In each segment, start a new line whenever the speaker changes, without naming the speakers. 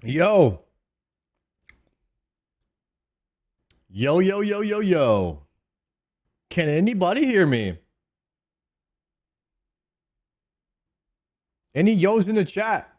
Yo. Yo, yo, yo, yo, yo. Can anybody hear me? Any yo's in the chat?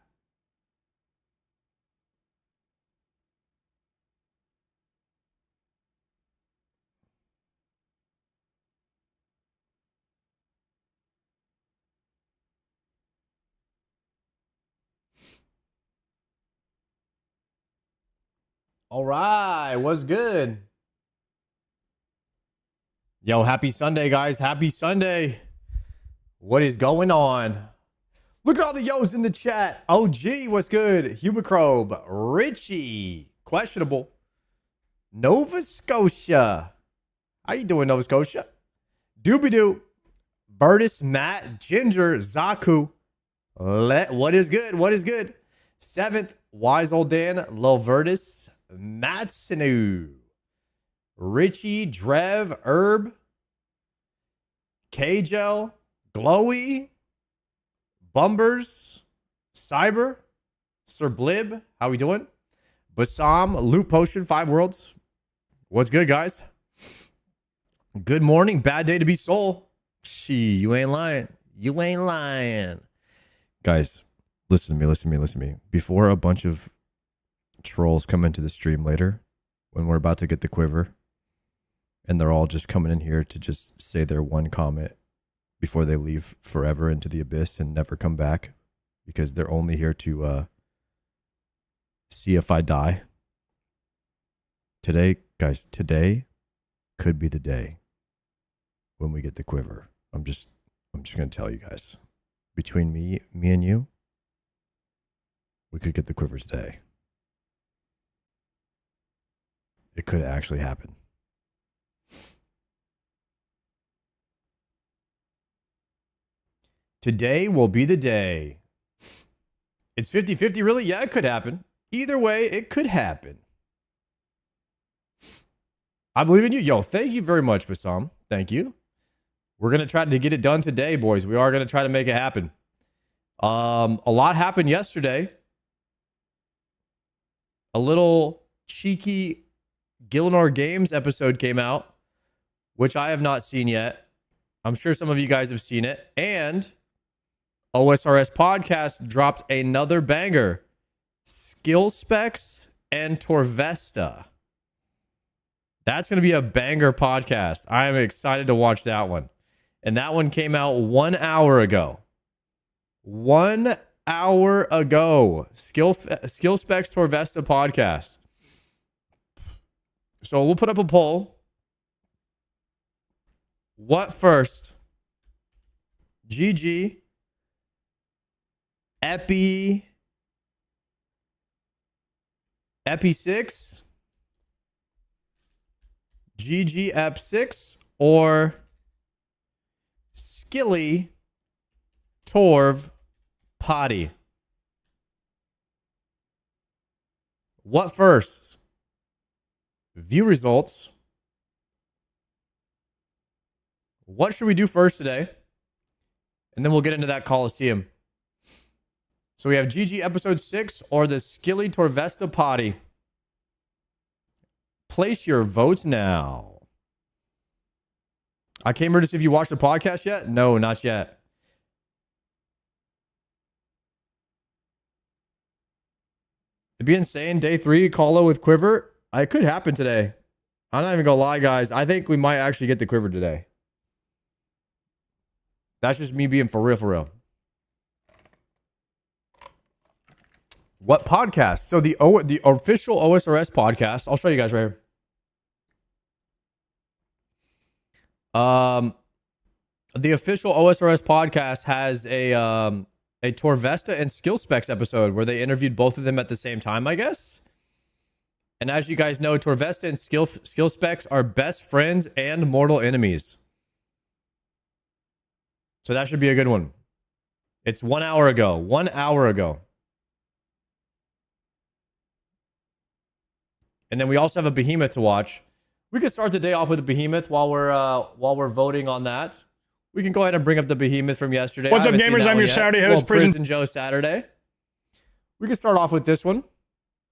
All right. What's good? Yo, happy Sunday, guys. Happy Sunday. What is going on? Look at all the yo's in the chat. OG, what's good? Humicrobe. Richie. Questionable. Nova Scotia. How you doing, Nova Scotia? Doobie-doo. Bertus, Matt, Ginger, Zaku. What is good? What is good? Seventh, Wise Old Dan, Lil Vertus, Matsinu, Richie, Drev, Herb, K-Gel, Glowy, Bumbers, Cyber, Sir Blib, how we doing? Basam, Loot Potion, 5 Worlds. What's good, guys? Good morning. Bad day to be soul. Shee, you ain't lying. You ain't lying. Guys, listen to me. Before a bunch of trolls come into the stream later, when we're about to get the quiver, and they're all just coming in here to just say their one comment before they leave forever into the abyss and never come back, because they're only here to see if I die. Today, guys, today could be the day when we get the quiver. I'm just gonna tell you guys. Between me and you, we could get the quiver's day. It could actually happen. Today will be the day. It's 50-50, really? Yeah, it could happen. Either way, it could happen. I believe in you. Yo, thank you very much, Basam. Thank you. We're going to try to get it done today, boys. We are going to try to make it happen. A lot happened yesterday. A little cheeky Gilnor Games episode came out, which I have not seen yet. I'm sure some of you guys have seen it. And OSRS Podcast dropped another banger. Skill Specs and Torvesta. That's going to be a banger podcast. I am excited to watch that one. And that one came out 1 hour ago. 1 hour ago. Skill Specs Torvesta podcast. So we'll put up a poll. What first? GG, Epi 6, GG Ep 6, or Skilly Torv Potty? What first? View results. What should we do first today? And then we'll get into that Colosseum. So we have GG episode 6 or the Skilly Torvesta Potty. Place your votes now. I came here to see if you watched the podcast yet. No, not yet. It'd be insane. Day 3, Colo with Quiver. It could happen today. I'm not even going to lie, guys. I think we might actually get the Quiver today. That's just me being for real, for real. What podcast? So the official OSRS podcast. I'll show you guys right here. The official OSRS podcast has a Torvesta and Skill Specs episode where they interviewed both of them at the same time, I guess. And as you guys know, Torvesta and Skill Specs are best friends and mortal enemies. So that should be a good one. It's 1 hour ago. 1 hour ago. And then we also have a behemoth to watch. We could start the day off with a behemoth while we're voting on that. We can go ahead and bring up the behemoth from yesterday.
What's up, gamers? I'm your Saturday host,
Prison Joe Saturday. We can start off with this one.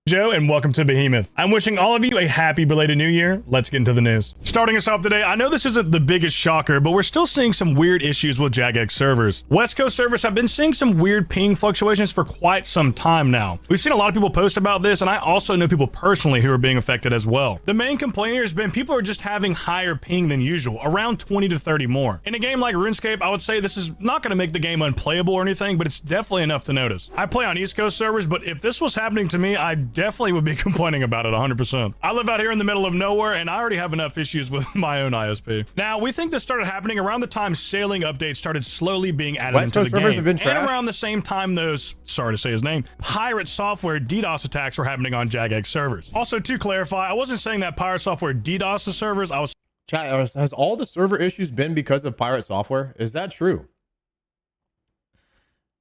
Joe, and welcome to Behemoth. I'm wishing all of you a happy belated new year. Let's get into the news. Starting us off today, I know this isn't the biggest shocker, but we're still seeing some weird issues with Jagex servers. West Coast servers have been seeing some weird ping fluctuations for quite some time now. We've seen a lot of people post about this, and I also know people personally who are being affected as well. The main complaint here has been people are just having higher ping than usual, around 20 to 30 more. In a game like RuneScape, I would say this is not going to make the game unplayable or anything, but it's definitely enough to notice. I play on East Coast servers, but if this was happening to me, I definitely would be complaining about it 100%. I live out here in the middle of nowhere, and I already have enough issues with my own ISP. Now, we think this started happening around the time sailing updates started slowly being added
West
into
Coast
the
servers
game.
have been
And
trashed.
around the same time those, sorry to say his name, pirate software DDoS attacks were happening on Jagex servers. Also, to clarify, I wasn't saying that pirate software DDoS the servers, I was
Chat, has all the server issues been because of pirate software? Is that true?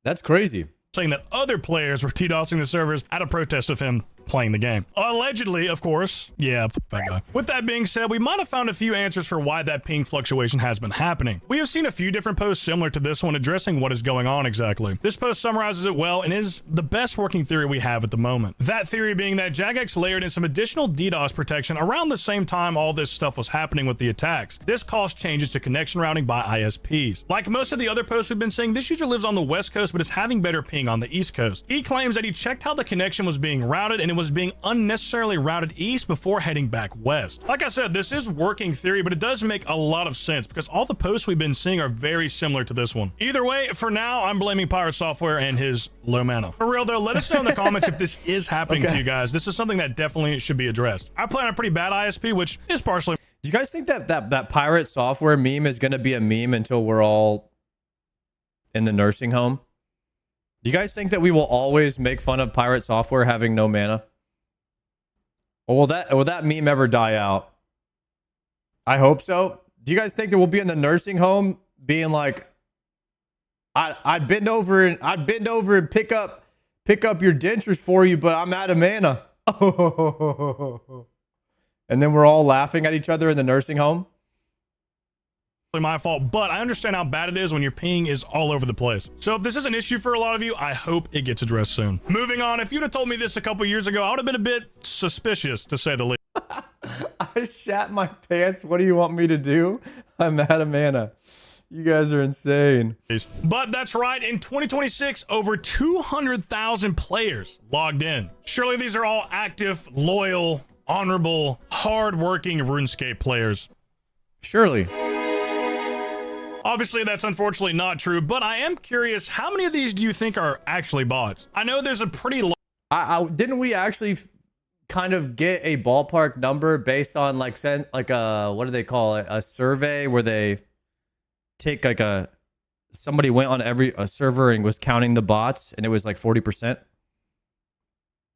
That's crazy.
saying that other players were DDoSing the servers at a protest of him playing the game. Allegedly, of course. Yeah, f that guy. With that being said, we might have found a few answers for why that ping fluctuation has been happening. We have seen a few different posts similar to this one addressing what is going on exactly. This post summarizes it well and is the best working theory we have at the moment. That theory being that Jagex layered in some additional DDoS protection around the same time all this stuff was happening with the attacks. This caused changes to connection routing by ISPs. Like most of the other posts we've been seeing, this user lives on the West Coast but is having better ping on the East Coast. He claims that he checked how the connection was being routed and it was being unnecessarily routed east before heading back west. Like I said, this is working theory, but it does make a lot of sense because all the posts we've been seeing are very similar to this one. Either way, for now, I'm blaming pirate software and his low mana. For real though, let us know in the comments if this is happening to you guys. This is something that definitely should be addressed. I play on a pretty bad ISP, which is partially.
Do you guys think that pirate software meme is going to be a meme until we're all in the nursing home? Do you guys think that we will always make fun of pirate software having no mana? Or will that meme ever die out? I hope so. Do you guys think that we'll be in the nursing home being like, I'd bend over and pick up your dentures for you, but I'm out of mana. And then we're all laughing at each other in the nursing home?
My fault, but I understand how bad it is when your ping is all over the place. So if this is an issue for a lot of you, I hope it gets addressed soon. Moving on, if you'd have told me this a couple years ago, I would have been a bit suspicious, to say the least.
I shat my pants. What do you want me to do? I'm out of mana. You guys are insane.
But that's right, in 2026, over 200,000 players logged in. Surely these are all active, loyal, honorable, hard-working RuneScape players.
Surely.
Obviously, that's unfortunately not true, but I am curious, how many of these do you think are actually bots? I know there's a pretty low.
Didn't we actually kind of get a ballpark number based on like what do they call it? A survey where they take like somebody went on a server and was counting the bots and it was like 40%.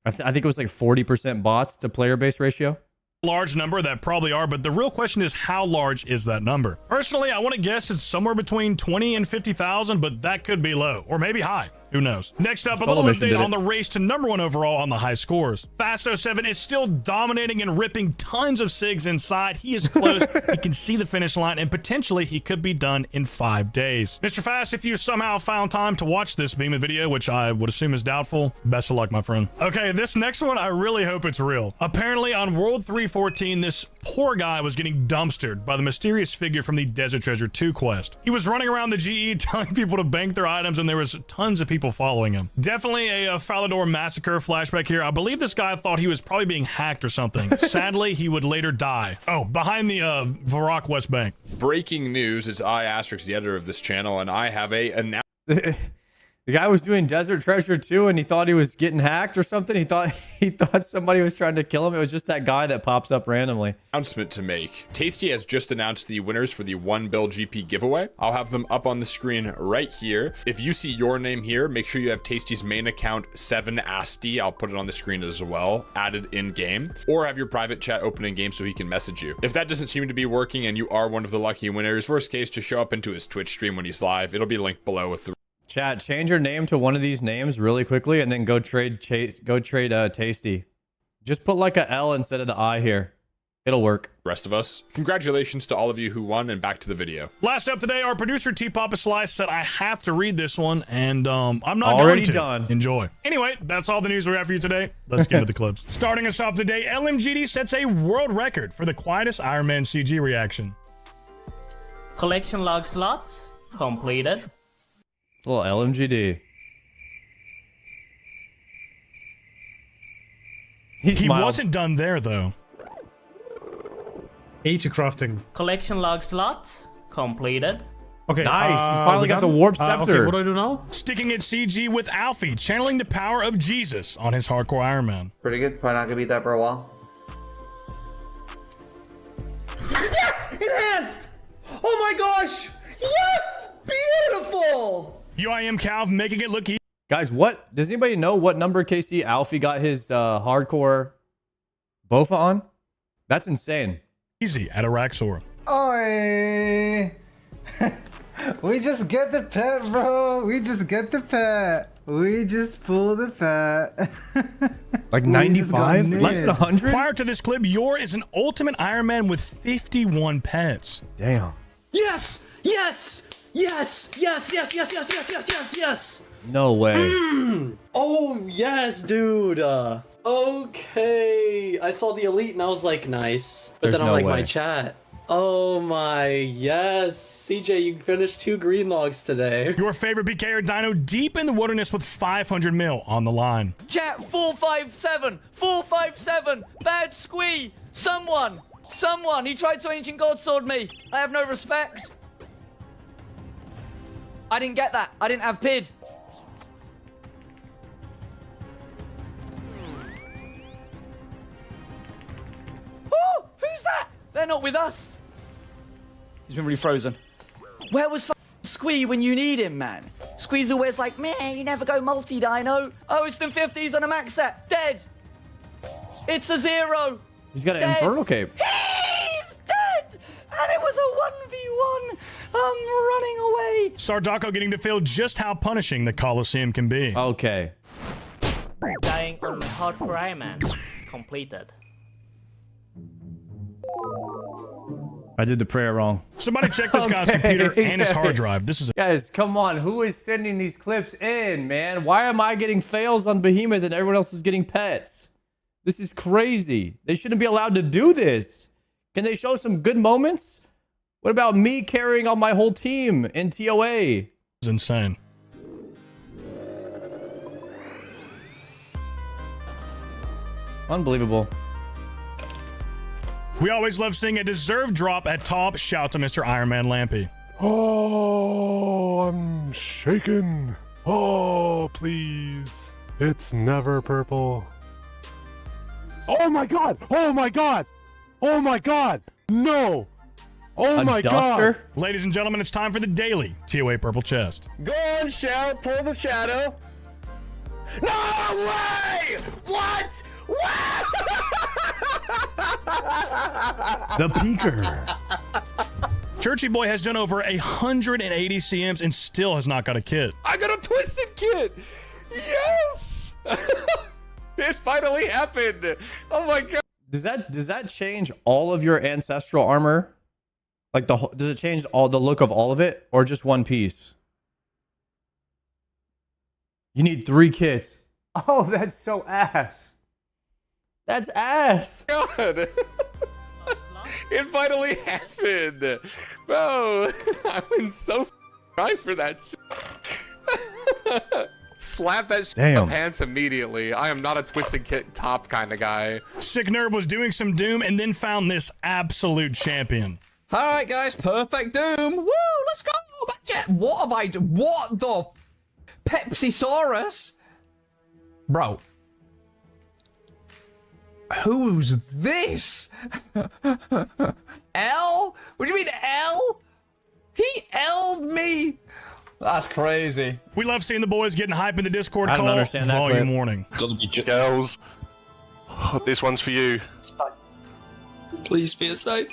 I think it was like 40% bots to player base ratio.
Large number that probably are, but the real question is how large is that number? Personally, I want to guess it's somewhere between 20 and 50,000, but that could be low or maybe high. Who knows? Next up, a little update on the race to #1 overall on the high scores. Fast07 is still dominating and ripping tons of SIGs inside. He is close. He can see the finish line, and potentially he could be done in 5 days. Mr. Fast, if you somehow found time to watch this Behemoth video, which I would assume is doubtful, best of luck, my friend. Okay, this next one, I really hope it's real. Apparently, on World 314, this poor guy was getting dumpstered by the mysterious figure from the Desert Treasure 2 quest. He was running around the GE telling people to bank their items, and there was tons of people following him. Definitely a Falador massacre flashback here. I believe this guy thought he was probably being hacked or something. Sadly, he would later die. Oh, behind the Varrock West Bank.
Breaking news, it's asterisk, the editor of this channel, and I have a announcement.
The guy was doing Desert Treasure 2 and he thought he was getting hacked or something. He thought somebody was trying to kill him. It was just that guy that pops up randomly.
Announcement to make. Tasty has just announced the winners for the 1 Bill GP giveaway. I'll have them up on the screen right here. If you see your name here, make sure you have Tasty's main account 7ASTY. I'll put it on the screen as well, added in game, or have your private chat open in game so he can message you. If that doesn't seem to be working and you are one of the lucky winners, worst case, just show up into his Twitch stream when he's live. It'll be linked below with the
Chat, change your name to one of these names really quickly and then go trade Tasty. Just put like a L instead of the I here. It'll work.
Rest of us. Congratulations to all of you who won, and back to the video.
Last up today, our producer T Papa Slice said I have to read this one, and I'm not
Already
going to.
done.
Enjoy. Anyway, that's all the news we have for you today. Let's get into the clips. Starting us off today, LMGD sets a world record for the quietest Iron Man CG reaction.
Collection log slot completed.
Little LMGD.
He wasn't done there though.
80 crafting.
Collection log slot completed.
Okay.
Nice. He finally got the warp scepter.
Okay, what do I do now?
Sticking it CG with Alfie, channeling the power of Jesus on his hardcore Iron Man.
Pretty good. Probably not gonna beat that for a while. Yes! Enhanced! Oh my gosh! Yes! Beautiful!
UIM Calv making it look easy.
Guys, what? Does anybody know what number KC Alfie got his hardcore Bofa on? That's insane.
Easy at Araxor.
Oi! We just get the pet, bro. We just get the pet. We just pull the pet.
Like
We just got
95? Less than
nid.
100?
Prior to this clip, Yor is an ultimate Iron Man with 51 pets.
Damn.
Yes! Yes! Yes! Yes! Yes! Yes! Yes! Yes! Yes! Yes! Yes!
No way.
Oh yes, dude. Okay. I saw the elite and I was like, nice. But
There's
then I'm
no
like,
way.
my chat. Oh my yes, CJ, you finished 2 green logs today.
Your favorite BKer Dino deep in the wilderness with 500 mil on the line.
Chat 457 457 bad squee someone he tried to ancient god sword me. I have no respect. I didn't get that. I didn't have PID. Oh, who's that? They're not with us. He's been really frozen. Where was Squee when you need him, man? Squee's always like, man, you never go multi-dino. Oh, it's the 50s on a max set. Dead. It's a 0.
He's got an
Dead.
Infernal Cape.
He's dead. And it was a 1v1. I'm running away.
Sardako getting to feel just how punishing the Colosseum can be.
Okay.
Dying on hardcore Iron Man completed.
I did the prayer wrong.
Somebody check this guy's
Okay,
computer and his
okay.
hard drive. This is a
Guys, come on. Who is sending these clips in, man? Why am I getting fails on Behemoth and everyone else is getting pets? This is crazy. They shouldn't be allowed to do this. Can they show some good moments? What about me carrying on my whole team in TOA?
is insane.
Unbelievable.
We always love seeing a deserved drop at top. Shout to Mr. Iron Man Lampy.
Oh, I'm shaken. Oh, please. It's never purple. Oh my god! Oh my god! Oh my god! No! Oh
A
my
duster?
god!
Ladies and gentlemen, it's time for the daily TOA Purple Chest.
Go on, Shout. Pull the shadow. No way! What? What?
The Peaker.
Churchy Boy has done over 180 CMs and still has not got a kit.
I got a twisted kid. Yes! It finally happened. Oh my god.
Does that change all of your ancestral armor? Like does it change all the look of all of it or just one piece? You need 3 kits. Oh, that's so ass. That's ass.
God. It finally happened. Bro, I've been so right for that shit. Slap that shit
Damn.
up pants immediately. I am not a twisted kit top kind of guy.
Sick Nerd was doing some Doom and then found this absolute champion.
All right, guys, perfect Doom. Woo, let's go. What have I done? What the Pepsi-saurus? Bro. Who's this? L? What do you mean L? He L'd me. That's crazy.
We love seeing the boys getting hype in the Discord
I don't
call.
understand that
Volume
clip.
warning.
Girls, this one's for you.
Please be a sight.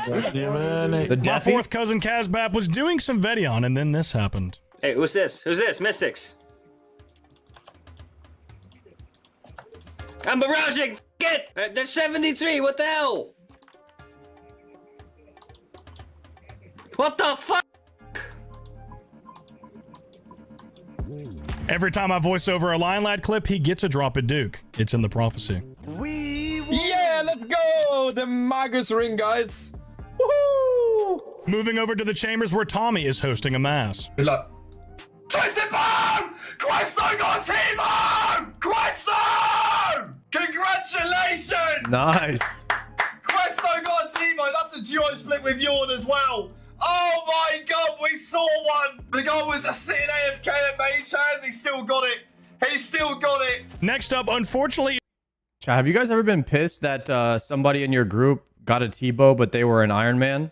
The
My
Deafy?
fourth cousin Kazbap was doing some Vedion and then this happened.
Hey, who's this? Who's this? Mystics.
I'm barraging. Get. There's 73. What the hell? What the fuck?
Every time I voice over a Lion Lad clip, he gets a drop at Duke. It's in the prophecy.
Yeah, let's go! The Magus ring, guys. Woohoo!
Moving over to the chambers where Tommy is hosting a mass.
Good luck. Twisted Bone! Questo got T-Bone! Questo! Congratulations!
Nice.
Questo got T-Bone. That's a duo split with Yawn as well. Oh my god, we saw one. The guy was sitting AFK at Mage Hand. He still got it. He still got it.
Next up, unfortunately...
Have you guys ever been pissed that somebody in your group got a T-Bow, but they were an Iron Man?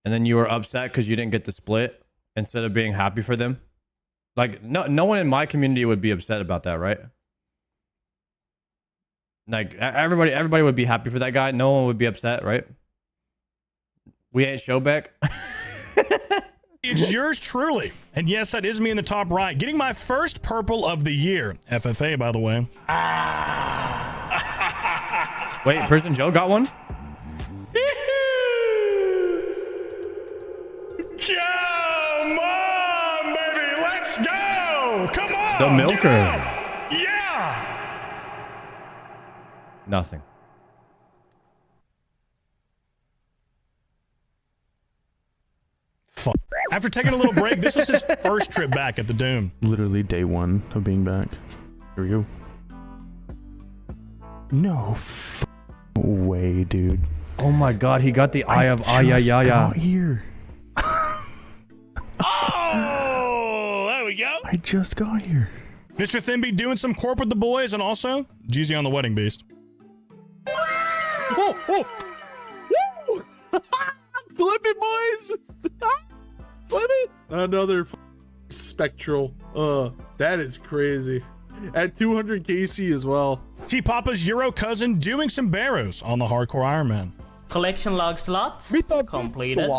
And then you were upset because you didn't get the split instead of being happy for them? Like, no one in my community would be upset about that, right? Like, everybody would be happy for that guy. No one would be upset, right? We ain't Showback.
It's yours truly. And yes, that is me in the top right. Getting my first purple of the year. FFA, by the way.
Wait, Prison Joe got one?
Come on, baby. Let's go. Come on.
The Milker.
Yeah.
Nothing.
Fuck. After taking a little break, this was his first trip back at the Doom.
Literally day one of being back. Here we go. No way, dude.
Oh my god, he got the Eye of Ayayaya.
Got here.
Oh, there we go.
I just got here.
Mr. Thimby doing some corp with the boys, and also Jeezy on the Wedding Beast.
Oh, oh. Woo! Flip it, boys! Flip it!
Another spectral. That is crazy. At 200 KC as well.
T Papa's Euro cousin doing some barrows on the Hardcore Iron Man.
Collection log slot completed.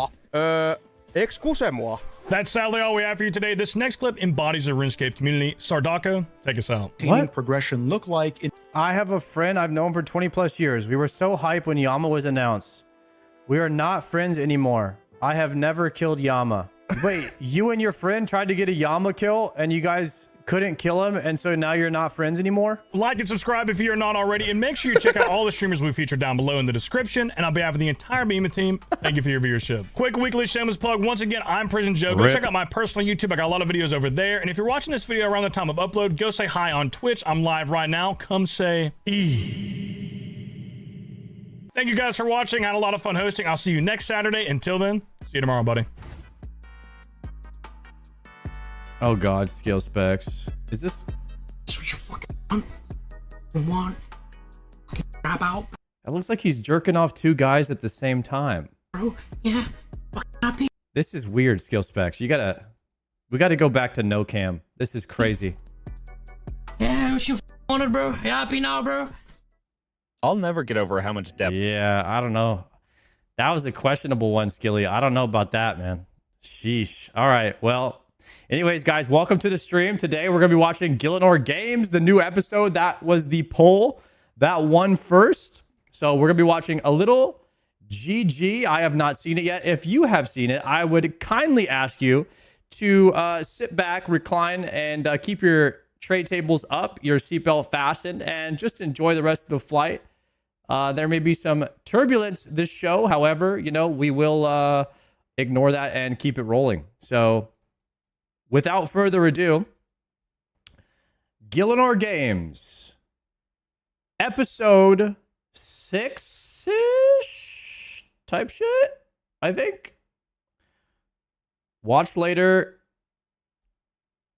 Excusez-moi.
That's sadly all we have for you today. This next clip embodies the RuneScape community. Sardako, take us out.
What
progression look like?
I have a friend I've known for 20 plus years. We were so hyped when Yama was announced. We are not friends anymore. I have never killed Yama. Wait, you and your friend tried to get a Yama kill and you guys couldn't kill him, and so now you're not friends anymore?
Like and subscribe if you're not already, and make sure you check out all the streamers we featured down below in the description. And on behalf of the entire Behemoth team, thank you for your viewership. Quick weekly shameless plug. Once again, I'm Prison Joe. Go check out my personal YouTube. I got a lot of videos over there. And if you're watching this video around the time of upload, go say hi on Twitch. I'm live right now. Come say E. Thank you guys for watching. I had a lot of fun hosting. I'll see you next Saturday. Until then, see you tomorrow, buddy.
Oh god, skill specs. Is this?
That's what you fucking want. Fucking grab out,
It looks like he's jerking off two guys at the same time.
bro. Yeah. Fucking happy.
This is weird skill specs. We gotta go back to no cam. This is crazy.
Yeah, what you wanted, bro? You happy now, bro?
I'll never get over how much depth.
Yeah, I don't know. That was a questionable one, Skilly. I don't know about that, man. Sheesh. All right, well. Anyways, guys, welcome to the stream. Today, we're going to be watching Gillinor Games, the new episode. That was the poll that won first. So we're going to be watching a little GG. I have not seen it yet. If you have seen it, I would kindly ask you to sit back, recline, and keep your tray tables up, your seatbelt fastened, and just enjoy the rest of the flight. There may be some turbulence this show. However, you know, we will ignore that and keep it rolling. So without further ado, Gillinor Games, episode 6-ish type shit, I think. Watch later.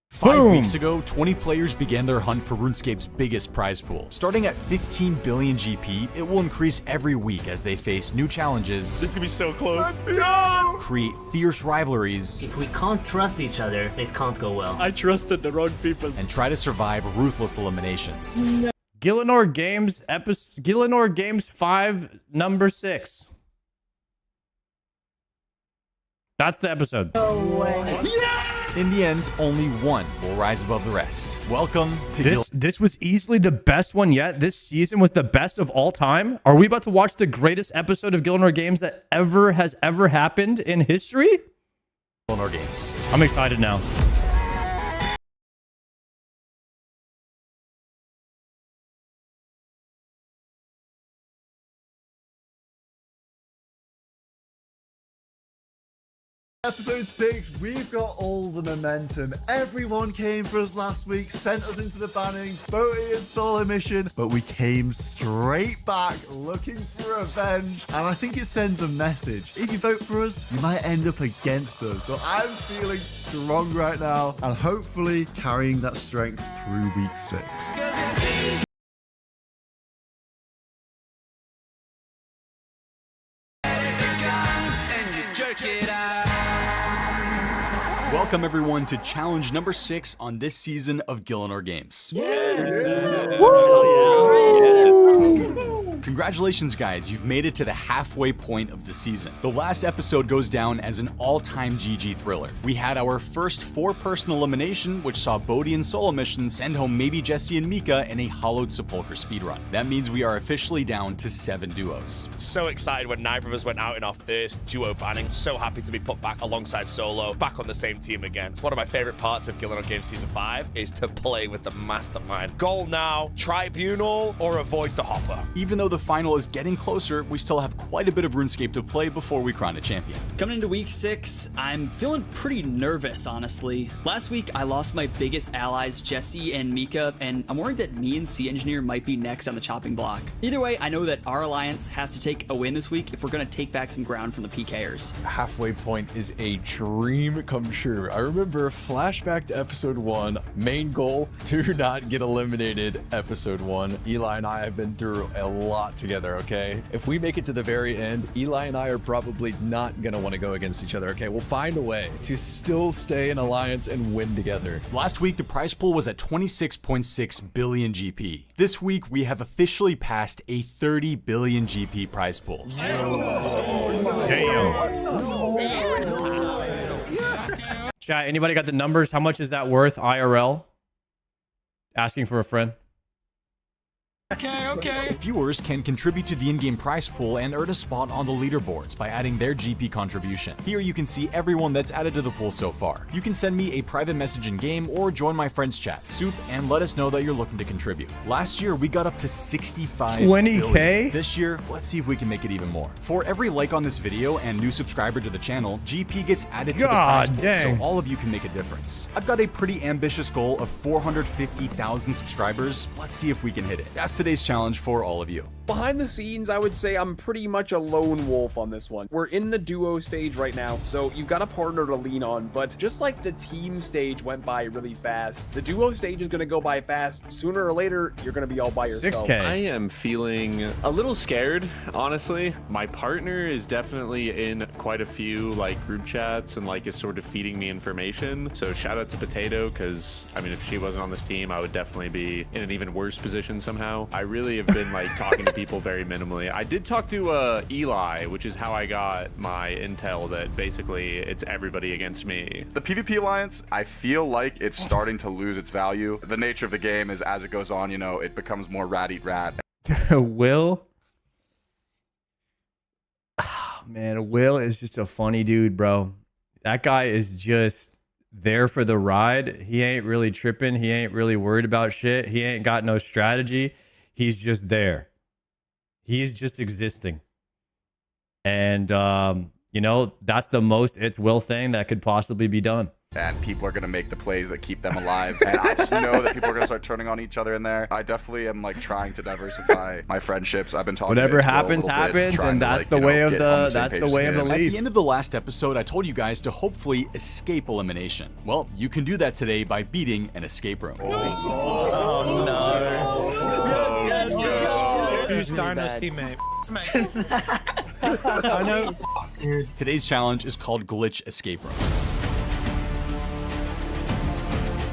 5 weeks ago, 20 players began their hunt for RuneScape's biggest prize pool. Starting at 15 billion GP, it will increase every week as they face new challenges.
This is gonna be so close.
Let's go! Create fierce rivalries.
If we can't trust each other, it can't go well.
I trusted the wrong people.
And try to survive ruthless eliminations.
Gillinor Games Gillinor Games 5 number 6. That's the episode.
No way.
Yeah!
In the end, only one will rise above the rest. Welcome to
This was easily the best one yet. This season was the best of all time. Are we about to watch the greatest episode of Gilnor Games that has ever happened in history?
Gilnor Games.
I'm excited now.
Episode 6, we've got all the momentum. Everyone came for us last week, sent us into the banning, Boaty and solo mission, but we came straight back looking for revenge. And I think it sends a message. If you vote for us, you might end up against us. So I'm feeling strong right now and hopefully carrying that strength through week 6.
Welcome everyone to challenge number 6 on this season of Gilnor Games. Congratulations guys, you've made it to the halfway point of the season. The last episode goes down as an all-time GG thriller. We had our first 4-person elimination, which saw Bodhi and solo mission send home maybe Jesse and Mika in a hollowed Sepulchre speedrun. That means we are officially down to 7 duos.
So excited when neither of us went out in our first duo banning. So happy to be put back alongside Solo, back on the same team again. It's one of my favorite parts of Gilnor Games Season 5 is to play with the mastermind. Goal now, Tribunal or avoid the Hopper.
Even though the final is getting closer, we still have quite a bit of RuneScape to play before we crown a champion.
Coming into week 6, I'm feeling pretty nervous, honestly. Last week, I lost my biggest allies, Jesse and Mika, and I'm worried that me and Sea Engineer might be next on the chopping block. Either way, I know that our alliance has to take a win this week if we're going to take back some ground from the PKers.
Halfway point is a dream come true. I remember flashback to episode 1, main goal, to not get eliminated episode 1. Eli and I have been through a lot together, okay? If we make it to the very end, Eli and I are probably not gonna want to go against each other, okay? We'll find a way to still stay in alliance and win together.
Last week, the prize pool was at 26.6 billion GP. This week, we have officially passed a 30 billion GP prize pool.
Damn. Chat, anybody got the numbers? How much is that worth IRL? Asking for a friend.
Okay. Viewers can contribute to the in-game prize pool and earn a spot on the leaderboards by adding their GP contribution. Here you can see everyone that's added to the pool so far. You can send me a private message in-game or join my friends chat, Soup, and let us know that you're looking to contribute. Last year, we got up to 65
20K?
billion. This year, let's see if we can make it even more. For every like on this video and new subscriber to the channel, GP gets added to the prize pool, so all of you can make a difference. I've got a pretty ambitious goal of 450,000 subscribers. Let's see if we can hit it. That's today's challenge for all of you.
Behind the scenes, I would say I'm pretty much a lone wolf on this one. We're in the duo stage right now, so you've got a partner to lean on, but just like the team stage went by really fast, the duo stage is going to go by fast. Sooner or later, you're going to be all by yourself.
6K. I am feeling a little scared, honestly. My partner is definitely in quite a few like group chats and like is sort of feeding me information. So shout out to Potato, because I mean, if she wasn't on this team, I would definitely be in an even worse position somehow. I really have been like talking to people very minimally. I did talk to Eli, which is how I got my intel that basically it's everybody against me.
The PvP alliance, I feel like it's starting to lose its value. The nature of the game is as it goes on, you know, it becomes more rat eat rat.
Will? Oh, man, Will is just a funny dude, bro. That guy is just there for the ride. He ain't really tripping. He ain't really worried about shit. He ain't got no strategy. He's just there. He's just existing. And, you know, that's the most It's Will thing that could possibly be done.
And people are going to make the plays that keep them alive. And I just know that people are going to start turning on each other in there. I definitely am like trying to diversify my friendships. I've been talking
whatever
to
happens, happens, and that's the way of the leaf.
At the end of the last episode, I told you guys to hopefully escape elimination. Well, you can do that today by beating an escape room.
Oh no. Who's Dino's teammate?
I know. Today's challenge is called Glitch Escape Room.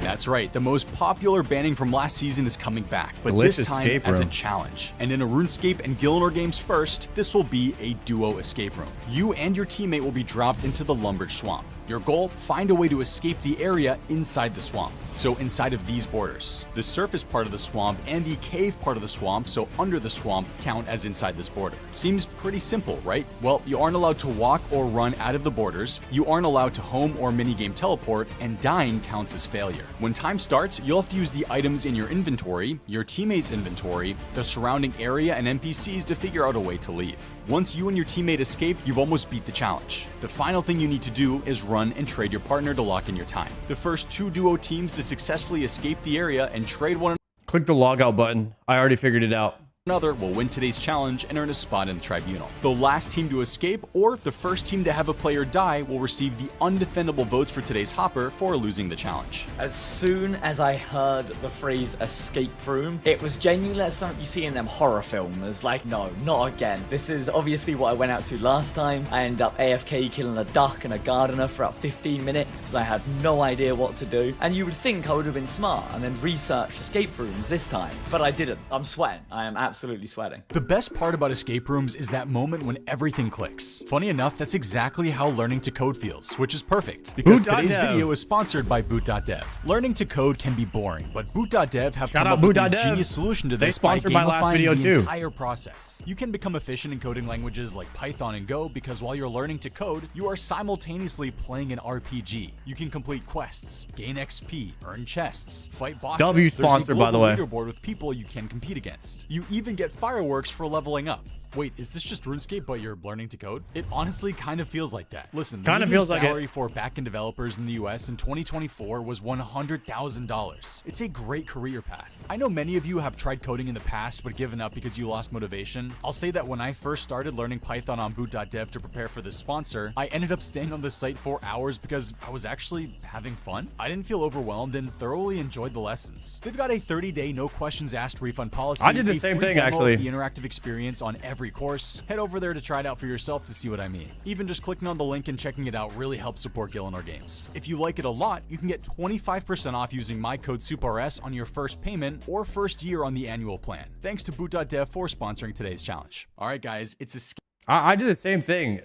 That's right, the most popular banning from last season is coming back, but
Glitch
this time
escape
as a
room.
challenge. And in a RuneScape and Gilnor Games first, this will be a duo escape room. You and your teammate will be dropped into the Lumbridge Swamp. Your goal, find a way to escape the area inside the swamp. So inside of these borders. The surface part of the swamp and the cave part of the swamp, so under the swamp, count as inside this border. Seems pretty simple, right? Well, you aren't allowed to walk or run out of the borders, you aren't allowed to home or minigame teleport, and dying counts as failure. When time starts, you'll have to use the items in your inventory, your teammates' inventory, the surrounding area and NPCs to figure out a way to leave. Once you and your teammate escape, you've almost beat the challenge. The final thing you need to do is run and trade your partner to lock in your time. The first 2 duo teams to successfully escape the area and trade one
Click the logout button. I already figured it out.
another will win today's challenge and earn a spot in the tribunal. The last team to escape or the first team to have a player die will receive the undefendable votes for today's hopper for losing the challenge.
As soon as I heard the phrase escape room, it was genuinely like something you see in them horror films. Like, no, not again. This is obviously what I went out to last time. I ended up AFK killing a duck and a gardener for about 15 minutes because I had no idea what to do. And you would think I would have been smart and then researched escape rooms this time, but I didn't. I'm sweating. I am absolutely sweating.
The best part about escape rooms is that moment when everything clicks. Funny enough, that's exactly how learning to code feels, which is perfect because today's video is sponsored by boot.dev. Learning to code can be boring, but boot.dev have come up with a genius solution to this.
They sponsored my last video
the
too.
Entire process. You can become efficient in coding languages like Python and Go because while you're learning to code, you are simultaneously playing an RPG. You can complete quests, gain XP, earn chests, fight bosses.
W sponsor, by the way.
Leaderboard with people you can compete against. You even get fireworks for leveling up. Wait, is this just RuneScape but you're learning to code? It honestly kind of feels like that. Listen, the
kind of feels like
salary for backend developers in the US in 2024 was $100,000. It's a great career path. I know many of you have tried coding in the past but given up because you lost motivation. I'll say that when I first started learning Python on boot.dev to prepare for this sponsor, I ended up staying on the site for hours because I was actually having fun. I didn't feel overwhelmed and thoroughly enjoyed the lessons. They've got a 30-day no questions asked refund policy.
I did the same thing, actually.
The interactive experience on every course. Head over there to try it out for yourself to see what I mean. Even just clicking on the link and checking it out really helps support Gillinor Games. If you like it a lot, you can get 25% off using my code SUPRS on your first payment or first year on the annual plan. Thanks to boot.dev for sponsoring today's challenge. All right, guys, it's a
I did the same thing.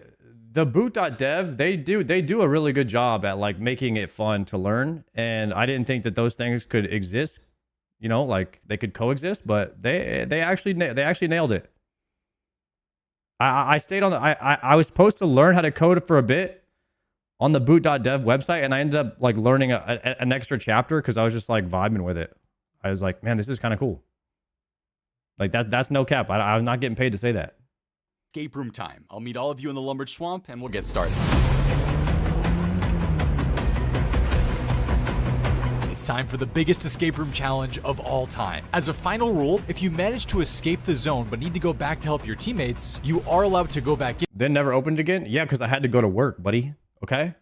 The boot.dev, they do a really good job at like making it fun to learn, and I didn't think that those things could exist. You know, like they could coexist, but they actually nailed it. I stayed on the I was supposed to learn how to code for a bit on the boot.dev website, and I ended up like learning an extra chapter because I was just like vibing with it. I was like, man, this is kind of cool. Like that's no cap. I'm not getting paid to say that.
escape room time. I'll meet all of you in the Lumbered Swamp and we'll get started. It's time for the biggest escape room challenge of all time. As a final rule, if you manage to escape the zone but need to go back to help your teammates, you are allowed to go back in.
Then never opened again? Yeah, because I had to go to work, buddy. Okay?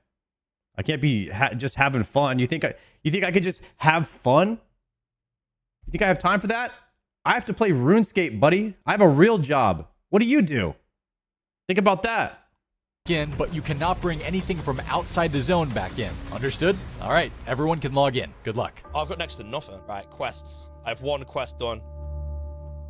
I can't be just having fun. You think I could just have fun? You think I have time for that? I have to play RuneScape, buddy. I have a real job. What do you do? Think about that.
But you cannot bring anything from outside the zone back in. Understood? All right, everyone can log in. Good luck.
Oh, I've got next to nothing. Right, quests. I have one quest done.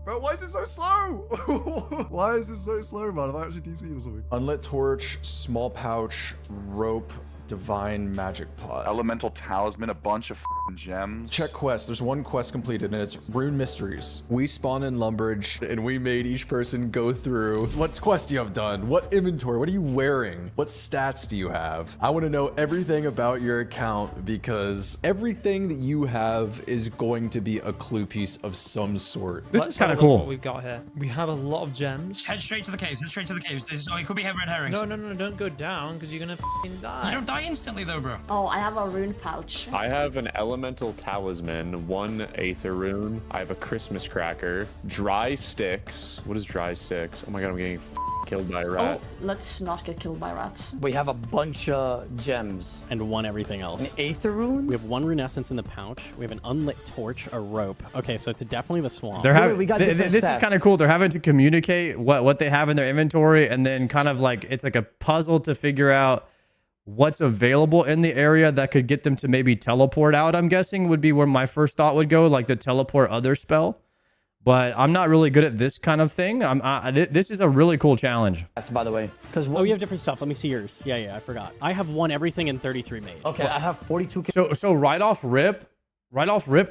Bro, why is it so slow? Why is this so slow, man? Have I actually DC'd or something?
Unlit torch, small pouch, rope, divine magic pot.
Elemental talisman, a bunch of gems.
Check quest. There's one quest completed and it's Rune Mysteries. We spawn in Lumbridge and we made each person go through what quest you have done, what inventory, what are you wearing, what stats do you have. I want to know everything about your account because everything that you have is going to be a clue piece of some sort.
This is kind of cool.
What we've got here. We have a lot of gems.
Head straight to the caves. Head straight to the caves. Oh, it could be red herrings.
No, don't go down because you're gonna f***ing die.
You don't die instantly though, bro.
Oh, I have a rune pouch.
I have an elemental talisman, one aether rune. I have a Christmas cracker, dry sticks. What is dry sticks? Oh my god, I'm getting killed by a rat.
Oh, let's not get killed by rats.
We have a bunch of gems.
And one everything else.
An aether rune?
We have one rune essence in the pouch. We have an unlit torch, a rope. Okay, so it's definitely the swamp.
They're having, this is kind of cool. They're having to communicate what they have in their inventory, and then kind of like it's like a puzzle to figure out what's available in the area that could get them to maybe teleport out. I'm guessing would be where my first thought would go, like the teleport other spell. but I'm not really good at this kind of thing. This is a really cool challenge.
That's by the way. Because
Oh, you have different stuff. Let me see yours. Yeah, I forgot. I have won everything in 33 mage.
Okay, I have 42.
So right off rip,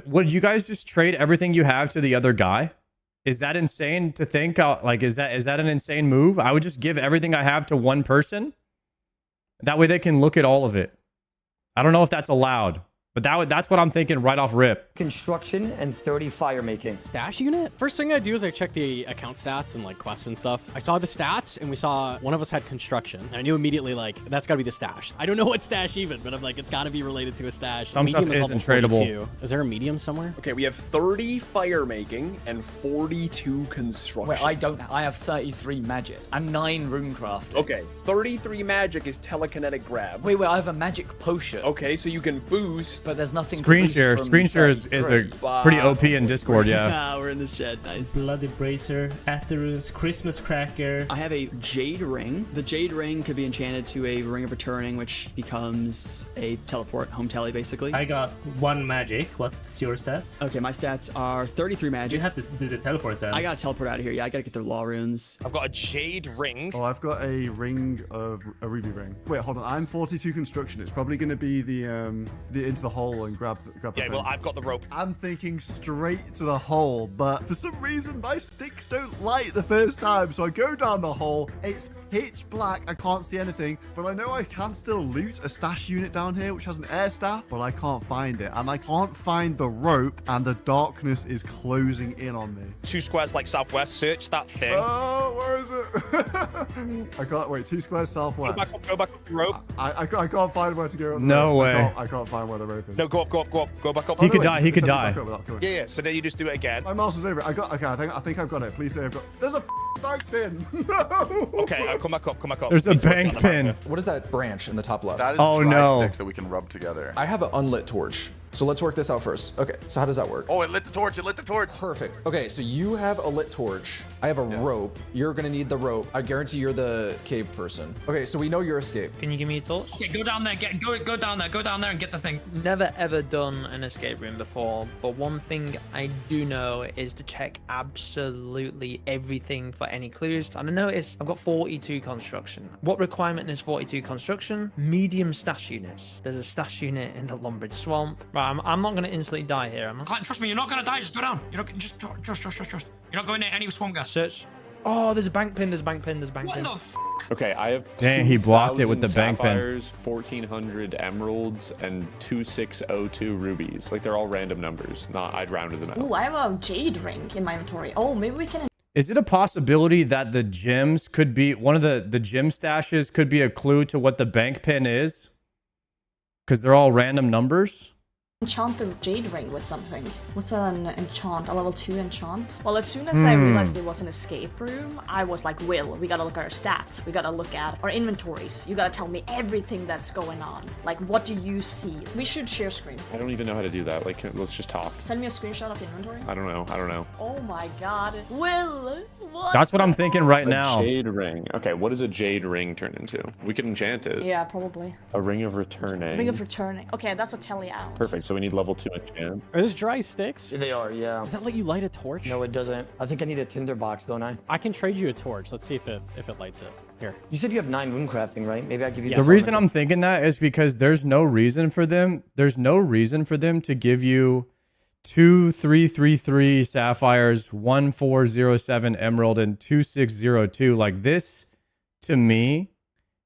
would you guys just trade everything you have to the other guy? Is that insane to think? Like, is that an insane move? I would just give everything I have to one person. That way they can look at all of it. I don't know if that's allowed, but that's what I'm thinking right off rip.
Construction and 30 fire making.
Stash unit? First thing I do is I check the account stats and like quests and stuff. I saw the stats and we saw one of us had construction. And I knew immediately like that's gotta be the stash. I don't know what stash even, but I'm like, it's gotta be related to a stash.
Some stuff isn't tradable.
Is there a medium somewhere?
Okay, we have 30 fire making and 42 construction.
Wait, I have 33 magic and 9 rune crafting.
Okay, 33 magic is telekinetic grab.
Wait, I have a magic potion.
Okay, so you can boost.
But there's nothing
Screen share. Screen share is a pretty OP in Discord, yeah.
We're in the shed, nice.
Bloody Bracer, Atherus, Christmas Cracker.
I have a Jade Ring. The Jade Ring could be enchanted to a Ring of Returning, which becomes a teleport home tele, basically.
I got 1 magic. What's your stats?
Okay, my stats are 33 magic.
You have to do the teleport then.
I gotta teleport out of here. Yeah, I gotta get their law runes.
I've got a Jade Ring.
Oh, I've got a ruby ring. Wait, hold on. I'm 42 construction. It's probably going to be the into the hole and grab the
Yeah,
thing.
well, I've got the rope.
I'm thinking straight to the hole, but for some reason my sticks don't light the first time. So I go down the hole. It's pitch black. I can't see anything, but I know I can still loot a stash unit down here, which has an air staff, but I can't find it. And I can't find the rope, and the darkness is closing in on me.
2 squares like southwest. Search that thing.
Oh, where is it? I can't, wait, 2 squares southwest.
Go back up the rope.
I can't find where to go.
No way.
I can't find where the rope is.
No, go back up.
He could die. He could die.
Yeah. So then you just do it again.
My mouse is over it. Okay, I think I've got it. Please say I've got. There's a bank pin. No.
Okay, come back up.
There's a bank pin.
What is that branch in the top left?
That is
Oh,
dry
no.
sticks that we can rub together.
I have an unlit torch. So let's work this out first. Okay, so how does that work?
Oh, it lit the torch. It lit the torch.
Perfect. Okay, so you have a lit torch. I have a rope. You're gonna need the rope. I guarantee you're the cave person. Okay, so we know your escape.
Can you give me a torch?
Okay, go down there. Go down there. Go down there and get the thing.
Never ever done an escape room before, but one thing I do know is to check absolutely everything for any clues. And I noticed I've got 42 construction. What requirement is 42 construction? Medium stash units. There's a stash unit in the Lumbridge Swamp. Right, I'm not going to instantly die here, am I?
Clint, trust me, you're not gonna die. Just go down. You're not just trust. You're not going to any swamp gas.
Search. Oh, there's a bank pin. There's a bank pin. There's a bank
What
pin.
the f?
Okay, I have.
Dang, he blocked it with the bank pin.
1,400 emeralds and 2,602 rubies. Like they're all random numbers. I'd rounded them out.
Ooh, I have a jade ring in my inventory. Oh, maybe we can.
Is it a possibility that the gems could be one of the gem stashes could be a clue to what the bank pin is? Because they're all random numbers.
Enchant the jade ring with something. What's an enchant? A level 2 enchant? Well, as soon as I realized it was an escape room, I was like, Will, we gotta look at our stats. We gotta look at our inventories. You gotta tell me everything that's going on. Like, what do you see? We should share screen.
I don't even know how to do that. Like, let's just talk.
Send me a screenshot of your inventory.
I don't know.
Oh my god. Will, what?
That's what I'm thinking right now.
Jade ring. Okay, what does a jade ring turn into? We can enchant it.
Yeah, probably.
A ring of returning.
Ring of returning. Okay, that's a tele out.
Perfect. So we need level 2 enchant.
Are those dry sticks?
They are, yeah.
Does that let you light a torch?
No, it doesn't. I think I need a tinder box, don't I?
I can trade you a torch. Let's see if it lights it. Here.
You said you have 9 rune crafting, right? Maybe I give you
The reason I'm thinking that is because there's no reason for them to give you 2,333 sapphires, 1,407 emerald, and 2,602. Like this, to me,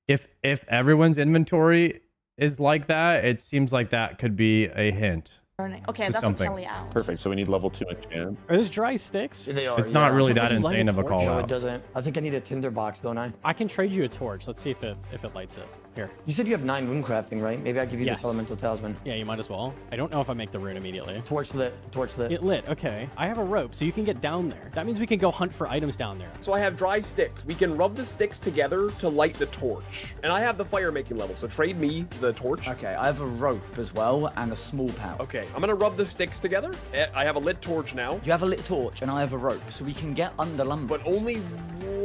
if everyone's inventory is like that, it seems like that could be a hint.
Okay, that's a tele out.
Perfect. So we need level 2 enchant.
Are those dry sticks?
They are.
It's not really that insane of a call
No,
out.
it doesn't. I think I need a tinder box, don't I?
I can trade you a torch. Let's see if it lights it. Here.
You said you have 9 rune crafting, right? Maybe I give you
Yes.
this elemental talisman.
Yeah, you might as well. I don't know if I make the rune immediately.
Torch lit.
It lit. Okay. I have a rope, so you can get down there. That means we can go hunt for items down there.
So I have dry sticks. We can rub the sticks together to light the torch. And I have the fire making level, so trade me the torch.
Okay, I have a rope as well and a small pouch.
Okay, I'm gonna rub the sticks together. I have a lit torch now.
You have a lit torch and I have a rope, so we can get under lumber.
But only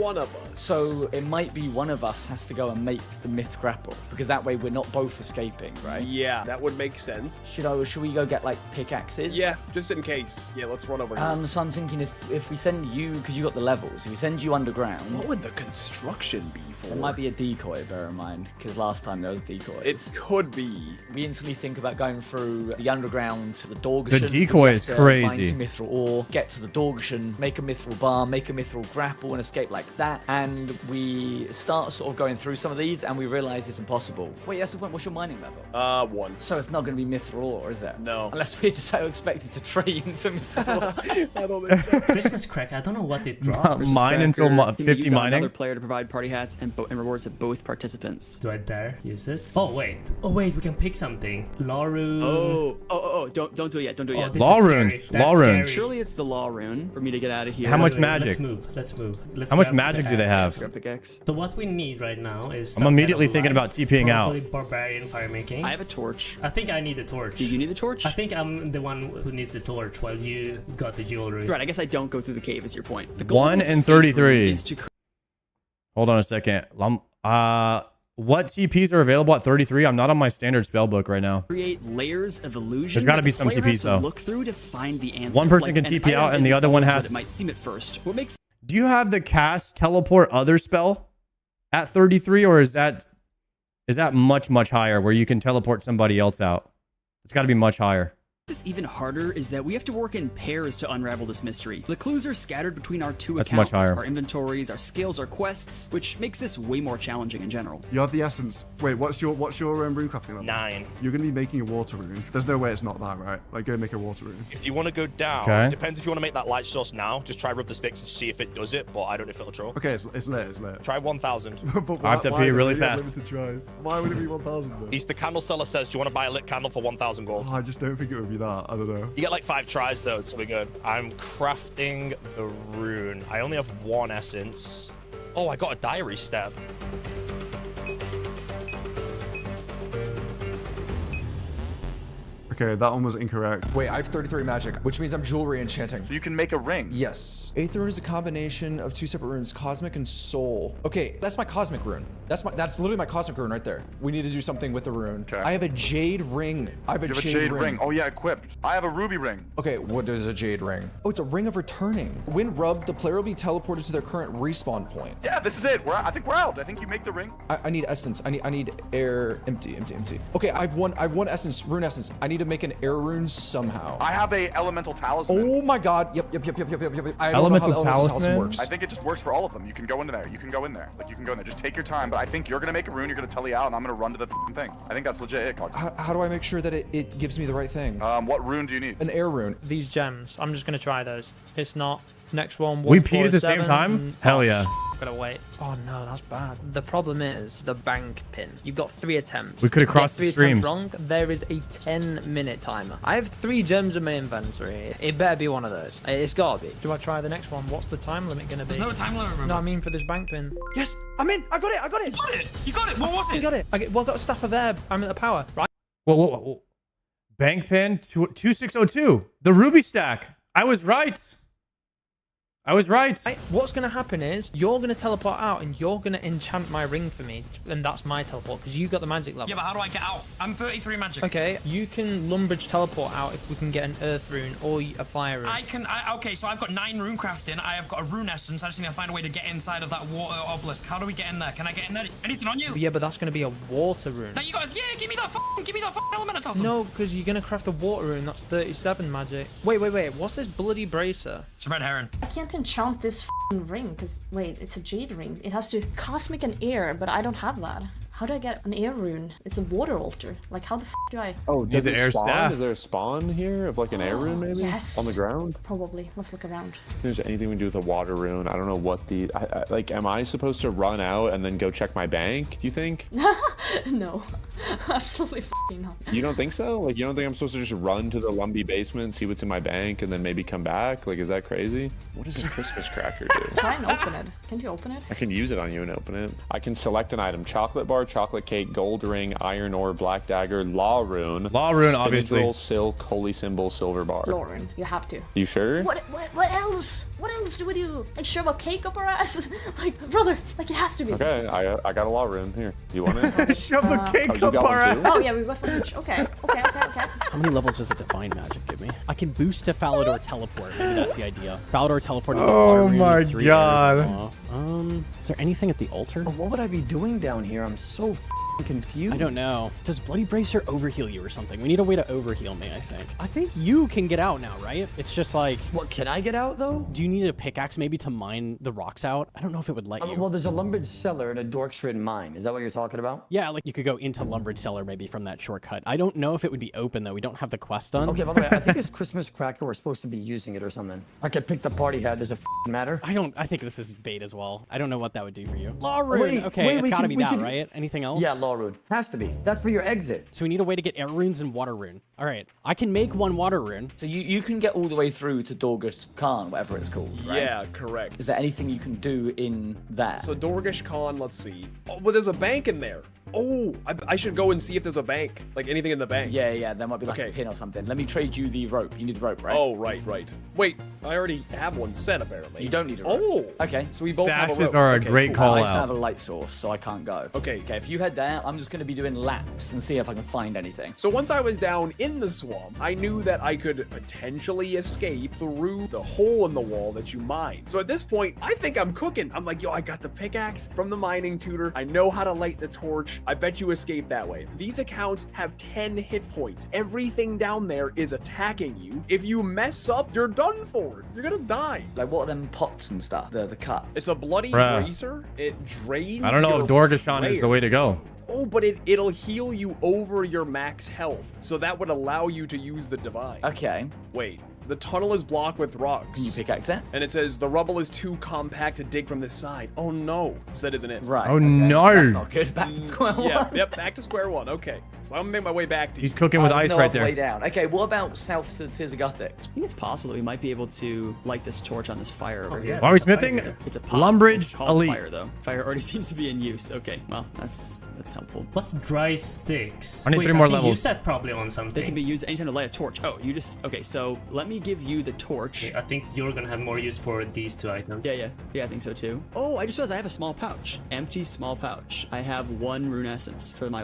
one of us.
So it might be one of us has to go and make the myth grapple, because that way we're not both escaping, right?
Yeah, that would make sense.
Should we go get like pickaxes?
Yeah, just in case. Yeah, let's run over here.
So I'm thinking if we send you, because you got the levels, if we send you underground,
What would the construction be for?
it might be a decoy, bear in mind, because last time there was decoys.
It could be.
We instantly think about going through the underground to the Dorgushan.
The decoy is crazy.
Find some mithril ore, get to the Dorgushan, make a mithril bar, make a mithril grapple, and escape like that. And we start sort of going through some of these, and we realize it's impossible. Wait, that's the point. What's your mining level?
1.
So it's not going to be mithril ore, is it?
No.
Unless we're just so expected to train some mithril.
I don't think so.
Christmas crack, I don't know what it drops.
Mine until
You may
50
use
mining.
another player to provide party hats and rewards to both participants.
Do I dare use it? Oh wait, we can pick something. Law rune.
Don't do it yet. Don't do it yet.
Law runes. Law runes.
Surely it's the law rune for me to get out of here.
How much
Wait,
magic?
Let's move.
How much magic do they have?
So what we need right now is.
I'm immediately thinking about TPing out.
Probably barbarian fire making.
I have a torch.
I think I need a torch.
Do you need the torch?
I think I'm the one who needs the torch while you got the jewelry.
Right, I guess I don't go through the cave is your point. The goal
1
of an
and
escape room
33.
is to
Hold on a second. What TPs are available at 33? I'm not on my standard spell book right now.
create layers of illusion.
There's gotta
that
be
the
some
player
TPs
has to
though.
Look through to find the answer.
One person
Like,
can
an
TP out
item
and the
isn't
other one
always what
has.
It might seem at first. What makes
Do you have the cast teleport other spell at 33, or is that much higher where you can teleport somebody else out? It's got to be much higher.
this even harder is that we have to work in pairs to unravel this mystery. The clues are scattered between our two
That's much
accounts,
higher.
our inventories, our skills, our quests, which makes this way more challenging in general.
You have the essence. Wait, what's your rune crafting level?
9.
You're gonna be making a water rune. There's no way it's not that, right? Like, go make a water rune.
If you want to go down,
Okay.
depends if you want to make that light source now. Just try rub the sticks and see if it does it, but I don't know if it'll draw.
Okay, it's lit. It's lit.
Try 1,000.
But
I have to
why
pee
do
really
they have
fast.
Limited tries? Why would it be 1,000 though?
He's the candle seller says, do you want to buy a lit candle for 1,000 gold?
Oh, I just don't think it would be that. I don't know.
You get like 5 tries though, so we're good. I'm crafting the rune. I only have 1 essence. Oh, I got a diary step.
Okay, that one was incorrect.
Wait, I have 33 magic, which means I'm jewelry enchanting.
So you can make a ring.
Yes. Eighth rune is a combination of 2 separate runes, cosmic and soul. Okay, that's my cosmic rune. That's literally my cosmic rune right there. We need to do something with the rune.
Okay.
I have a jade ring. I have a
You have
jade,
a jade ring. Oh yeah, equipped. I have a ruby ring.
Okay, what is a jade ring? Oh, it's a ring of returning. When rubbed, the player will be teleported to their current respawn point.
Yeah, this is it. I think we're out. I think you make the ring.
I need essence. I need air. Empty. Okay, I have one essence, rune essence. I need to make an air rune somehow.
I have a elemental talisman.
Oh my god. Yep. I don't know how the elemental talisman works.
I think it just works for all of them. You can go into there. Like, you can go in there. Just take your time. But I think you're going to make a rune. You're going to telly out, and I'm going to run to the thing. I think that's legit it, Cog.
How do I make sure that it gives me the right thing?
What rune do you need?
An air rune.
These gems, I'm just gonna try those. It's not. Next one.
We peed at the same
147.
time? Hell yeah.
Gotta wait. Oh no, that's bad. The problem is the bank pin. You've got 3 attempts.
We could've
Get
crossed the
3 attempts
streams.
wrong, there is a 10-minute timer. I have 3 gems in my inventory. It better be one of those. It's gotta be. Do I try the next one? What's the time limit gonna be?
There's no time limit, remember?
No, I mean for this bank pin.
Yes, I'm in. I got it.
You got it. What was
I
it?
got it. Well, I got a staff of air. I'm at the power, right?
Whoa. Bank pin 2602. The ruby stack. I was right.
What's going to happen is you're going to teleport out and you're going to enchant my ring for me. And that's my teleport because you got the magic level.
Yeah, but how do I get out? I'm 33 magic.
Okay, you can Lumbridge teleport out if we can get an earth rune or a fire rune.
Okay, so I've got 9 rune crafting. I have got a rune essence. I just need to find a way to get inside of that water obelisk. How do we get in there? Can I get in there? Anything on you?
Yeah, but that's going to be a water rune.
Now you got. Yeah, give me that elemental.
No, because you're going to craft a water rune. That's 37 magic. Wait. What's this bloody bracer?
It's a red heron.
I can't enchant this ring because wait, it's a jade ring. It has to cosmic and air, but I don't have that. How do I get an air rune? It's a water altar. Like how the do I?
Oh, does
the
it
air
spawn?
staff.
Is there a spawn here of like an air rune maybe?
Yes.
On the ground?
Probably. Let's look around.
If there's anything we do with a water rune, I don't know what the like. Am I supposed to run out and then go check my bank? Do you think?
No, absolutely not.
You don't think so? Like you don't think I'm supposed to just run to the Lumbee basement, see what's in my bank, and then maybe come back? Like is that crazy? What does a Christmas cracker do?
Try and open it. Can you open it?
I can use it on you and open it. I can select an item: chocolate bar, chocolate cake, gold ring, iron ore, black dagger, law rune.
Law rune, obviously.
Spinel, silk, holy symbol, silver bar.
Lauren, you have to.
You sure?
What else? What else else would you like shove a cake up our ass? Like, brother, like it has to be.
Okay, I got a law rune here. You want it?
Shove a cake
you
up
got
our
one
ass.
too?
Oh yeah, we've got one each. Okay.
How many levels does a divine magic give me? I can boost to Falador teleport. Maybe that's the idea. Falador teleport is the
Oh
army
my
with 3
God.
airs of law. Is there anything at the altar?
What would I be doing down here? I'm so confused.
I don't know. Does Bloody Bracer overheal you or something? We need a way to overheal me, I think. I think you can get out now, right? It's just like...
What, can I get out, though?
Do you need a pickaxe maybe to mine the rocks out? I don't know if it would let you.
Well, there's a lumbered cellar and a Dorkshred mine. Is that what you're talking about?
Yeah, like you could go into Lumbered Cellar maybe from that shortcut. I don't know if it would be open, though. We don't have the quest done.
Okay, by the way, I think it's Christmas Cracker. We're supposed to be using it or something. I could pick the party hat. Does it matter?
I think this is bait as well. I don't know what that would do for you. Law rune.
Wait,
Okay,
wait,
it's
we
gotta
can-
be
we
that,
can-
right? Anything else?
Yeah, law rune. Has to be. That's for your exit.
So we need a way to get air runes and water rune. All right, I can make 1 water rune.
So you can get all the way through to Dorgish Khan, whatever it's called, right?
Yeah, correct.
Is there anything you can do in that?
So Dorgish Khan, let's see. Oh, well, there's a bank in there. Oh, I should go and see if there's a bank. Like anything in the bank.
Yeah, there might be like a pin or something. Let me trade you the rope. You need the rope, right?
Oh, right. Wait, I already have one set, apparently.
You don't need a rope.
Oh.
Okay.
So we both have a rope.
Stashes are a
Okay,
great
cool.
call
I just
out.
have a light source, so I can't go.
Okay.
Okay, if you head there, I'm just going to be doing laps and see if I can find anything.
So once I was down in the swamp, I knew that I could potentially escape through the hole in the wall that you mined. So at this point, I think I'm cooking. I'm like, yo, I got the pickaxe from the mining tutor. I know how to light the torch. I bet you escape that way. These accounts have 10 hit points. Everything down there is attacking you. If you mess up, you're done for. You're gonna die.
Like, what are them pots and stuff? The cut.
It's a bloody
Bruh.
bracer. It drains.
I don't know if
your
Dorgashan is the
prayer.
way to go.
Oh, but it'll heal you over your max health. So that would allow you to use the divine.
Okay.
Wait, the tunnel is blocked with rocks.
Can you pickaxe it?
And it says the rubble is too compact to dig from this side. Oh no. So that isn't it.
Right.
Oh
okay.
no.
That's not good. Back to square one.
Yep, back to square one. Okay. So I'm gonna make my way back to you.
He's cooking with
There's
ice
no
right
other
there.
way down. Okay, what about south to Tiguthic?
I think it's possible that we might be able to light this torch on this fire over here.
Why are we smithing?
It's a pot.
Lumbridge
It's called
Elite.
fire though. Fire already seems to be in use. Okay, well that's helpful.
What's dry sticks?
I need
Wait,
3 more
can
levels.
use that probably on something.
They can be used anytime to light a torch. Oh, you just okay. So let me give you the torch.
Okay, I think you're gonna have more use for these 2 items.
Yeah, I think so too. Oh, I just realized I have a small pouch. Empty small pouch. I have 1 rune essence for my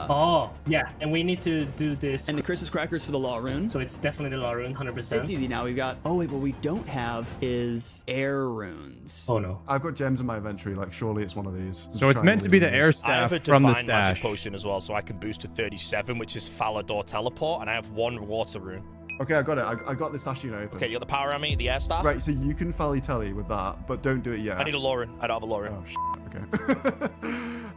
Oh, yeah, and we need to do this.
and the Christmas crackers for the law rune.
So it's definitely the law rune, 100%.
It's easy now. We've got. Oh wait, what we don't have is air runes.
Oh no.
I've got gems in my inventory. Like, surely it's one of these.
So it's meant to be the air
I have
staff
a
from the
divine magic
stash.
potion as well, so I can boost to 37, which is Falador teleport, and I have 1 water rune.
Okay, I got it. I got the stash unit open.
Okay, you got the power on me, the air staff.
Right, so you can Fally Telly with that, but don't do it yet.
I need a law rune. I don't have a law rune.
Oh, okay.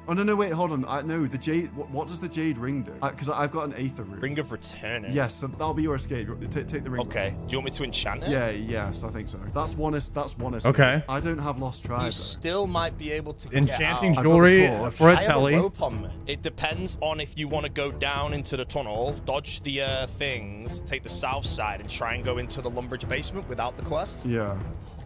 Oh, no, wait, hold on. No, the jade. What does the jade ring do? Because I've got an aether rune.
Ring of returning.
Yes, so that'll be your escape. Take the ring.
Okay. Do you want me to enchant it?
Yeah, yes, I think so. That's one escape.
Okay.
I don't have Lost Tribe.
You still might be able to
Enchanting
get out.
jewelry for a
I have
telly.
a rope on me. It depends on if you want to go down into the tunnel, dodge the things, take the south side, and try and go into the Lumbridge basement without the quest.
Yeah.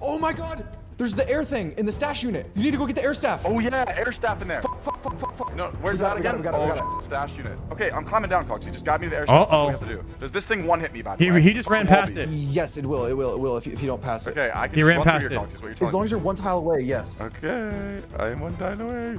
Oh my god! There's the air thing in the stash unit. You need to go get the air staff.
Oh yeah, air staff in there.
Fuck.
No, where's
We got
that
it,
again?
we got it.
Stash unit. Okay, I'm climbing down, Cox. You just got me to the air staff. That's what we have to do. Does this thing one hit me, by the way?
He just ran past it.
Yes, it will if you don't pass it.
Okay, I can
He
just
ran
run
past
through your
it.
Cox, is what you're talking
As long as you're 1 tile away, yes.
Okay, I am 1 tile away.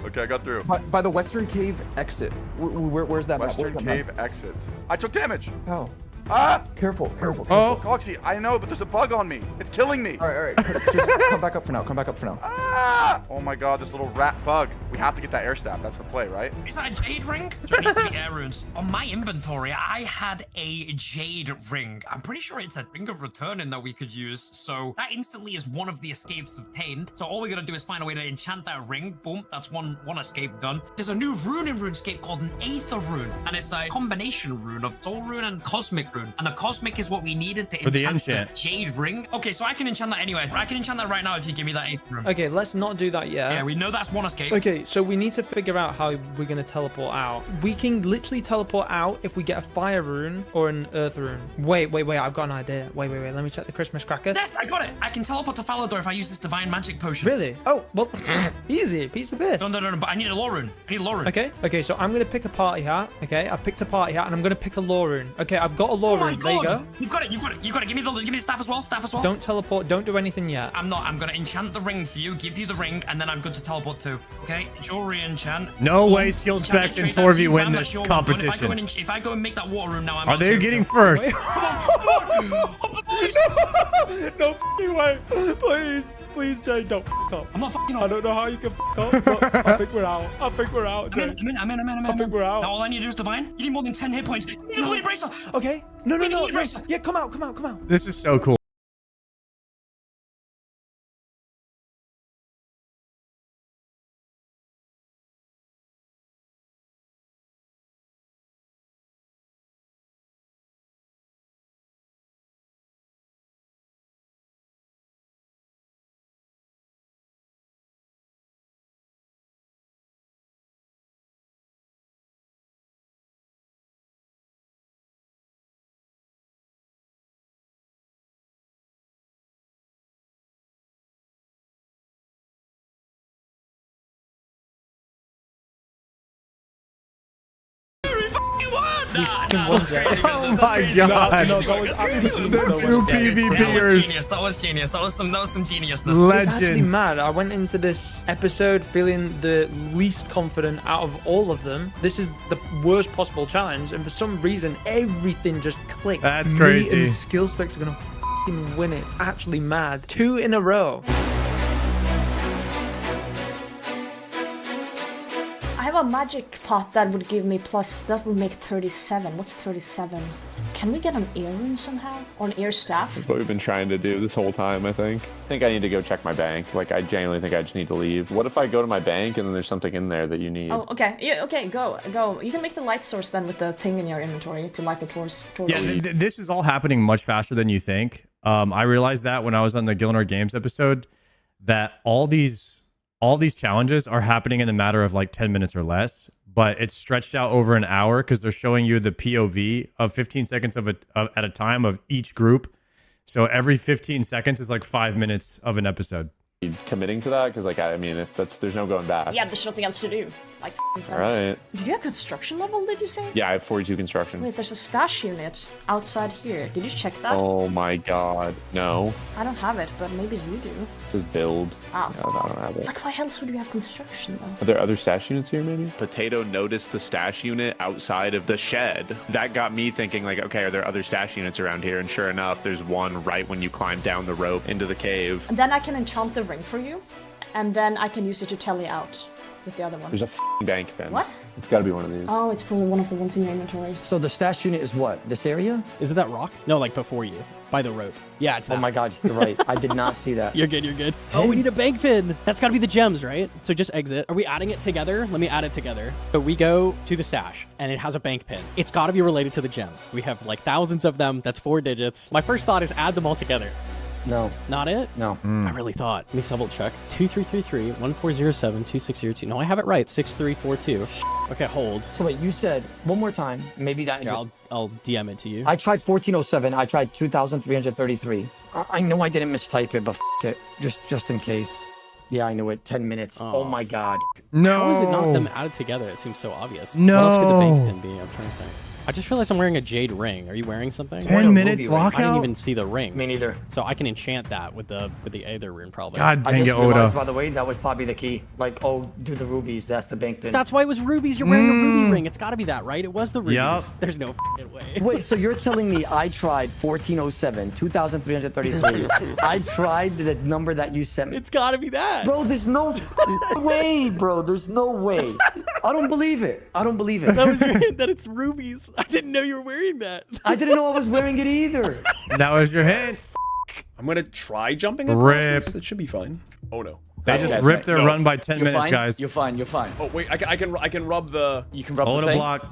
Okay, I got through.
By the western cave exit. Where's that map?
Western
Where's that
cave
map?
exit. I took damage.
How?
Ah!
Careful.
Oh.
Coxie, I know, but there's a bug on me. It's killing me.
All right. Just come back up for now.
Ah! Oh my god, this little rat bug. We have to get that air staff. That's the play, right?
Is that a jade ring? So it needs to be air runes. On my inventory, I had a jade ring. I'm pretty sure it's a ring of returning that we could use. So that instantly is one of the escapes obtained. So all we're gonna do is find a way to enchant that ring. Boom, that's one escape done. There's a new rune in RuneScape called an Aether rune, and it's a combination rune of Soul rune and Cosmic rune. And the Cosmic is what we needed to
For the
enchant the jade ring. Okay, so I can enchant that anyway. I can enchant that right now if you give me that Aether rune.
Okay, let's not do that yet.
Yeah, we know that's one escape.
Okay, so we need to figure out how we're going to teleport out. We can literally teleport out if we get a fire rune or an earth rune. Wait, I've got an idea. Wait, let me check the Christmas cracker.
Yes, I got it. I can teleport to Falador if I use this divine magic potion.
Really? Oh, well, easy. Piece of piss.
No, but I need a law rune.
Okay, so I'm going to pick a party hat. Okay, I picked a party hat and I'm going to pick a law rune. Okay, I've got a law
Oh my
room. There you
God.
go.
You've got it. You've got it. You've got it. Give me the staff as well. Staff as well.
Don't teleport. Don't do anything yet.
I'm not. I'm gonna enchant the ring for you. Give you the ring, and then I'm good to teleport too. Okay. Jewelry enchant.
No way skill specs and Torvi win this competition.
If I go and make that water room now, I'm.
Are they getting first?
No fucking way. Please, Jay, don't f up.
I'm not fucking up.
I don't know how you can f up, but I think we're out. I think we're out, Jay.
I'm in.
I think we're out.
Now all I need to do is divine. You need more than 10 hit points. You need a Holy Bracer.
Okay. No.
Holy Bracer.
Yeah, come out.
This is so cool.
Oh
my God.
The
two PvPers.
That was genius. That was some geniusness.
Legends.
It's actually mad. I went into this episode feeling the least confident out of all of them. This is the worst possible challenge, and for some reason, everything just clicked.
That's
Me
crazy.
and skill specs are gonna fucking win it. It's actually mad. 2 in a row.
I have a magic pot that would give me plus, that would make 37. What's 37? Can we get an ear rune somehow? Or an ear staff?
That's what we've been trying to do this whole time, I think. I think I need to go check my bank. Like, I genuinely think I just need to leave. What if I go to my bank and then there's something in there that you need?
Oh, okay. Yeah, okay, go. You can make the light source then with the thing in your inventory to light the torch.
Yeah, this is all happening much faster than you think. I realized that when I was on the Gillinor Games episode, that all these challenges are happening in the matter of like 10 minutes or less, but it's stretched out over an hour because they're showing you the POV of 15 seconds at a time of each group. So every 15 seconds is like 5 minutes of an episode.
Committing to that? Because, like, I mean, if there's no going back.
Yeah, there's nothing else to do. Like,
All right.
Did you have construction level, did you say?
Yeah, I have 42 construction.
Wait, there's a stash unit outside here. Did you check that?
Oh my god. No.
I don't have it, but maybe you do.
It says build.
Oh.
Yeah, I don't have it.
Like, why else would you have construction, though?
Are there other stash units here, maybe? Potato noticed the stash unit outside of the shed. That got me thinking, like, okay, are there other stash units around here? And sure enough, there's one right when you climb down the rope into the cave.
And then I can enchant the ring for you, and then I can use it to tele out with the other one.
There's a bank pen.
What?
It's got to be one of these.
Oh, it's probably one of the ones in your inventory.
So the stash unit is what? This area?
Is it that rock? No, like before you, by the rope. Yeah, it's that.
Oh my god, you're right. I did not see that.
You're good. Oh, we need a bank pin. That's got to be the gems, right? So just exit. Are we adding it together? Let me add it together. So we go to the stash, and it has a bank pin. It's got to be related to the gems. We have like thousands of them. That's 4 digits. My first thought is add them all together.
No.
Not it?
No.
I really thought. Let me double check. 2333-1407-2602. No, I have it right. 6342. Okay, hold.
So wait, you said one more time. Maybe that.
Here, I'll DM it to you.
I tried 1407. I tried 2333. I know I didn't mistype it, but it. Just in case. Yeah, I knew it. 10 minutes. Oh my god.
No.
How is it not them added together? It seems so obvious.
No.
What else could the bank pin be? I'm trying to think. I just realized I'm wearing a jade ring. Are you wearing something?
10 minutes lockout?
I didn't even see the ring.
Me neither.
So I can enchant that with the Aether rune probably.
God dang it,
realized,
Oda.
by the way, that was probably the key. Like, oh, do the rubies. That's the bank pin.
That's why it was rubies. You're wearing a ruby ring. It's got to be that, right? It was the rubies.
Yep.
There's no f***ing way.
Wait, so you're telling me I tried 1407, 2333. I tried the number that you sent me.
It's got to be that.
Bro, there's no way, bro. There's no way. I don't believe it. I don't believe it.
That was your hint that it's rubies. I didn't know you were wearing that.
I didn't know I was wearing it either.
That was your hint.
I'm gonna try jumping across
Rip.
this. It should be fine. Oh no.
They just ripped their run by 10 minutes,
fine.
guys.
You're fine. You're fine.
Oh wait, I can rub the.
You can rub
Hold
the
a
thing.
block.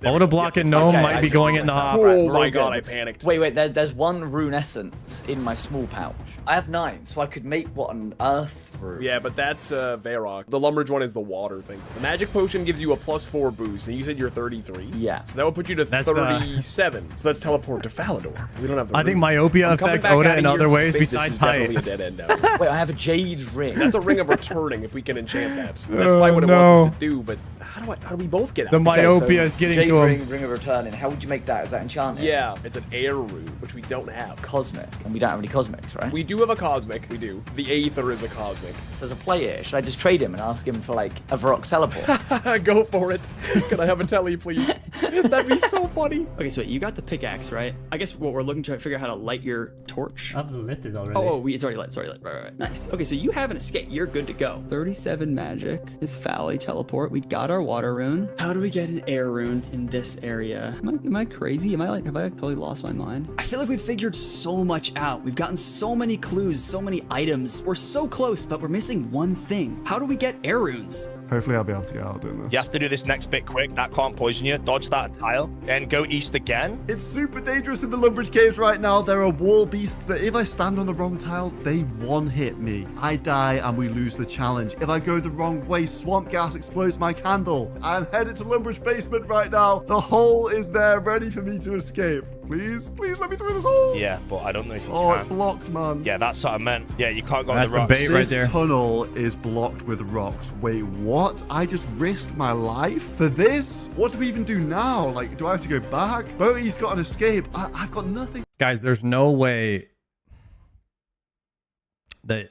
Hold a block and Gnome
Okay,
might
I
be
just
going
put
in the
myself-
hop.
Oh
We're
my
all
god,
good.
I panicked.
Wait, there's one rune essence in my small pouch. I have 9, so I could make what, an earth rune?
Yeah, but that's Varrock. The Lumberge one is the water thing. The magic potion gives you a +4 boost, and you said you're 33.
Yeah.
So that would put you to
That's
37. So let's teleport to Falador. We don't have the
I think
rune.
myopia
I'm coming
affects
back
Oda
out of
in
here.
other ways
This
besides
is definitely
height.
a dead end now.
Wait, I have a jade ring.
That's a ring of returning if we can enchant that. That's
Oh,
probably what it
no.
wants us to do, but how do we both get out?
The
Okay,
myopia
so
is getting
jade
to him.
Ring of Returning. How would you make that? Is that enchanted?
Yeah, it's an air rune, which we don't have.
Cosmic, and we don't have any cosmics, right?
We do have a cosmic. We do. The Aether is a cosmic.
If there's a player, should I just trade him and ask him for like a Varrock teleport?
Go for it. Can I have a telly, please? That'd be so funny.
Okay, so you got the pickaxe, right? I guess what we're looking to figure out how to light your torch.
I've lit it already.
Oh, it's already lit. It's already lit. Right. Nice. Okay, so you have an escape. You're good to go. 37 magic. This Valley teleport. We got our water rune. How do we get an air rune in this area? Am I crazy? Have I totally lost my mind? I feel like we've figured so much out. We've gotten so many clues, so many items. We're so close, but we're missing one thing. How do we get air runes?
Hopefully I'll be able to get out doing this.
You have to do this next bit quick. That can't poison you. Dodge that tile. Then go east again.
It's super dangerous in the Lumbridge Caves right now. There are wall beasts that if I stand on the wrong tile, they one-hit me. I die and we lose the challenge. If I go the wrong way, swamp gas explodes my candle. I'm headed to Lumbridge Basement right now. The hole is there ready for me to escape. Please let me through this hole.
Yeah, but I don't know if you
Oh,
can.
it's blocked, man.
Yeah, that's what I meant. Yeah, you can't go on
That's
the
a
rocks.
bait right there.
This tunnel is blocked with rocks. Wait, what? I just risked my life for this? What do we even do now? Like, do I have to go back? Bodhi's got an escape. I've got nothing.
Guys, there's no way that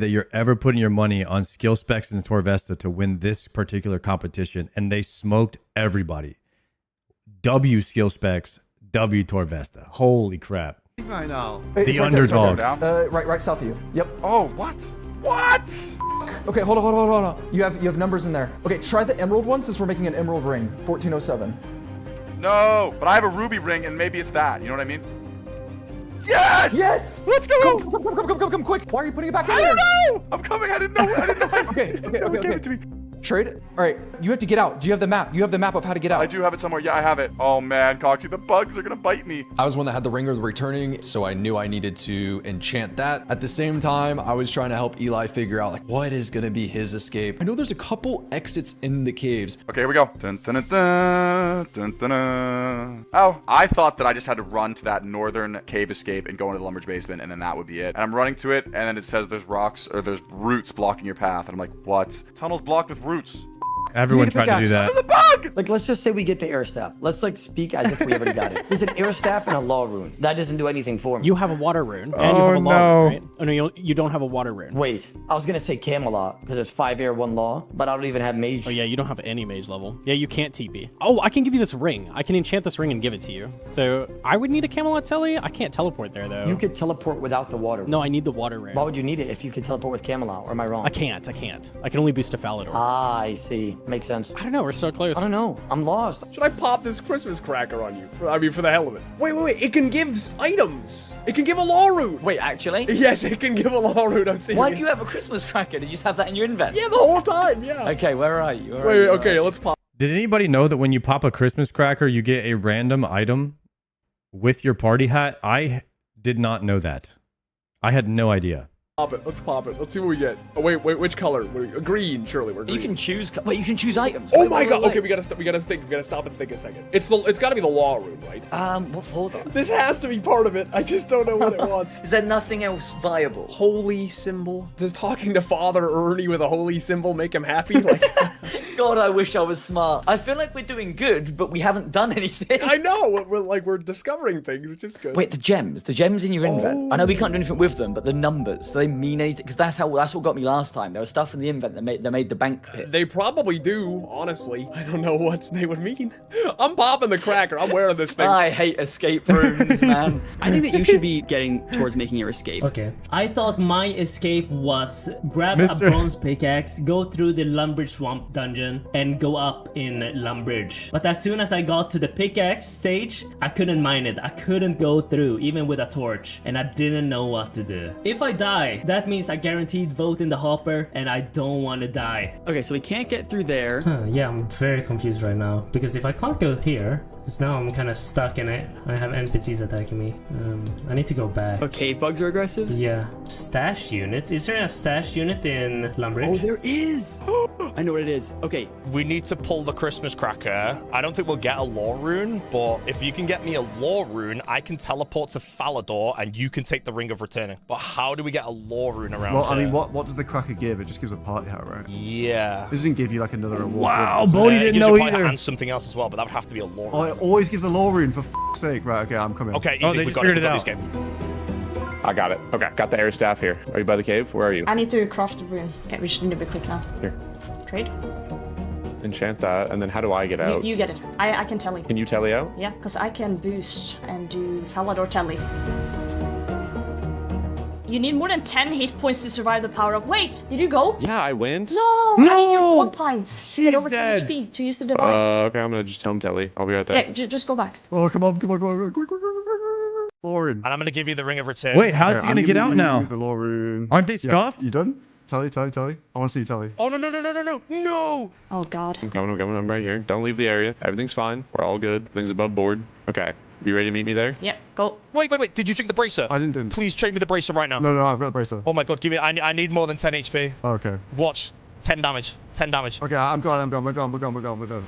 you're ever putting your money on skill specs in Torvesta to win this particular competition, and they smoked everybody. W skill specs, W Torvesta. Holy crap.
Right now.
The underdogs.
Right south of you. Yep.
Oh, what? What?
Okay, hold on. You have numbers in there. Okay, try the emerald one since we're making an emerald ring. 1407.
No, but I have a ruby ring and maybe it's that. You know what I mean? Yes!
Yes!
Let's go!
Come quick. Why are you putting it back in
I
there?
don't know! I'm coming. I didn't know.
Okay.
Give it to me.
Trade it. All right, you have to get out. Do you have the map? You have the map of how to get out.
I do have it somewhere. Yeah, I have it. Oh man, Coxie, the bugs are gonna bite me.
I was one that had the Ring of the Returning, so I knew I needed to enchant that. At the same time, I was trying to help Eli figure out like what is gonna be his escape. I know there's a couple exits in the caves.
Okay, here we go. Dun, dun, dun, dun, dun, dun, dun. Oh, I thought that I just had to run to that northern cave escape and go into the Lumbridge Basement, and then that would be it. And I'm running to it, and then it says there's rocks or there's roots blocking your path, and I'm like, what? Tunnel's blocked with roots.
Everyone tried to do that.
The bug!
Like, let's just say we get the air staff. Let's like speak as if we already got it. There's an air staff and a law rune. That doesn't do anything for me.
You have a water rune and you have a law rune, right? Oh no, you don't have a water rune.
Wait, I was gonna say Camelot because it's 5 air, 1 law, but I don't even have mage.
Oh yeah, you don't have any mage level. Yeah, you can't TP. Oh, I can give you this ring. I can enchant this ring and give it to you. So I would need a Camelot telly. I can't teleport there though.
You could teleport without the water rune.
No, I need the water rune.
Why would you need it if you could teleport with Camelot? Or am I wrong?
I can't. I can only boost to Falador.
Ah, I see. Makes sense.
I don't know. We're so close.
I don't know. I'm lost.
Should I pop this Christmas cracker on you? I mean, for the hell of it. Wait. It can give items. It can give a law rune.
Wait, actually?
Yes, it can give a law rune. I'm serious.
Why do you have a Christmas cracker? Did you just have that in your invent?
Yeah, the whole time. Yeah.
Okay, where are you?
Wait, okay, let's pop.
Did anybody know that when you pop a Christmas cracker, you get a random item with your party hat? I did not know that. I had no idea.
Let's pop it. Let's see what we get. Oh wait, which color? Green, surely. We're green.
You can choose. Wait, you can choose items.
Oh my god. Okay, we gotta think. We gotta stop and think a second. It's gotta be the law room, right?
Hold on.
This has to be part of it. I just don't know what it wants.
Is there nothing else viable?
Holy symbol. Does talking to Father Ernie with a holy symbol make him happy? Like,
God, I wish I was smart. I feel like we're doing good, but we haven't done anything.
I know. We're discovering things, which is good.
Wait, the gems in your invent. I know we can't do anything with them, but the numbers. Do they mean anything? Because that's what got me last time. There was stuff in the invent that made the bank pit.
They probably do, honestly. I don't know what they would mean. I'm popping the cracker. I'm wearing this thing.
I hate escape rooms, man.
I think that you should be getting towards making your escape.
Okay. I thought my escape was grab a bronze pickaxe, go through the Lumbridge Swamp dungeon, and go up in Lumbridge. But as soon as I got to the pickaxe stage, I couldn't mine it. I couldn't go through, even with a torch, and I didn't know what to do. If I die, that means I guaranteed vote in the hopper, and I don't want to die.
Okay, so we can't get through there.
Yeah, I'm very confused right now, because if I can't go here, Because now I'm kind of stuck in it. I have NPCs attacking me. I need to go back.
Oh, cave bugs are aggressive?
Yeah. Stash units? Is there a stash unit in Lumbridge?
Oh, there is! I know what it is. Okay.
We need to pull the Christmas cracker. I don't think we'll get a lore rune, but if you can get me a lore rune, I can teleport to Falador and you can take the Ring of Returning. But how do we get a lore rune around
Well, I
here?
mean, what does the cracker give? It just gives a party hat, right?
Yeah.
It doesn't give you like another reward.
Wow,
does it?
Bodhi
It
didn't
gives
know
you a party hat
either.
and something else as well, but that would have to be a lore
Oh,
rune.
it always gives a lore rune for f***'s sake. Right, okay, I'm coming.
Okay, easy.
Oh, they
we
just
got
figured
it.
it
We
out.
got this game.
I got it. Okay, got the air staff here. Are you by the cave? Where are you?
I need to craft the rune. Okay, we just need to be quick now.
Here.
Trade?
Enchant that, and then how do I get out?
You get it. I can tele.
Can you tele out?
Yeah, because I can boost and do Falador tele. You need more than 10 hit points to survive the power of... Wait, did you go?
Yeah, I win.
No!
No!
I need your 1 point. Get over 10
dead.
HP to use the divine.
Okay, I'm gonna just home tele. I'll be right there.
Yeah, just go back.
Oh, come on, quick. Lauren.
And I'm going to give you the Ring of Return.
Wait, how's he gonna get out now?
The lore rune.
Aren't they scuffed?
You done? Tally. I want to see you tally.
Oh, no!
Oh, God.
I'm coming. I'm right here. Don't leave the area. Everything's fine. We're all good. Everything's above board. Okay. You ready to meet me there?
Yep, go.
Wait. Did you drink the bracer?
I didn't.
Please trade me the bracer right now.
No, I've got the bracer.
Oh my god, give me... I need more than 10 HP.
Oh, okay.
Watch. 10 damage. 10 damage.
Okay, I'm gone. We're done.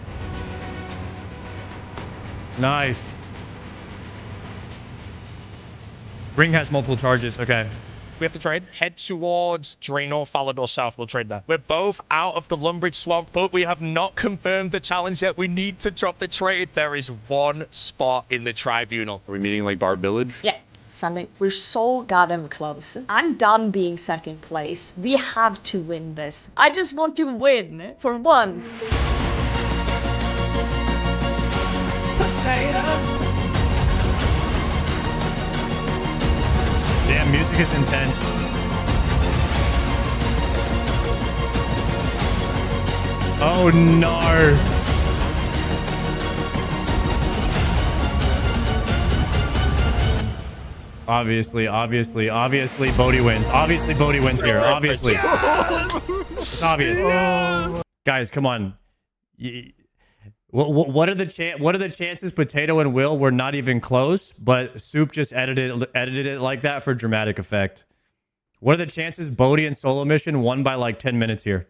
Nice. Ring has multiple charges. Okay.
We have to trade. Head towards Draenor, Falador South. We'll trade there. We're both out of the Lumbridge Swamp, but we have not confirmed the challenge yet. We need to drop the trade. There is one spot in the Tribunal.
Are we meeting like Bar Village?
Yeah, Sunday. We're so goddamn close. I'm done being second place. We have to win this. I just want to win for once.
Damn, music is intense. Oh no. Obviously, Bodhi wins. Obviously, Bodhi wins here. Obviously. It's obvious. Guys, come on. What are the chances Potato and Will were not even close, but Soup just edited it like that for dramatic effect? What are the chances Bodhi and Solo Mission won by like 10 minutes here?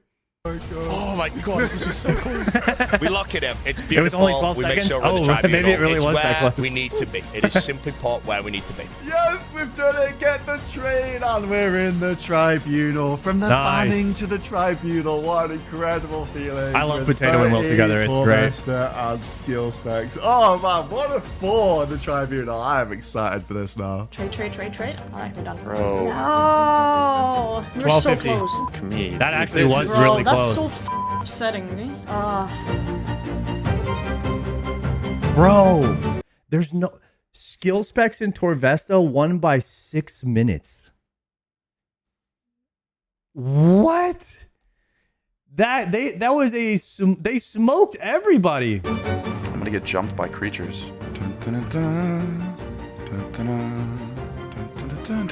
Oh my god, this was so close. We lock it in. It's beautiful.
It was only 12
we
seconds?
Make sure we're in the
Oh, maybe it really
it's
was
where
that close.
we need to be. It is simply put where we need to be.
Yes, we've done it. Get the trade, and we're in the Tribunal. From the
Nice.
banning to the Tribunal. What an incredible feeling.
I love
With
Potato and Will
Bertie,
together. It's great.
Tormester, and skill specs. Oh man, what a 4 in the Tribunal. I am excited for this now.
Trade. Alright, we're done.
Bro.
No! We're so
1250.
close.
Me.
That actually
This
was
is-
really
that's
close.
so upsetting me.
Bro, there's no skill specs in Torvesta won by 6 minutes. What? That was they smoked everybody.
I'm gonna get jumped by creatures.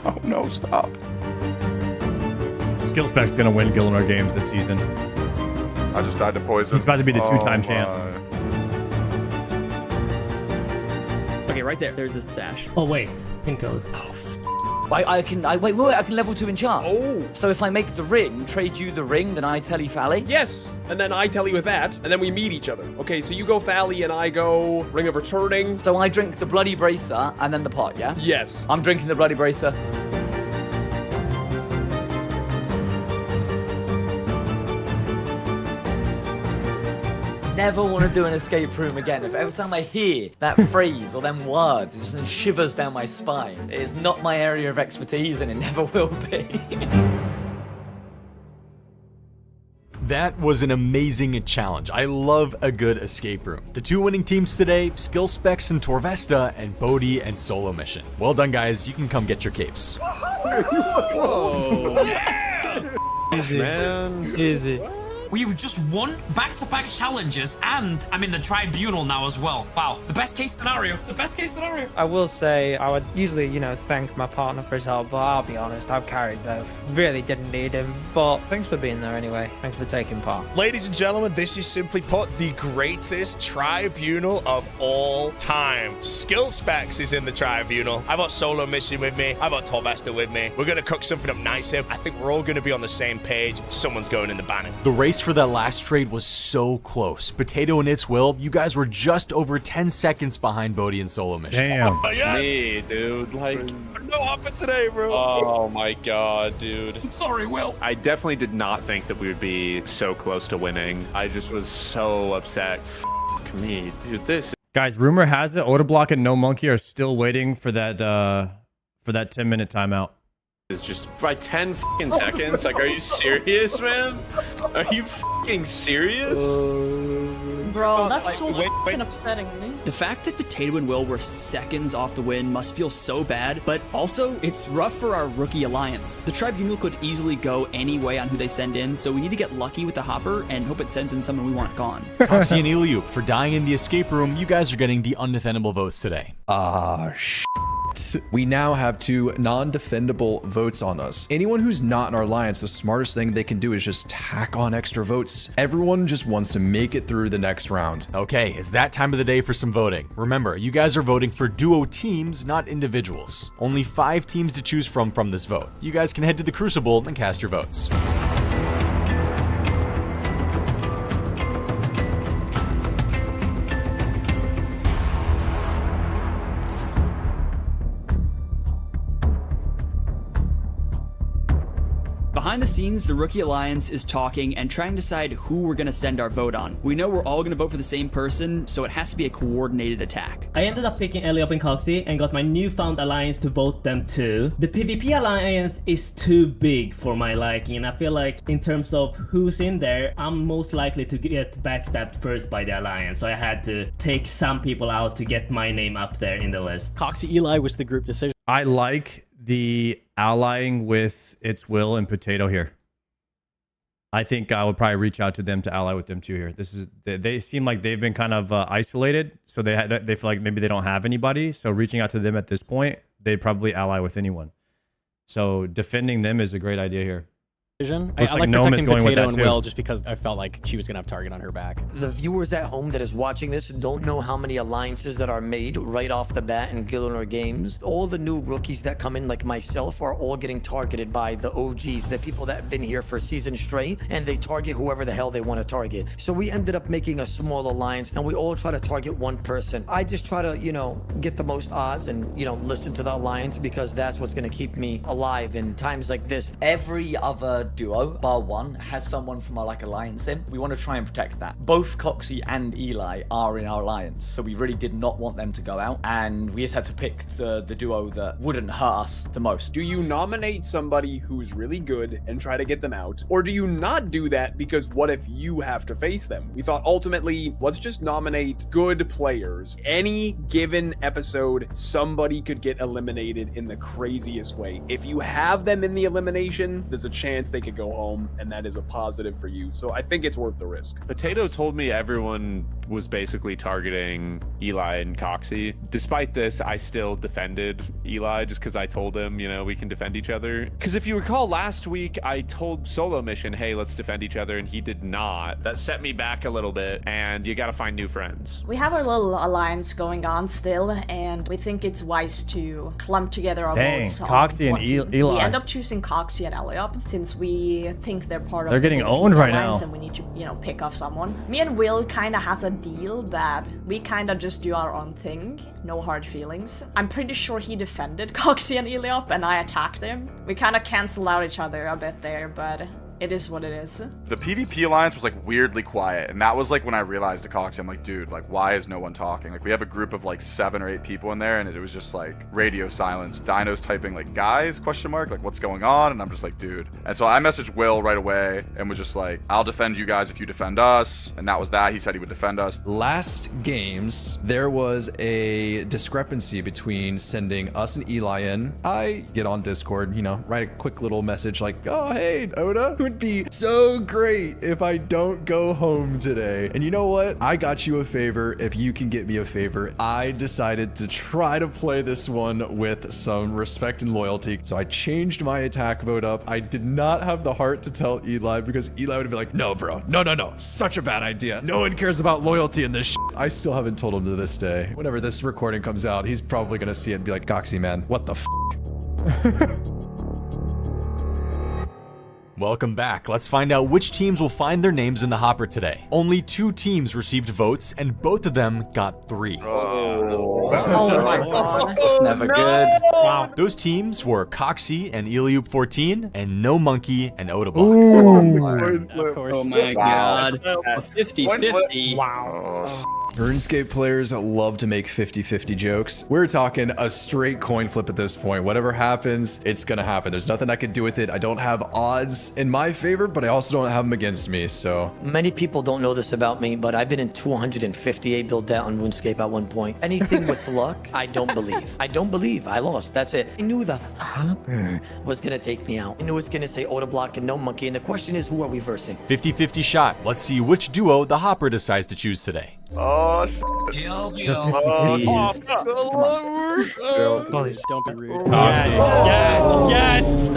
Oh no, stop.
Skill specs gonna win Gillinor games this season.
I just died to poison.
He's about to be the two-time champ.
Okay, right there. There's the stash.
Oh wait, pin code.
I can level 2 enchant.
Oh.
So if I make the ring, trade you the ring, then I tele Fally?
Yes, and then I tell you with that, and then we meet each other. Okay, so you go Fally and I go Ring of Returning.
So I drink the Bloody Bracer and then the pot, yeah?
Yes.
I'm drinking the Bloody Bracer. Never want to do an escape room again. If every time I hear that phrase or them words, it just shivers down my spine. It is not my area of expertise and it never will be.
That was an amazing challenge. I love a good escape room. The two winning teams today, Skill Specs and Torvesta, and Bodhi and Solo Mission. Well done, guys. You can come get your capes.
Easy.
Man.
Easy.
We just won back-to-back challenges, and I'm in the tribunal now as well. Wow, the best case scenario. The best case scenario.
I will say I would usually, thank my partner for his help, but I'll be honest, I've carried both. Really didn't need him, but thanks for being there anyway. Thanks for taking part.
Ladies and gentlemen, this is simply put the greatest tribunal of all time. Skill Specs is in the tribunal. I've got Solo Mission with me. I've got Torvesta with me. We're going to cook something up nice here. I think we're all going to be on the same page. Someone's going in the banning.
The race for that last trade was so close. Potato and It's Will, you guys were just over 10 seconds behind Bodhi and Solo Mission.
Damn.
Me, dude. Like,
no hopping today, bro.
oh my god, dude.
I'm sorry, Will.
I definitely did not think that we would be so close to winning. I just was so upset. F me, dude. This.
Guys, rumor has it Otoblock and No Monkey are still waiting for that 10-minute timeout.
Is just by 10 fucking seconds. Like, are you serious, man? Are you fucking serious?
Bro, that's so fucking upsetting me.
The fact that Potato and Will were seconds off the win must feel so bad, but also it's rough for our rookie alliance. The tribunal could easily go any way on who they send in, so we need to get lucky with the hopper and hope it sends in someone we want gone.
Coxie and Eliup, for dying in the escape room, you guys are getting the undefendable votes today.
We now have 2 non-defendable votes on us. Anyone who's not in our alliance, the smartest thing they can do is just tack on extra votes. Everyone just wants to make it through the next round.
Okay, it's that time of the day for some voting. Remember, you guys are voting for duo teams, not individuals. Only 5 teams to choose from this vote. You guys can head to the Crucible and cast your votes.
Behind the scenes, the Rookie Alliance is talking and trying to decide who we're going to send our vote on. We know we're all going to vote for the same person, so it has to be a coordinated attack.
I ended up picking Eliop and Coxie and got my newfound alliance to vote them too. The PvP alliance is too big for my liking, and I feel like in terms of who's in there, I'm most likely to get backstabbed first by the alliance, so I had to take some people out to get my name up there in the list.
Coxie Eli was the group decision.
I like the allying with It's Will and Potato here. I think I would probably reach out to them to ally with them too here. They seem like they've been kind of isolated, so they feel like maybe they don't have anybody. So reaching out to them at this point, they'd probably ally with anyone. So defending them is a great idea here.
I
Looks
like
Gnome is
protecting
going with
Potato
that
and
too.
Will just because I felt like she was gonna have target on her back.
The viewers at home that is watching this don't know how many alliances that are made right off the bat in Gillinor Games. All the new rookies that come in, like myself, are all getting targeted by the OGs, the people that have been here for seasons straight, and they target whoever the hell they want to target. So we ended up making a small alliance, and we all try to target one person. I just try to, get the most odds and, listen to the alliance, because that's what's going to keep me alive in times like this.
Every other duo, bar one, has someone from our alliance in. We want to try and protect that. Both Coxie and Eli are in our alliance, so we really did not want them to go out, and we just had to pick the duo that wouldn't hurt us the most.
Do you nominate somebody who's really good and try to get them out, or do you not do that because what if you have to face them? We thought ultimately, let's just nominate good players. Any given episode, somebody could get eliminated in the craziest way. If you have them in the elimination, there's a chance they could go home, and that is a positive for you. So I think it's worth the risk.
Potato told me everyone was basically targeting Eli and Coxie. Despite this, I still defended Eli just because I told him, we can defend each other. Because if you recall last week, I told Solo Mission, hey, let's defend each other, and he did not. That set me back a little bit, and you got to find new friends.
We have our little alliance going on still, and we think it's wise to clump together our votes.
Coxie and Eli.
We end up choosing Coxie and Eliop since we think they're part of
They're
the
getting
PvP
owned right
alliance,
now.
and we need to, pick off someone. Me and Will kind of has a deal that we kind of just do our own thing. No hard feelings. I'm pretty sure he defended Coxie and Eliop, and I attacked him. We kind of cancel out each other a bit there, but it is what it is.
The PvP alliance was weirdly quiet, and that was when I realized to Coxie, I'm like, dude, why is no one talking? We have a group of 7 or 8 people in there, and it was just radio silence. Dino's typing guys, question mark, what's going on? And I'm just like, dude. And so I messaged Will right away and was just like, I'll defend you guys if you defend us. And that was that. He said he would defend us.
Last games, there was a discrepancy between sending us and Eli in. I get on Discord, write a quick little message oh, hey, Oda, who would be so great if I don't go home today. And you know what? I got you a favor if you can get me a favor. I decided to try to play this one with some respect and loyalty. So I changed my attack vote up. I did not have the heart to tell Eli because Eli would be like, no, bro, no. Such a bad idea. No one cares about loyalty in this shit. I still haven't told him to this day. Whenever this recording comes out, he's probably gonna see it and be like, Coxie, man, what the f?
Welcome back. Let's find out which teams will find their names in the hopper today. Only 2 teams received votes, and both of them got 3.
Oh my god. That's never good.
Wow. Those teams were Coxie and Iliup 14, and No Monkey and Odablock.
Oh my god. 50-50.
Wow. RuneScape players love to make 50-50 jokes. We're talking a straight coin flip at this point. Whatever happens, it's gonna happen. There's nothing I can do with it. I don't have odds in my favor, but I also don't have them against me, so.
Many people don't know this about me, but I've been in 258 build out on RuneScape at one point. Anything with luck, I don't believe. I don't believe. I lost. That's it. I knew the hopper was gonna take me out. I knew it's gonna say Odablock and No Monkey, and the question is, who are we versing?
50-50 shot. Let's see which duo the hopper decides to choose today.
Oh,
Jill.
Please, don't be rude. Yes.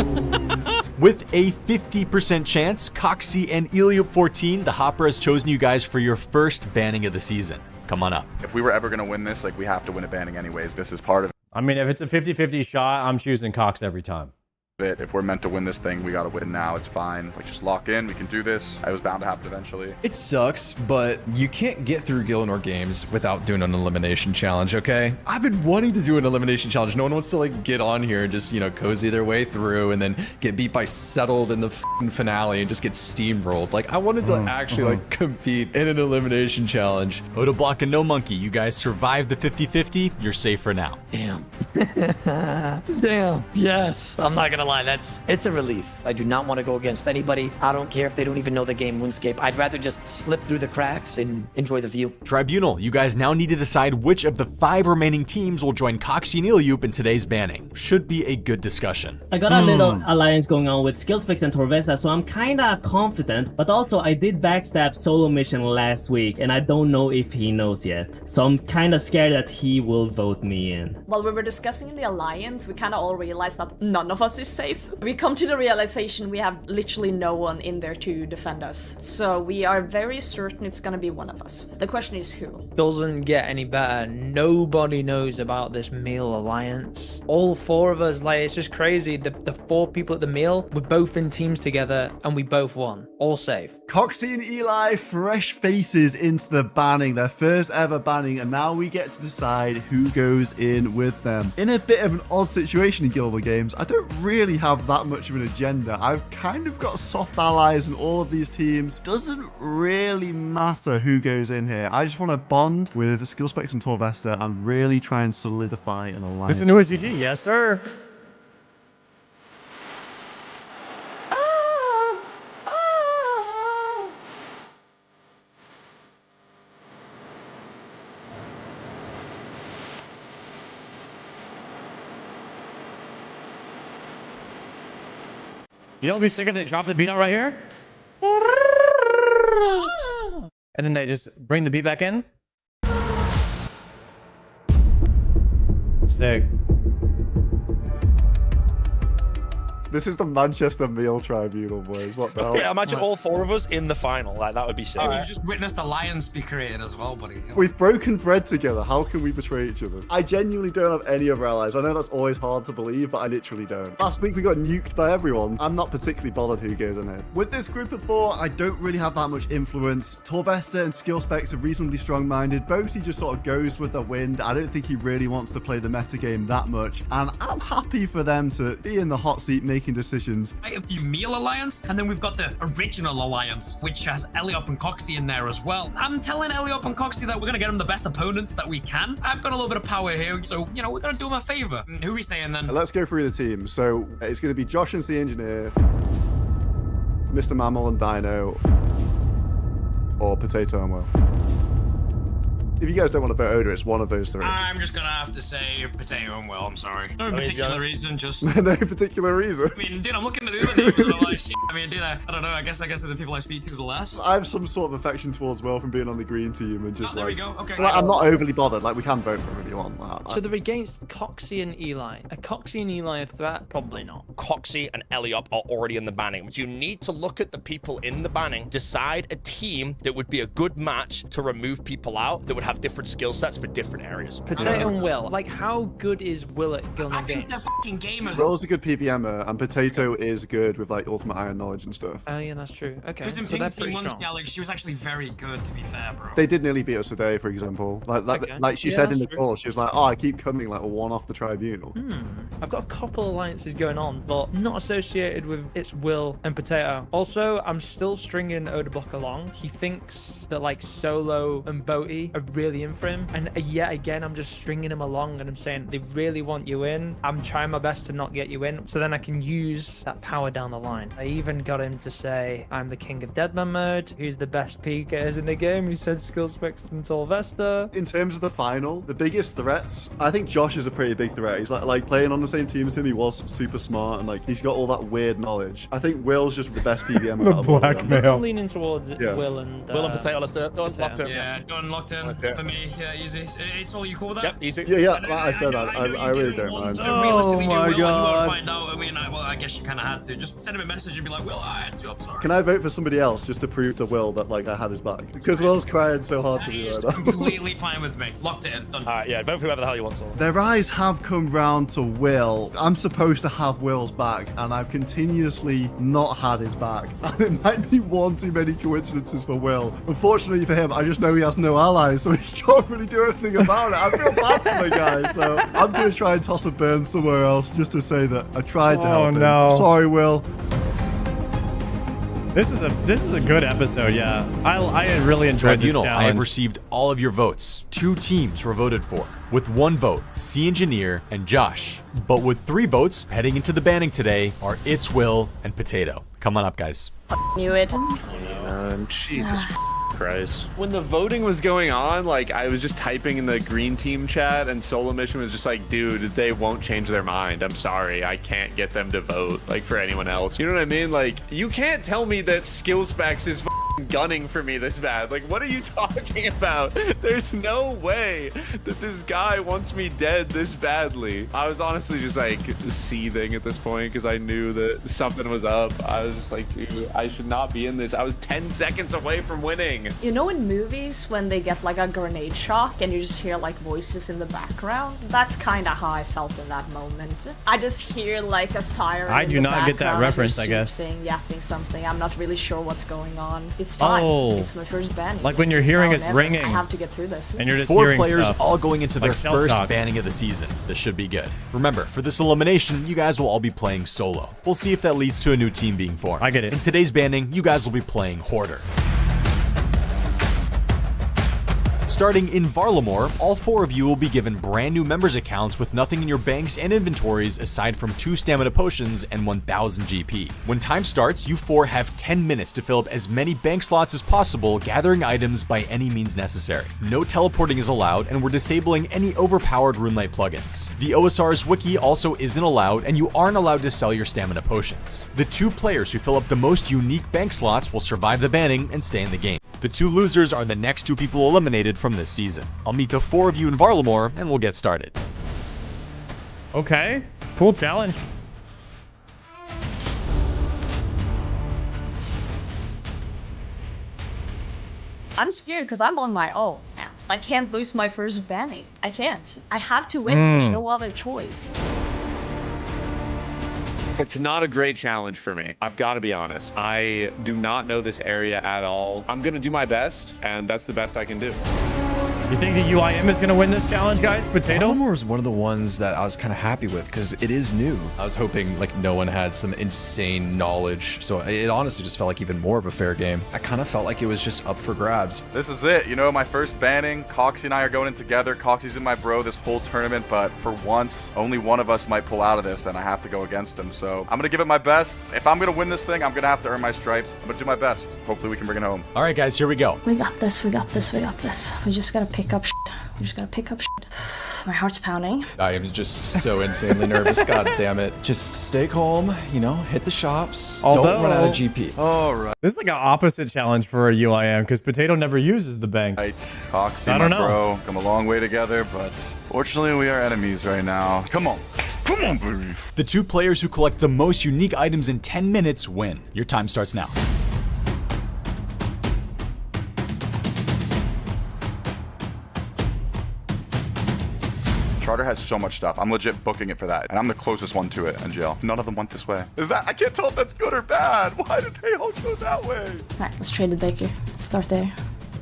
With a 50% chance, Coxie and Iliup 14, the hopper has chosen you guys for your first banning of the season. Come on up.
If we were ever going to win this, like, we have to win a banning anyways. This is part of
I mean, if it's a 50-50 shot, I'm choosing Cox every time.
it. If we're meant to win this thing, we got to win now. It's fine. Like, just lock in. We can do this. It was bound to happen eventually.
It sucks, but you can't get through Gillinor games without doing an elimination challenge, okay? I've been wanting to do an elimination challenge. No one wants to, like, get on here and just, you know, cozy their way through and then get beat by Settled in the finale and just get steamrolled. Like, I wanted to actually, like, compete in an elimination challenge.
Odablock and No Monkey, you guys survived the 50-50. You're safe for now.
Damn. Damn. Yes. I'm not gonna lie. It's a relief. I do not want to go against anybody. I don't care if they don't even know the game RuneScape. I'd rather just slip through the cracks and enjoy the view.
Tribunal, you guys now need to decide which of the 5 remaining teams will join Coxie and Iliup in today's banning. Should be a good discussion.
I got a little alliance going on with Skillspecs and Torvesta, so I'm kinda confident, but also I did backstab Solo Mission last week, and I don't know if he knows yet. So I'm kinda scared that he will vote me in.
While we were discussing the alliance, we kinda all realized that none of us is safe. We come to the realization we have literally no one in there to defend us. So we are very certain it's gonna be one of us. The question is who?
Doesn't get any better. Nobody knows about this meal alliance. All 4 of us, like, it's just crazy. The 4 people at the meal, we're both in teams together and we both won. All safe.
Coxie and Eli, fresh faces into the banning, their first ever banning, and now we get to decide who goes in with them. In a bit of an odd situation in Guild Wars games, I don't really have that much of an agenda. I've kind of got soft allies in all of these teams. Doesn't really matter who goes in here. I just want to bond with Skillspecs and Torvesta and really try and solidify an alliance.
This is new SGG, yes sir. You don't be sick of they drop the beat out right here? And then they just bring the beat back in? Sick.
This is the Manchester Meal Tribunal, boys. What the hell?
Yeah, imagine all 4 of us in the final. Like, that would be sick.
We've just witnessed alliance be created as well, buddy.
We've broken bread together. How can we betray each other? I genuinely don't have any other allies. I know that's always hard to believe, but I literally don't. Last week we got nuked by everyone. I'm not particularly bothered who goes in here. With this group of 4, I don't really have that much influence. Torvesta and Skillspecs are reasonably strong-minded. Boaty just sort of goes with the wind. I don't think he really wants to play the metagame that much. And I'm happy for them to be in the hot seat making decisions.
I have the Meal Alliance, and then we've got the Original Alliance, which has Iliup and Coxie in there as well. I'm telling Iliup and Coxie that we're going to get them the best opponents that we can. I've got a little bit of power here, so, you know, we're going to do them a favor. Who are we saying then?
Let's go through the team. So it's going to be Josh and the Engineer, Mr. Mammal and Dino, or Potato and Will. If you guys don't want to vote Oda, it's one of those three.
I'm just gonna have to say Potato and Will. I'm sorry. No particular reason, just.
No particular reason.
I mean, dude, I'm looking at the other names and I'm like, shit. I mean, dude, I don't know. I guess they're the people I speak to the less.
I have some sort of affection towards Will from being on the green team and just
there we go. Okay.
Like, I'm not overly bothered. Like, we can vote for him if you want. Like,
So they're against Coxie and Eli. Are Coxie and Eli a threat? Probably not.
Coxie and Eliop are already in the banning. So you need to look at the people in the banning, decide a team that would be a good match to remove people out that would have different skill sets for different areas.
Potato and Will. Like, how good is Will at Gilman
I think they're fucking gamers.
Will's a good PVMer, and Potato is good with like ultimate iron knowledge and stuff.
Oh yeah, that's true. Okay.
Because in
So
Pink
they're
Team
pretty
1
strong.
Scalig, she was actually very good, to be fair, bro.
They did nearly beat us today, for example. Like she
Yeah,
said in
that's
the call, she was like, "Oh, I keep coming like a one off the tribunal."
I've got a couple alliances going on, but not associated with it's Will and Potato. Also, I'm still stringing Odablock along. He thinks that like Solo and Boaty are really in for him, and yet again, I'm just stringing him along, and I'm saying they really want you in. I'm trying my best to not get you in, so then I can use that power down the line. I even got him to say I'm the king of Deadman mode. Who's the best PKers in the game? He said Skill Specs and Vesta.
In terms of the final, the biggest threats, I think Josh is a pretty big threat. He's like playing on the same team as him. He was super smart and like he's got all that weird knowledge. I think Will's just the best PVM.
The blackmail.
I'm leaning towards
Yeah.
Will and
Potato, let's do it. Done, locked in.
Yeah, done, locked in. For me, yeah, easy. It's all you call that?
Yep, easy.
Yeah, like I said, I really don't mind.
Oh my god. You want to find out? I mean, well, I guess you kind of had to. Just send him a message and be like, Will, I had to. I'm sorry.
Can I vote for somebody else just to prove to Will that like I had his back? Because Will's crying so hard to me right now.
Completely fine with me. Locked it in. Done.
Alright, yeah, vote for whoever the hell you want, Solo.
Their eyes have come round to Will. I'm supposed to have Will's back, and I've continuously not had his back. And it might be one too many coincidences for Will. Unfortunately for him, I just know he has no allies, so he can't really do anything about it. I feel bad for the guy, so I'm going to try and toss a burn somewhere else just to say that I tried to help him.
no.
Sorry, Will.
This is a good episode, yeah. I really enjoyed this
Tribunal, I have
challenge.
received all of your votes. 2 teams were voted for. With 1 vote, C Engineer and Josh. But with 3 votes heading into the banning today are It's Will and Potato. Come on up, guys.
Knew it.
Jesus Christ. When the voting was going on, like, I was just typing in the green team chat, and Solo Mission was just like, dude, they won't change their mind. I'm sorry. I can't get them to vote, like, for anyone else. You know what I mean? Like, you can't tell me that Skill Specs is gunning for me this bad. Like, what are you talking about? There's no way that this guy wants me dead this badly. I was honestly just, like, seething at this point because I knew that something was up. I was just like, dude, I should not be in this. I was 10 seconds away from winning.
You know in movies when they get like a grenade shock and you just hear like voices in the background? That's kind of how I felt in that moment. I just hear like a siren
I
in
do
the
not get that
background,
reference,
I
I
hear
guess.
Soup saying, yapping something. I'm not really sure what's going on. It's time.
Oh.
It's my first banning.
Like when you're
It's
hearing
now or
it's
never.
ringing.
I have to get through this.
And you're just
4
hearing
players
stuff.
all going into their
Like cell
first
shock.
banning of the season. This should be good. Remember, for this elimination, you guys will all be playing solo. We'll see if that leads to a new team being formed.
I get it.
In today's banning, you guys will be playing Hoarder. Starting in Varlamore, all 4 of you will be given brand new members accounts with nothing in your banks and inventories aside from 2 stamina potions and 1000 GP. When time starts, you 4 have 10 minutes to fill up as many bank slots as possible, gathering items by any means necessary. No teleporting is allowed, and we're disabling any overpowered RuneLite plugins. The OSR's wiki also isn't allowed, and you aren't allowed to sell your stamina potions. The 2 players who fill up the most unique bank slots will survive the banning and stay in the game. The 2 losers are the next 2 people eliminated from this season. I'll meet the 4 of you in Varlamore, and we'll get started.
Okay, cool challenge.
I'm scared because I'm on my own now. I can't lose my first banning. I can't. I have to win. There's no other choice.
It's not a great challenge for me. I've got to be honest. I do not know this area at all. I'm going to do my best, and that's the best I can do.
You think the UIM is going to win this challenge, guys? Potato?
Varlamore was one of the ones that I was kind of happy with because it is new. I was hoping like no one had some insane knowledge, so it honestly just felt like even more of a fair game. I kind of felt like it was just up for grabs.
This is it, you know, my first banning. Coxie and I are going in together. Coxie's been my bro this whole tournament, but for once, only one of us might pull out of this, and I have to go against him. So I'm gonna give it my best. If I'm gonna win this thing, I'm gonna have to earn my stripes. I'm gonna do my best. Hopefully we can bring it home.
All right, guys, here we go.
We got this. We got this. We got this. We just gotta pick up shit. We just gotta pick up shit. My heart's pounding.
I am just so insanely nervous. God damn it. Just stay calm, you know, hit the shops. Don't run out of GP.
All right.
This is like an opposite challenge for a UIM because Potato never uses the bank.
Right. Coxie,
I don't
my
know.
bro. Come a long way together, but fortunately we are enemies right now. Come on. Come on, baby.
The 2 players who collect the most unique items in 10 minutes win. Your time starts now.
Charter has so much stuff. I'm legit booking it for that. And I'm the closest one to it, NGL. None of them went this way. Is that? I can't tell if that's good or bad. Why did they all go that way?
Alright, let's trade the baker. Let's start there.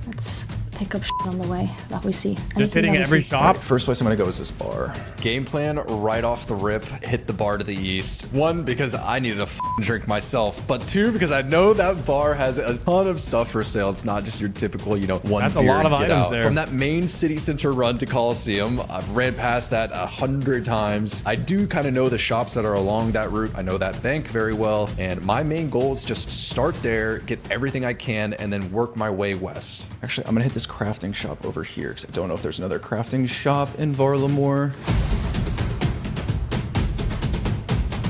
Let's pick up shit on the way that we see.
Just
Anything
hitting
that we
every
see.
shop.
First place I'm gonna go is this bar. Game plan right off the rip, hit the bar to the east. 1, because I needed a drink myself, but 2, because I know that bar has a ton of stuff for sale. It's not just your typical, you know, one
That's a
beer
lot of
and get
items
out.
there.
From that main city center run to Colosseum, I've ran past that 100 times. I do kind of know the shops that are along that route. I know that bank very well, and my main goal is just start there, get everything I can, and then work my way west. Actually, I'm gonna hit this crafting shop over here because I don't know if there's another crafting shop in Varlamore.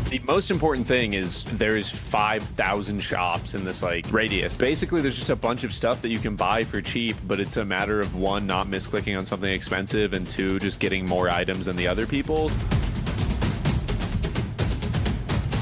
The most important thing is there's 5,000 shops in this like radius. Basically, there's just a bunch of stuff that you can buy for cheap, but it's a matter of 1, not misclicking on something expensive, and 2, just getting more items than the other people.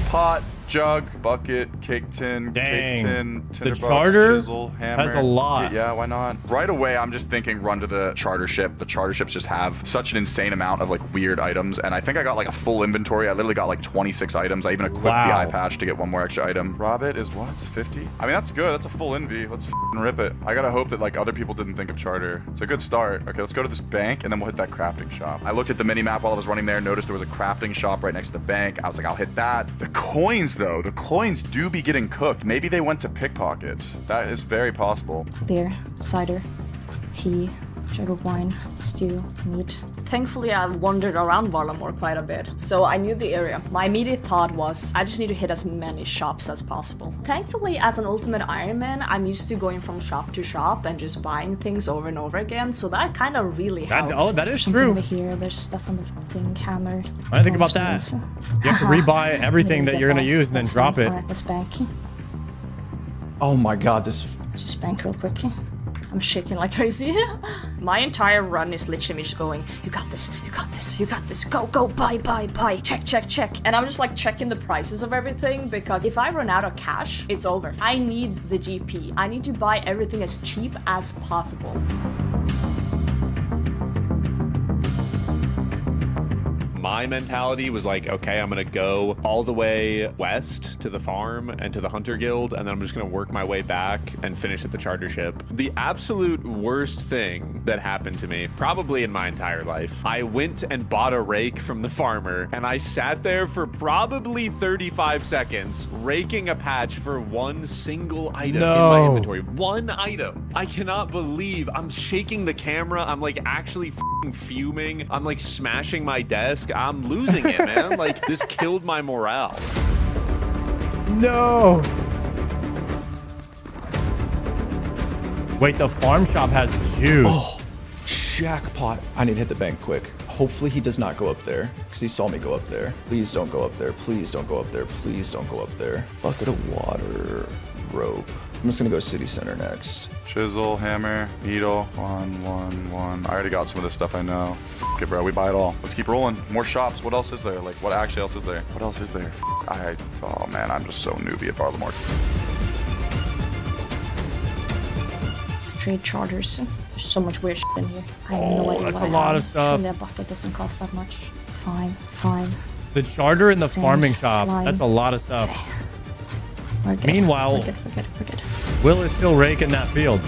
Pot, jug, bucket, cake tin,
Dang.
cake tin,
The
tinderbox,
charter
chisel, hammer.
has a lot.
Yeah, why not? Right away, I'm just thinking run to the charter ship. The charter ships just have such an insane amount of like weird items, and I think I got like a full inventory. I literally got like 26 items. I even equipped the eye patch to get 1 more extra item. Robit is what? 50? I mean, that's good. That's a full envy. Let's f***ing rip it. I gotta hope that like other people didn't think of charter. It's a good start. Okay, let's go to this bank, and then we'll hit that crafting shop. I looked at the mini map while I was running there, noticed there was a crafting shop right next to the bank. I was like, I'll hit that. The coins though, the coins do be getting cooked. Maybe they went to pickpocket. That is very possible.
Beer, cider, tea, jug of wine, stew, meat. Thankfully, I wandered around Varlamore quite a bit, so I knew the area. My immediate thought was, I just need to hit as many shops as possible. Thankfully, as an ultimate Iron Man, I'm used to going from shop to shop and just buying things over and over again, so that kind of really helped.
That
There's
is
something
true.
over here, there's stuff on the thing, hammer.
I didn't think about that. You have to rebuy everything that you're gonna use and then drop it.
Alright, let's bank.
Oh my god, this...
Just bank real quick. I'm shaking like crazy. My entire run is literally me just going, you got this, you got this, you got this, go, go, buy, buy, buy, check, check, check. And I'm just like checking the prices of everything because if I run out of cash, it's over. I need the GP. I need to buy everything as cheap as possible.
My mentality was like, okay, I'm gonna go all the way west to the farm and to the hunter guild, and then I'm just gonna work my way back and finish at the charter ship. The absolute worst thing that happened to me, probably in my entire life, I went and bought a rake from the farmer, and I sat there for probably 35 seconds raking a patch for 1 single item in my inventory. 1 item. I cannot believe I'm shaking the camera. I'm like actually f***ing fuming. I'm like smashing my desk. I'm losing it, man. Like, this killed my morale.
No. Wait, the farm shop has juice.
Oh, jackpot. I need to hit the bank quick. Hopefully he does not go up there because he saw me go up there. Please don't go up there. Please don't go up there. Please don't go up there. Bucket of water, rope. I'm just gonna go city center next.
Chisel, hammer, needle, 1, 1, 1. I already got some of this stuff, I know. Okay, bro, we buy it all. Let's keep rolling. More shops. What else is there? Like, what actually else is there? What else is there? Oh man, I'm just so newbie at Varlamore.
Let's trade charters. There's so much weird shit in here. I have no idea
that's
what
a
I
lot
have.
of stuff.
Surely a bucket doesn't cost that much. Fine, fine.
The charter in the
Sand,
farming shop.
slime.
That's a lot of stuff.
We're good.
Meanwhile,
we're good, we're good, we're good.
Will is still raking that field.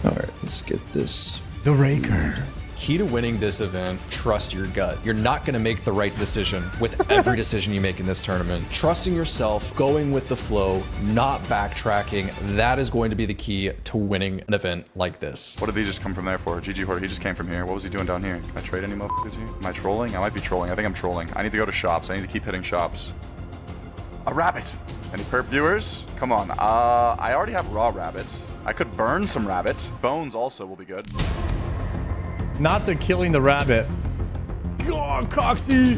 All right, let's get this.
The raker.
Key to winning this event, trust your gut. You're not going to make the right decision with every decision you make in this tournament. Trusting yourself, going with the flow, not backtracking, that is going to be the key to winning an event like this.
What did he just come from there for? GG Hoarder, he just came from here. What was he doing down here? Can I trade any motherfuckers here? Am I trolling? I might be trolling. I think I'm trolling. I need to go to shops. I need to keep hitting shops. A rabbit. Any perp viewers? Come on. I already have raw rabbit. I could burn some rabbit. Bones also will be good.
Not the killing the rabbit. God, Coxie.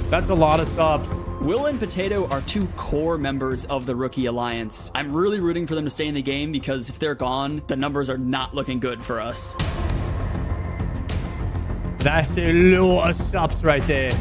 That's a lot of subs.
Will and Potato are two core members of the Rookie Alliance. I'm really rooting for them to stay in the game because if they're gone, the numbers are not looking good for us.
That's a lot of subs right there.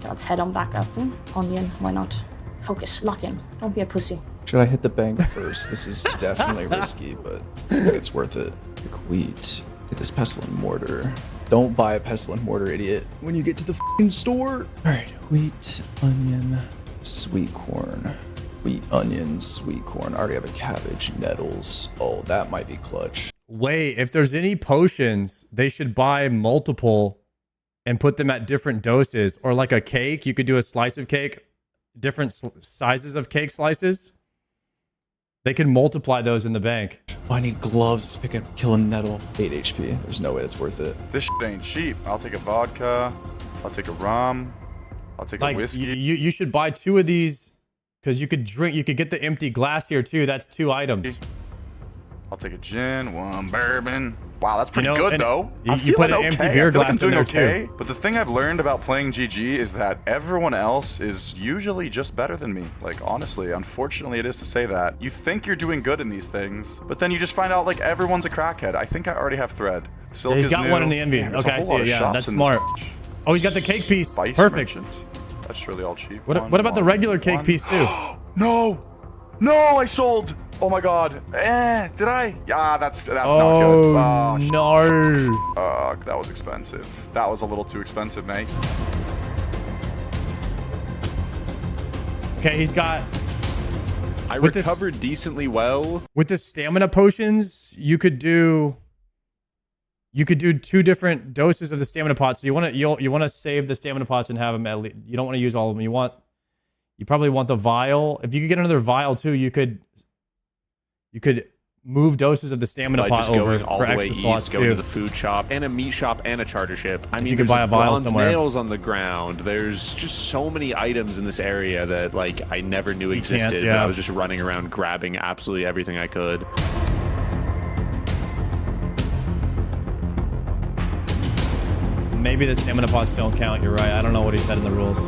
Let's head on back up. Onion, why not? Focus, lock in. Don't be a pussy.
Should I hit the bank first? This is definitely risky, but I think it's worth it. Pick wheat. Get this pestle and mortar. Don't buy a pestle and mortar, idiot. When you get to the f***ing store. All right, wheat, onion, sweet corn. Wheat, onion, sweet corn. I already have a cabbage, nettles. Oh, that might be clutch.
Wait, if there's any potions, they should buy multiple and put them at different doses. Or like a cake, you could do a slice of cake, different sizes of cake slices. They can multiply those in the bank.
Oh, I need gloves to pick a kill a nettle. 8 HP. There's no way it's worth it.
This shit ain't cheap. I'll take a vodka. I'll take a rum. I'll take a whiskey.
You should buy 2 of these because you could drink. You could get the empty glass here too. That's 2 items.
I'll take a gin, 1 bourbon. Wow, that's pretty
You know,
good
and
though.
you put an empty beer glass in there too.
But the thing I've learned about playing GG is that everyone else is usually just better than me. Like honestly, unfortunately it is to say that. You think you're doing good in these things, but then you just find out like everyone's a crackhead. I think I already have thread. Silk
Yeah, he's
is
got
new.
one in the envy.
Man, there's
Okay,
a
I
whole
see
lot
it.
of
Yeah,
shops
that's
in this
smart. Oh, he's got the cake piece.
Spice
Perfect.
merchant. That's surely all cheap.
What about the regular cake piece too?
No! No, I sold! Oh my god. Did I? Yeah, that's not good.
Oh, no.
Fuck, that was expensive. That was a little too expensive, mate.
Okay, he's got...
I
with
recovered decently well.
With the stamina potions, you could do 2 different doses of the stamina pots. So you want to save the stamina pots and have them at least. You don't want to use all of them. You probably want the vial. If you could get another vial too, you could move doses of the stamina pot over
all
for
the way
extra
east,
slots
going
too.
to the food shop and a meat shop and a charter ship. I mean,
you could
there's
buy a vial
bronze
somewhere.
nails on the ground. There's just so many items in this area that like I never knew existed. But I was just running around grabbing absolutely everything I could.
Maybe the stamina pots don't count. You're right. I don't know what he said in the rules.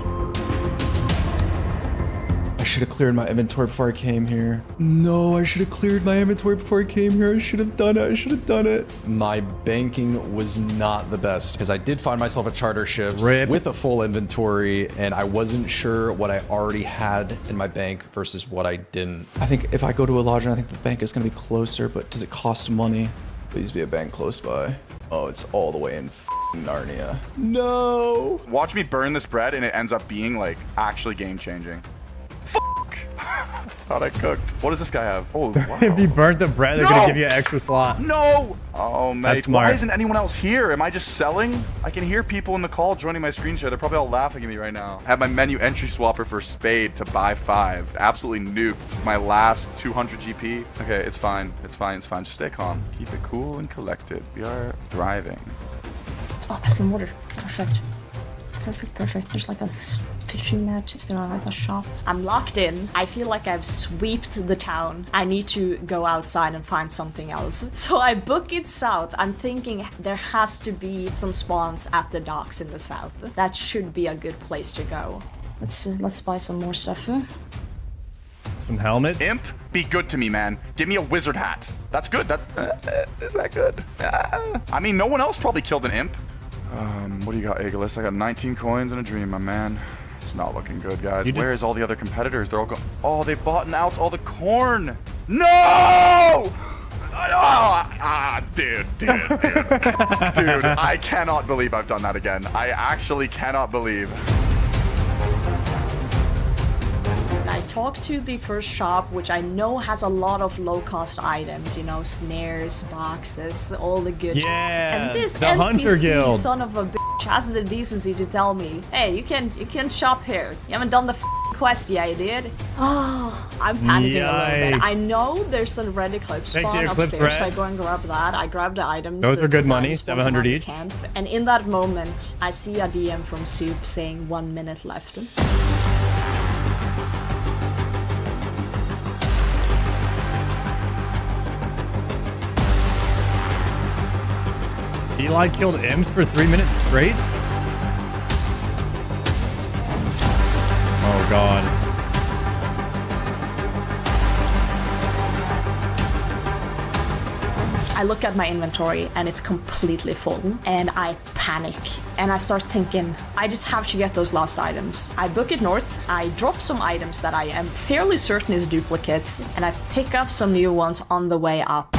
I should have cleared my inventory before I came here. No, I should have cleared my inventory before I came here. I should have done it. I should have done it. My banking was not the best because I did find myself a charter ship with a full inventory and I wasn't sure what I already had in my bank versus what I didn't. I think if I go to a lodge, I think the bank is going to be closer, but does it cost money? Please be a bank close by. Oh, it's all the way in Narnia. No.
Watch me burn this bread and it ends up being like actually game changing. Fuck. Thought I cooked. What does this guy have? Oh, wow.
If you burnt the bread, they're gonna give you an extra slot.
No! Oh, mate.
That's smart.
Why isn't anyone else here? Am I just selling? I can hear people in the call joining my screen share. They're probably all laughing at me right now. I have my menu entry swapper for Spade to buy 5. Absolutely nuked my last 200 GP. Okay, it's fine. It's fine. It's fine. Just stay calm. Keep it cool and collected. We are thriving.
Oh, pestle and mortar. Perfect. Perfect. There's like a fishing net. Is there like a shop? I'm locked in. I feel like I've sweeped the town. I need to go outside and find something else. So I book it south. I'm thinking there has to be some spawns at the docks in the south. That should be a good place to go. Let's buy some more stuff.
Some helmets.
Imp, be good to me, man. Give me a wizard hat. That's good. Is that good? I mean, no one else probably killed an imp. What do you got, Aegilis? I got 19 coins and a dream, my man. It's not looking good, guys. Where's all the other competitors? They're all going. Oh, they bought out all the corn. No! Dude. Dude, I cannot believe I've done that again. I actually cannot believe.
I talked to the first shop, which I know has a lot of low-cost items, you know, snares, boxes, all the good.
Yeah,
and this
the
NPC
Hunter Guild
son of a bitch has the decency to tell me, hey, you can shop here. You haven't done the quest, yeah, I did. Oh, I'm panicking a little bit. I know there's a red eclipse
Take the
spawn
eclipse
upstairs, so I
red.
go and grab that. I grab the items.
Those are good money,
items spawns
700
around the
each.
camp. And in that moment, I see a DM from Soup saying 1 minute left.
Eli killed Ems for 3 minutes straight? Oh god.
I look at my inventory and it's completely full and I panic and I start thinking I just have to get those last items. I book it north, I drop some items that I am fairly certain is duplicates and I pick up some new ones on the way up.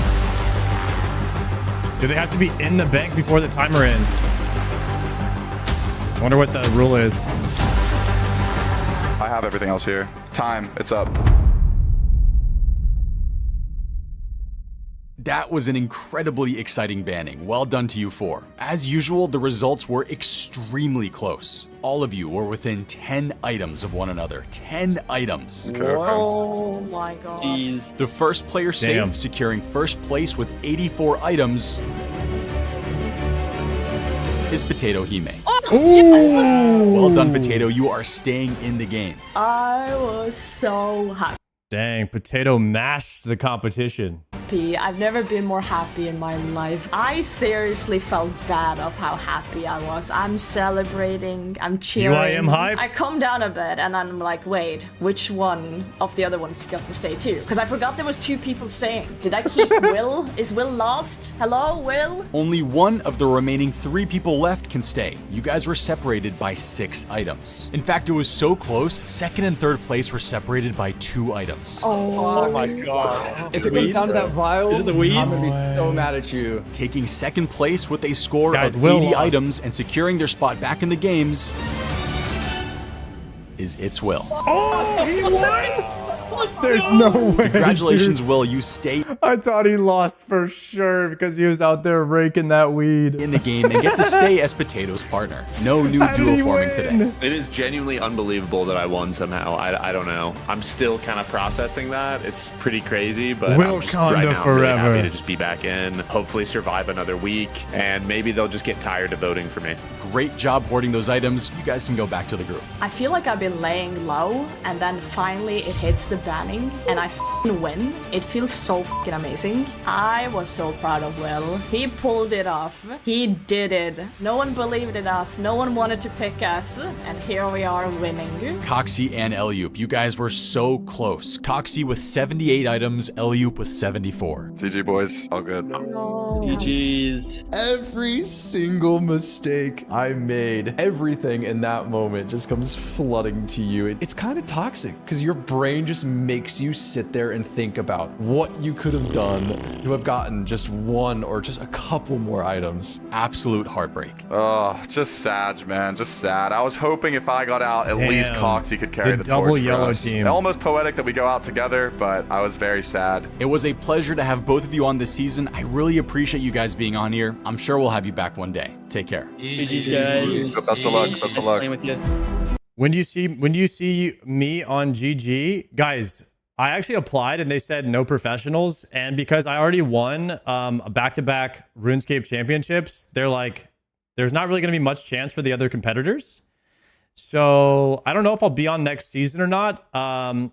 Do they have to be in the bank before the timer ends? I wonder what the rule is.
I have everything else here. Time, it's up.
That was an incredibly exciting banning. Well done to you four. As usual, the results were extremely close. All of you were within 10 items of one another. 10 items.
Oh my god.
Jeez. The first player
Damn.
safe, securing first place with 84 items, is Potato Hime.
Oh,
Well done, Potato. You are staying in the game.
I was so happy.
Dang, Potato mashed the competition.
I've never been more happy in my life. I seriously felt bad of how happy I was. I'm celebrating, I'm cheering.
UIM hype?
I come down a bit and I'm like, wait, which one of the other ones got to stay too? Because I forgot there was 2 people staying. Did I keep Will? Is Will lost? Hello, Will?
Only one of the remaining 3 people left can stay. You guys were separated by 6 items. In fact, it was so close, second and third place were separated by 2 items.
Oh
my god. If it comes down to that vial,
Is it the weeds?
I'm gonna be so mad at you.
Taking second place with a score
Guys,
of
Will
80
lost.
items and securing their spot back in the games is It's Will.
Oh, he won? There's no way.
Congratulations,
dude.
Will. You stay
I thought he lost for sure because he was out there raking that weed.
in the game and get to stay as Potato's partner. No new
How did
duo
he
forming
win?
today.
It is genuinely unbelievable that I won somehow. I don't know. I'm still kind of processing that. It's pretty crazy, but I'm just,
Wakanda
right now, I'm
forever.
really happy to just be back in. Hopefully survive another week, and maybe they'll just get tired of voting for me.
Great job hoarding those items. You guys can go back to the group.
I feel like I've been laying low and then finally it hits the banning and I f***ing win. It feels so f***ing amazing. I was so proud of Will. He pulled it off. He did it. No one believed in us. No one wanted to pick us. And here we are winning.
Coxie and Elyup, you guys were so close. Coxie with 78 items, Elyup with 74.
GG boys, all good.
GG's. Every single mistake I made, everything in that moment just comes flooding to you. It's kind of toxic because your brain just makes you sit there and think about what you could have done to have gotten just one or just a couple more items.
Absolute heartbreak.
Oh, just sad, man. Just sad. I was hoping if I got out, at least
Damn.
Coxie could carry
The
the
double
torch for
yellow
us.
team.
Almost poetic that we go out together, but I was very sad.
It was a pleasure to have both of you on this season. I really appreciate you guys being on here. I'm sure we'll have you back one day. Take care.
GG's, guys.
Best of luck. Best of luck.
Playing with you.
When do you see me on GG, guys? I actually applied and they said no professionals, and because I already won back-to-back RuneScape championships, they're like, there's not really going to be much chance for the other competitors. So I don't know if I'll be on next season or not.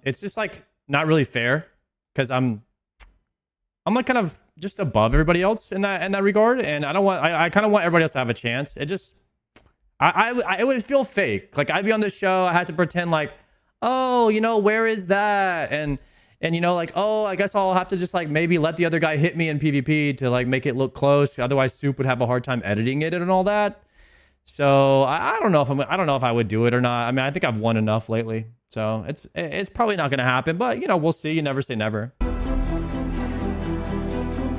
It's just like not really fair because I'm like kind of just above everybody else in that regard, and I kind of want everybody else to have a chance. It just I would feel fake. Like I'd be on the show, I had to pretend like, oh, you know, where is that? And you know, like, oh, I guess I'll have to just like maybe let the other guy hit me in PvP to like make it look close. Otherwise, Soup would have a hard time editing it and all that. So I don't know if I would do it or not. I mean, I think I've won enough lately, so it's probably not going to happen. But you know, we'll see. You never say never.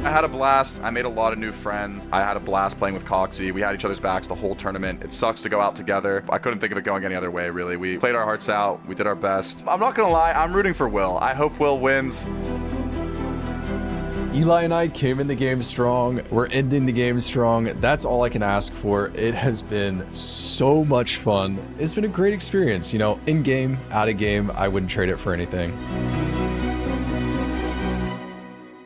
I had a blast. I made a lot of new friends. I had a blast playing with Coxie. We had each other's backs the whole tournament. It sucks to go out together. I couldn't think of it going any other way, really. We played our hearts out. We did our best. I'm not gonna lie, I'm rooting for Will. I hope Will wins.
Eli and I came in the game strong. We're ending the game strong. That's all I can ask for. It has been so much fun. It's been a great experience. You know, in game, out of game, I wouldn't trade it for anything.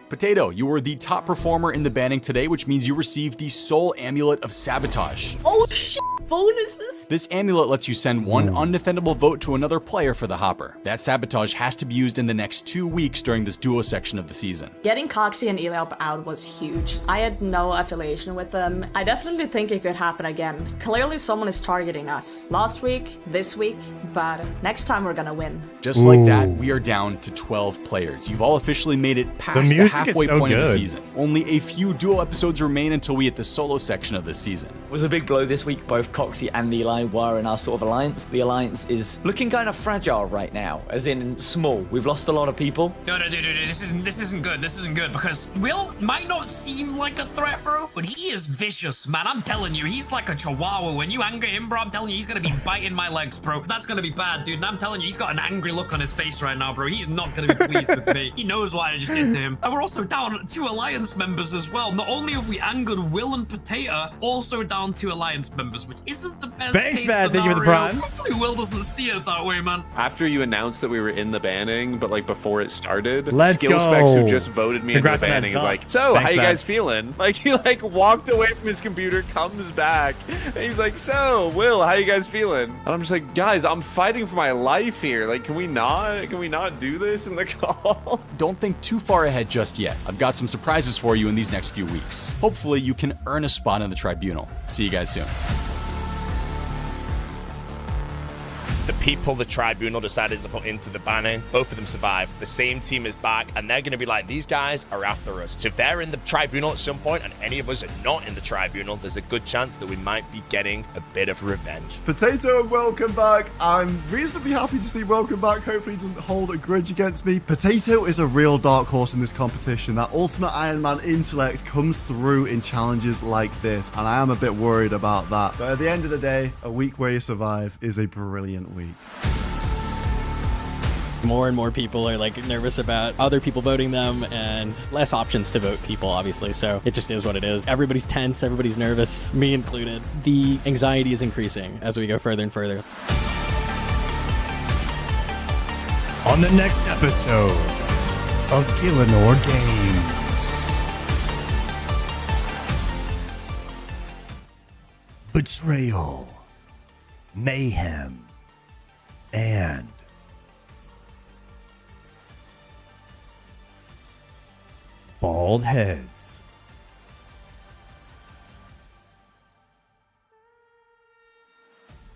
Potato, you were the top performer in the banning today, which means you received the Soul Amulet of Sabotage.
Oh shit, bonuses?
This amulet lets you send one undefendable vote to another player for the hopper. That sabotage has to be used in the next 2 weeks during this duo section of the season.
Getting Coxie and Eli out was huge. I had no affiliation with them. I definitely think it could happen again. Clearly someone is targeting us. Last week, this week, but next time we're gonna win.
Just like that, we are down to 12 players. You've all officially made it past the halfway point of the season. Only a few duo episodes remain until we hit the solo section of this season.
It was a big blow this week. Both Coxie and Eli were in our sort of alliance. The alliance is looking kind of fragile right now, as in small. We've lost a lot of people.
No, this isn't good. This isn't good because Will might not seem like a threat, bro, but he is vicious, man. I'm telling you, he's like a chihuahua. When you anger him, bro, I'm telling you, he's gonna be biting my legs, bro. That's gonna be bad, dude. And I'm telling you, he's got an angry look on his face right now, bro. He's not gonna be pleased with me. He knows why I just did to him. And we're also down 2 alliance members as well. Not only have we angered Will and Potato, also down 2 alliance members, which isn't the best
Thanks,
case
man. Thank you for the
scenario.
prime.
Hopefully Will doesn't see it that way, man.
After you announced that we were in the banning, but like before it started,
Let's
Skill
go.
Specs, who just voted me
Congrats
into the
on that
banning, is
sub.
like, so
Thanks,
how you
man.
guys feeling? Like he like walked away from his computer, comes back, and he's like, so Will, how you guys feeling? And I'm just like, guys, I'm fighting for my life here. Like, can we not do this in the call?
Don't think too far ahead just yet. I've got some surprises for you in these next few weeks. Hopefully you can earn a spot in the tribunal. See you guys soon.
The people the tribunal decided to put into the banning, both of them survived. The same team is back, and they're going to be like, these guys are after us. So if they're in the tribunal at some point, and any of us are not in the tribunal, there's a good chance that we might be getting a bit of revenge.
Potato and Welcome Back. I'm reasonably happy to see Welcome Back. Hopefully he doesn't hold a grudge against me. Potato is a real dark horse in this competition. That ultimate Iron Man intellect comes through in challenges like this, and I am a bit worried about that. But at the end of the day, a week where you survive is a brilliant week.
More and more people are like nervous about other people voting them and less options to vote people, obviously. So it just is what it is. Everybody's tense, everybody's nervous, me included. The anxiety is increasing as we go further and further.
On the next episode of Gillinor Games. Betrayal, mayhem, and bald heads.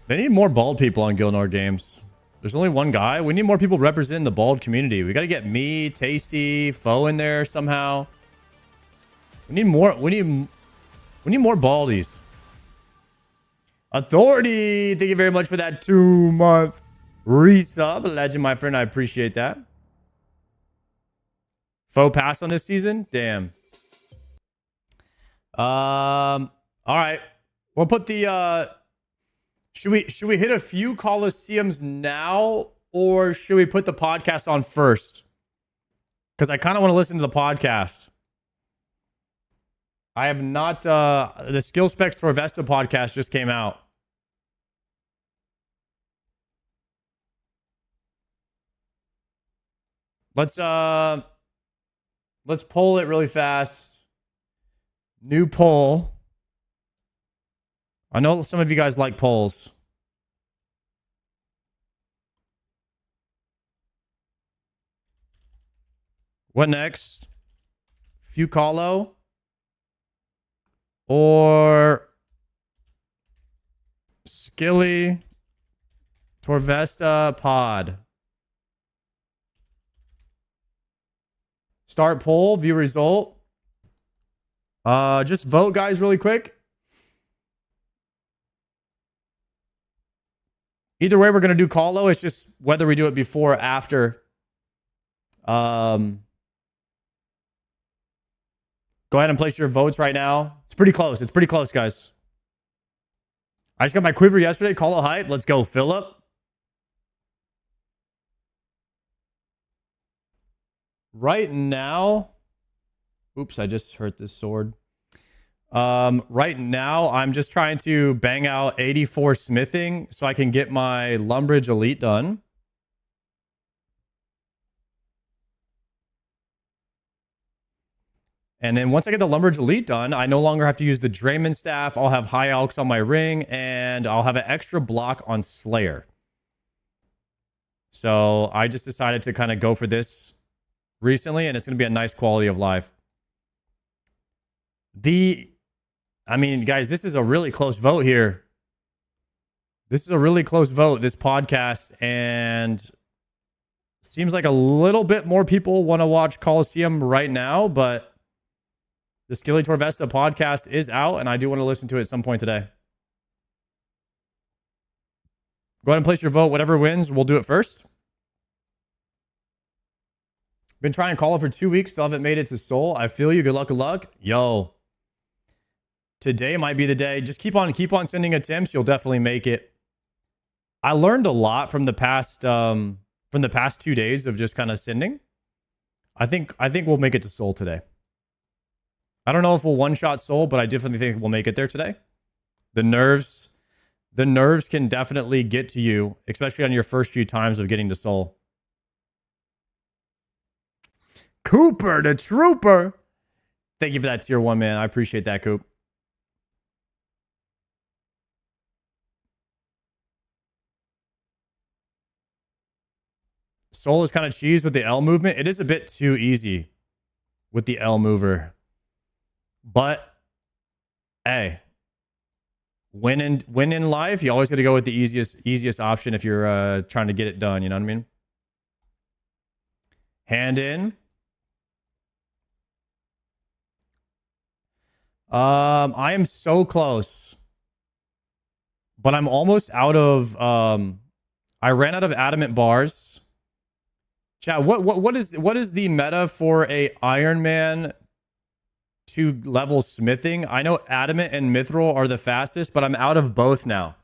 They need more bald people on Gillinor Games. There's only one guy. We need more people representing the bald community. We got to get me, Tasty, Foe in there somehow. We need more. We need more baldies. Authority, thank you very much for that 2-month resub. Legend, my friend, I appreciate that. Foe pass on this season? Damn. All right. We'll put the should we hit a few Colosseums now, or should we put the podcast on first? Because I kind of want to listen to the podcast. I have not the Skill Specs for Vesta podcast just came out. Let's poll it really fast. New poll. I know some of you guys like polls. What next? Fucalo or Skilly Torvesta Pod? Start poll, view result. Just vote, guys, really quick. Either way, we're going to do Colo. It's just whether we do it before or after. Go ahead and place your votes right now. It's pretty close. It's pretty close, guys. I just got my quiver yesterday. Colo height. Let's go, Philip. Right now, Oops, I just hurt this sword. Right now, I'm just trying to bang out 84 smithing so I can get my Lumbridge Elite done. And then once I get the Lumbridge Elite done, I no longer have to use the Draymond Staff. I'll have High Elks on my ring, and I'll have an extra block on Slayer. So I just decided to kind of go for this recently, and it's going to be a nice quality of life. I mean, guys, this is a really close vote here. This is a really close vote, this podcast, and seems like a little bit more people want to watch Colosseum right now, but the Skeletor Vesta podcast is out, and I do want to listen to it at some point today. Go ahead and place your vote. Whatever wins, we'll do it first. Been trying Call for 2 weeks, still haven't made it to Soul. I feel you. Good luck, good luck. Yo. Today might be the day. Just keep on sending attempts. You'll definitely make it. I learned a lot from the past 2 days of just kind of sending. I think we'll make it to Soul today. I don't know if we'll one-shot Soul, but I definitely think we'll make it there today. The nerves can definitely get to you, especially on your first few times of getting to Soul. Cooper, the trooper. Thank you for that tier 1, man. I appreciate that, Coop. Soul is kind of cheese with the L movement. It is a bit too easy with the L mover. But, hey, win in life, you always got to go with the easiest option if you're trying to get it done. You know what I mean? Hand in. I am so close, but I'm almost out of. I ran out of adamant bars. Chat. What is the meta for a Iron Man 2 level smithing? I know adamant and mithril are the fastest, but I'm out of both now.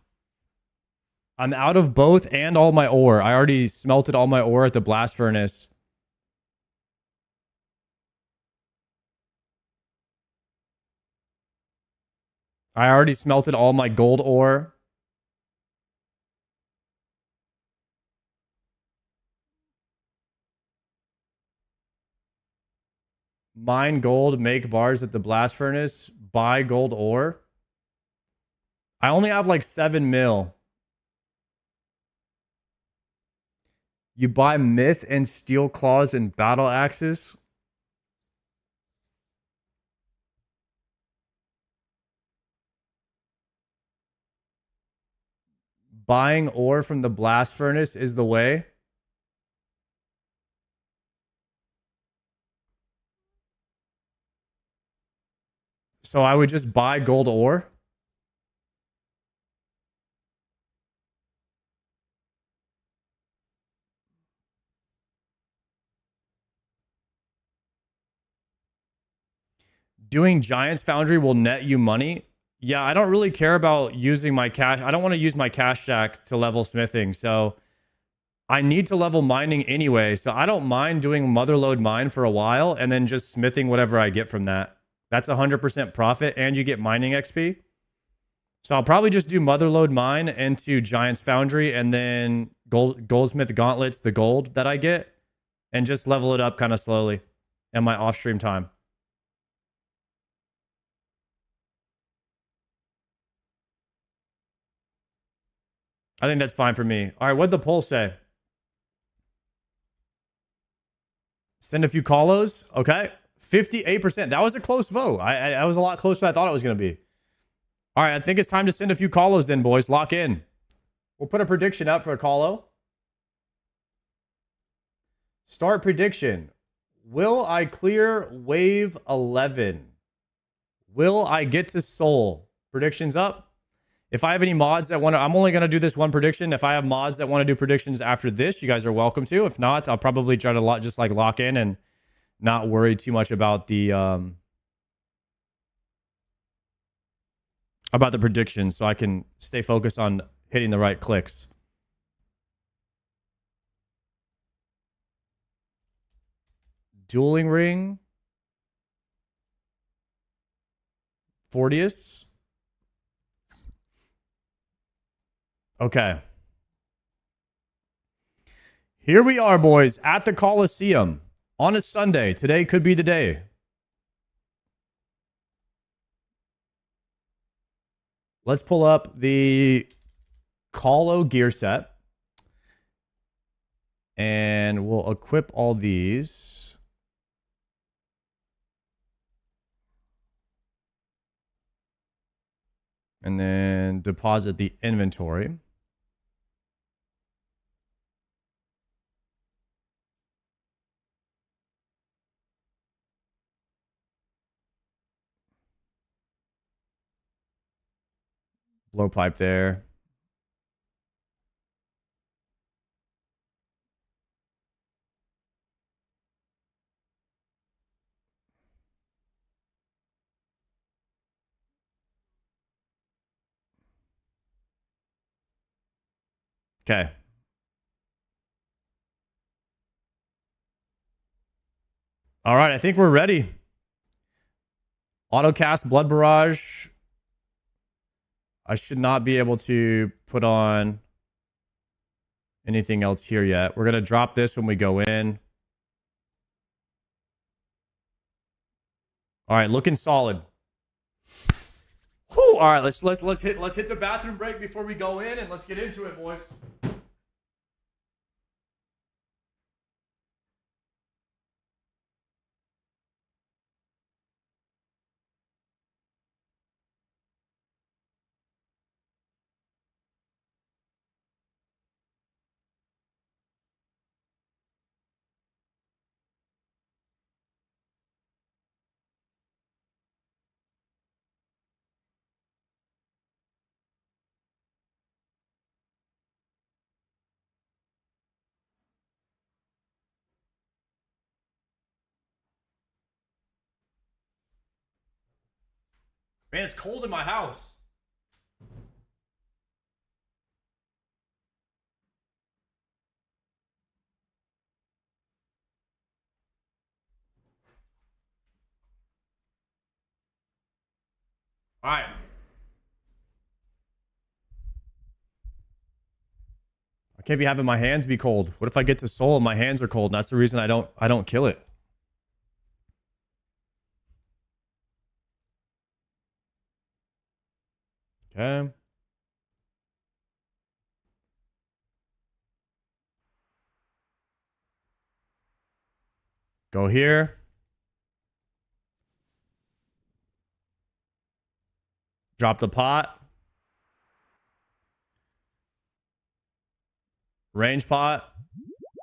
I'm out of both and all my ore. I already smelted all my ore at the blast furnace. I already smelted all my gold ore. Mine gold, make bars at the blast furnace, buy gold ore. I only have like 7 mil. You buy myth and steel claws and battle axes. Buying ore from the blast furnace is the way. So I would just buy gold ore. Doing Giants Foundry will net you money. Yeah, I don't really care about using my cash. I don't want to use my cash stack to level smithing. So I need to level mining anyway. So I don't mind doing motherload mine for a while and then just smithing whatever I get from that. That's 100% profit and you get mining XP. So I'll probably just do motherload mine into Giants Foundry and then Goldsmith Gauntlets, the gold that I get, and just level it up kind of slowly in my off-stream time. I think that's fine for me. All right, what'd the poll say? Send a few callos. Okay. 58%. That was a close vote. I was a lot closer than I thought it was going to be. All right, I think it's time to send a few callos then, boys. Lock in. We'll put a prediction up for a callo. Start prediction. Will I clear wave 11? Will I get to Soul? Predictions up. If I have any mods that want to, I'm only going to do this one prediction. If I have mods that want to do predictions after this, you guys are welcome to. If not, I'll probably try to just like lock in and not worry too much about the predictions, so I can stay focused on hitting the right clicks. Dueling ring. Fortius. Okay. Here we are, boys, at the Colosseum on a Sunday. Today could be the day. Let's pull up the Colo gear set. And we'll equip all these. And then deposit the inventory. Blowpipe there. Okay. All right, I think we're ready. Autocast Blood Barrage. I should not be able to put on anything else here yet. We're going to drop this when we go in. All right, looking solid. Whew, all right, let's hit the bathroom break before we go in, and let's get into it, boys. Man, it's cold in my house. All right. I can't be having my hands be cold. What if I get to soul and my hands are cold? And that's the reason I don't kill it. Okay. Go here. Drop the pot. Range pot.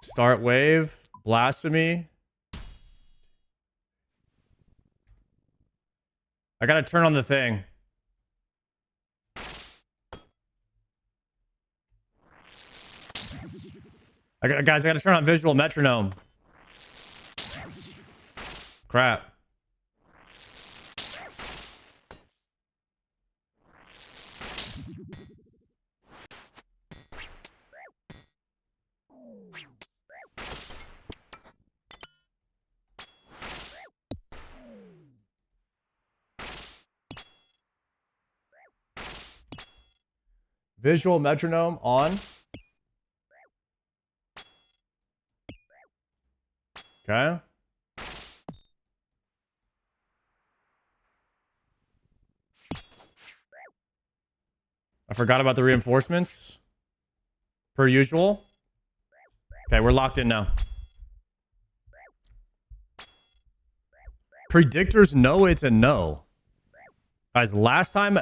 Start wave. Blasphemy. I gotta turn on the thing. Guys, I gotta turn on visual metronome. Crap. Visual metronome on. Okay. I forgot about the reinforcements. Per usual. Okay, we're locked in now. Predictors know it's a no. Guys, last time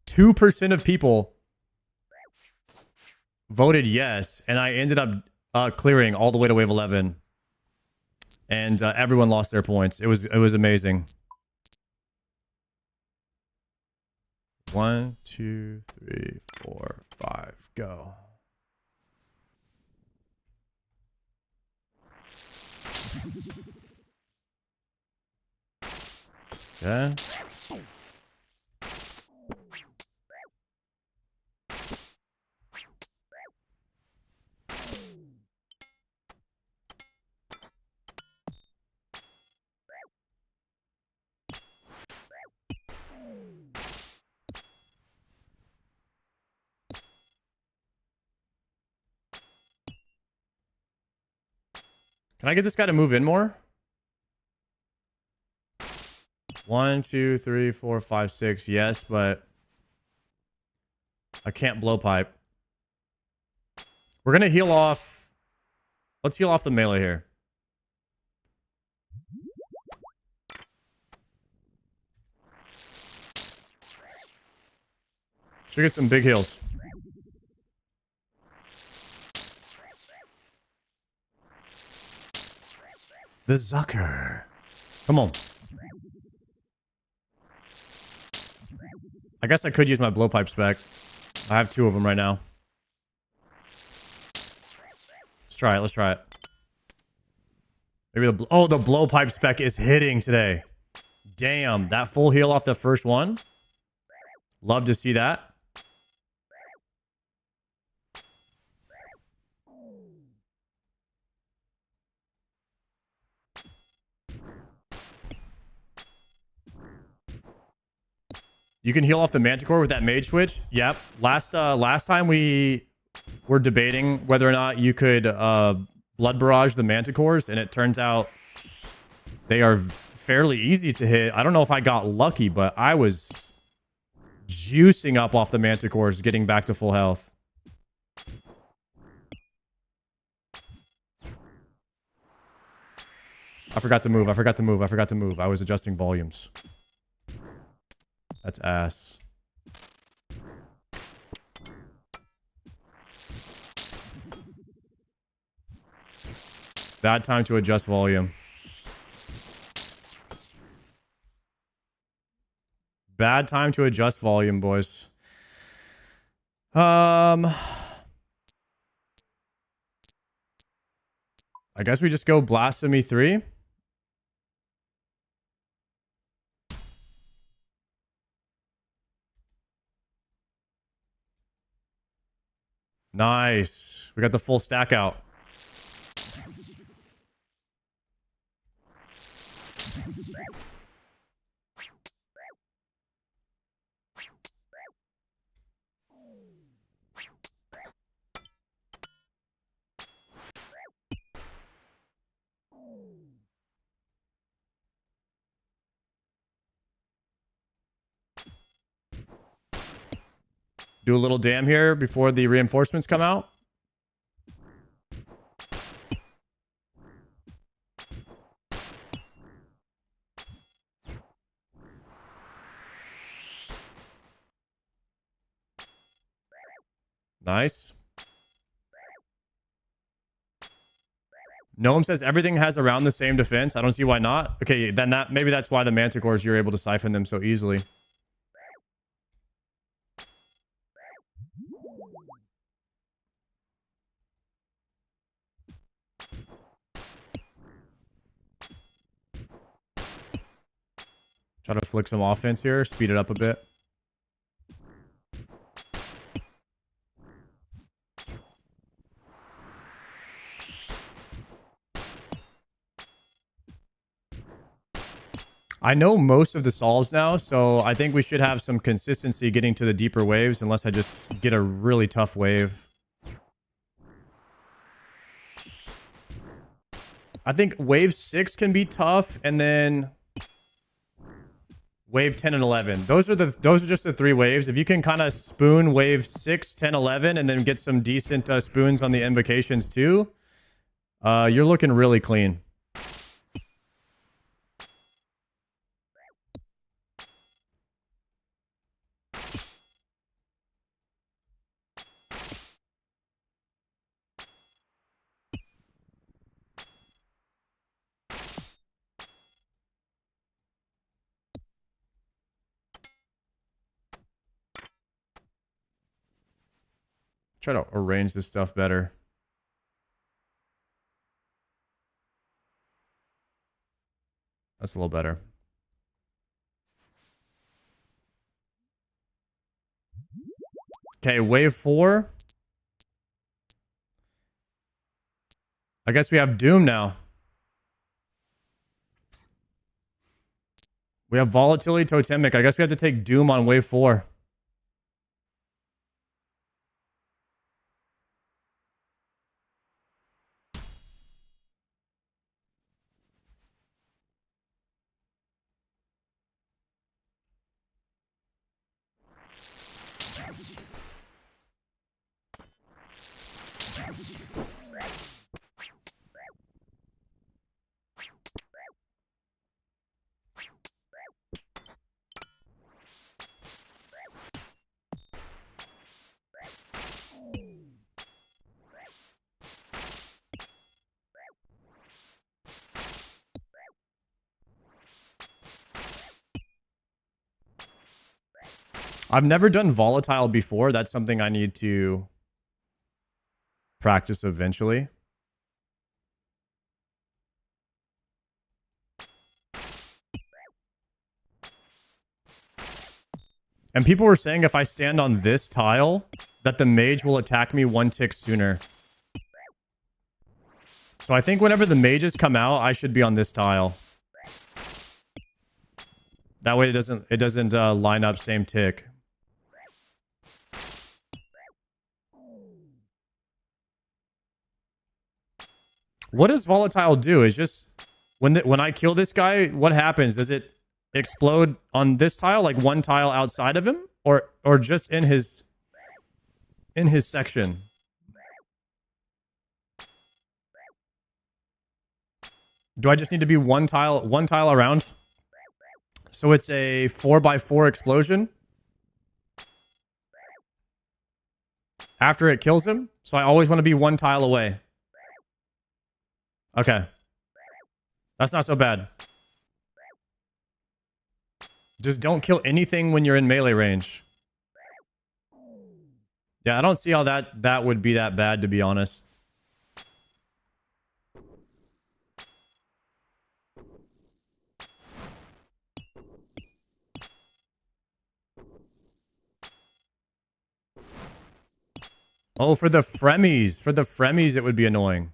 2% of people voted yes, and I ended up clearing all the way to wave 11. And everyone lost their points. It was amazing. 1, 2, 3, 4, 5, go. Okay. Can I get this guy to move in more? 1, 2, 3, 4, 5, 6. Yes, but I can't blow pipe. We're gonna heal off. Let's heal off the melee here. Should get some big heals. The Zucker. Come on. I guess I could use my blowpipe spec. I have 2 of them right now. Let's try it. Let's try it. Maybe the... Oh, the blowpipe spec is hitting today. Damn. That full heal off the first one. Love to see that. You can heal off the Manticore with that mage switch. Yep. Last time we were debating whether or not you could blood barrage the Manticores, and it turns out they are fairly easy to hit. I don't know if I got lucky, but I was juicing up off the Manticores, getting back to full health. I forgot to move. I forgot to move. I forgot to move. I was adjusting volumes. That's ass. Bad time to adjust volume. Bad time to adjust volume, boys. I guess we just go Blasphemy 3. Nice. We got the full stack out. Do a little dam here before the reinforcements come out. Nice. Gnome says everything has around the same defense. I don't see why not. Okay, then maybe that's why the Manticores, you're able to siphon them so easily. Try to flick some offense here, speed it up a bit. I know most of the solves now, so I think we should have some consistency getting to the deeper waves, unless I just get a really tough wave. I think wave 6 can be tough, and then wave 10 and 11. Those are just the 3 waves. If you can kind of spoon wave 6, 10, 11, and then get some decent spoons on the invocations too, you're looking really clean. Try to arrange this stuff better. That's a little better. Okay, wave 4. I guess we have Doom now. We have Volatility Totemic. I guess we have to take Doom on wave 4. I've never done volatile before. That's something I need to practice eventually. And people were saying if I stand on this tile, that the mage will attack me one tick sooner. So I think whenever the mages come out, I should be on this tile. That way it doesn't line up same tick. What does volatile do? Is just when I kill this guy, what happens? Does it explode on this tile, like one tile outside of him, or just in his section? Do I just need to be one tile around? So it's a 4x4 explosion after it kills him. So I always want to be one tile away. Okay. That's not so bad. Just don't kill anything when you're in melee range. Yeah, I don't see how that would be that bad, to be honest. Oh, for the fremies. For the fremies, it would be annoying.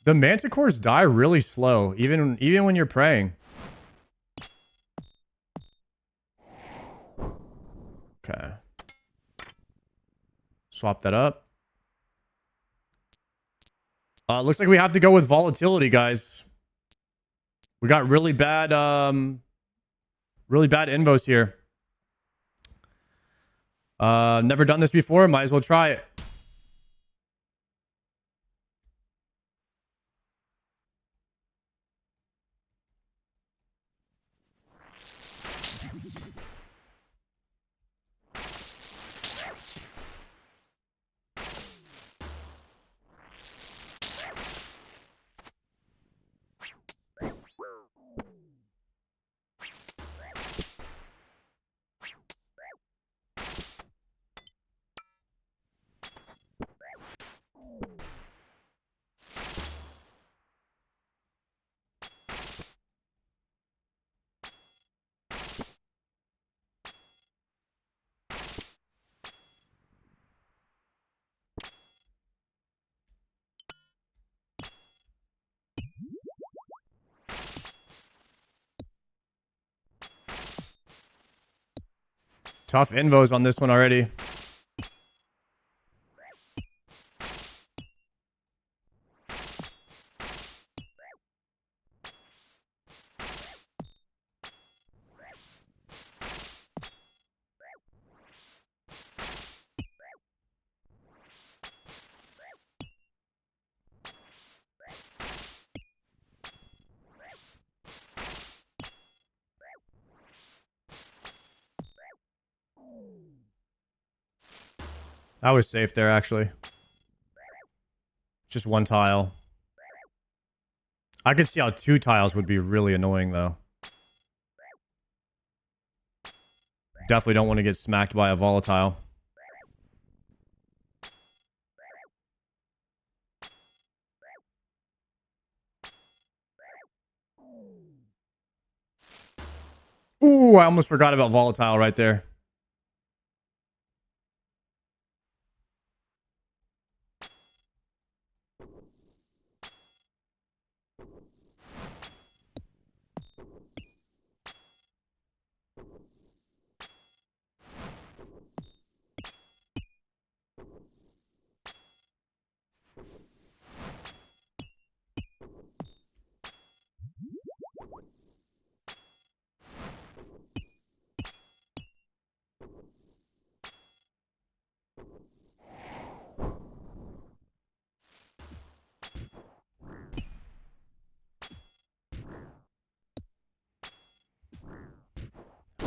The manticores die really slow, even when you're praying. Okay. Swap that up. Looks like we have to go with volatility, guys. We got really bad invos here. Never done this before, might as well try it. Tough invos on this one already. I was safe there, actually. Just one tile. I could see how two tiles would be really annoying, though. Definitely don't want to get smacked by a volatile. Ooh, I almost forgot about volatile right there.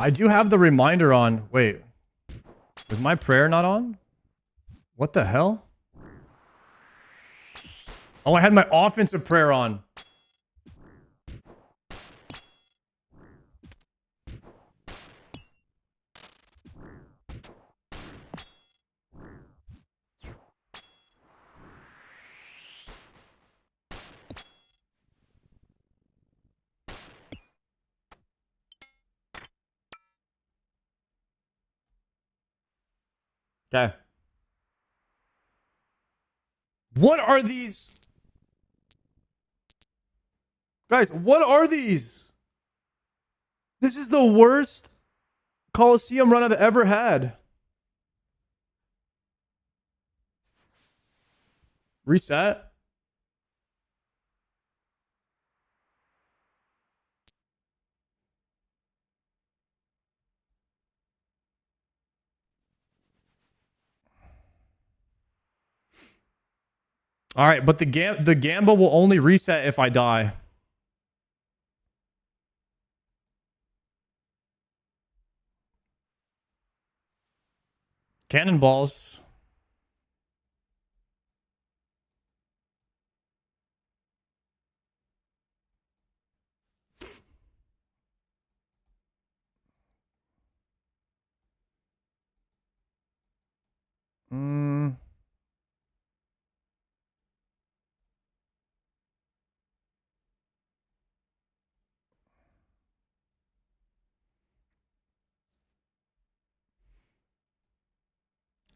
I do have the reminder on. Wait. Was my prayer not on? What the hell? Oh, I had my offensive prayer on. Okay. What are these? Guys, what are these? This is the worst Colosseum run I've ever had. Reset. All right, but the Gamba will only reset if I die. Cannonballs.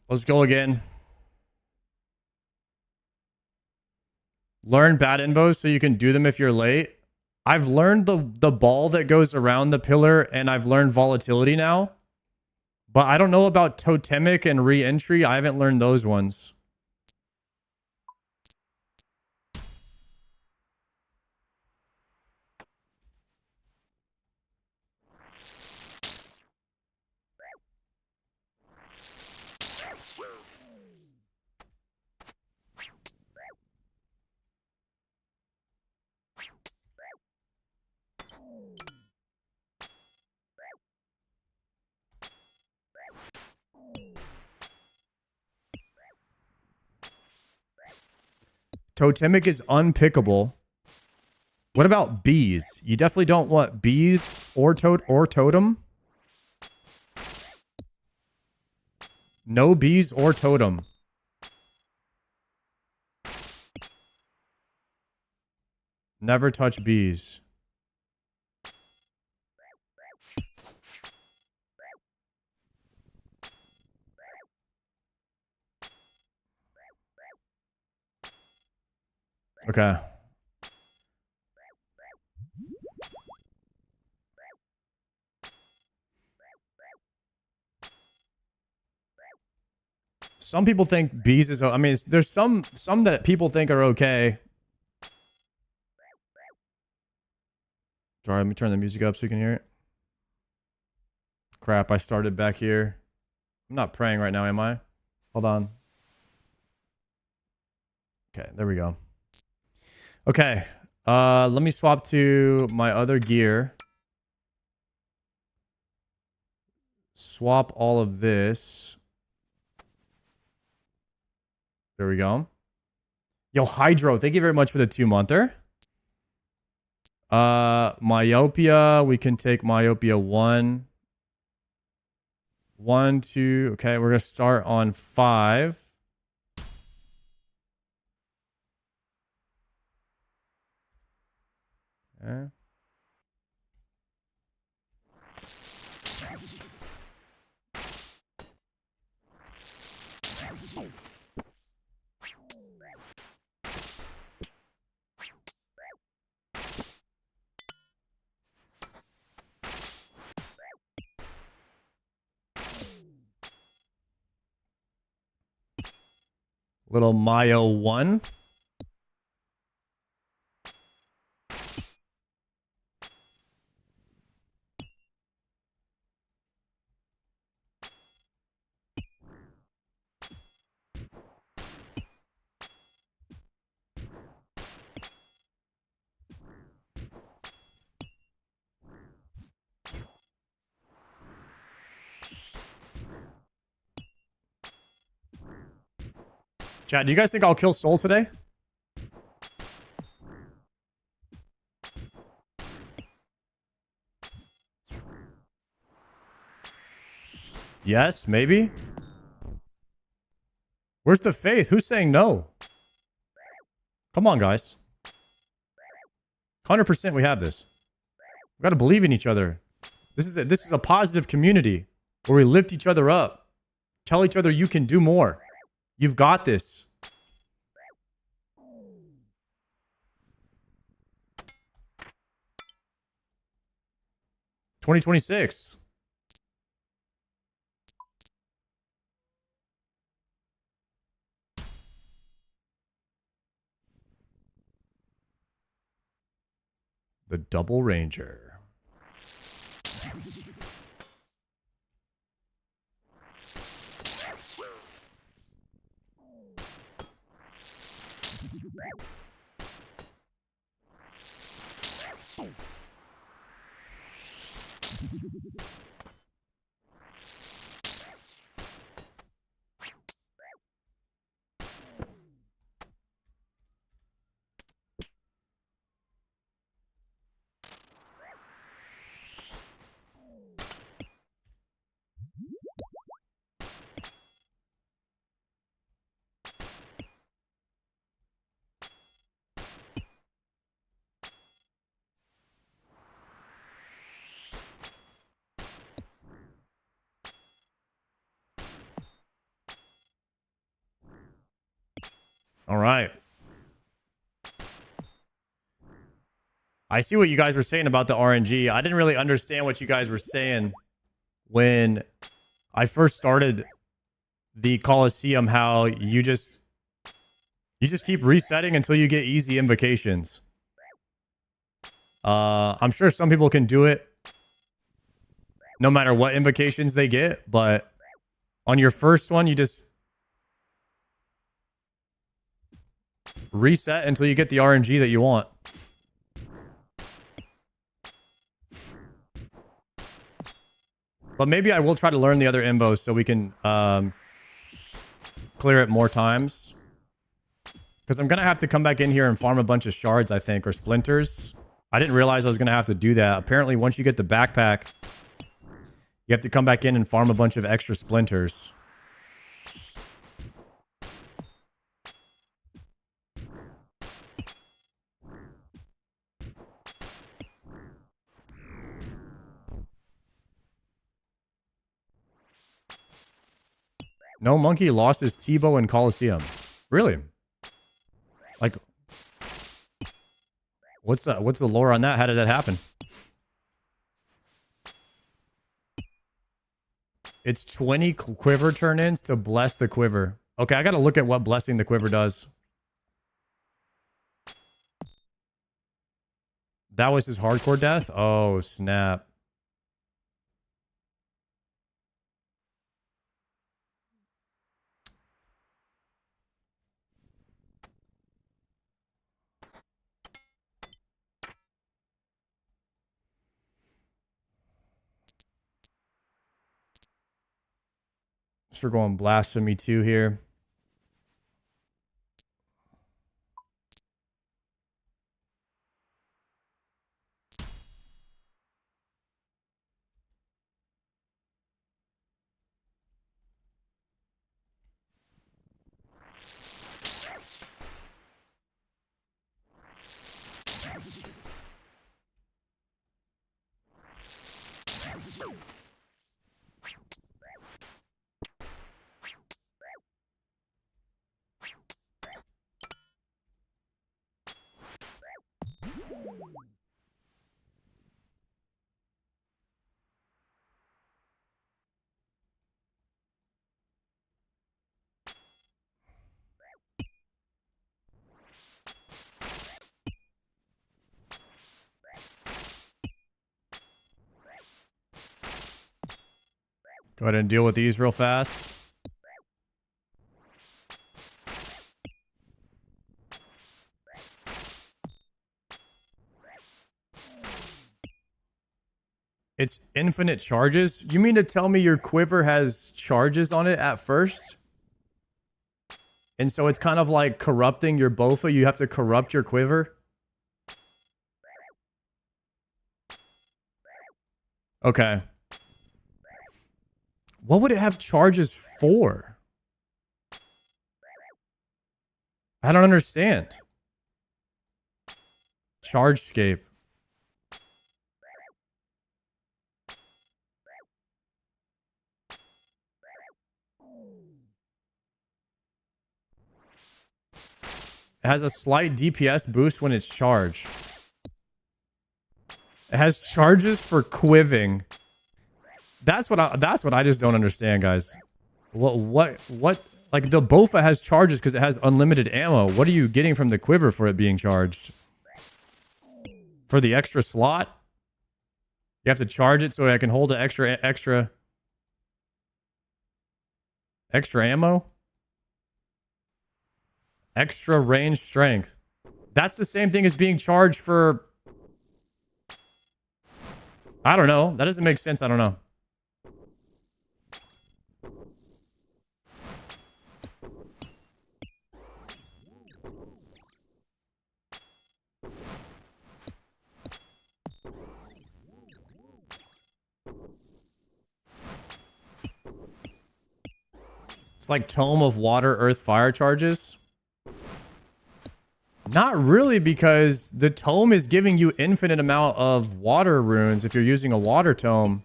Let's go again. Learn bad invos so you can do them if you're late. I've learned the ball that goes around the pillar, and I've learned volatility now. But I don't know about totemic and re-entry. I haven't learned those ones. Totemic is unpickable. What about bees? You definitely don't want bees or totem. No bees or totem. Never touch bees. Okay. Some people think bees is... I mean, there's some that people think are okay. Sorry, let me turn the music up so you can hear it. Crap, I started back here. I'm not praying right now, am I? Hold on. Okay, there we go. Okay, let me swap to my other gear. Swap all of this. There we go. Yo, Hydro, thank you very much for the 2-monther. Myopia, we can take Myopia 1. 1, 2, okay, we're gonna start on 5. Okay. Little Mayo 1. Chat, do you guys think I'll kill Soul today? Yes, maybe. Where's the faith? Who's saying no? Come on, guys. 100% we have this. We gotta believe in each other. This is a positive community where we lift each other up. Tell each other you can do more. You've got this. $2026. The Double Ranger. All right. I see what you guys were saying about the RNG. I didn't really understand what you guys were saying when I first started the Colosseum, how you just keep resetting until you get easy invocations. I'm sure some people can do it no matter what invocations they get, but on your first one, you just reset until you get the RNG that you want. But maybe I will try to learn the other invos so we can clear it more times. Because I'm going to have to come back in here and farm a bunch of shards, I think, or splinters. I didn't realize I was going to have to do that. Apparently, once you get the backpack, you have to come back in and farm a bunch of extra splinters. No monkey lost his Tebow in Colosseum. Really? Like, what's the lore on that? How did that happen? It's 20 quiver turn-ins to bless the quiver. Okay, I gotta look at what blessing the quiver does. That was his hardcore death? Oh, snap. So we're going Blasphemy 2 here. Go ahead and deal with these real fast. It's infinite charges? You mean to tell me your quiver has charges on it at first? And so it's kind of like corrupting your Bofa? You have to corrupt your quiver? Okay. What would it have charges for? I don't understand. Chargescape. It has a slight DPS boost when it's charged. It has charges for quiving. That's what I just don't understand, guys. What like the Bofa has charges because it has unlimited ammo. What are you getting from the quiver for it being charged? For the extra slot? You have to charge it so I can hold an extra ammo? Extra range strength. That's the same thing as being charged for... I don't know. That doesn't make sense. I don't know. It's like Tome of Water, Earth, Fire charges. Not really, because the tome is giving you infinite amount of water runes if you're using a water tome.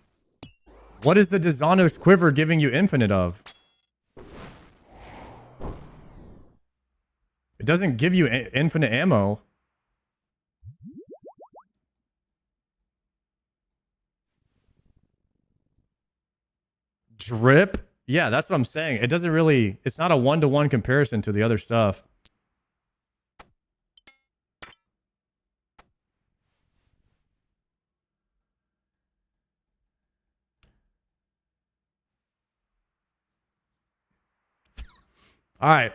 What is the Dzanos quiver giving you infinite of? It doesn't give you infinite ammo. Drip? Yeah, that's what I'm saying. It doesn't really... It's not a one-to-one comparison to the other stuff. All right.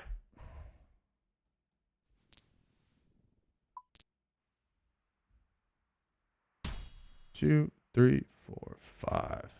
Two, three, four, five.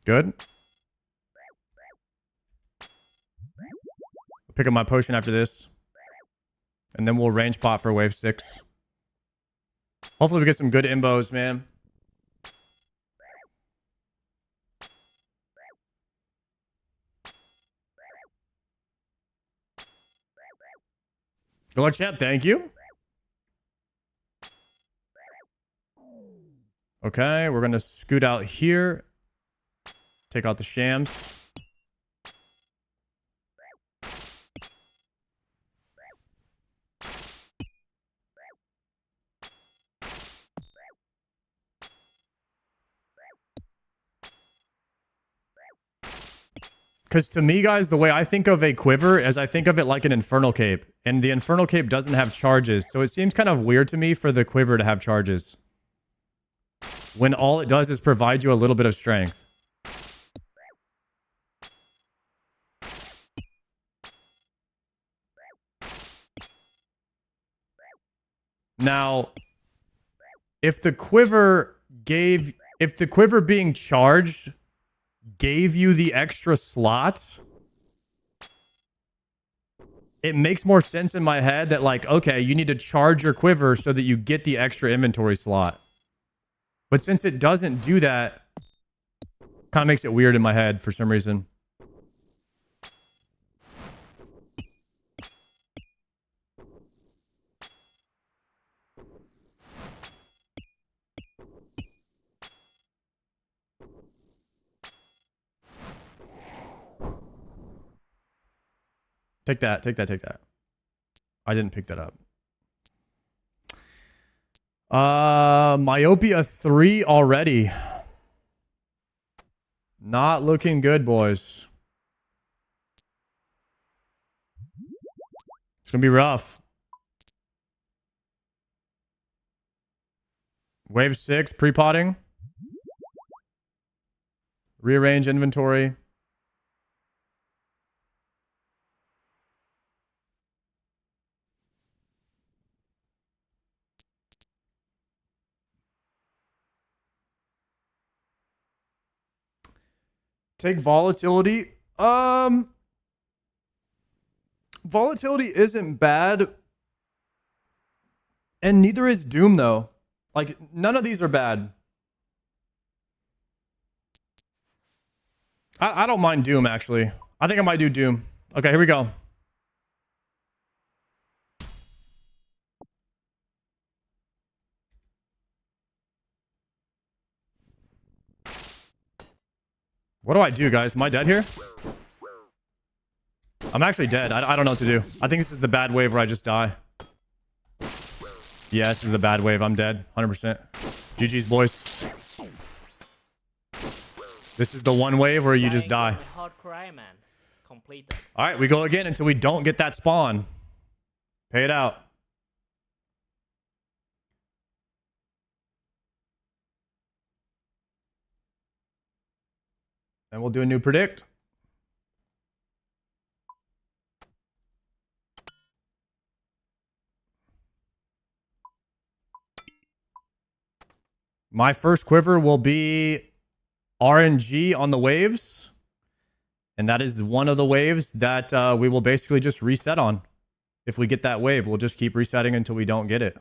Good. I'll pick up my potion after this. And then we'll range pot for wave 6. Hopefully we get some good imbos, man. Good luck, chat. Thank you. Okay, we're going to scoot out here. Take out the shams. Because to me, guys, the way I think of a quiver is I think of it like an Infernal Cape. And the Infernal Cape doesn't have charges. So it seems kind of weird to me for the quiver to have charges. When all it does is provide you a little bit of strength. Now, if the quiver being charged gave you the extra slot, it makes more sense in my head that like, okay, you need to charge your quiver so that you get the extra inventory slot. But since it doesn't do that, kind of makes it weird in my head for some reason. Take that, take that, take that. I didn't pick that up. Myopia 3 already. Not looking good, boys. It's gonna be rough. Wave 6, pre-potting. Rearrange inventory. Take volatility. Volatility isn't bad. And neither is Doom, though. Like, none of these are bad. I don't mind Doom, actually. I think I might do Doom. Okay, here we go. What do I do, guys? Am I dead here? I'm actually dead. I don't know what to do. I think this is the bad wave where I just die. Yeah, this is the bad wave. I'm dead. 100%. GG's, boys. This is the one wave where you just die. Alright, we go again until we don't get that spawn. Pay it out. And we'll do a new predict. My first quiver will be RNG on the waves. And that is one of the waves that we will basically just reset on. If we get that wave, we'll just keep resetting until we don't get it.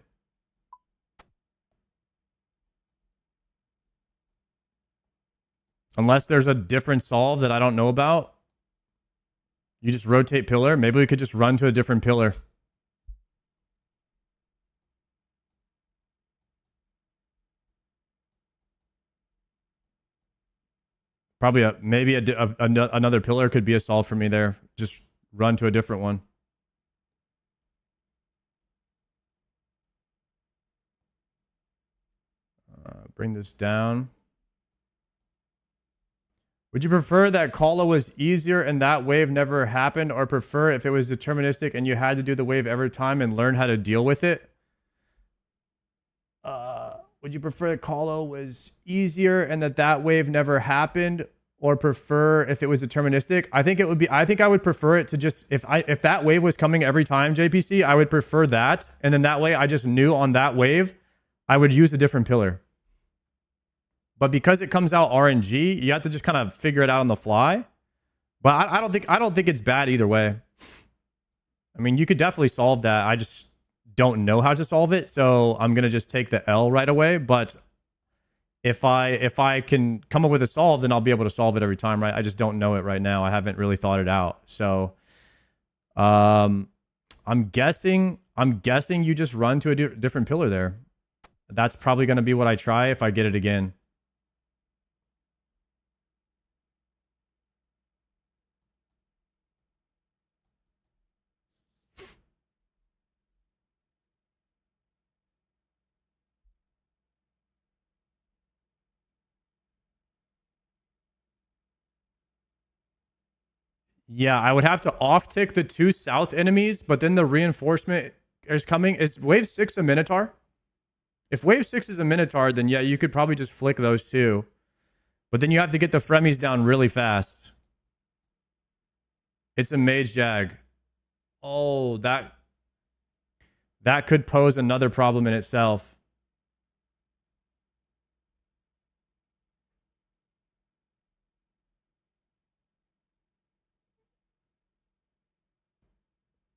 Unless there's a different solve that I don't know about. You just rotate pillar. Maybe we could just run to a different pillar. Probably maybe another pillar could be a solve for me there. Just run to a different one. Bring this down. Would you prefer that Kala was easier and that wave never happened, or prefer if it was deterministic and you had to do the wave every time and learn how to deal with it? Would you prefer that Kala was easier and that wave never happened, or prefer if it was deterministic? I think I would prefer it to just, if that wave was coming every time, JPC, I would prefer that. And then that way I just knew on that wave, I would use a different pillar. But because it comes out RNG, you have to just kind of figure it out on the fly. But I don't think it's bad either way. I mean, you could definitely solve that. I just don't know how to solve it, so I'm gonna just take the L right away. But if I can come up with a solve, then I'll be able to solve it every time, right? I just don't know it right now. I haven't really thought it out. So I'm guessing you just run to a different pillar there. That's probably gonna be what I try if I get it again. Yeah, I would have to off-tick the 2 south enemies, but then the reinforcement is coming. Is wave 6 a Minotaur? If wave 6 is a Minotaur, then yeah, you could probably just flick those 2. But then you have to get the Fremies down really fast. It's a Mage Jag. Oh, that could pose another problem in itself.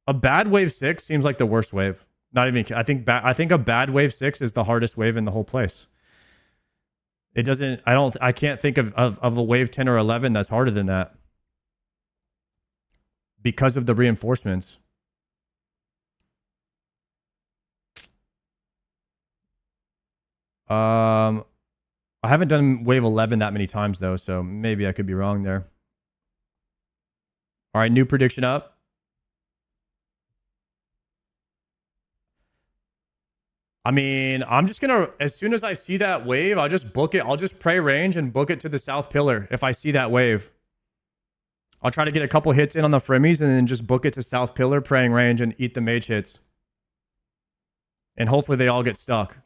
A bad wave 6 seems like the worst wave. Not even. I think a bad wave 6 is the hardest wave in the whole place. It doesn't. I can't think of a wave 10 or 11 that's harder than that because of the reinforcements. I haven't done wave 11 that many times though, so maybe I could be wrong there. All right, new prediction up. I mean, I'm just gonna, as soon as I see that wave, I'll just book it. I'll just pray range and book it to the south pillar if I see that wave. I'll try to get a couple hits in on the frimmies and then just book it to south pillar, praying range, and eat the mage hits. And hopefully they all get stuck.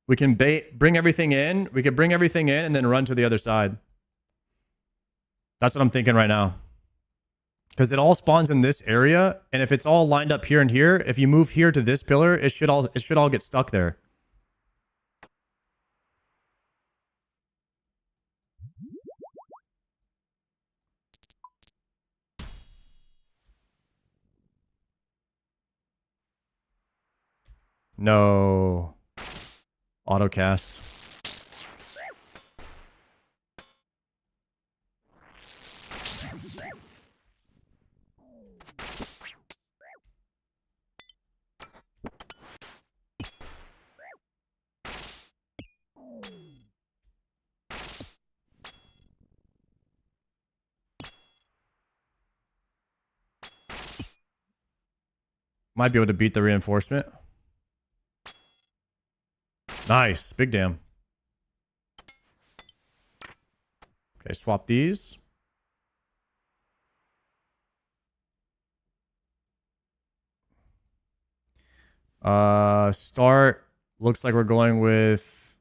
We can bring everything in. We could bring everything in and then run to the other side. That's what I'm thinking right now. Because it all spawns in this area, and if it's all lined up here and here, if you move here to this pillar, it should all get stuck there. No. Autocast. Might be able to beat the reinforcement. Nice. Big damn. Okay, swap these. Start. Looks like we're going with...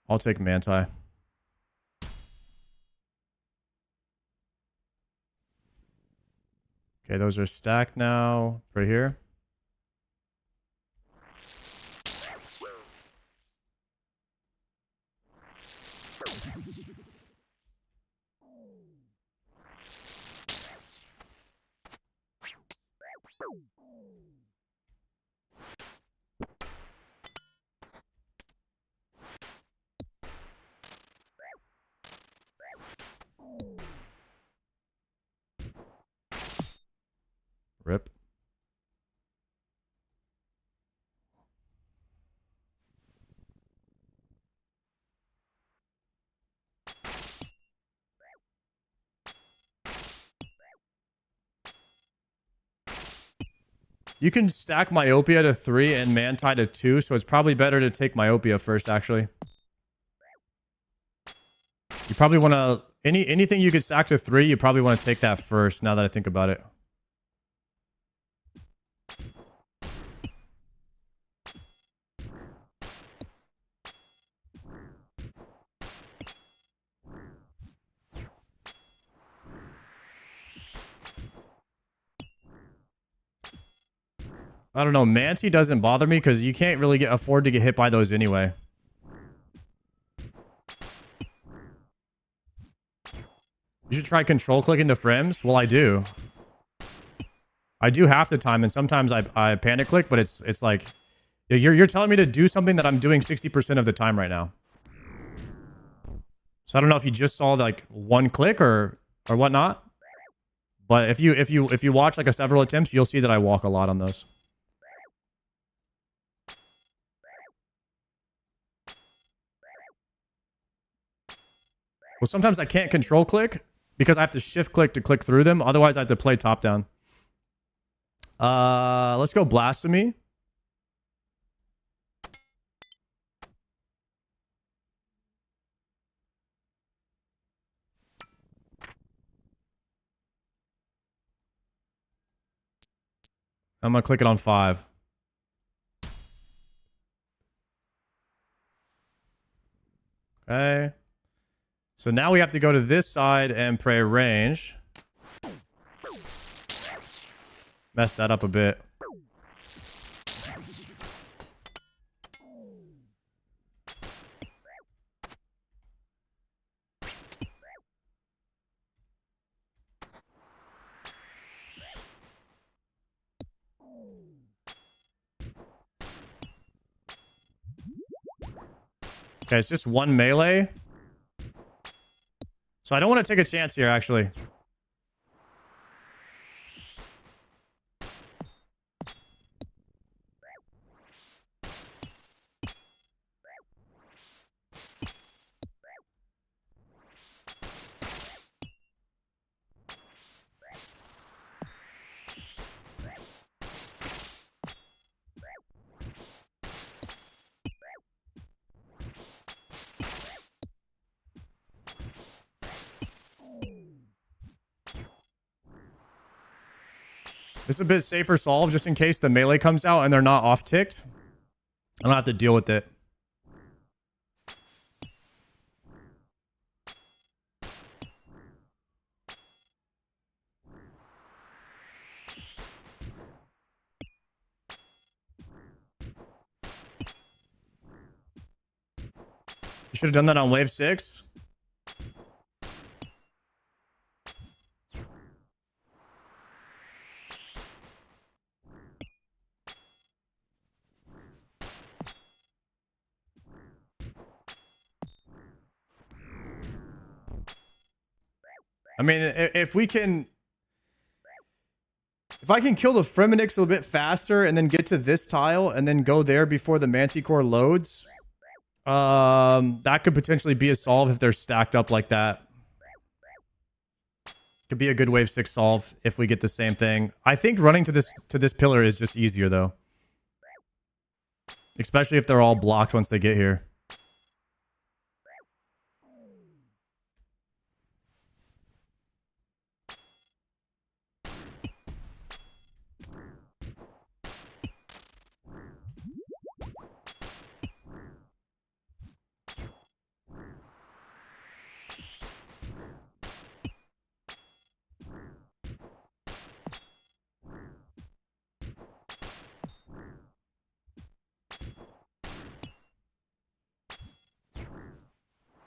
I'll take Manti. Okay, those are stacked now. Right here. Rip. You can stack Myopia to 3 and Manti to 2, so it's probably better to take Myopia first, actually. You probably want to... Anything you could stack to 3, you probably want to take that first, now that I think about it. I don't know. Manti doesn't bother me because you can't really afford to get hit by those anyway. You should try control clicking the frames. Well, I do. I do half the time, and sometimes I panic click, but it's like you're telling me to do something that I'm doing 60% of the time right now. So I don't know if you just saw like one click or whatnot, but if you watch like several attempts, you'll see that I walk a lot on those. Well, sometimes I can't control click because I have to shift click to click through them. Otherwise, I have to play top down. Let's go Blasphemy. I'm going to click it on 5. Okay. So now we have to go to this side and pray range. Mess that up a bit. Okay, it's just one melee. So I don't want to take a chance here, actually. This is a bit safer solve just in case the melee comes out and they're not off ticked. I don't have to deal with it. You should have done that on wave 6. I mean, if we can... If I can kill the Fremenix a little bit faster and then get to this tile and then go there before the Manticore loads, that could potentially be a solve if they're stacked up like that. Could be a good wave 6 solve if we get the same thing. I think running to this pillar is just easier though. Especially if they're all blocked once they get here.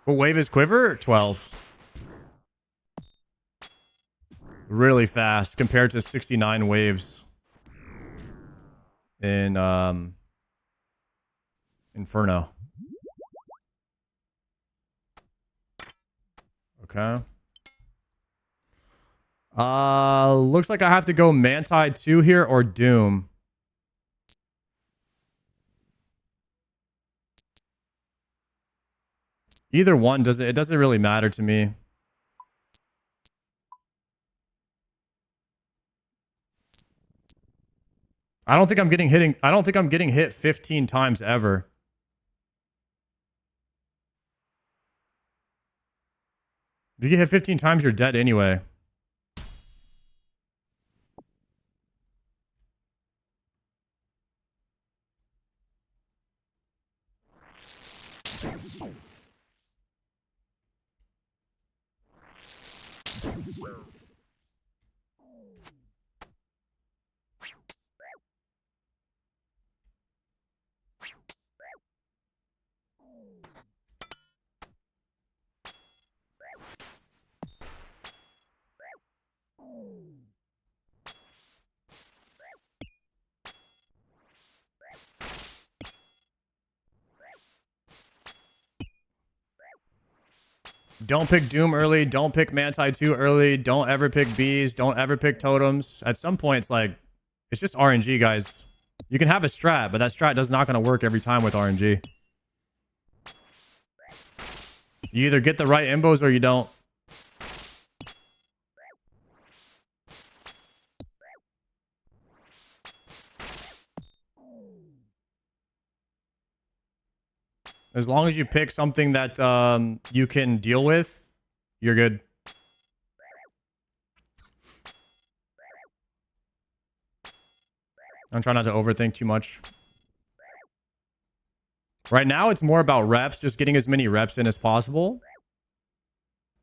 What wave is Quiver? 12. Really fast compared to 69 waves in Inferno. Okay. Looks like I have to go Manti 2 here or Doom. Either one doesn't, it doesn't really matter to me. I don't think I'm getting hit 15 times ever. If you get hit 15 times, you're dead anyway. Don't pick Doom early. Don't pick Manti 2 early. Don't ever pick bees. Don't ever pick totems. At some point, it's like, it's just RNG, guys. You can have a strat, but that strat is not going to work every time with RNG. You either get the right imbos or you don't. As long as you pick something that you can deal with, you're good. I'm trying not to overthink too much. Right now, it's more about reps, just getting as many reps in as possible.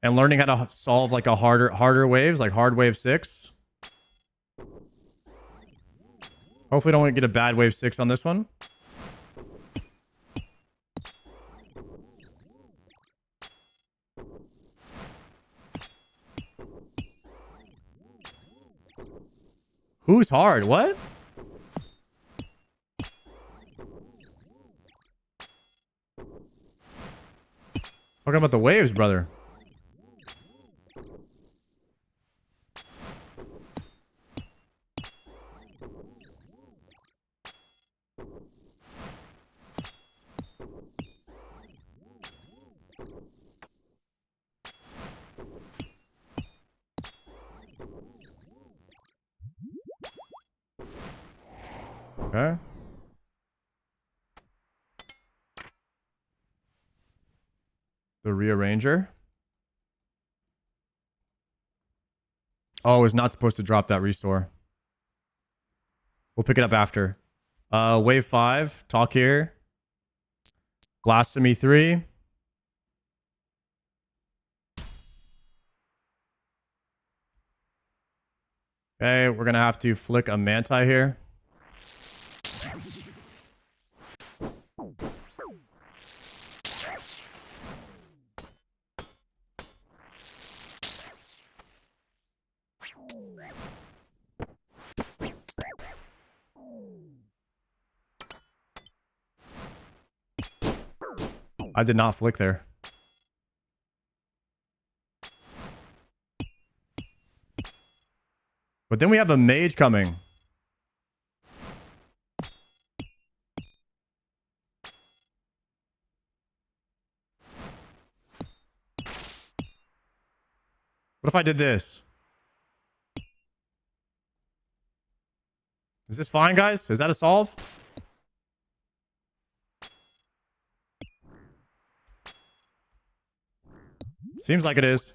And learning how to solve like a harder waves, like hard wave 6. Hopefully don't get a bad wave 6 on this one. Who's hard? What? Talking about the waves, brother. Okay. The rearranger. Oh, it's not supposed to drop that restore. We'll pick it up after. Wave 5. Talk here. Blasphemy 3. Okay, we're gonna have to flick a Manti here. I did not flick there. But then we have a mage coming. What if I did this? Is this fine, guys? Is that a solve? Seems like it is.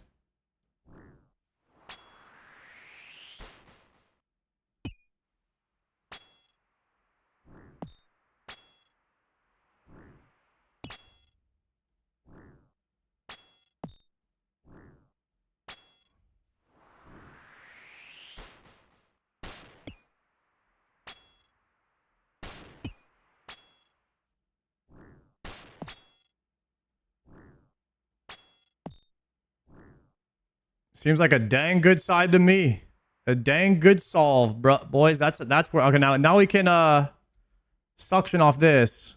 Seems like a dang good side to me. A dang good solve, bro, boys. That's where. Okay, now we can suction off this.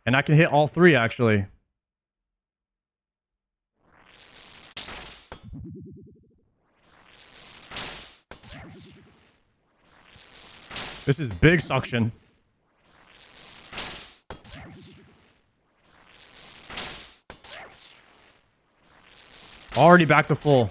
And I can hit all three actually. This is big suction. Already back to full.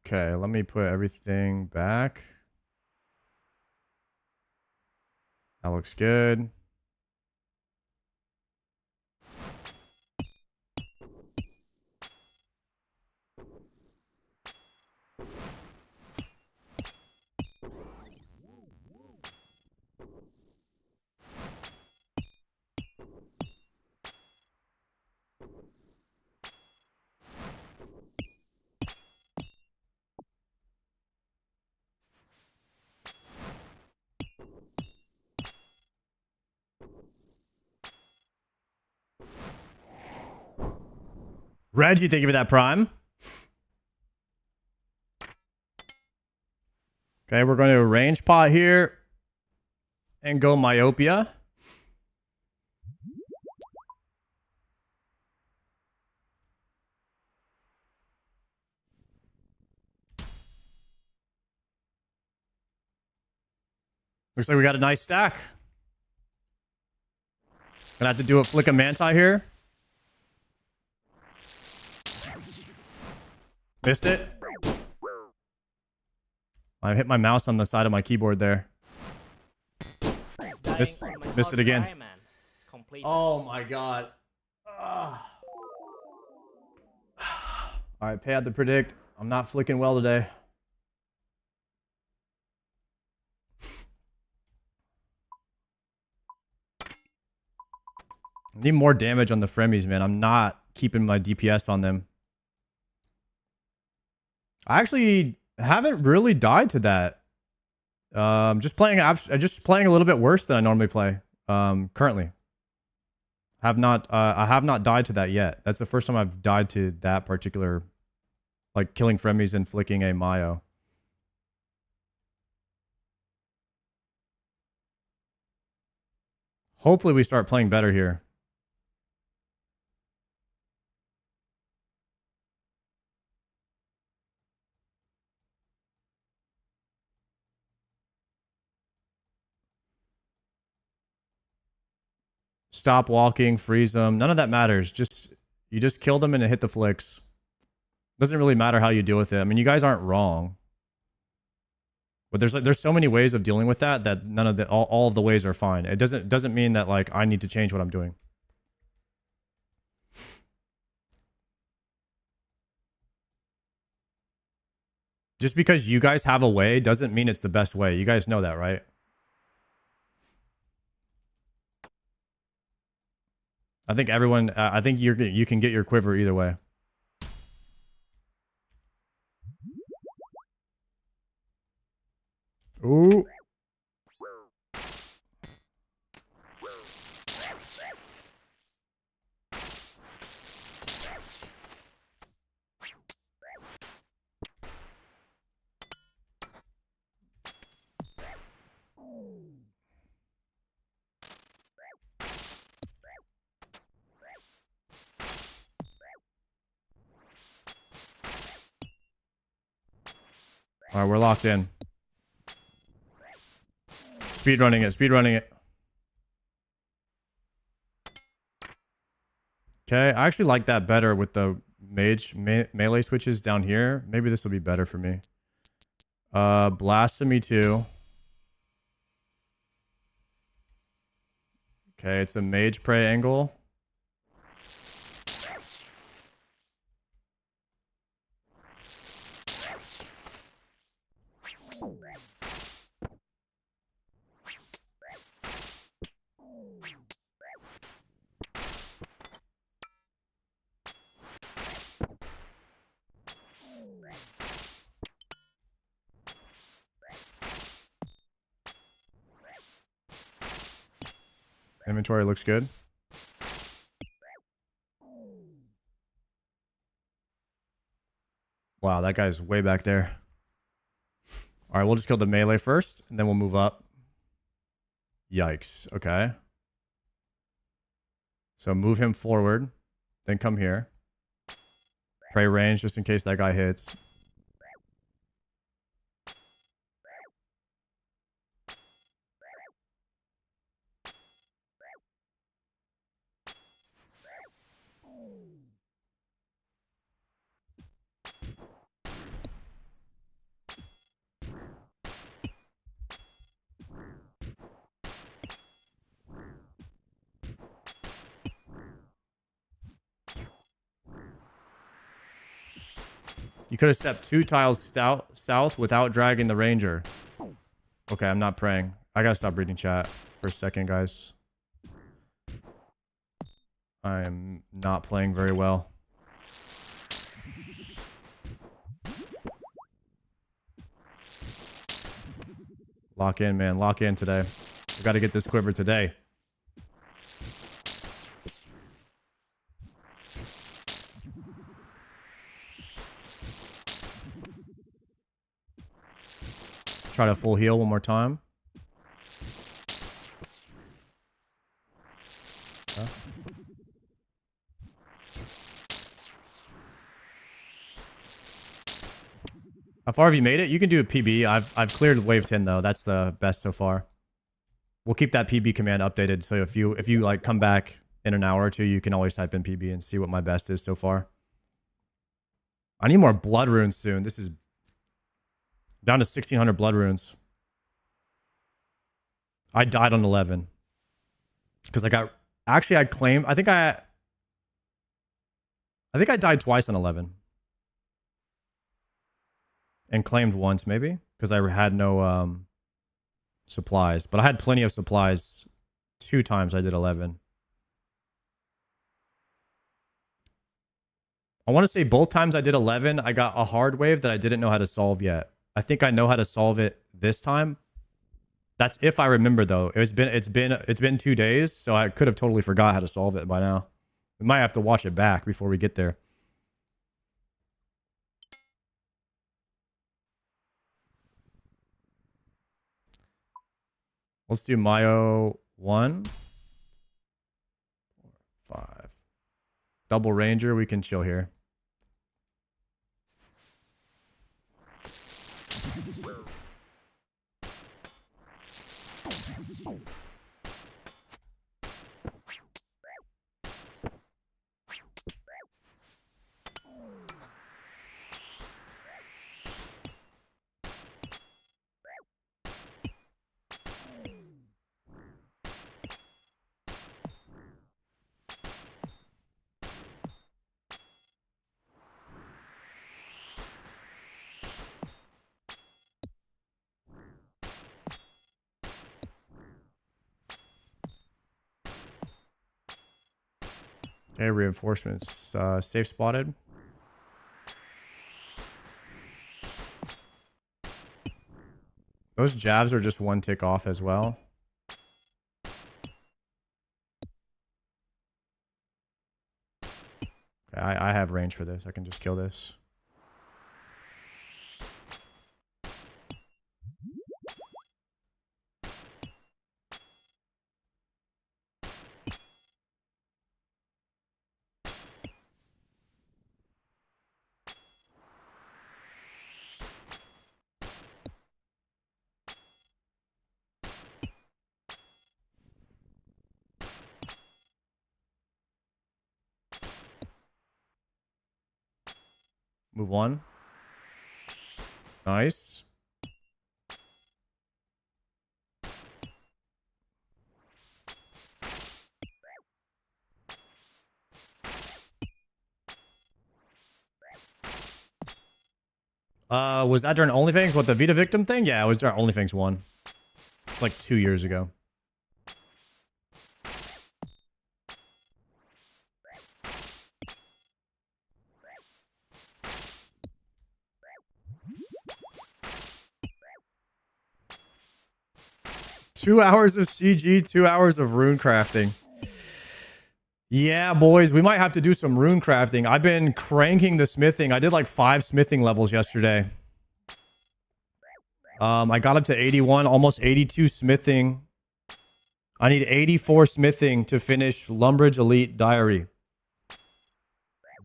Okay, let me put everything back. That looks good. Reggie, thank you for that prime. Okay, we're going to range pot here and go myopia. Looks like we got a nice stack. Gonna have to do a flick of Manti here. Missed it. I hit my mouse on the side of my keyboard there. Missed it again. Oh my god. All All right, pay out the predict. I'm not flicking well today. I need more damage on the Fremies, man. I'm not keeping my DPS on them. I actually haven't really died to that. Just playing a little bit worse than I normally play. Currently. I have not died to that yet. That's the first time I've died to that particular, like killing Fremies and flicking a Mayo. Hopefully we start playing better here. Stop walking, freeze them. None of that matters. You just kill them and hit the flicks. Doesn't really matter how you deal with it. I mean, you guys aren't wrong. But there's so many ways of dealing with that none of all of the ways are fine. It doesn't mean that like I need to change what I'm doing. Just because you guys have a way doesn't mean it's the best way. You guys know that, right? I think everyone. I think you can get your quiver either way. Ooh. All right, we're locked in. Speed running it. Okay, I actually like that better with the melee switches down here. Maybe this will be better for me. Blasphemy 2. Okay, it's a mage prey angle. Inventory looks good. Wow, that guy's way back there. All right, we'll just kill the melee first, and then we'll move up. Yikes. Okay. So move him forward, then come here. Pray range just in case that guy hits. You could have stepped 2 tiles south without dragging the ranger. Okay, I'm not praying. I gotta stop reading chat for a second, guys. I am not playing very well. Lock in, man. Lock in today. We gotta get this quiver today. Try to full heal one more time. Okay. How far have you made it? You can do a PB. I've cleared wave 10 though. That's the best so far. We'll keep that PB command updated. So if you like come back in an hour or two, you can always type in PB and see what my best is so far. I need more blood runes soon. This is down to 1600 blood runes. I died on 11. Because I got... Actually, I claimed... I think I died twice on 11. And claimed once, maybe? Because I had no supplies. But I had plenty of supplies 2 times I did 11. I want to say both times I did 11, I got a hard wave that I didn't know how to solve yet. I think I know how to solve it this time. That's if I remember though. It's been 2 days, so I could have totally forgot how to solve it by now. We might have to watch it back before we get there. Let's do Mayo 1. 5. Double Ranger, we can chill here. Okay, reinforcements safe spotted. Those jabs are just 1 tick off as well. Okay, I have range for this. I can just kill this. Move 1. Nice. Was that during OnlyFans? What, the Vita victim thing? Yeah, it was during OnlyFans 1. It's like 2 years ago. Two hours of CG, 2 hours of rune crafting. Yeah, boys, we might have to do some rune crafting. I've been cranking the smithing. I did like 5 smithing levels yesterday. I got up to 81, almost 82 smithing. I need 84 smithing to finish Lumbridge Elite Diary.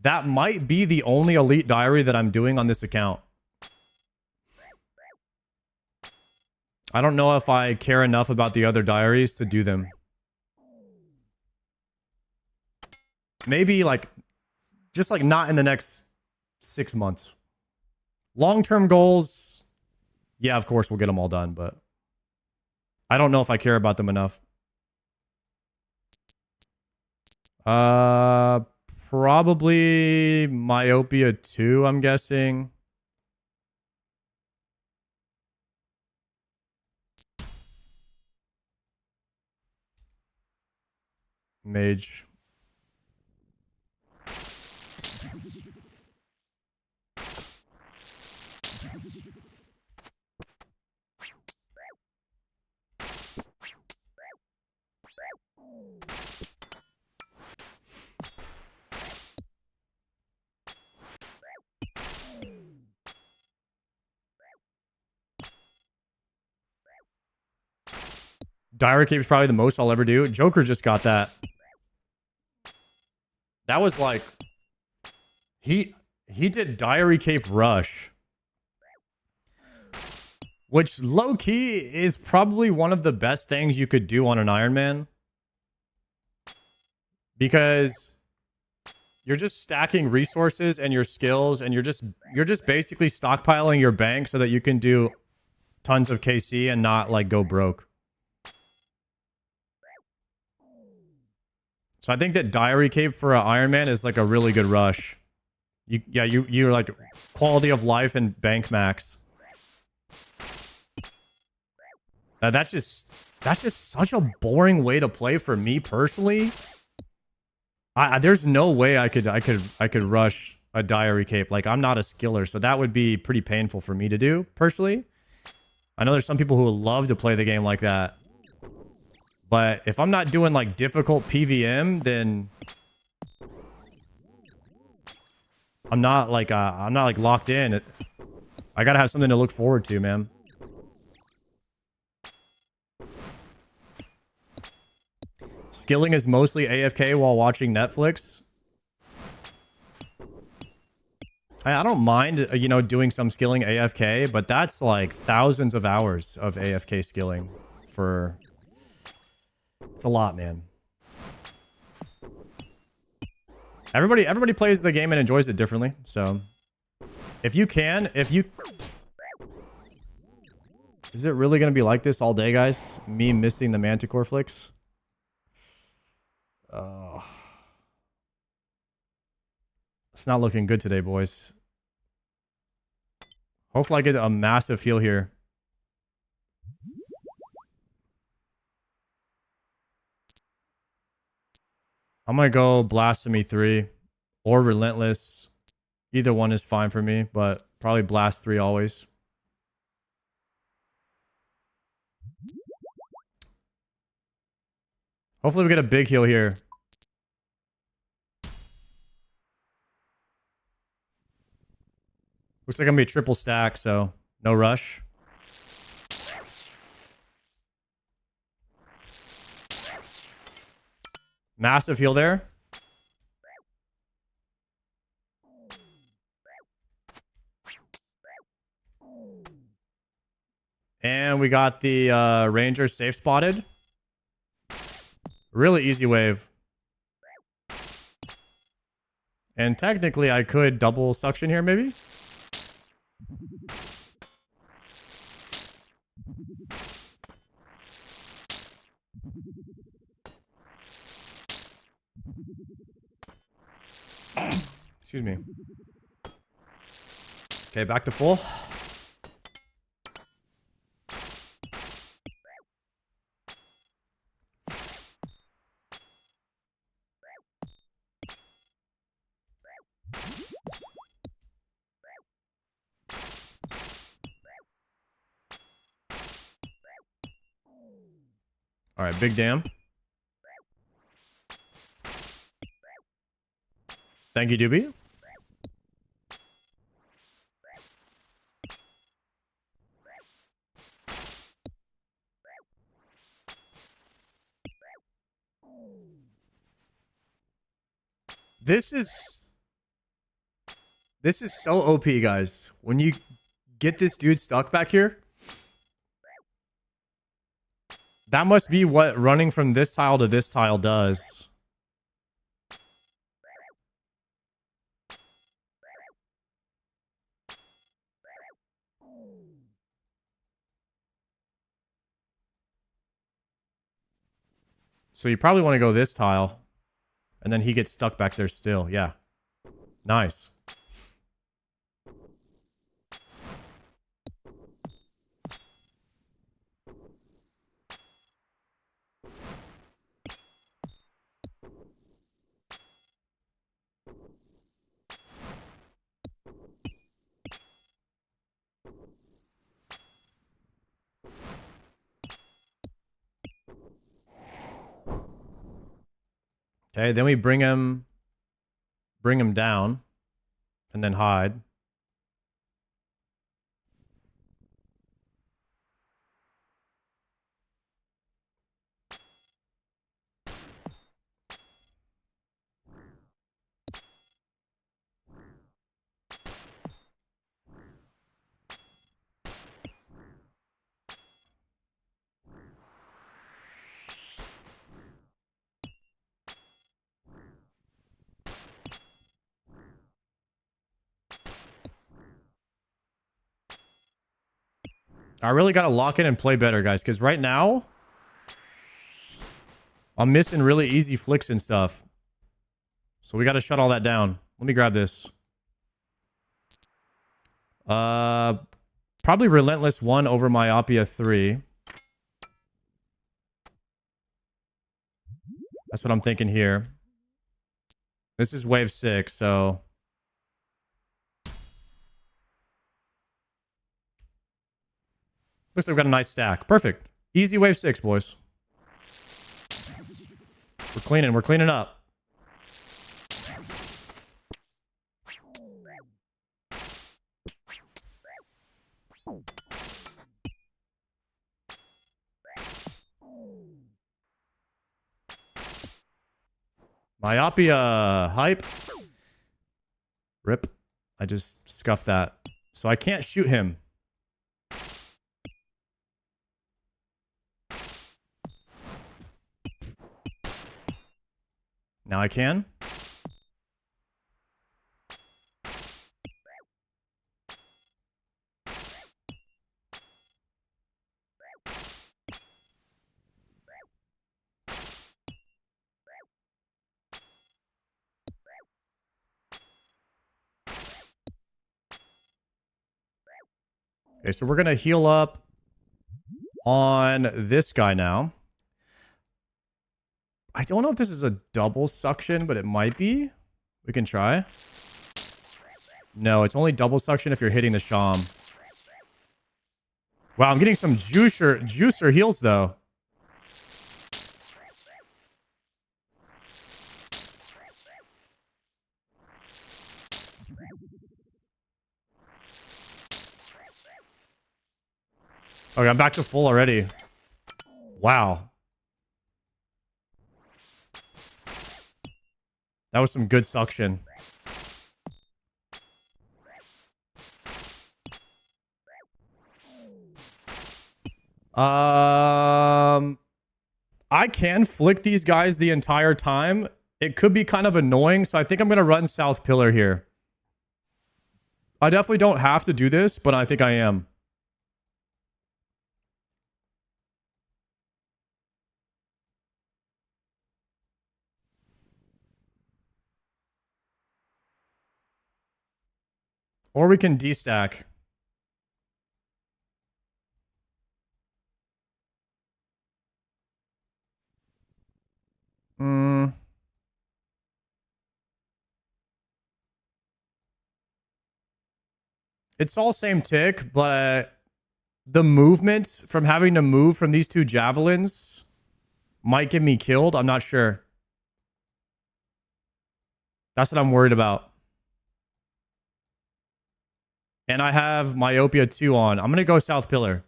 That might be the only Elite Diary that I'm doing on this account. I don't know if I care enough about the other diaries to do them. Maybe like, just like not in the next 6 months. Long-term goals, yeah, of course we'll get them all done, but I don't know if I care about them enough. Probably Myopia 2, I'm guessing. Mage. Diary Cape is probably the most I'll ever do. Joker just got that. That was like... He did Diary Cape Rush. Which, low-key, is probably one of the best things you could do on an Iron Man. Because you're just stacking resources and your skills, and you're just basically stockpiling your bank so that you can do tons of KC and not, like, go broke. So I think that Diary Cape for an Iron Man is like a really good rush. You're like quality of life and bank max. That's just such a boring way to play for me personally. There's no way I could rush a diary cape. Like, I'm not a skiller, so that would be pretty painful for me to do personally. I know there's some people who would love to play the game like that, but if I'm not doing like difficult PVM, then I'm not like locked in. I gotta have something to look forward to, man. Skilling is mostly AFK while watching Netflix. I don't mind, you know, doing some skilling AFK, but that's like thousands of hours of AFK skilling for... It's a lot, man. Everybody plays the game and enjoys it differently, so... If you... Is it really going to be like this all day, guys? Me missing the Manticore flicks? It's not looking good today, boys. Hopefully I get a massive heal here. I'm gonna go Blasphemy 3 or Relentless. Either one is fine for me, but probably Blast 3 always. Hopefully we get a big heal here. Looks like I'm gonna be a triple stack, so no rush. Massive heal there. And we got the Ranger safe spotted. Really easy wave. And technically I could double suction here maybe. Excuse me. Okay, back to full. All right, big dam. Thank you, Doobie. This is so OP, guys. When you get this dude stuck back here, that must be what running from this tile to this tile does. So you probably want to go this tile. And then he gets stuck back there still. Yeah. Nice. Okay, then we bring him down and then hide. I really got to lock in and play better, guys, because right now I'm missing really easy flicks and stuff. So we got to shut all that down. Let me grab this. Probably Probably Relentless 1 over Myopia 3. That's what I'm thinking here. This is wave 6, so... Looks like we've got a nice stack. Perfect. Easy wave 6, boys. We're cleaning up. Myopia hype. Rip. I just scuffed that. So I can't shoot him. Now I can. Okay, so we're going to heal up on this guy now. I don't know if this is a double suction, but it might be. We can try. No, it's only double suction if you're hitting the Sham. Wow, I'm getting some juicer heals, though. Okay, I'm back to full already. Wow. That was some good suction. I can flick these guys the entire time. It could be kind of annoying, so I think I'm going to run South Pillar here. I definitely don't have to do this, but I think I am. Or we can destack. It's all same tick, but the movement from having to move from these two javelins might get me killed. I'm not sure. That's what I'm worried about. And I have Myopia 2 on. I'm going to go South Pillar.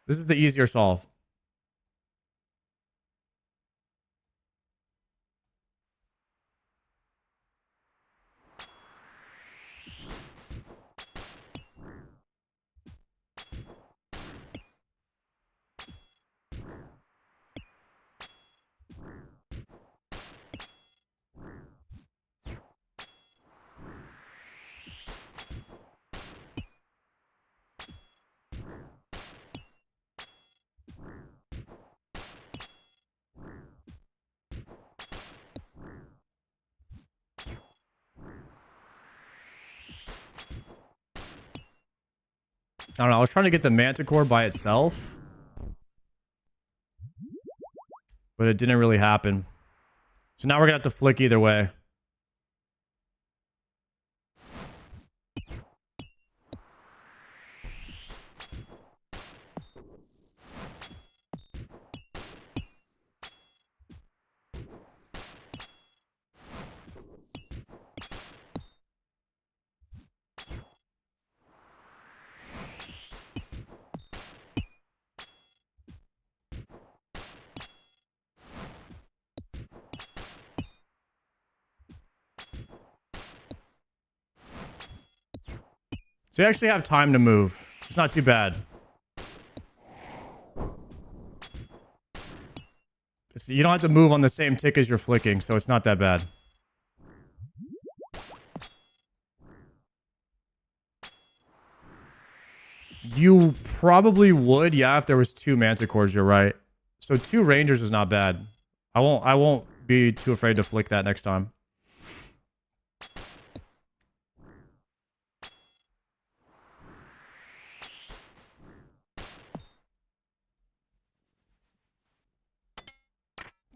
This is the easier solve. I don't know. I was trying to get the Manticore by itself, but it didn't really happen. So now we're going to have to flick either way. So you actually have time to move. It's not too bad. You don't have to move on the same tick as you're flicking, so it's not that bad. You probably would, yeah, if there was two Manticores, you're right. So 2 Rangers is not bad. I won't be too afraid to flick that next time.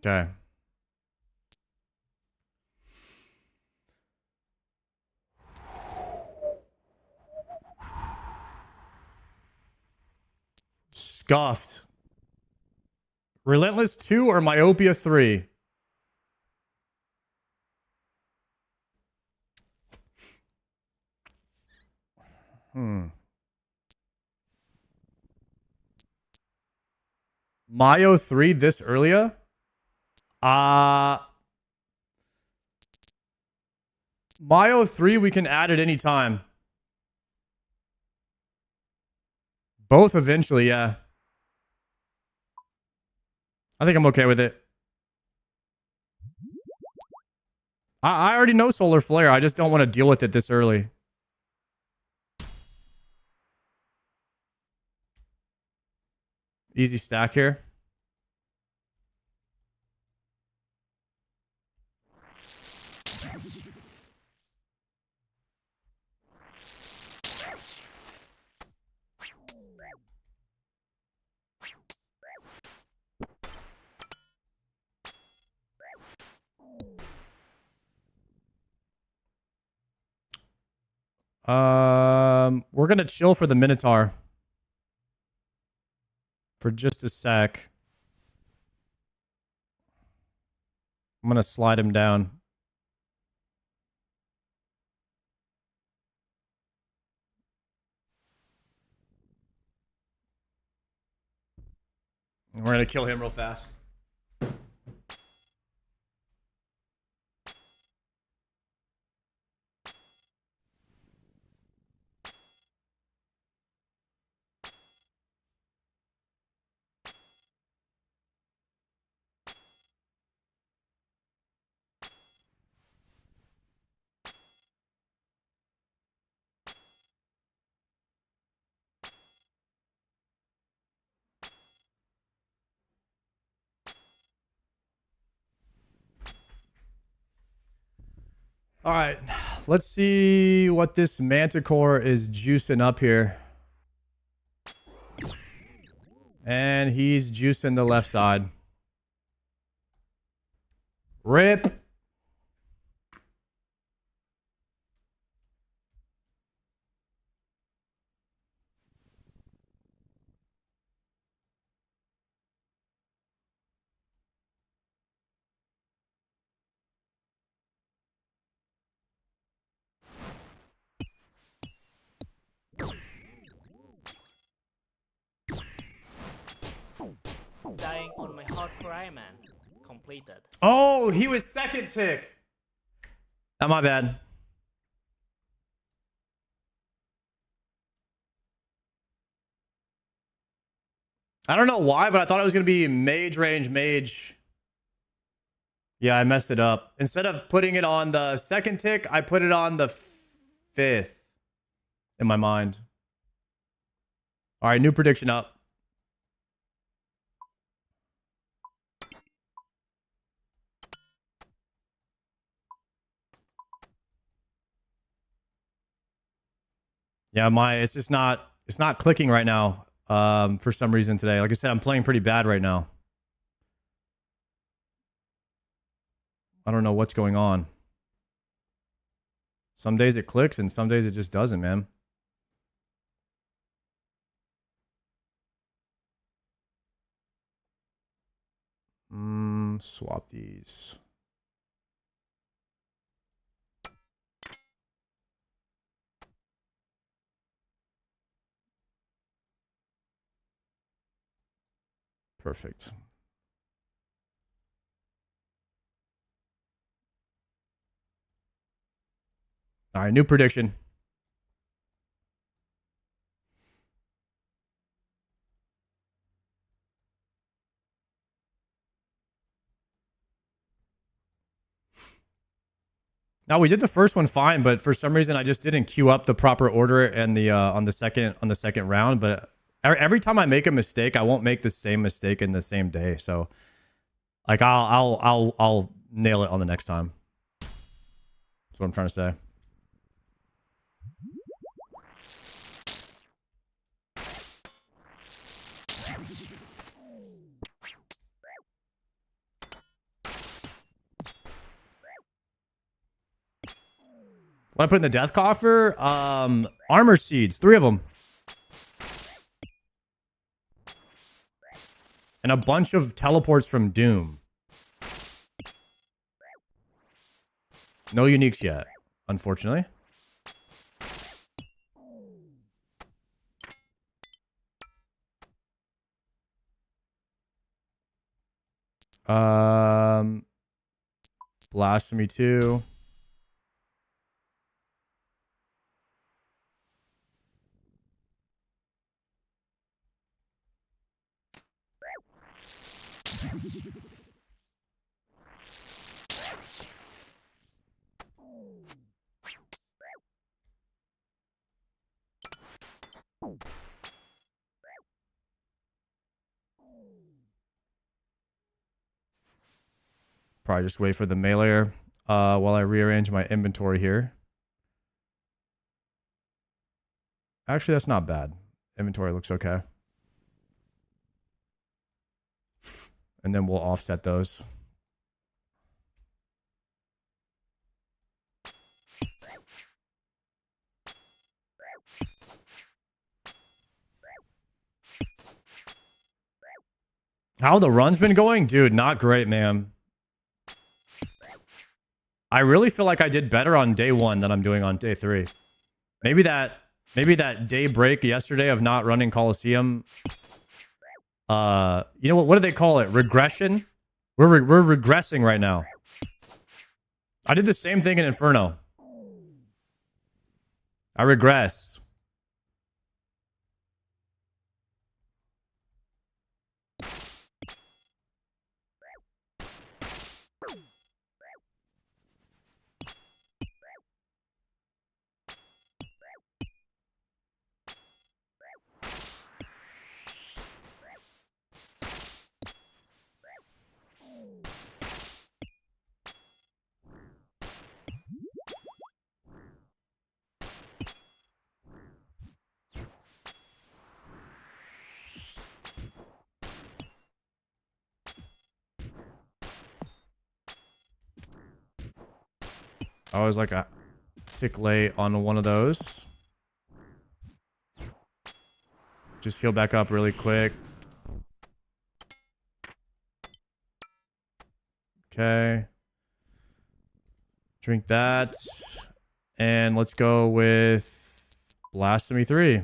Okay. Scuffed. Relentless 2 or Myopia 3? Mayo 3 this earlier? Mayo 3 we can add at any time. Both eventually, yeah. I think I'm okay with it. I already know Solar Flare. I just don't want to deal with it this early. Easy stack here. We're gonna chill for the Minotaur. For just a sec. I'm gonna slide him down. We're gonna kill him real fast. All right, let's see what this Manticore is juicing up here. And he's juicing the left side. Rip.
Dying on my hardcore Iron Man. Completed.
Oh, he was second tick. Not my bad. I don't know why, but I thought it was going to be mage range mage. Yeah, I messed it up. Instead of putting it on the second tick, I put it on the 5th in my mind. All right, new prediction up. Yeah, it's not clicking right now. For some reason today. Like I said, I'm playing pretty bad right now. I don't know what's going on. Some days it clicks and some days it just doesn't, man. Swap these. Perfect. All right, new prediction. Now we did the first one fine, but for some reason I just didn't queue up the proper order and the on the second round. But Every time I make a mistake, I won't make the same mistake in the same day. So, like, I'll nail it on the next time. That's what I'm trying to say. What I put in the death coffer? Armor seeds, 3 of them. And a bunch of teleports from Doom. No uniques yet, unfortunately. Blasphemy 2. Probably just wait for the mailer while I rearrange my inventory here. Actually, that's not bad. Inventory looks okay. And then we'll offset those. How the run's been going? Dude, not great, man. I really feel like I did better on day 1 than I'm doing on day 3. Maybe that day break yesterday of not running Colosseum. You know what do they call it? Regression? We're regressing right now. I did the same thing in Inferno. I regressed. I was like a tick late on one of those. Just heal back up really quick. Okay. Drink that. And let's go with Blasphemy 3.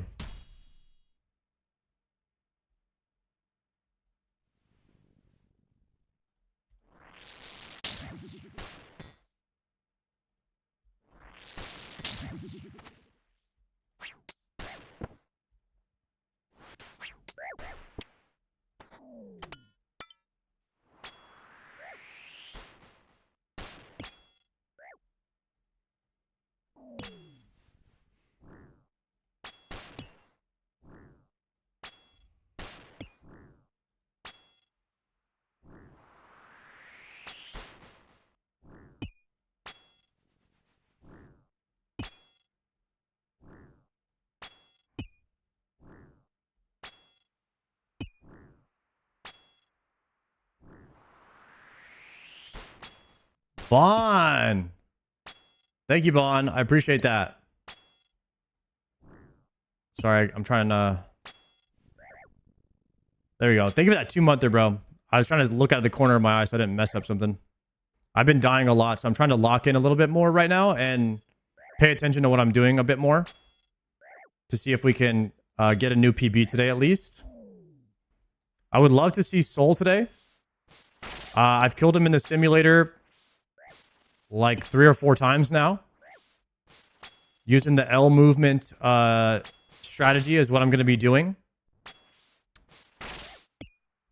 Bon. Thank you, Bon. I appreciate that. Sorry, I'm trying to... There we go. Thank you for that 2-monther, bro. I was trying to look out of the corner of my eye so I didn't mess up something. I've been dying a lot, so I'm trying to lock in a little bit more right now and pay attention to what I'm doing a bit more to see if we can get a new PB today at least. I would love to see Soul today. I've killed him in the simulator like 3 or 4 times now. Using the L movement strategy is what I'm going to be doing.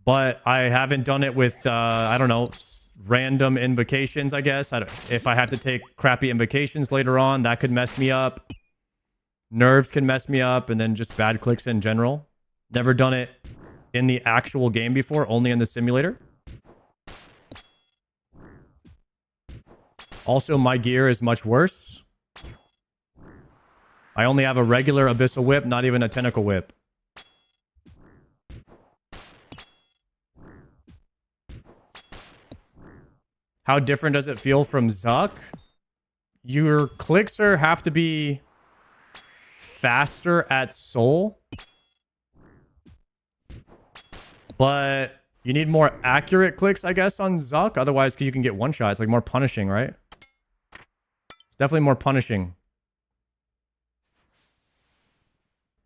But I haven't done it with, I don't know, random invocations, I guess. If I have to take crappy invocations later on, that could mess me up. Nerves can mess me up, and then just bad clicks in general. Never done it in the actual game before, only in the simulator. Also, my gear is much worse. I only have a regular Abyssal Whip, not even a Tentacle Whip. How different does it feel from Zuck? Your clicks have to be faster at Soul. But you need more accurate clicks, I guess, on Zuck. Otherwise, because you can get one shot. It's like more punishing, right? It's definitely more punishing.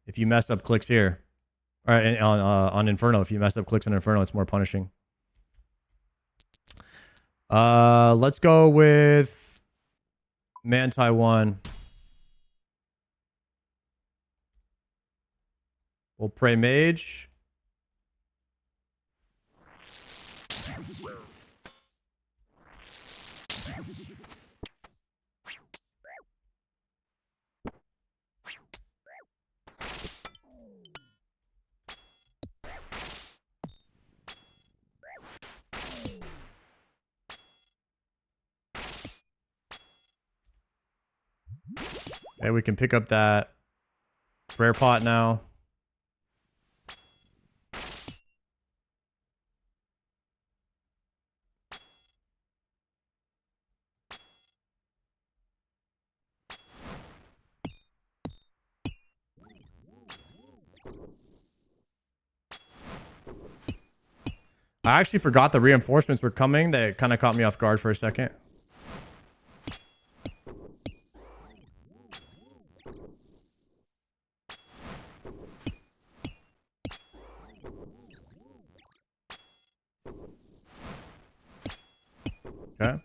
If you mess up clicks here. Or on Inferno. If you mess up clicks on Inferno, it's more punishing. Let's go with Manti 1. We'll pray Mage. Okay, we can pick up that prayer pot now. I actually forgot the reinforcements were coming. They kind of caught me off guard for a second. Okay.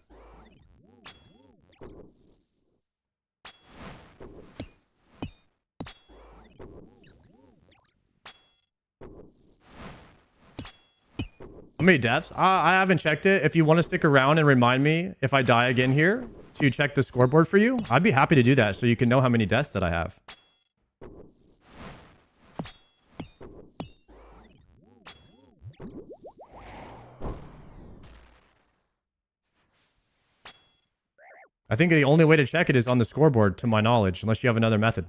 How many deaths? I haven't checked it. If you want to stick around and remind me if I die again here to check the scoreboard for you, I'd be happy to do that so you can know how many deaths that I have. I think the only way to check it is on the scoreboard, to my knowledge, unless you have another method.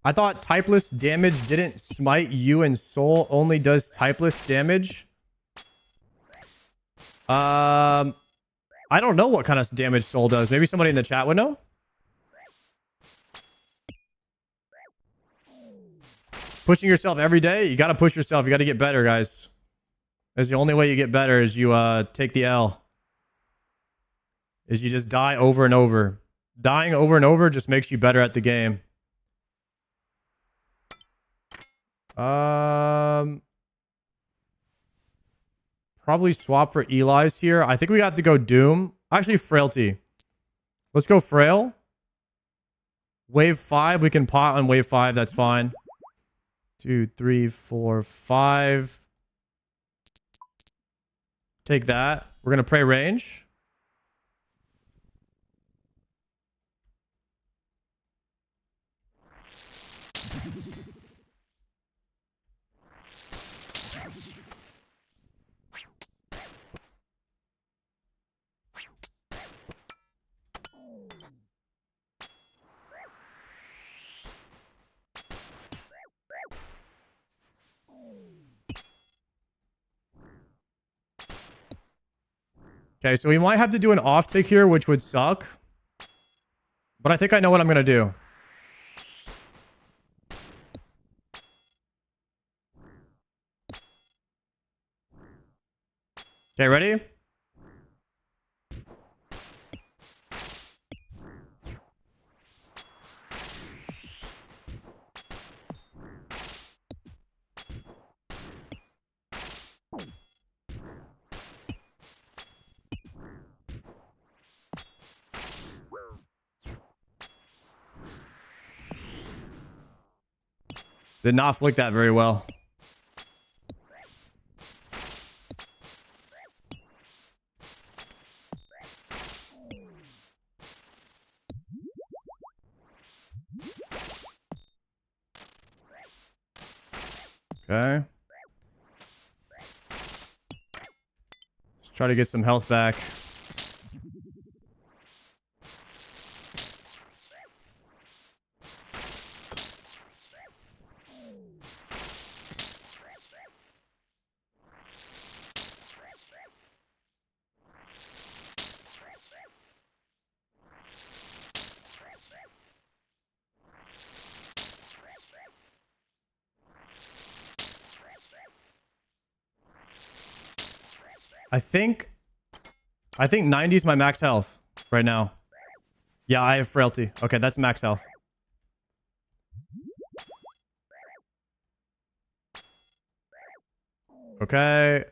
I thought typeless damage didn't smite you and soul, only does typeless damage. I don't know what kind of damage soul does. Maybe somebody in the chat would know. Pushing yourself every day? You got to push yourself. You got to get better, guys. That's the only way you get better is you take the L. Is you just die over and over. Dying over and over just makes you better at the game. Probably swap for Eli's here. I think we got to go Doom. Actually, Frailty. Let's go Frail. Wave 5. We can pot on wave 5. That's fine. 2, 3, 4, 5. Take that. We're going to pray range. Okay, so we might have to do an off tick here, which would suck. But I think I know what I'm going to do. Okay, ready? Did not flick that very well. Okay. Let's try to get some health back. I think 90 is my max health right now. Yeah, I have frailty. Okay, that's max health. Okay.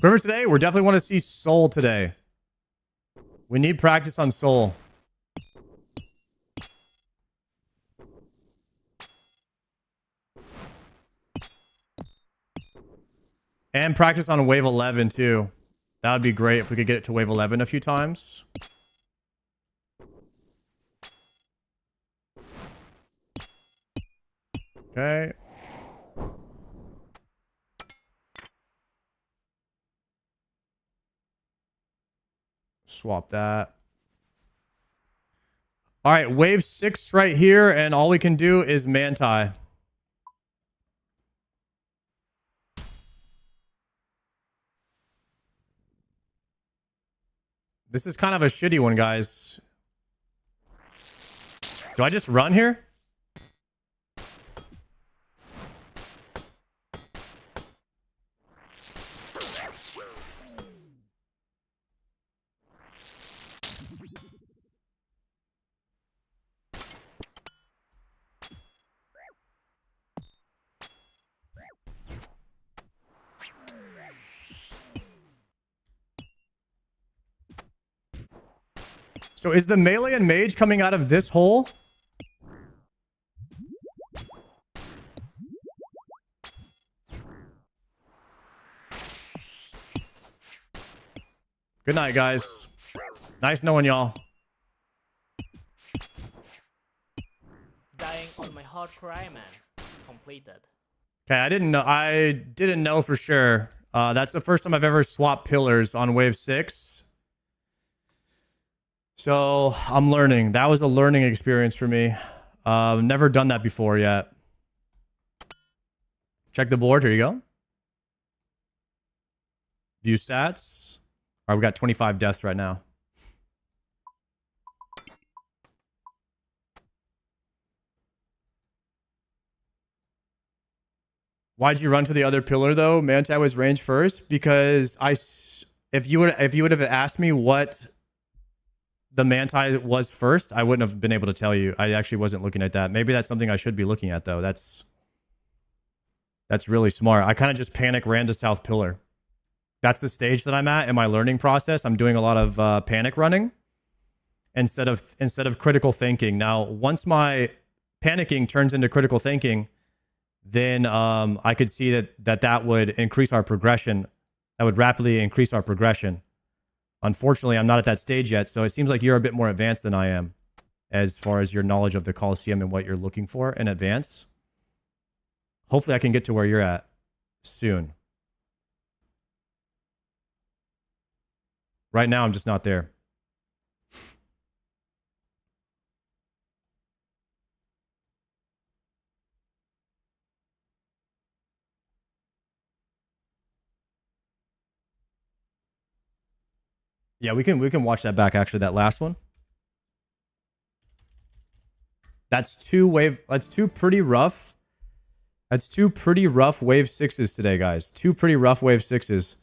Quiver today, we definitely want to see Soul today. We need practice on Soul. And practice on wave 11 too. That would be great if we could get it to wave 11 a few times. Okay. Swap that. All right, wave 6 right here, and all we can do is Manti. This is kind of a shitty one, guys. Do I just run here? So is the melee and mage coming out of this hole? Good night, guys. Nice knowing y'all.
Dying on my hardcore Iron Man. Completed.
Okay, I didn't know for sure. That's the first time I've ever swapped pillars on wave 6. So I'm learning. That was a learning experience for me. Never done that before yet. Check the board. Here you go. View stats. All right, we got 25 deaths right now. Why'd you run to the other pillar though? Manti was range first because if you would have asked me what the Manti was first, I wouldn't have been able to tell you. I actually wasn't looking at that. Maybe that's something I should be looking at though. That's really smart. I kind of just ran to South Pillar. That's the stage that I'm at in my learning process. I'm doing a lot of panic running instead of critical thinking. Now, once my panicking turns into critical thinking, then I could see that would increase our progression. That would rapidly increase our progression. Unfortunately, I'm not at that stage yet, so it seems like you're a bit more advanced than I am as far as your knowledge of the Colosseum and what you're looking for in advance. Hopefully, I can get to where you're at soon. Right now, I'm just not there. Yeah, we can watch that back, actually, that last one. That's two pretty rough. That's two pretty rough wave 6s today, guys. Two pretty rough wave 6s.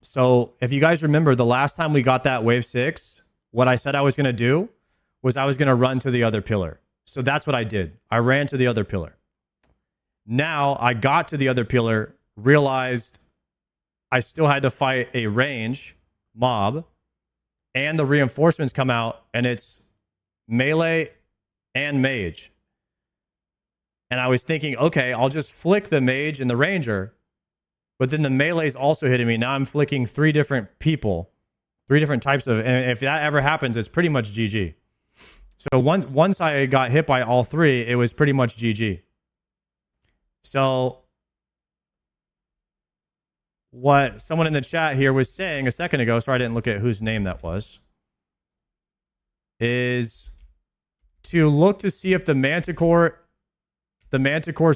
So if you guys remember, the last time we got that wave 6, what I said I was going to do was I was going to run to the other pillar. So that's what I did. I ran to the other pillar. Now I got to the other pillar, realized I still had to fight a range mob, and the reinforcements come out, and it's melee and mage. And I was thinking, okay, I'll just flick the mage and the ranger, but then the melee's also hitting me. Now I'm flicking 3 different people, 3 different types of, and if that ever happens, it's pretty much GG. So once I got hit by all 3, it was pretty much GG. So what someone in the chat here was saying a second ago, sorry I didn't look at whose name that was, is to look to see if the Manticore's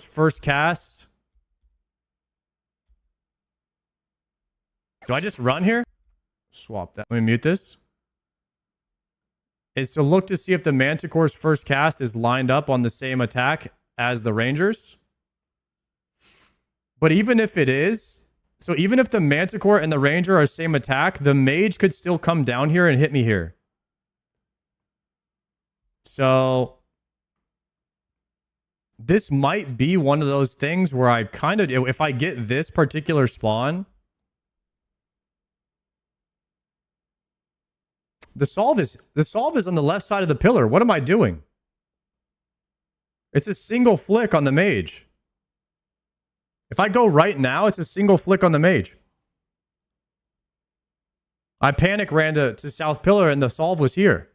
first cast. Do I just run here? Swap that. Let me mute this. Is to look to see if the Manticore's first cast is lined up on the same attack as the Rangers. But even if it is, so even if the Manticore and the Ranger are same attack, the Mage could still come down here and hit me here. So this might be one of those things where I kind of, if I get this particular spawn, the solve is on the left side of the pillar. What am I doing? It's a single flick on the mage. If I go right now, it's a single flick on the mage. I panic ran to south pillar and the solve was here.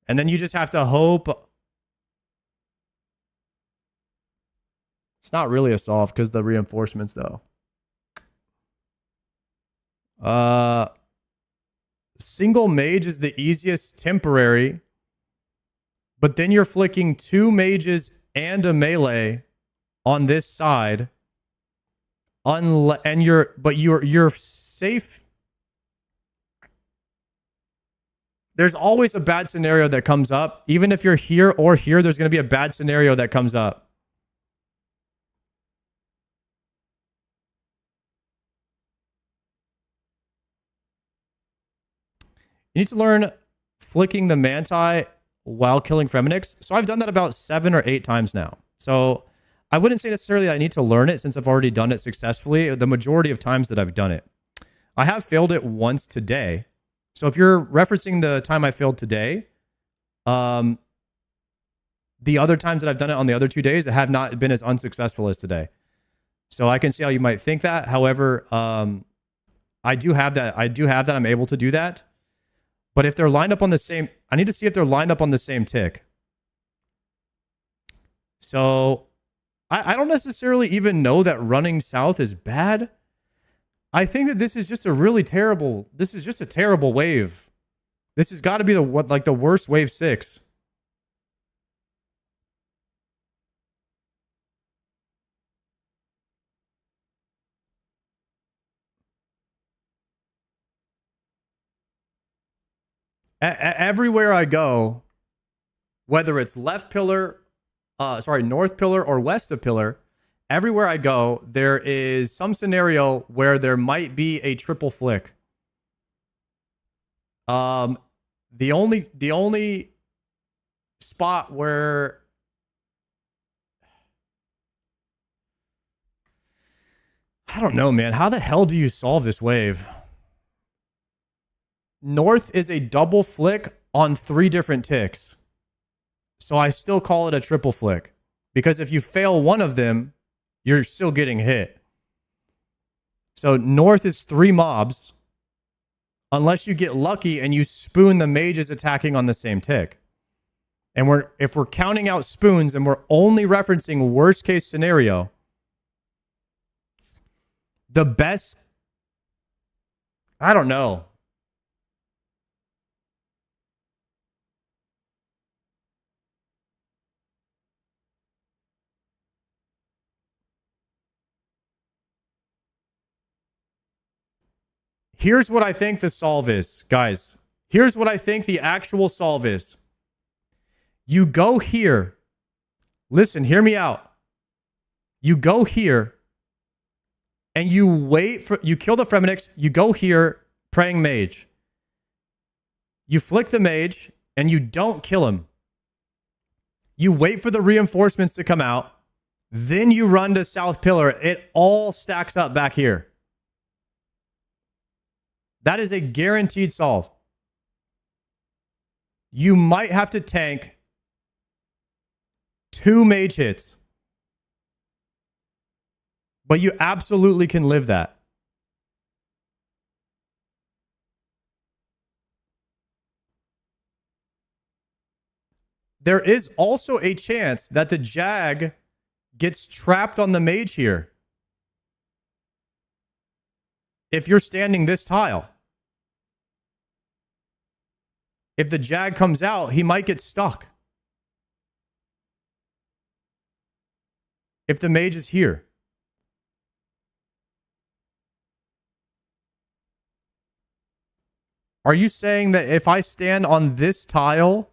And then you just have to hope. It's not really a solve because the reinforcements though. Single mage is the easiest temporary, but then you're flicking 2 mages and a melee on this side, and you're safe. There's always a bad scenario that comes up. Even if you're here or here, there's going to be a bad scenario that comes up. You need to learn flicking the Manti while killing Fremenix. So I've done that about 7 or 8 times now. So I wouldn't say necessarily that I need to learn it since I've already done it successfully the majority of times that I've done it. I have failed it once today. So if you're referencing the time I failed today, the other times that I've done it on the other 2 days have not been as unsuccessful as today. So I can see how you might think that. However, I do have that. I'm able to do that. But if they're lined up on the same, I need to see if they're lined up on the same tick. So I don't necessarily even know that running south is bad. I think that this is just a really terrible, this is just a terrible wave. This has got to be the worst wave 6. Everywhere I go, whether it's north pillar or west of pillar, everywhere I go, there is some scenario where there might be a triple flick. The only spot where I don't know, man. How the hell do you solve this wave? North is a double flick on 3 different ticks. So I still call it a triple flick. Because if you fail one of them, you're still getting hit. So north is 3 mobs. Unless you get lucky and you spoon the mages attacking on the same tick. And if we're counting out spoons and we're only referencing worst case scenario, the best, I don't know. Here's what I think the solve is, guys. Here's what I think the actual solve is. You go here. Listen, hear me out. You go here and you wait for, you kill the Fremenix, you go here, praying mage. You flick the mage and you don't kill him. You wait for the reinforcements to come out. Then you run to South Pillar. It all stacks up back here. That is a guaranteed solve. You might have to tank 2 mage hits. But you absolutely can live that. There is also a chance that the Jag gets trapped on the mage here. If you're standing this tile. If the Jag comes out, he might get stuck. If the mage is here. Are you saying that if I stand on this tile,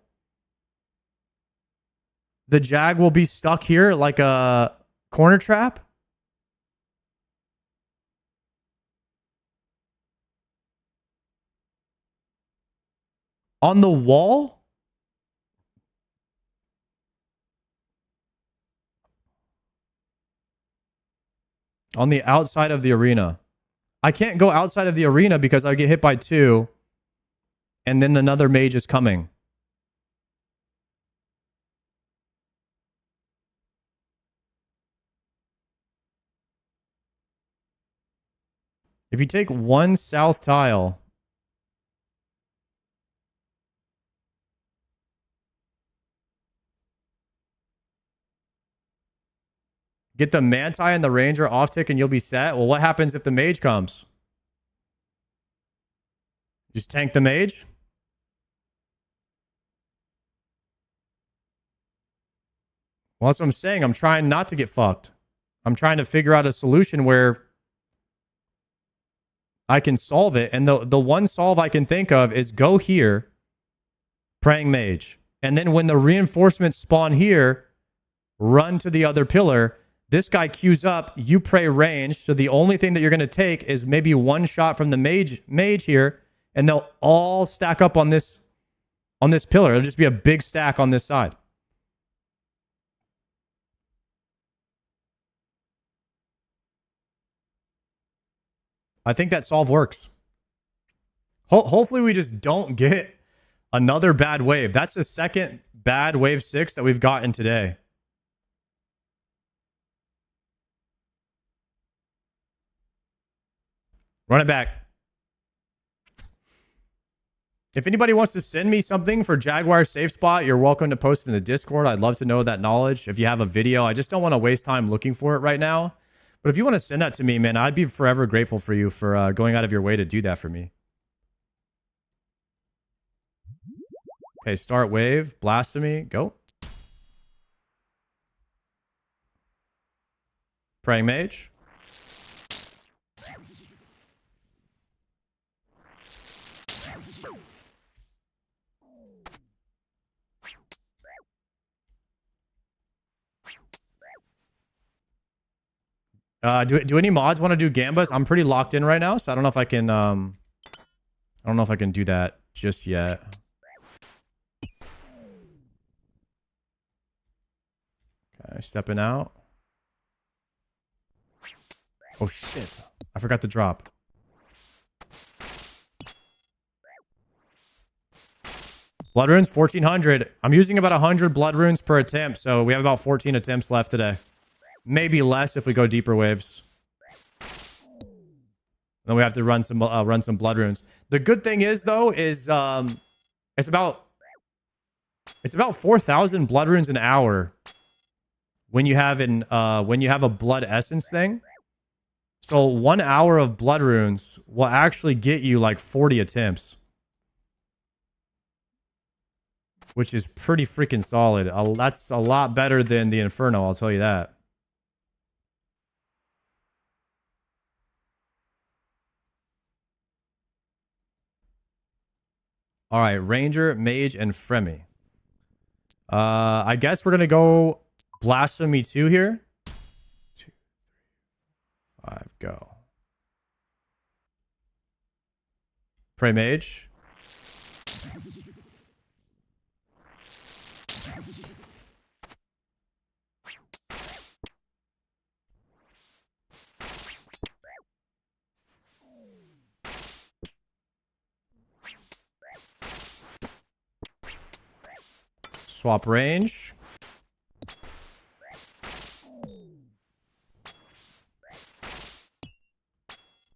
the Jag will be stuck here like a corner trap? On the wall? On the outside of the arena. I can't go outside of the arena because I get hit by 2. And then another mage is coming. If you take 1 south tile, get the Manti and the Ranger off tick and you'll be set. Well, what happens if the mage comes? Just tank the mage? Well, that's what I'm saying. I'm trying not to get fucked. I'm trying to figure out a solution where I can solve it. And the one solve I can think of is go here, praying mage. And then when the reinforcements spawn here, run to the other pillar. This guy queues up, you pray range. So the only thing that you're going to take is maybe 1 shot from the mage here. And they'll all stack up on this pillar. It'll just be a big stack on this side. I think that solve works. Hopefully we just don't get another bad wave. That's the second bad wave 6 that we've gotten today. Run it back. If anybody wants to send me something for Jaguar Safe Spot, you're welcome to post it in the Discord. I'd love to know that knowledge. If you have a video, I just don't want to waste time looking for it right now. But if you want to send that to me, man, I'd be forever grateful for you for going out of your way to do that for me. Okay, start wave, blasphemy, go. Praying mage. Do any mods want to do gambas? I'm pretty locked in right now, so I don't know if I can do that just yet. Okay, stepping out. Oh shit. I forgot to drop. Blood runes 1400. I'm using about 100 blood runes per attempt, so we have about 14 attempts left today. Maybe less if we go deeper waves. Then we have to run some blood runes. The good thing is though is it's about 4,000 blood runes an hour when you have a blood essence thing. So 1 hour of blood runes will actually get you like 40 attempts, which is pretty freaking solid. That's a lot better than the Inferno, I'll tell you that. All right, Ranger, Mage, and Fremi. I guess we're gonna go Blasphemy 2 here. 2, 3, 5, go. Pray Mage. Swap range.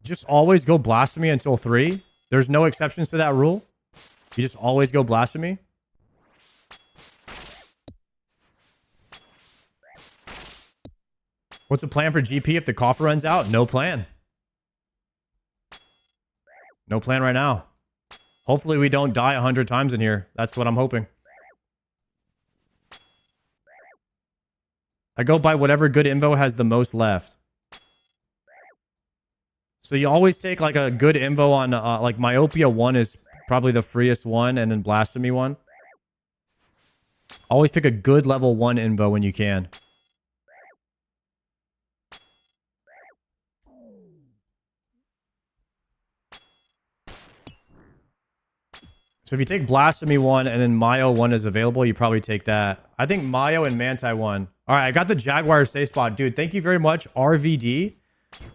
Just always go Blasphemy until 3. There's no exceptions to that rule. You just always go Blasphemy. What's the plan for GP if the coffer runs out? No plan. No plan right now. Hopefully we don't die 100 times in here. That's what I'm hoping. I go by whatever good info has the most left. So you always take like a good info on like Myopia 1 is probably the freest one, and then Blasphemy 1. Always pick a good level 1 info when you can. So if you take Blasphemy 1 and then Mayo 1 is available, you probably take that. I think Mayo and Manti 1. All right, I got the Jaguar safe spot. Dude, thank you very much, RVD,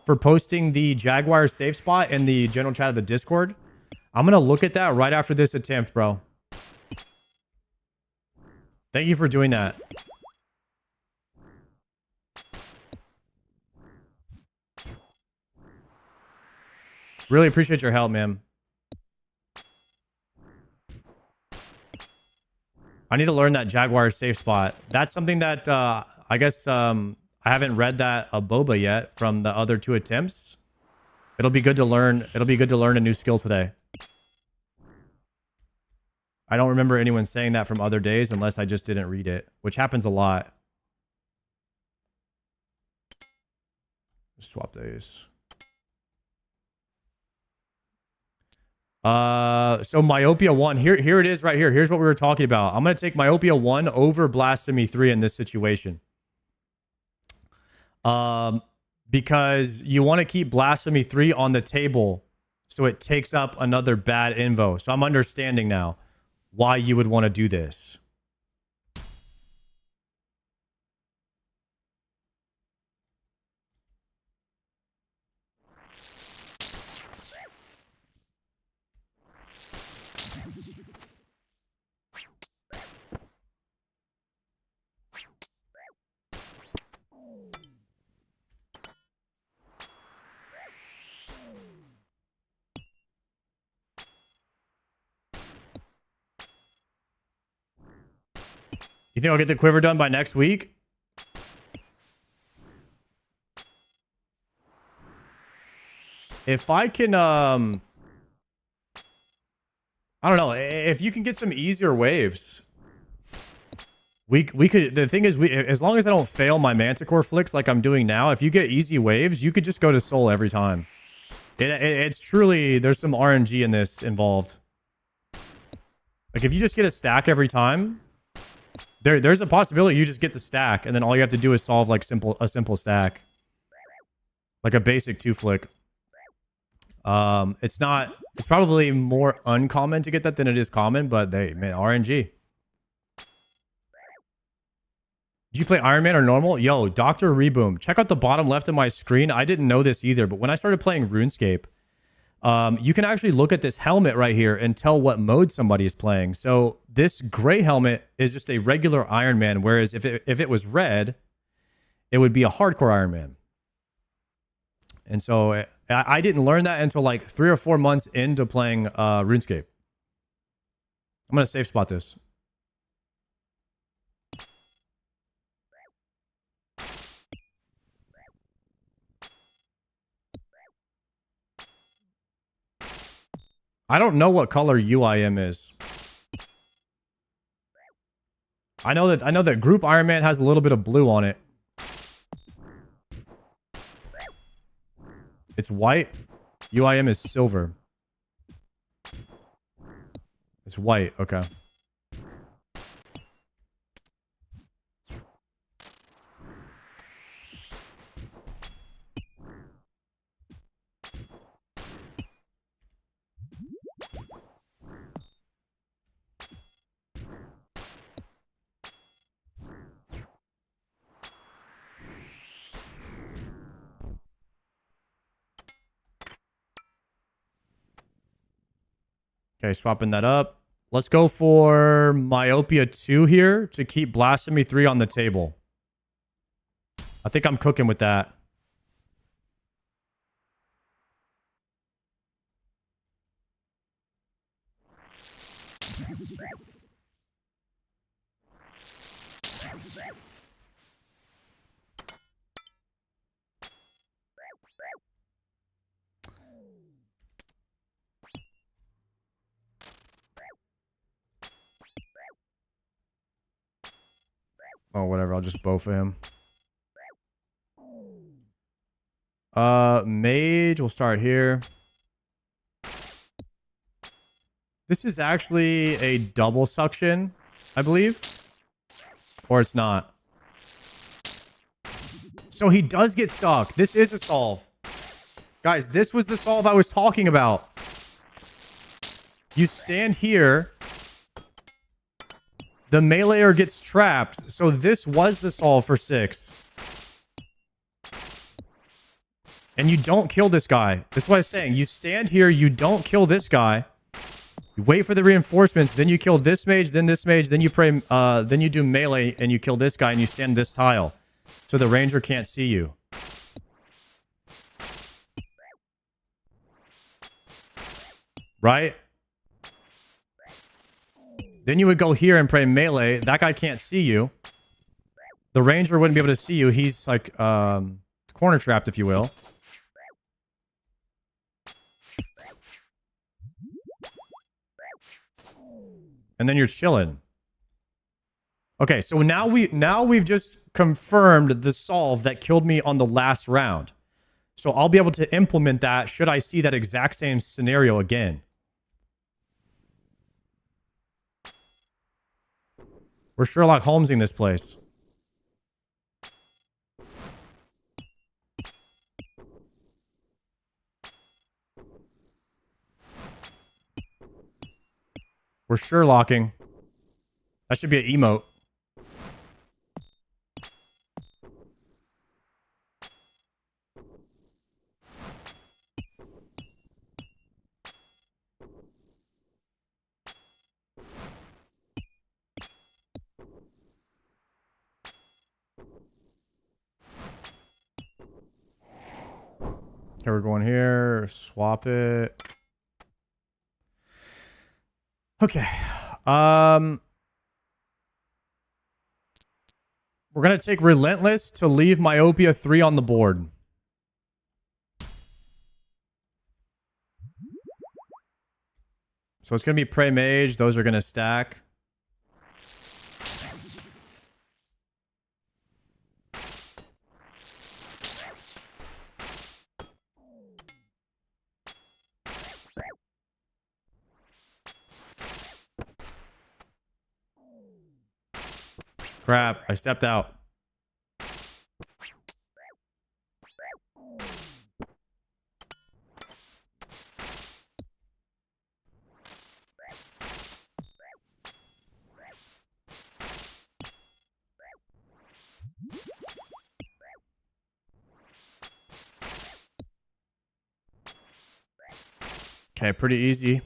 for posting the Jaguar safe spot in the general chat of the Discord. I'm going to look at that right after this attempt, bro. Thank you for doing that. Really appreciate your help, man. I need to learn that Jaguar safe spot. That's something that I guess I haven't read that Aboba yet from the other 2 attempts. It'll be good to learn. It'll be good to learn a new skill today. I don't remember anyone saying that from other days unless I just didn't read it, which happens a lot. Swap these. So Myopia 1, here it is right here. Here's what we were talking about. I'm going to take Myopia 1 over Blasphemy 3 in this situation. Because you want to keep Blasphemy 3 on the table so it takes up another bad info. So I'm understanding now why you would want to do this. You think I'll get the quiver done by next week? If I can, I don't know. If you can get some easier waves, we could. The thing is, as long as I don't fail my Manticore flicks like I'm doing now, if you get easy waves, you could just go to Soul every time. It's truly, there's some RNG in this involved. Like if you just get a stack every time, there's a possibility you just get the stack, and then all you have to do is solve like a simple stack, like a basic 2 flick. It's probably more uncommon to get that than it is common, but man, RNG. Did you play Iron Man or normal? Yo, Dr. Reboom, check out the bottom left of my screen. I didn't know this either, but when I started playing RuneScape, you can actually look at this helmet right here and tell what mode somebody is playing. So this gray helmet is just a regular Iron Man, whereas if it was red, it would be a hardcore Iron Man. And so I didn't learn that until like 3 or 4 months into playing RuneScape. I'm going to safe spot this. I don't know what color UIM is. I know that Group Iron Man has a little bit of blue on it. It's white. UIM is silver. It's white. Okay. Okay, swapping that up. Let's go for Myopia 2 here to keep Blasphemy 3 on the table. I think I'm cooking with that. Oh, whatever. I'll just bow for him. Mage. We'll start here. This is actually a double suction, I believe. Or it's not. So he does get stuck. This is a solve. Guys, this was the solve I was talking about. You stand here. The meleeer gets trapped. So this was the solve for 6. And you don't kill this guy. That's what I was saying. You stand here. You don't kill this guy. You wait for the reinforcements. Then you kill this mage. Then this mage. Then you pray. Then you do melee and you kill this guy and you stand this tile. So the ranger can't see you. Right? Then you would go here and pray melee. That guy can't see you. The ranger wouldn't be able to see you. He's like corner trapped, if you will. And then you're chilling. Okay, so now we've just confirmed the solve that killed me on the last round. So I'll be able to implement that should I see that exact same scenario again. We're Sherlock Holmesing this place. We're Sherlocking. That should be an emote. Okay, we're going here. Swap it. Okay. We're going to take Relentless to leave Myopia 3 on the board. So it's going to be Prey Mage. Those are going to stack. Crap, I stepped out. Okay, pretty easy.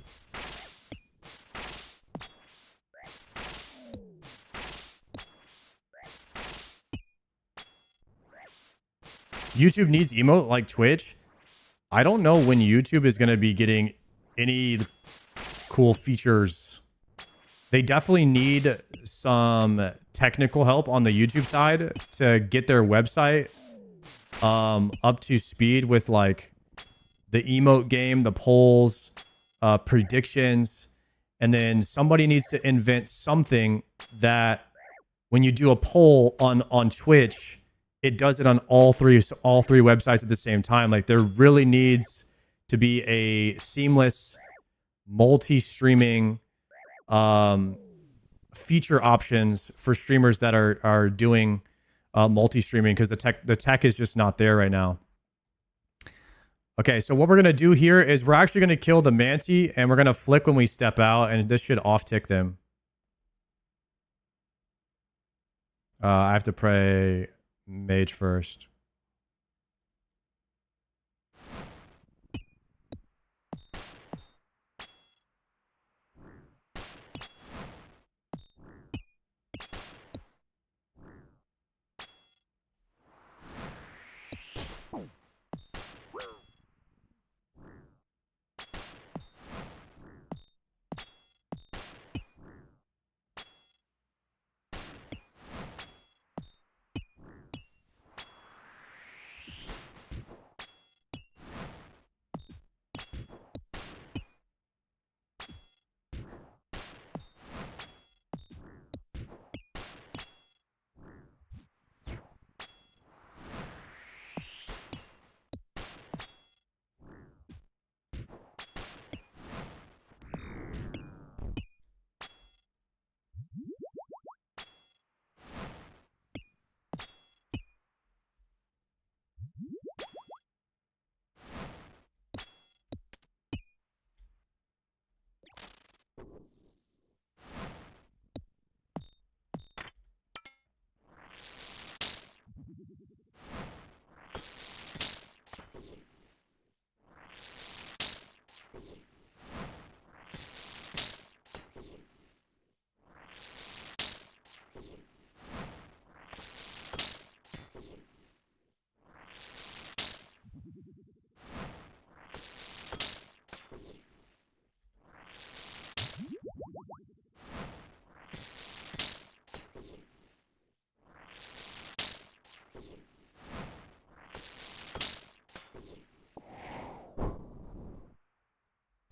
YouTube needs emote like Twitch. I don't know when YouTube is going to be getting any cool features. They definitely need some technical help on the YouTube side to get their website up to speed with like the emote game, the polls, predictions, and then somebody needs to invent something that when you do a poll on Twitch, it does it on all three websites at the same time. Like there really needs to be a seamless multi-streaming feature options for streamers that are doing multi-streaming, because the tech is just not there right now. Okay, so what we're gonna do here is we're actually gonna kill the Manti, and we're gonna flick when we step out, and this should off-tick them. I have to pray mage first.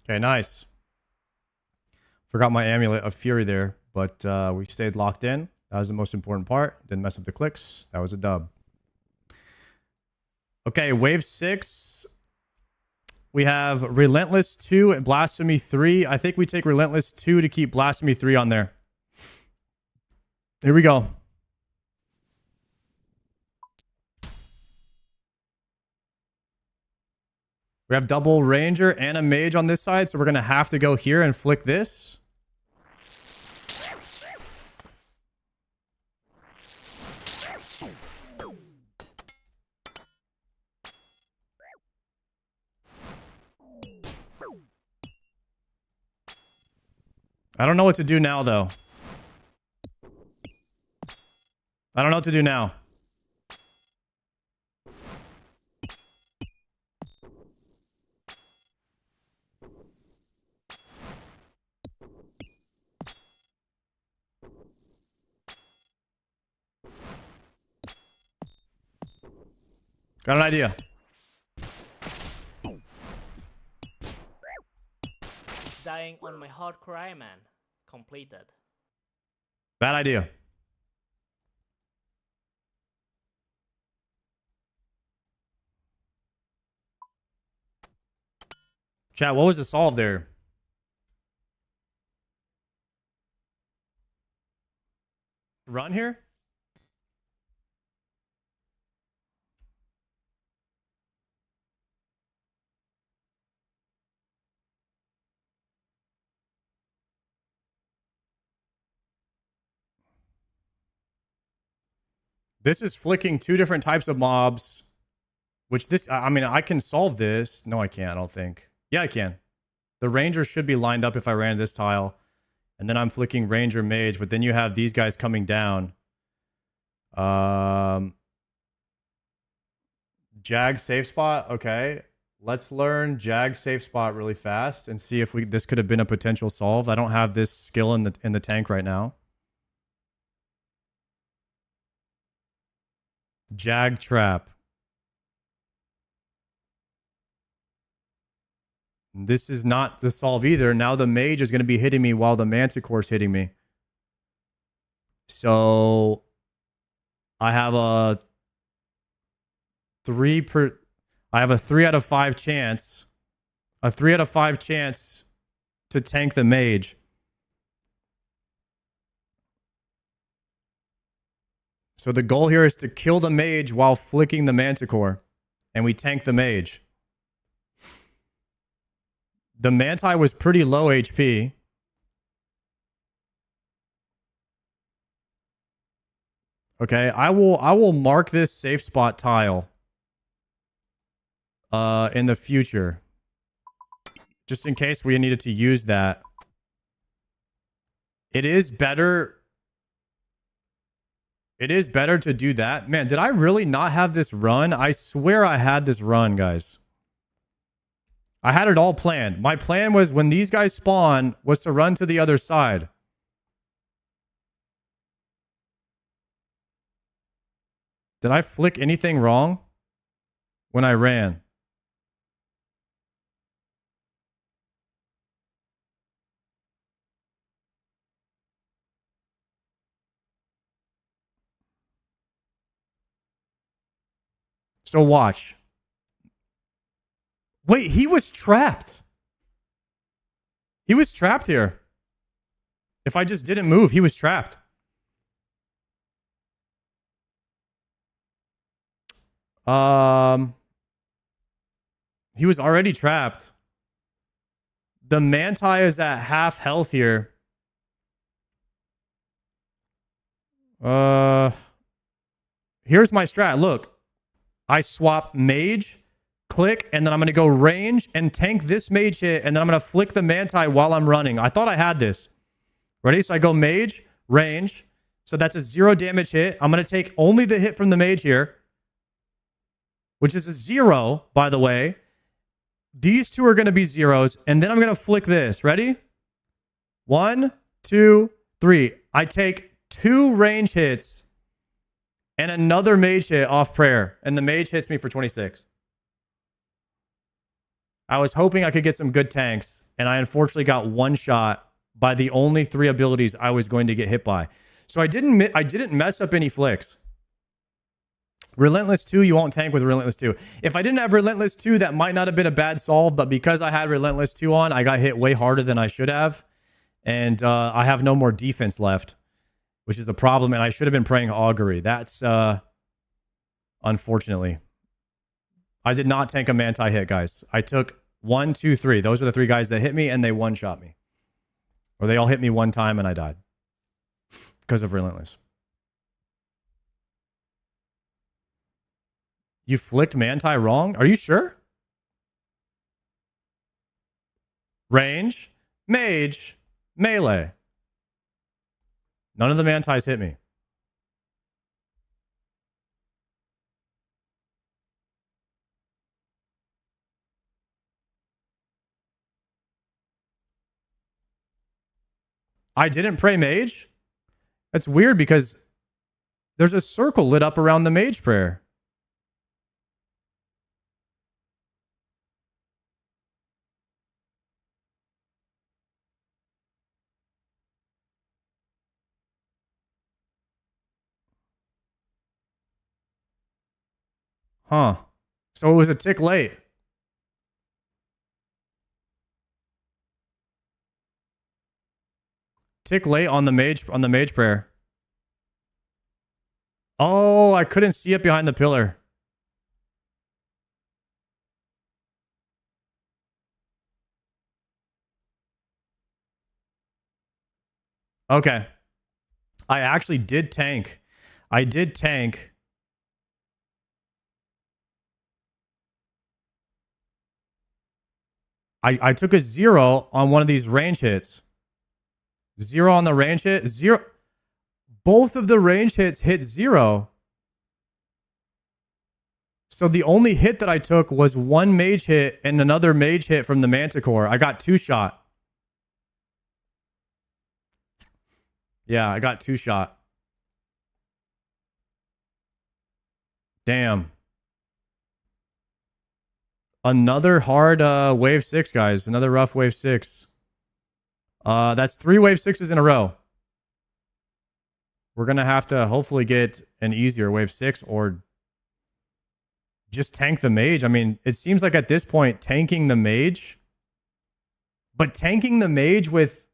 Okay, nice. Forgot my Amulet of Fury there, but we stayed locked in. That was the most important part. Didn't mess up the clicks. That was a dub. Okay, wave 6. We have Relentless 2 and Blasphemy 3. I think we take Relentless 2 to keep Blasphemy 3 on there. Here we go. We have double Ranger and a Mage on this side, so we're going to have to go here and flick this. I don't know what to do now, though. I don't know what to do now. Got an idea.
Dying on my hardcore Iron Man. Completed.
Bad idea. Chat, what was the solve there? Run here? This is flicking 2 different types of mobs, which this, I mean, I can solve this. No, I can't, I don't think. Yeah, I can. The Ranger should be lined up if I ran this tile. And then I'm flicking Ranger Mage, but then you have these guys coming down. Jag safe spot. Okay. Let's learn Jag safe spot really fast and see if this could have been a potential solve. I don't have this skill in the tank right now. Jag trap. This is not the solve either. Now the mage is going to be hitting me while the manticore's hitting me. So I have a 3 out of 5 chance. A 3 out of 5 chance to tank the mage. So the goal here is to kill the mage while flicking the manticore. And we tank the mage. The manti was pretty low HP. Okay, I will mark this safe spot tile in the future. Just in case we needed to use that. It is better to do that. Man, did I really not have this run? I swear I had this run, guys. I had it all planned. My plan was when these guys spawn was to run to the other side. Did I flick anything wrong when I ran? So watch. Wait, he was trapped. He was trapped here. If I just didn't move, he was trapped. He was already trapped. The manti is at half health here. Here's my strat. Look. I swap mage, click, and then I'm going to go range and tank this mage hit, and then I'm going to flick the manti while I'm running. I thought I had this. Ready? So I go mage, range. So that's a 0 damage hit. I'm going to take only the hit from the mage here, which is a 0, by the way. These two are going to be 0s, and then I'm going to flick this. Ready? 1, 2, 3. I take 2 range hits and another mage hit off prayer. And the mage hits me for 26. I was hoping I could get some good tanks. And I unfortunately got one shot by the only 3 abilities I was going to get hit by. So I didn't mess up any flicks. Relentless 2, you won't tank with Relentless 2. If I didn't have Relentless 2, that might not have been a bad solve. But because I had Relentless 2 on, I got hit way harder than I should have. And I have no more defense left, which is a problem, and I should have been praying Augury. That's, unfortunately. I did not tank a manti hit, guys. I took 1, 2, 3. Those are the 3 guys that hit me, and they one-shot me. Or they all hit me one time, and I died. Because of Relentless. You flicked manti wrong? Are you sure? Range, mage, melee. None of the mantis hit me. I didn't pray mage? That's weird because there's a circle lit up around the mage prayer. Huh. So it was a tick late. Tick late on the mage prayer. Oh, I couldn't see it behind the pillar. Okay. I actually did tank. I did tank. I took a 0 on one of these range hits. 0 on the range hit. 0. Both of the range hits hit 0. So the only hit that I took was one mage hit and another mage hit from the manticore. I got 2 shot. Yeah, I got 2 shot. Damn. Another hard wave 6, guys. Another rough wave 6. That's 3 wave 6s in a row. We're going to have to hopefully get an easier wave 6 or just tank the mage. I mean, it seems like at this point, tanking the mage. But tanking the mage with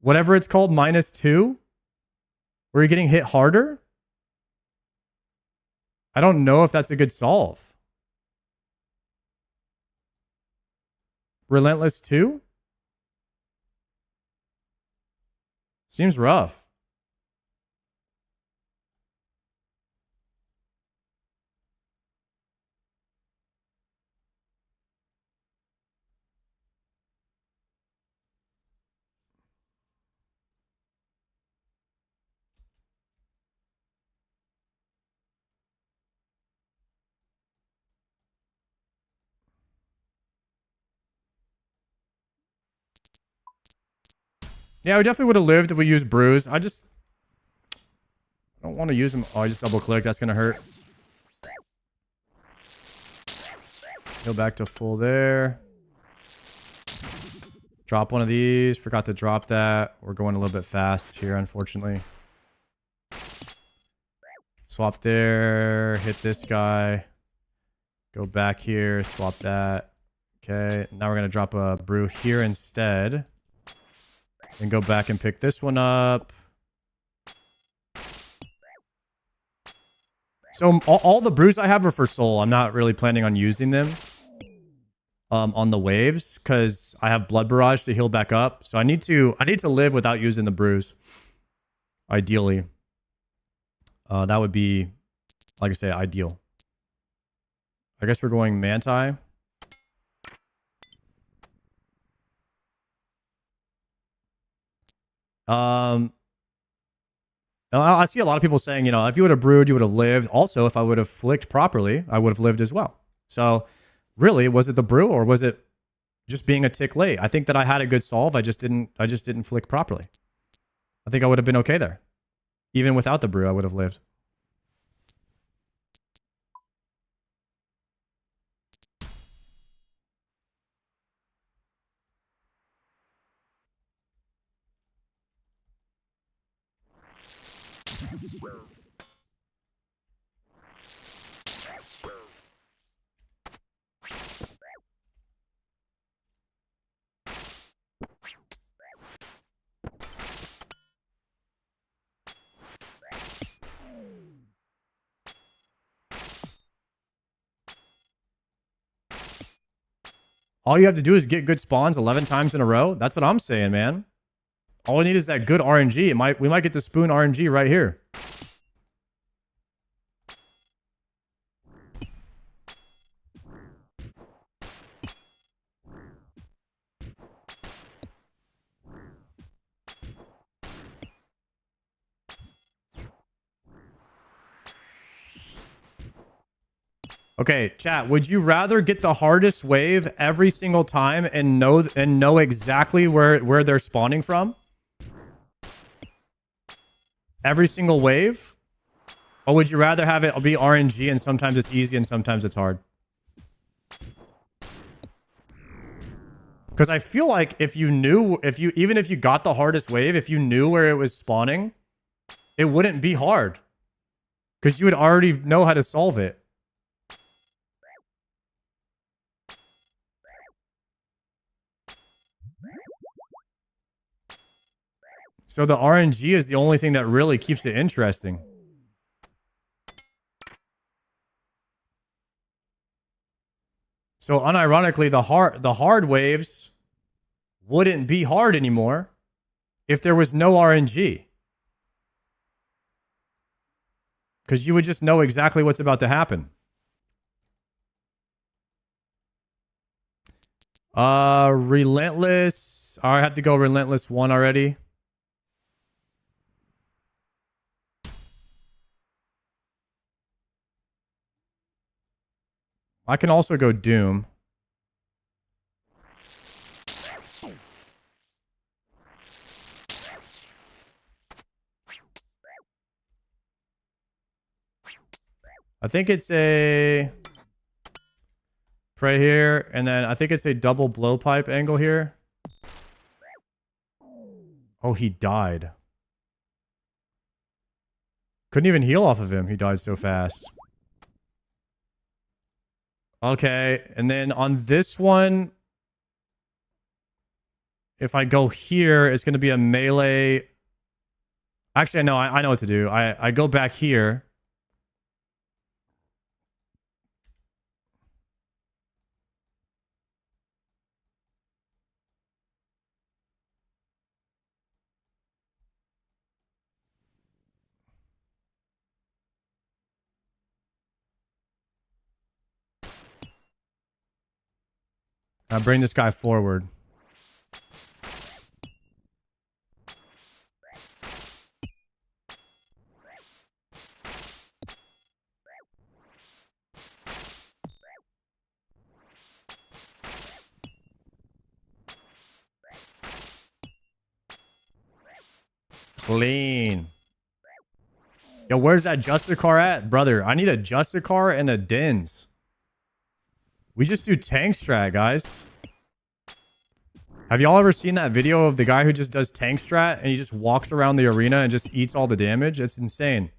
whatever it's called, -2. Where you're getting hit harder? I don't know if that's a good solve. Relentless 2? Seems rough. Yeah, we definitely would have lived if we used Bruise. I don't want to use them. Oh, I just double click. That's going to hurt. Go back to full there. Drop one of these. Forgot to drop that. We're going a little bit fast here, unfortunately. Swap there. Hit this guy. Go back here. Swap that. Okay. Now we're going to drop a brew here instead. And go back and pick this one up. So all the brews I have are for soul. I'm not really planning on using them on the waves because I have blood barrage to heal back up. So I need to live without using the brews. Ideally, that would be, like I say, ideal. I guess we're going Manti. I see a lot of people saying, you know, if you would have brewed, you would have lived. Also, if I would have flicked properly, I would have lived as well. So, really, was it the brew or was it just being a tick late? I think that I had a good solve. I just didn't flick properly. I think I would have been okay there. Even without the brew, I would have lived. All you have to do is get good spawns 11 times in a row. That's what I'm saying, man. All we need is that good RNG. We might get the spoon RNG right here. Okay, chat, would you rather get the hardest wave every single time and know exactly where they're spawning from? Every single wave? Or would you rather have it be RNG and sometimes it's easy and sometimes it's hard? Because I feel like even if you got the hardest wave, if you knew where it was spawning, it wouldn't be hard. Because you would already know how to solve it. So the RNG is the only thing that really keeps it interesting. So unironically, the hard waves wouldn't be hard anymore if there was no RNG. Because you would just know exactly what's about to happen. Relentless. I have to go Relentless 1 already. I can also go Doom. I think it's a pray here, and then I think it's a double blowpipe angle here. Oh, he died. Couldn't even heal off of him. He died so fast. Okay, and then on this one, if I go here, it's going to be a melee Actually, no, I know what to do. I go back here. I bring this guy forward. Clean. Yo, where's that Justicar at? Brother, I need a Justicar and a Dins. We just do tank strat, guys. Have y'all ever seen that video of the guy who just does tank strat and he just walks around the arena and just eats all the damage? It's insane.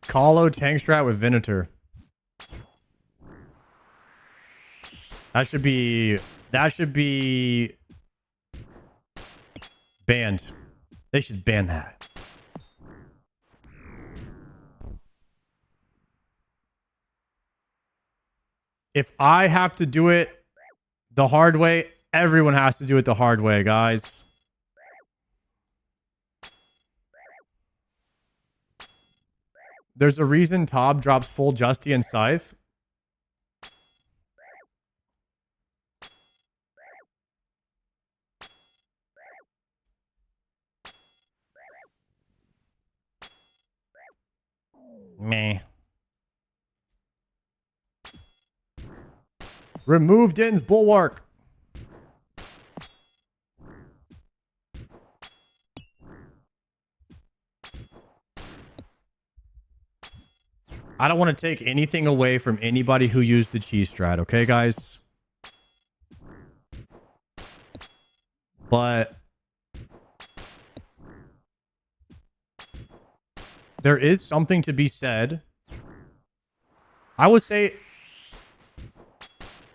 Colo tank strat with Venator. That should be banned. They should ban that. If I have to do it the hard way, everyone has to do it the hard way, guys. There's a reason Tob drops full Justy and Scythe. Meh. Remove Din's Bulwark. I don't want to take anything away from anybody who used the cheese strat, okay, guys? But there is something to be said. I would say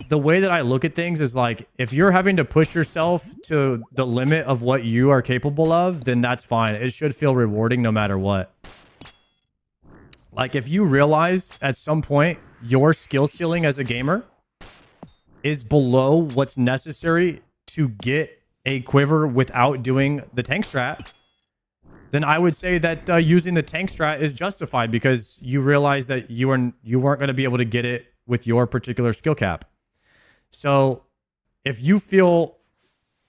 the way that I look at things is like, if you're having to push yourself to the limit of what you are capable of, then that's fine. It should feel rewarding no matter what. Like, if you realize at some point your skill ceiling as a gamer is below what's necessary to get a quiver without doing the tank strat, then I would say that using the tank strat is justified because you realize that you weren't going to be able to get it with your particular skill cap. So if you feel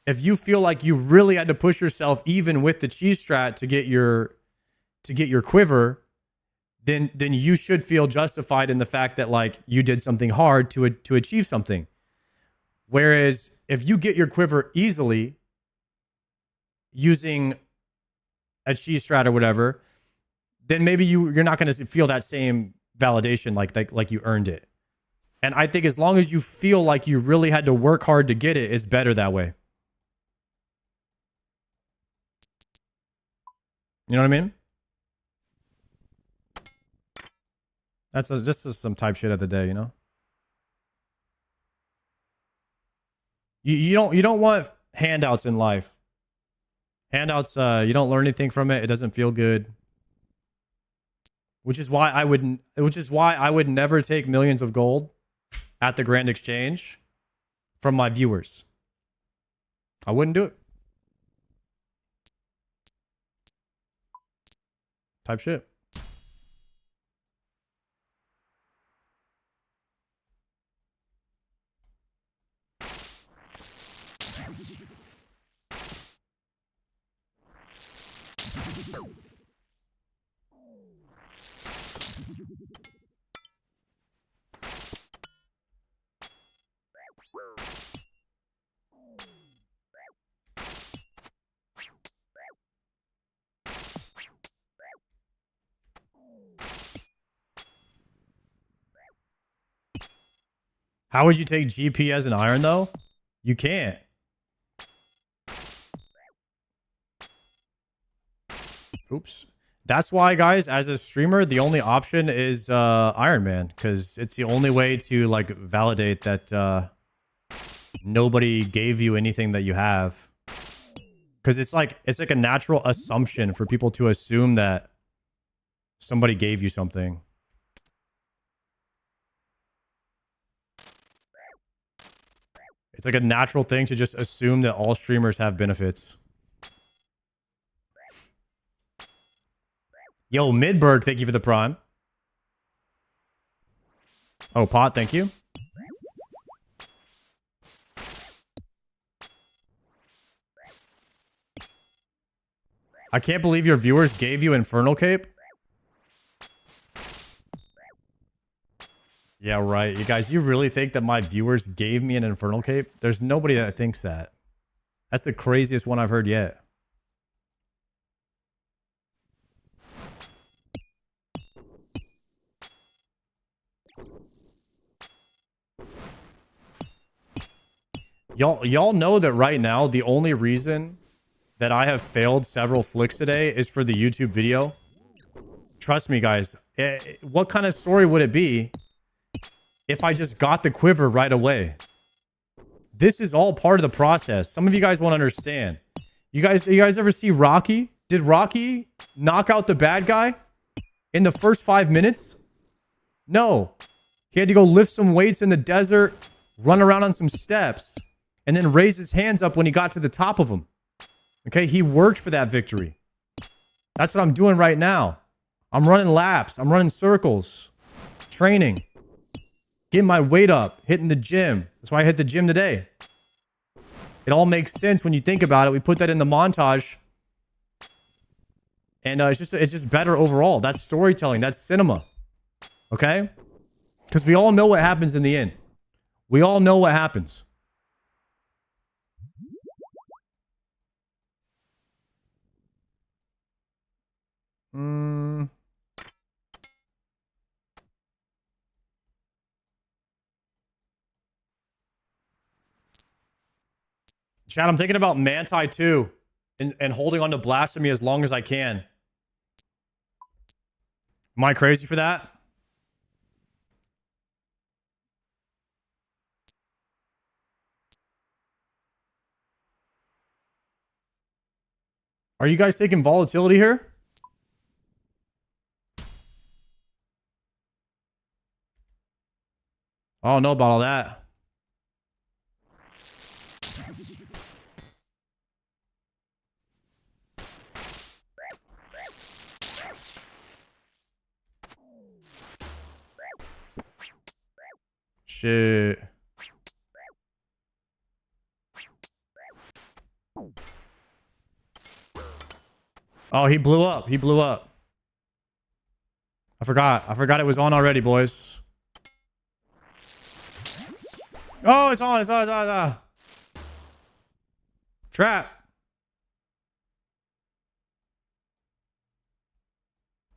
like you really had to push yourself even with the cheese strat to get your quiver, then you should feel justified in the fact that like you did something hard to achieve something. Whereas if you get your quiver easily using a cheese strat or whatever, then maybe you're not going to feel that same validation like you earned it. And I think as long as you feel like you really had to work hard to get it, it's better that way. You know what I mean? That's just some type shit of the day, you know? You don't want handouts in life. Handouts, you don't learn anything from it. It doesn't feel good. Which is why I would never take millions of gold at the Grand Exchange from my viewers. I wouldn't do it. Type shit. How would you take GP as an iron, though? You can't. Oops. That's why, guys, as a streamer, the only option is Iron Man, because it's the only way to like validate that nobody gave you anything that you have. Because it's like a natural assumption for people to assume that somebody gave you something. It's like a natural thing to just assume that all streamers have benefits. Yo, Midberg, thank you for the prime. Oh, Pot, thank you. I can't believe your viewers gave you Infernal Cape. Yeah, right. You guys, you really think that my viewers gave me an Infernal Cape? There's nobody that thinks that. That's the craziest one I've heard yet. Y'all know that right now, the only reason that I have failed several flicks today is for the YouTube video. Trust me, guys. What kind of story would it be if I just got the quiver right away? This is all part of the process. Some of you guys won't understand. You guys ever see Rocky? Did Rocky knock out the bad guy in the first 5 minutes? No. He had to go lift some weights in the desert, run around on some steps, and then raise his hands up when he got to the top of them. Okay, he worked for that victory. That's what I'm doing right now. I'm running laps. I'm running circles. Training. Getting my weight up. Hitting the gym. That's why I hit the gym today. It all makes sense when you think about it. We put that in the montage. And it's just better overall. That's storytelling. That's cinema. Okay? Because we all know what happens in the end. We all know what happens. Chad, I'm thinking about Manti too. And holding on to Blasphemy as long as I can. Am I crazy for that? Are you guys taking volatility here? I don't know about all that. Shit. Oh, he blew up. He blew up. I forgot. I forgot it was on already, boys. Oh, it's on. It's on. It's on. It's on. Trap.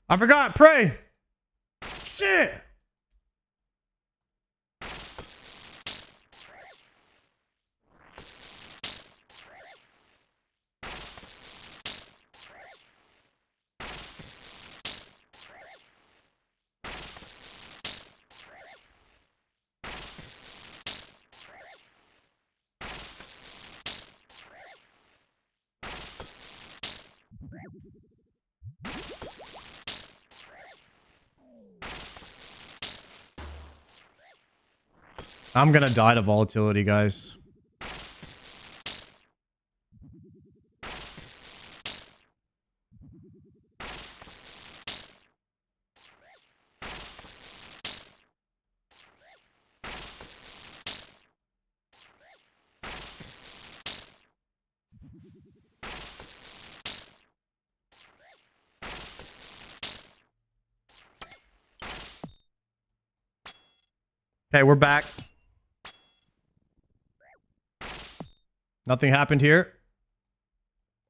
I forgot. Pray. Shit. I'm gonna die to volatility, guys. Okay, we're back. Nothing happened here.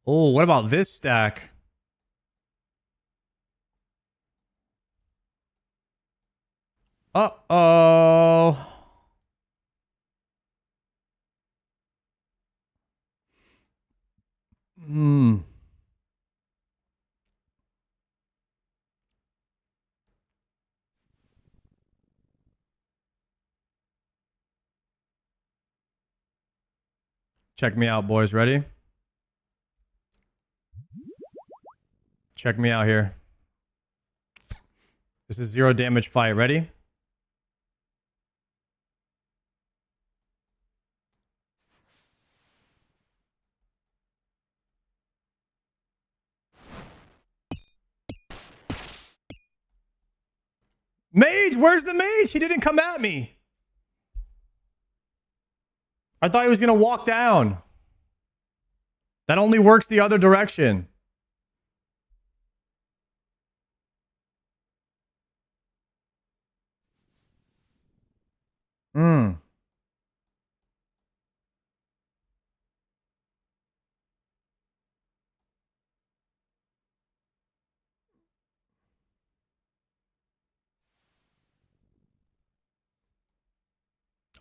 Oh, what about this stack? Uh-oh. Check me out, boys. Ready? Check me out here. This is 0 damage fight. Ready? Mage, where's the mage? He didn't come at me. I thought he was going to walk down. That only works the other direction. Hmm.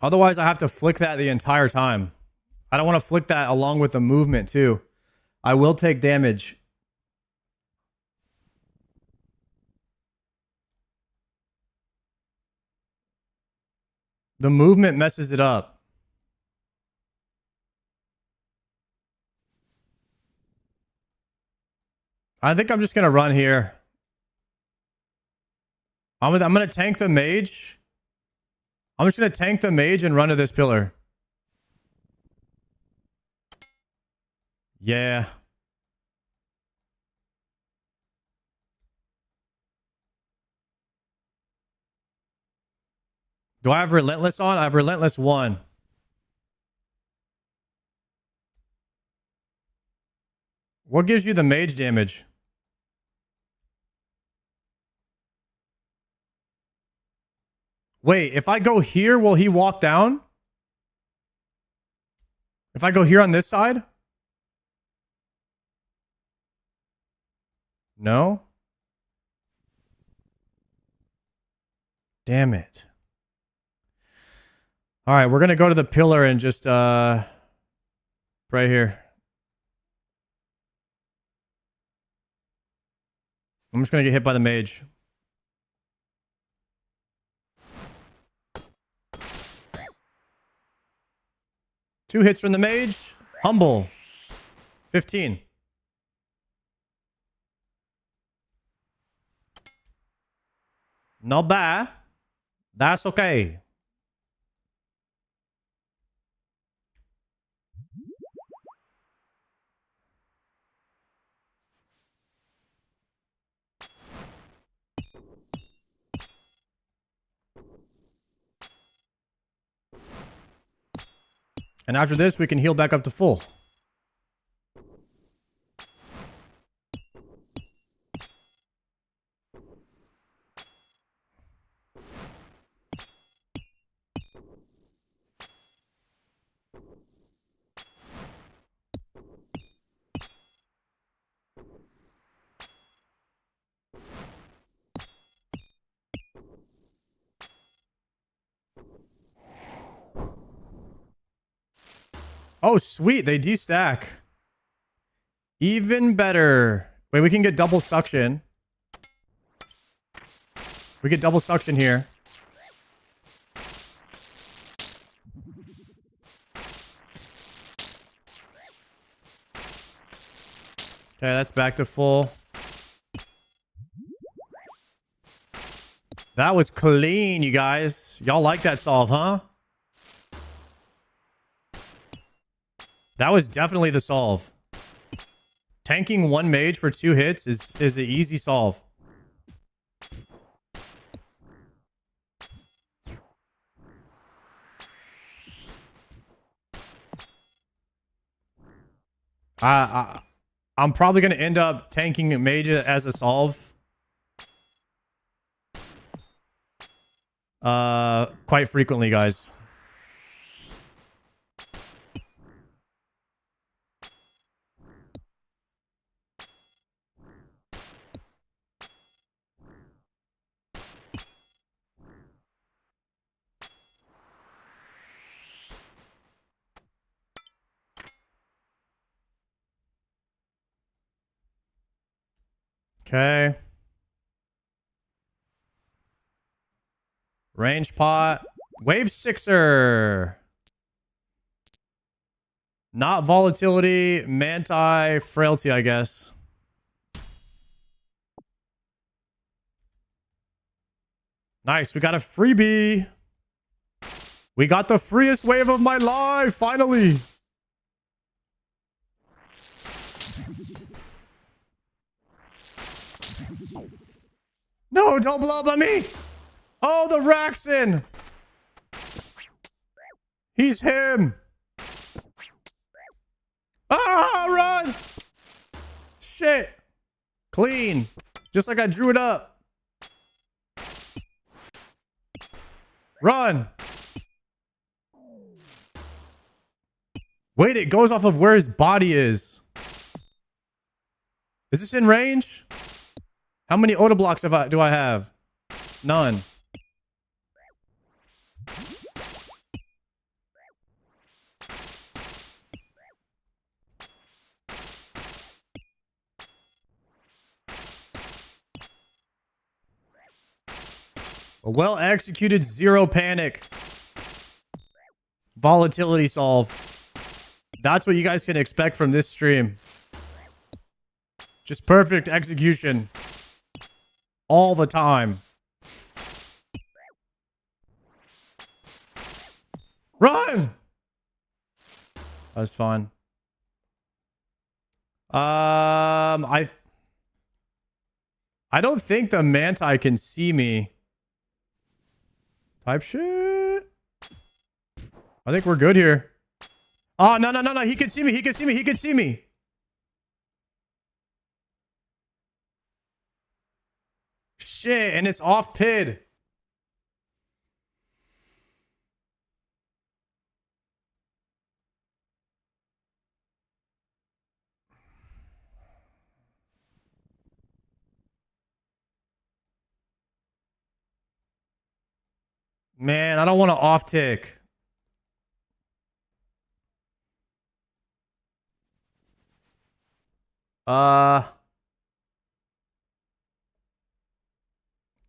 Otherwise, I have to flick that the entire time. I don't want to flick that along with the movement, too. I will take damage. The movement messes it up. I think I'm just going to run here. I'm going to tank the mage. I'm just going to tank the mage and run to this pillar. Yeah. Do I have Relentless on? I have Relentless 1. What gives you the mage damage? Wait, if I go here, will he walk down? If I go here on this side? No? Damn it. All right, we're going to go to the pillar and just pray here. I'm just going to get hit by the mage. Two hits from the mage. Humble. 15. Not bad. That's okay. And after this, we can heal back up to full. Oh, sweet. They destack. Even better. Wait, we can get double suction. We get double suction here. Okay, that's back to full. That was clean, you guys. Y'all like that solve, huh? That was definitely the solve. Tanking one mage for 2 hits is an easy solve. I'm probably going to end up tanking mage as a solve. Quite frequently, guys. Okay. Range pot. Wave 6er. Not volatility, manti, frailty, I guess. Nice, we got a freebie. We got the freest wave of my life, finally. No, don't blow up on me. Oh, the Raxin. He's him. Ah, run. Shit. Clean. Just like I drew it up. Run. Wait, it goes off of where his body is. Is this in range? How many auto blocks do I have? None. A well-executed zero panic. Volatility solve. That's what you guys can expect from this stream. Just perfect execution. All the time. Run! That's fine. I don't think the manti can see me. Type shit. I think we're good here. Oh, no, no, no, no. He can see me. He can see me. He can see me. Shit, and it's off PID. Man, I don't want to off tick. How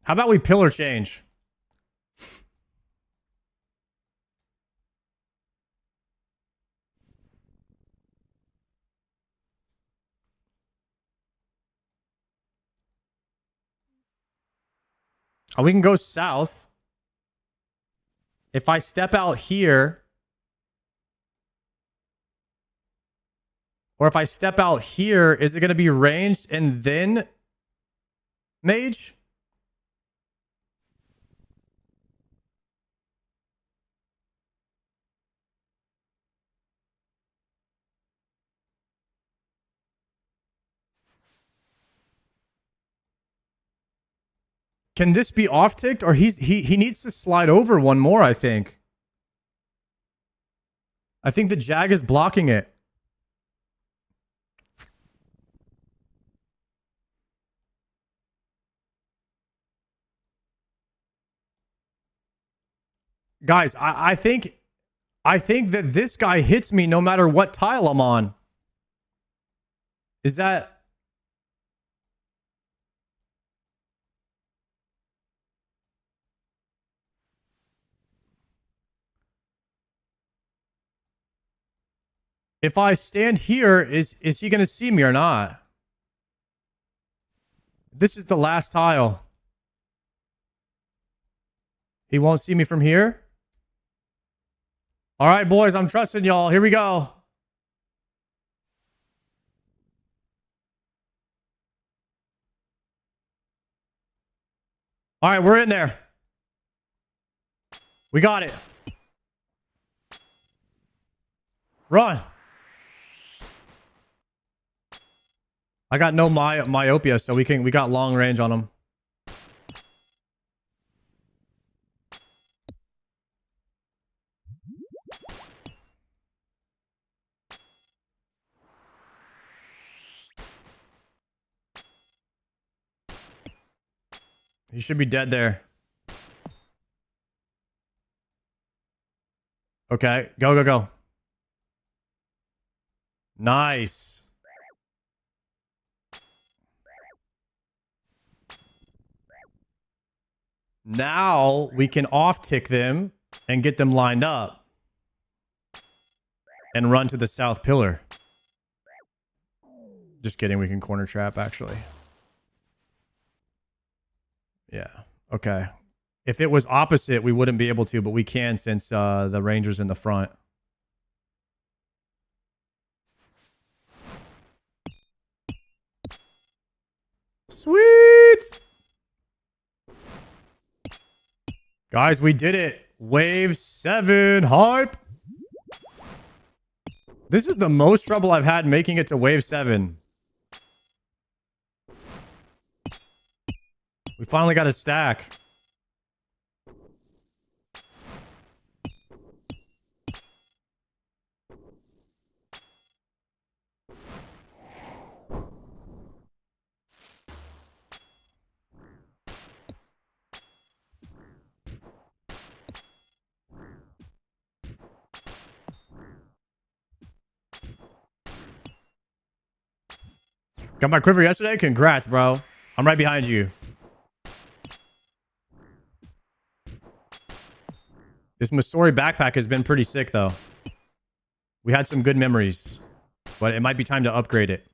about we pillar change? Oh, we can go south. If I step out here, or if I step out here, is it going to be ranged and then mage? Can this be off ticked, or he needs to slide over one more, I think. I think the Jag is blocking it. Guys, I think that this guy hits me no matter what tile I'm on. Is that... If I stand here, is he going to see me or not? This is the last tile. He won't see me from here? All right, boys, I'm trusting y'all. Here we go. All right, we're in there. We got it. Run. I got no myopia, so we got long range on him. He should be dead there. Okay, go, go, go. Nice. Now we can off tick them and get them lined up. and run to the south pillar. Just kidding. We can corner trap, actually. Yeah. Okay. If it was opposite, we wouldn't be able to, but we can since the ranger's in the front. Sweet! Guys, we did it. Wave 7 hype. This is the most trouble I've had making it to wave 7. We finally got a stack. Got my quiver yesterday? Congrats, bro. I'm right behind you. This Masori backpack has been pretty sick, though. We had some good memories, but it might be time to upgrade it.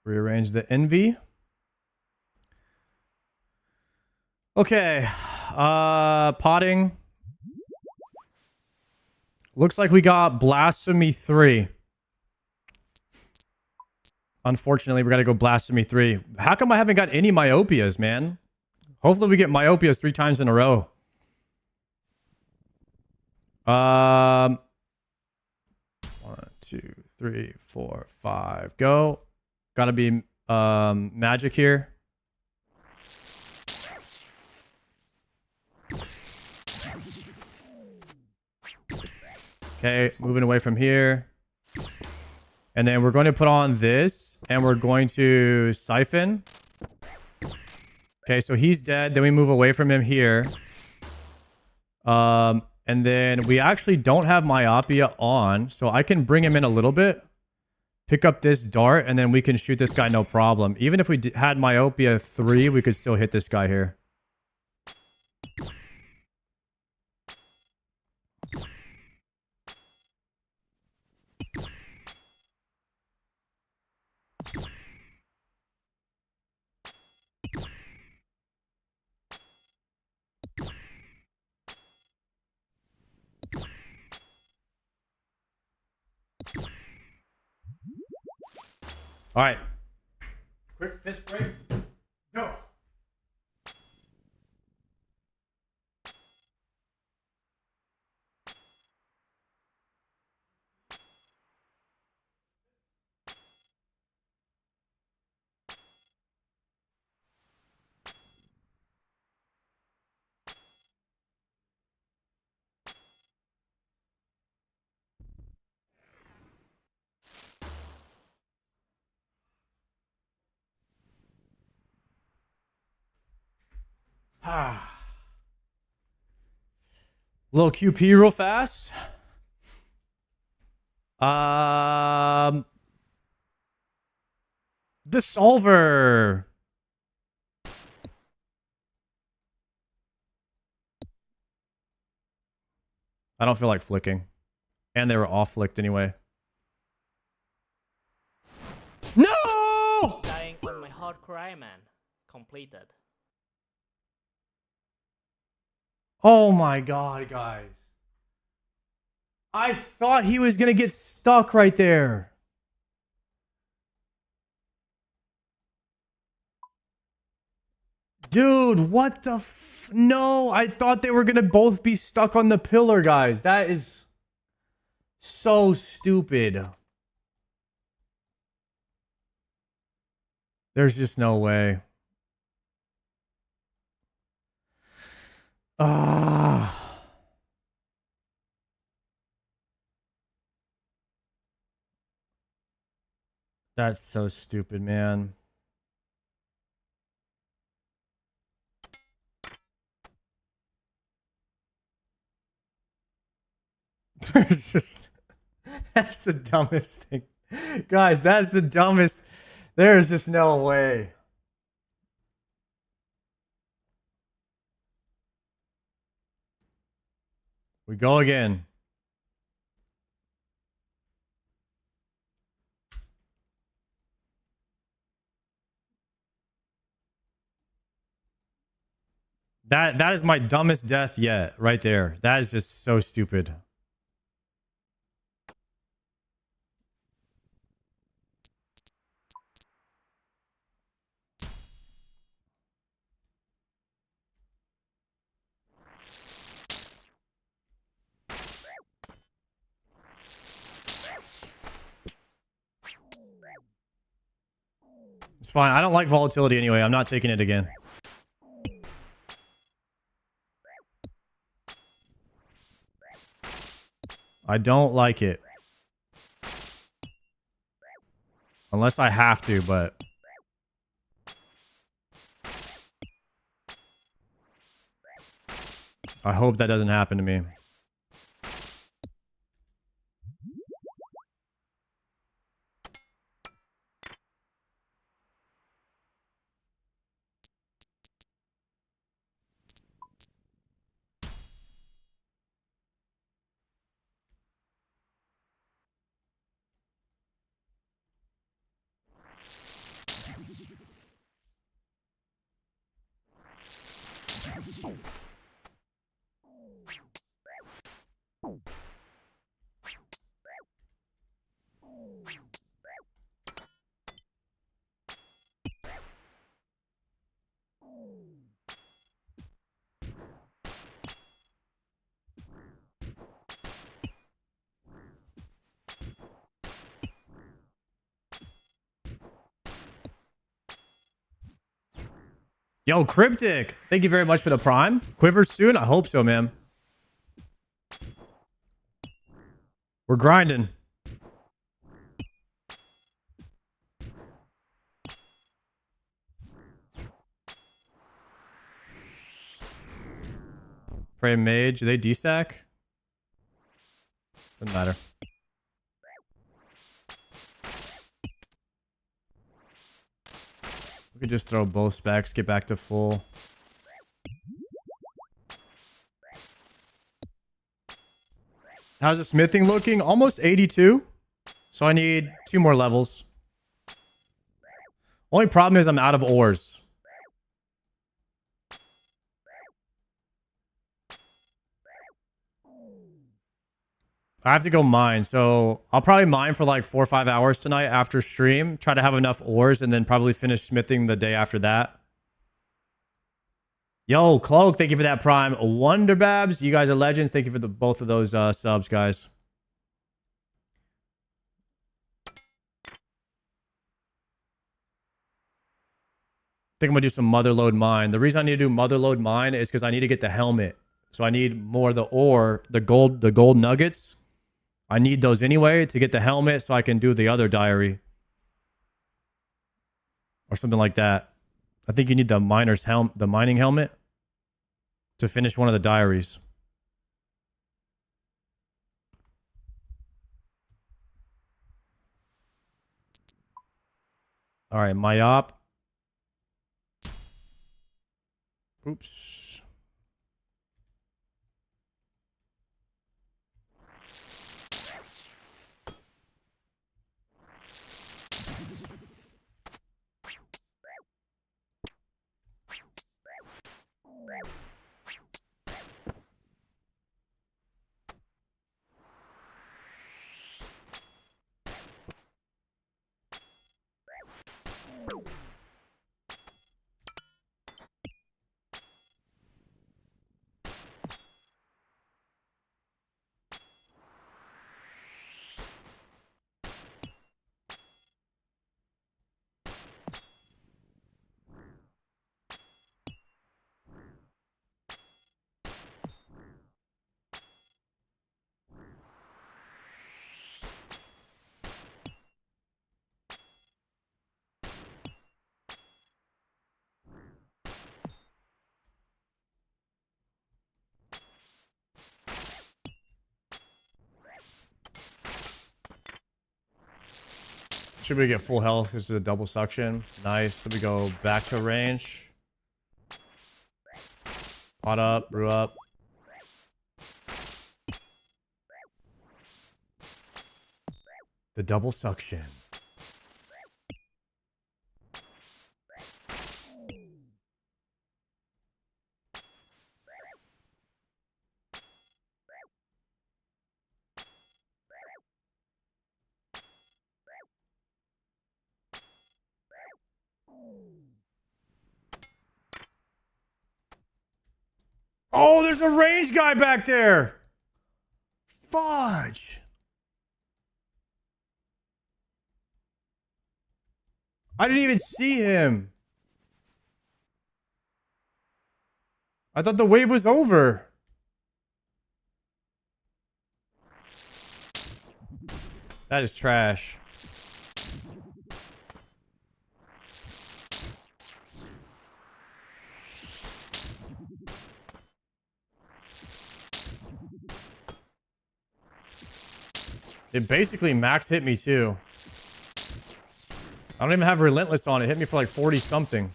Rearrange the envy. Okay. Potting. Looks like we got Blasphemy 3. Unfortunately, we got to go Blasphemy 3. How come I haven't got any Myopias, man? Hopefully we get Myopias 3 times in a row. 1, 2, 3, 4, 5. Go. Gotta be magic here. Okay, moving away from here. And then we're going to put on this. And we're going to siphon. Okay, so he's dead. Then we move away from him here. And then we actually don't have Myopia on. So I can bring him in a little bit. Pick up this dart, and then we can shoot this guy no problem. Even if we had Myopia 3, we could still hit this guy here. All right. Quick piss break. Go. Little QP real fast. The solver. I don't feel like flicking. And they were off flicked anyway. No!
Dying on my hardcore Iron Man. Completed.
Oh my god, guys. I thought he was gonna get stuck right there. Dude, what the no, I thought they were gonna both be stuck on the pillar, guys. That is so stupid. There's just no way. Ah. That's so stupid, man. It's just, that's the dumbest thing. Guys, that's the dumbest. There's just no way. We go again. That is my dumbest death yet, right there. That is just so stupid. It's fine. I don't like volatility anyway. I'm not taking it again. I don't like it. Unless I have to, but... I hope that doesn't happen to me. Yo, Cryptic, thank you very much for the prime. Quiver soon? I hope so, man. We're grinding. Pray mage, they desack? Doesn't matter. We could just throw both specs, get back to full. How's the smithing looking? Almost 82. So I need 2 more levels. Only problem is I'm out of ores. I have to go mine, so I'll probably mine for like 4 or 5 hours tonight after stream. Try to have enough ores and then probably finish smithing the day after that. Yo, Cloak, thank you for that prime. Wonderbabs, you guys are legends. Thank you for both of those subs, guys. I think I'm gonna do some motherload mine. The reason I need to do motherload mine is because I need to get the helmet. So I need more of the ore, the gold nuggets. I need those anyway to get the helmet so I can do the other diary. Or something like that. I think you need the miner's the mining helmet to finish one of the diaries. All right, Myop. Oops. Should we get full health? This is a double suction. Nice. So we go back to range. Pot up, brew up. The double suction. Oh, there's a range guy back there. Fudge. I didn't even see him. I thought the wave was over. That is trash. It basically max hit me too. I don't even have relentless on. It hit me for like 40 something.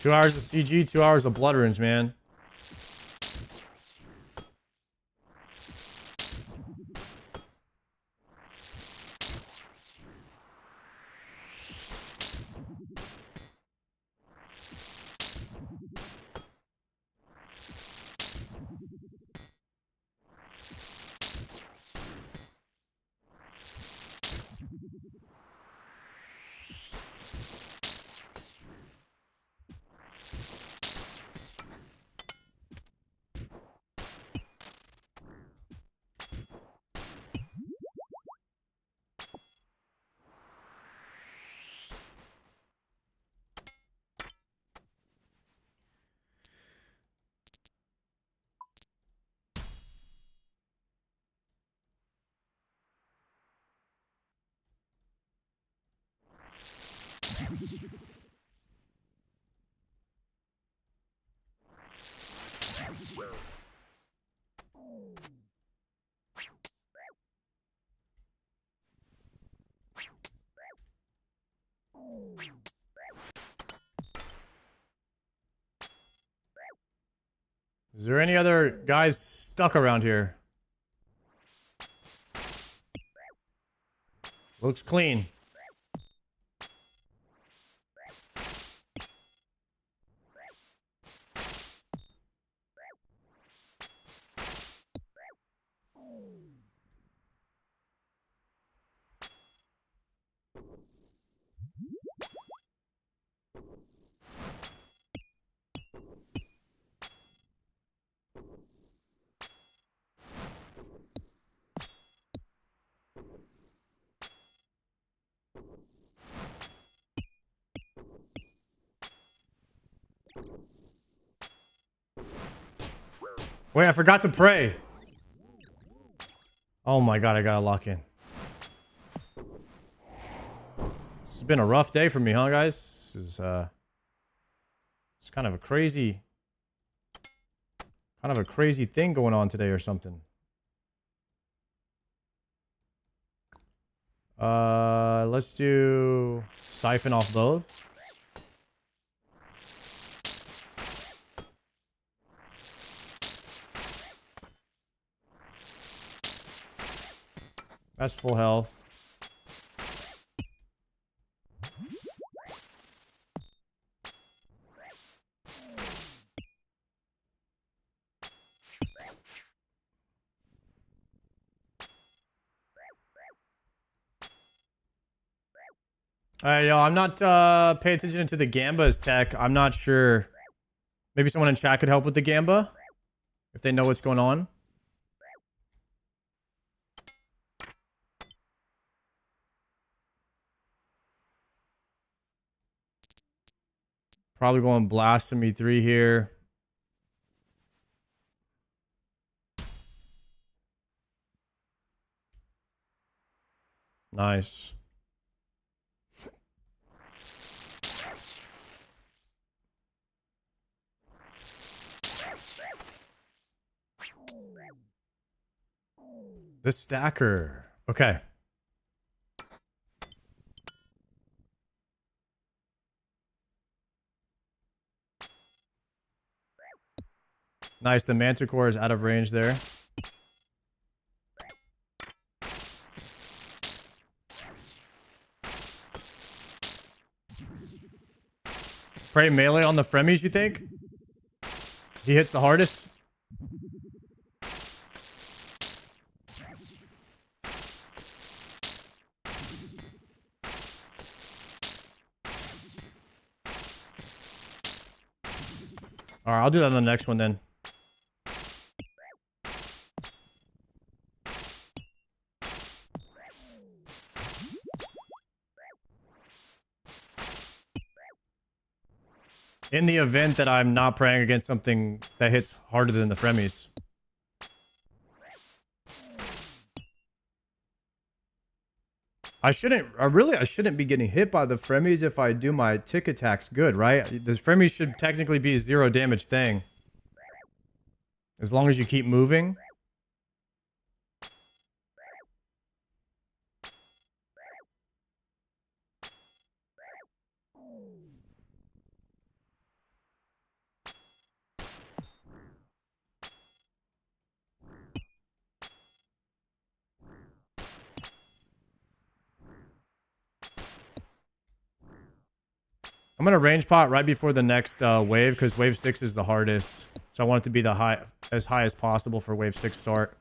Two hours of CG, 2 hours of blood runes, man. Is there any other guys stuck around here? Looks clean. Wait, I forgot to pray. Oh my god, I gotta lock in. It's been a rough day for me, huh, guys? This is it's kind of a crazy thing going on today or something. Let's do siphon off both. That's full health. Alright, yo, I'm not paying attention to the Gamba's tech. I'm not sure. Maybe someone in chat could help with the Gamba if they know what's going on. Probably going Blasphemy 3 here. Nice. The stacker. Okay. Nice. The Manticore is out of range there. Pray melee on the Fremies, you think? He hits the hardest? Alright, I'll do that on the next one then. In the event that I'm not praying against something that hits harder than the Fremies. I shouldn't be getting hit by the Fremies if I do my tick attacks good, right? The Fremies should technically be a 0 damage thing. As long as you keep moving. I'm gonna range pot right before the next wave because wave 6 is the hardest. So I want it to be as high as possible for wave 6 start.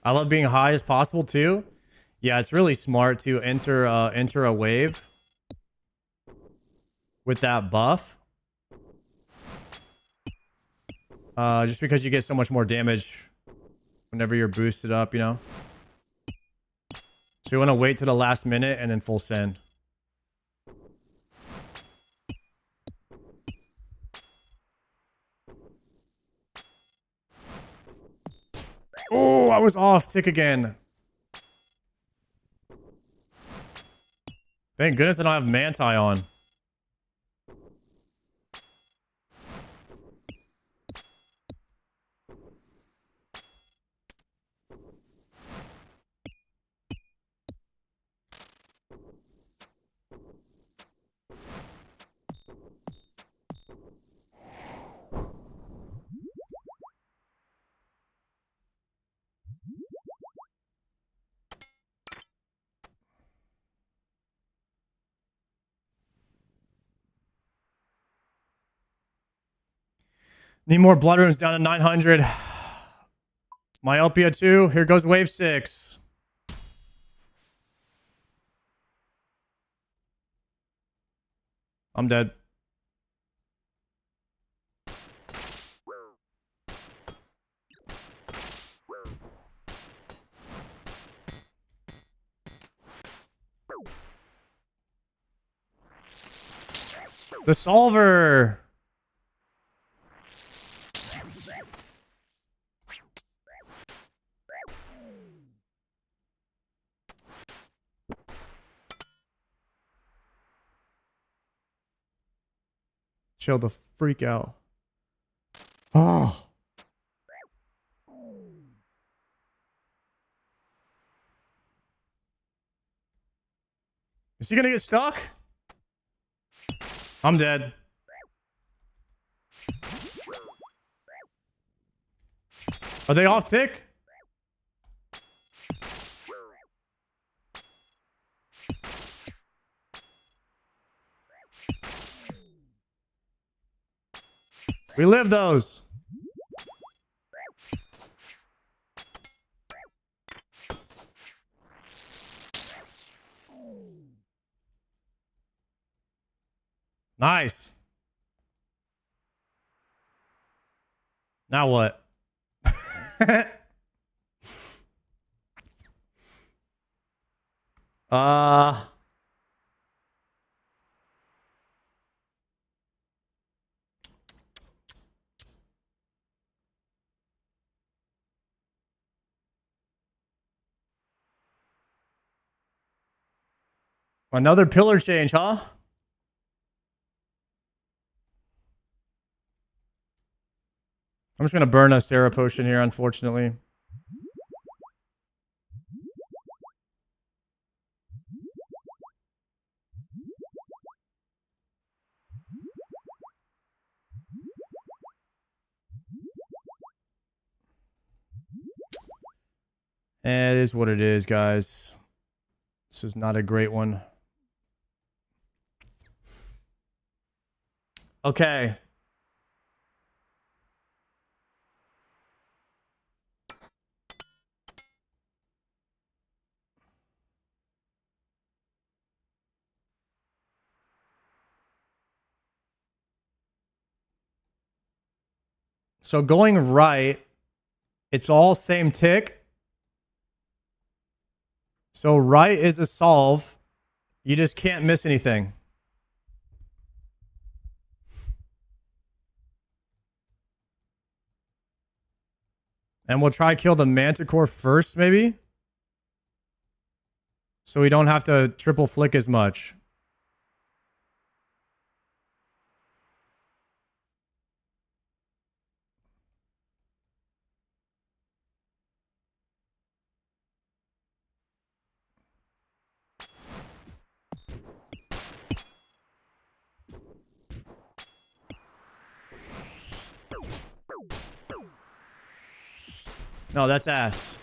I love being high as possible too. Yeah, it's really smart to enter a wave with that buff. Just because you get so much more damage whenever you're boosted up, you know. So you want to wait to the last minute and then full send. Oh, I was off. Tick again. Thank goodness I don't have Manti on. Need more blood runes down to 900. Myopia 2. Here goes wave 6. I'm dead. The solver. Chill the freak out. Oh. Is he gonna get stuck? I'm dead. Are they off tick? We live those. Nice. Now what? Another pillar change, huh? I'm just gonna burn a Sarah potion here, unfortunately. It is what it is, guys. This is not a great one. Okay. So going right, it's all same tick. So right is a solve. You just can't miss anything. And we'll try kill the Manticore first, maybe? So we don't have to triple flick as much. No, that's ass.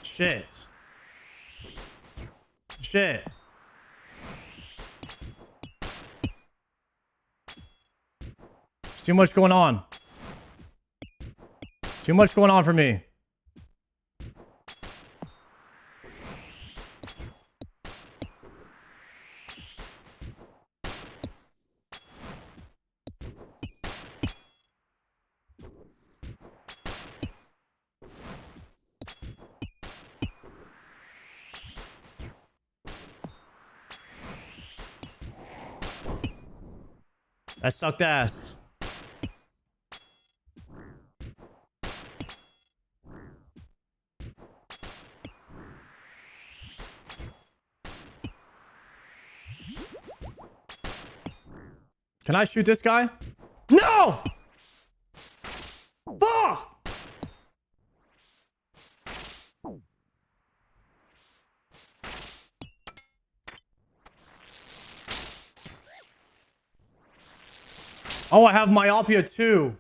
Shit. Shit. There's too much going on. Too much going on for me. That sucked ass. Can I shoot this guy? No! Fuck! Oh, I have myopia too.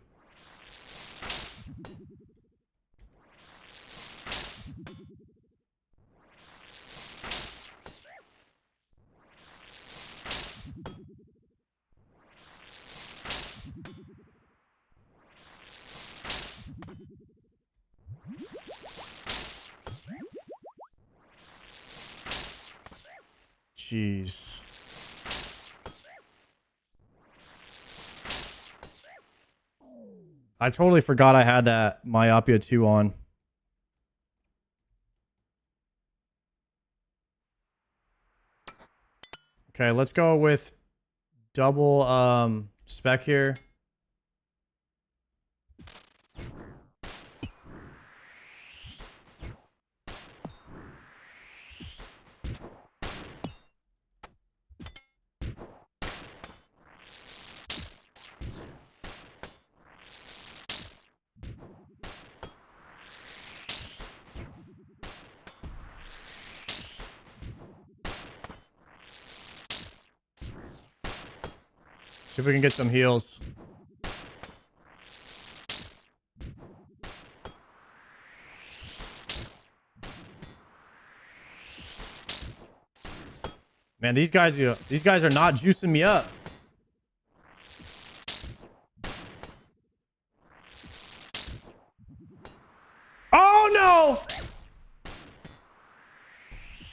Jeez. I totally forgot I had that myopia 2 on. Okay, let's go with double spec here. See if we can get some heals. Man, these guys are not juicing me up. Oh no!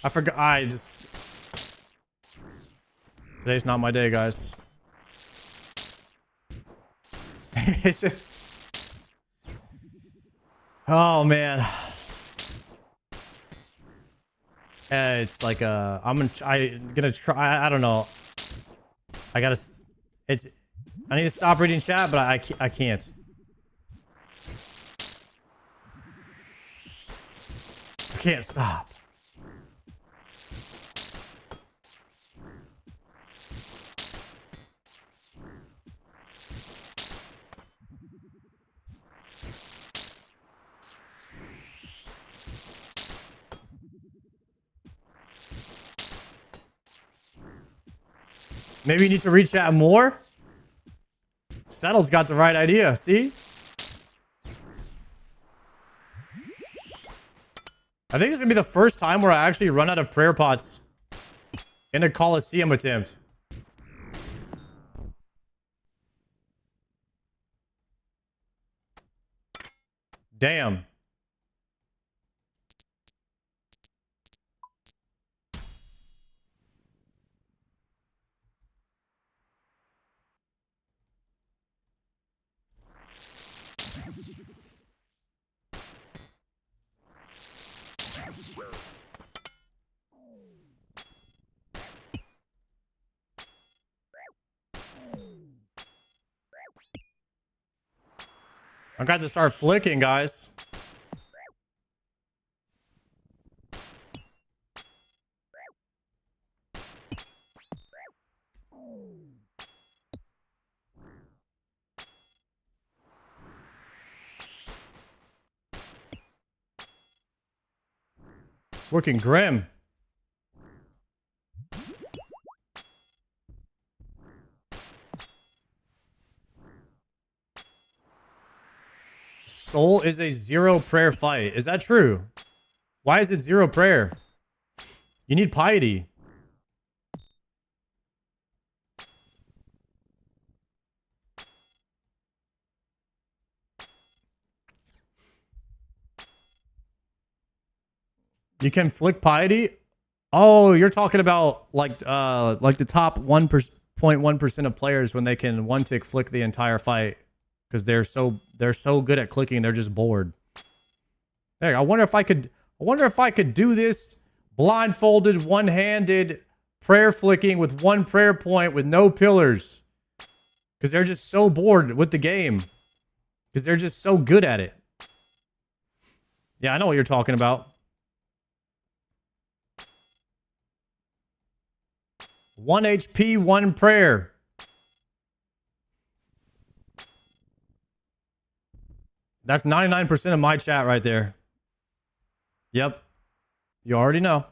I forgot. Today's not my day, guys. Oh man. It's like I'm gonna try. I don't know. I need to stop reading chat, but I can't. can't stop. Maybe you need to reach out more? Settle's got the right idea, see? I think it's gonna be the first time where I actually run out of prayer pots in a Colosseum attempt. Damn. I got to start flicking, guys. It's looking grim. Soul is a 0 prayer fight. Is that true? Why is it 0 prayer? You need piety. You can flick piety? Oh, you're talking about like the top 1.1% of players when they can one tick flick the entire fight because they're so good at clicking, they're just bored. Hey, I wonder if I could do this blindfolded, one-handed prayer flicking with one prayer point with no pillars. Because they're just so bored with the game. Because they're just so good at it. Yeah, I know what you're talking about. 1 HP, 1 prayer. That's 99% of my chat right there. Yep. You already know.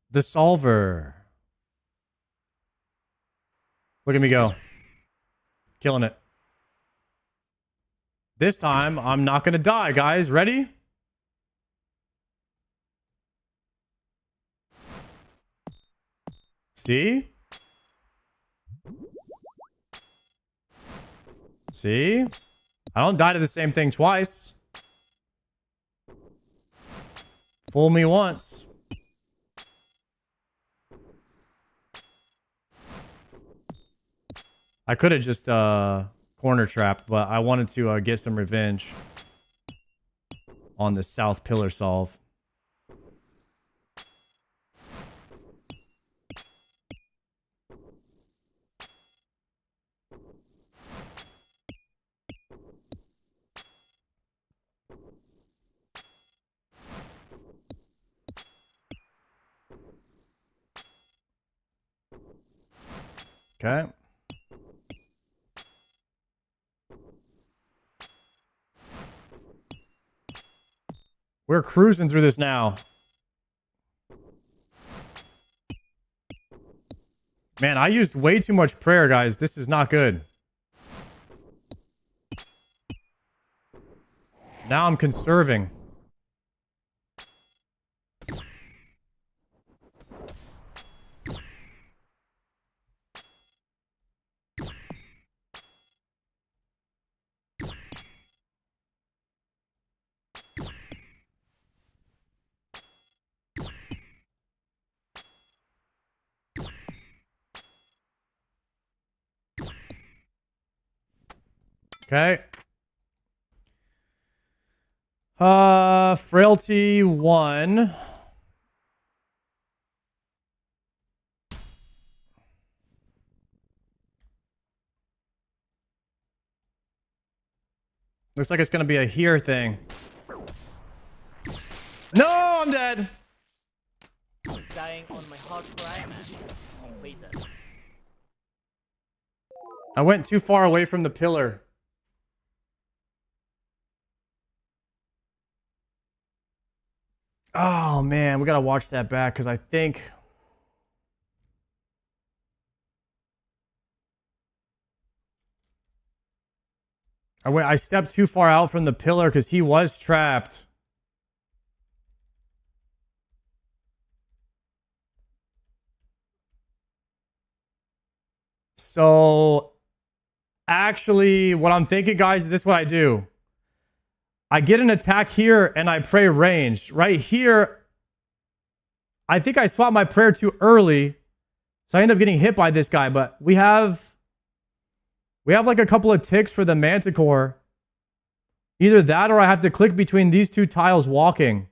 The solver. Look at me go. Killing it. This time, I'm not going to die, guys. Ready? See? See? I don't die to the same thing twice. Fool me once. I could have just corner trapped, but I wanted to get some revenge on the south pillar solve. Okay. We're cruising through this now. Man, I used way too much prayer, guys. This is not good. Now I'm conserving. Okay. Frailty 1. Looks like it's going to be a here thing. No, I'm dead.
Dying on my hardcore Iron Man. Completed.
I went too far away from the pillar. Oh, man. We got to watch that back because I think... I stepped too far out from the pillar because he was trapped. So, actually, what I'm thinking, guys, is this what I do. I get an attack here and I pray ranged. Right here, I think I swapped my prayer too early. So I end up getting hit by this guy, but we have like a couple of ticks for the Manticore. Either that or I have to click between these two tiles walking.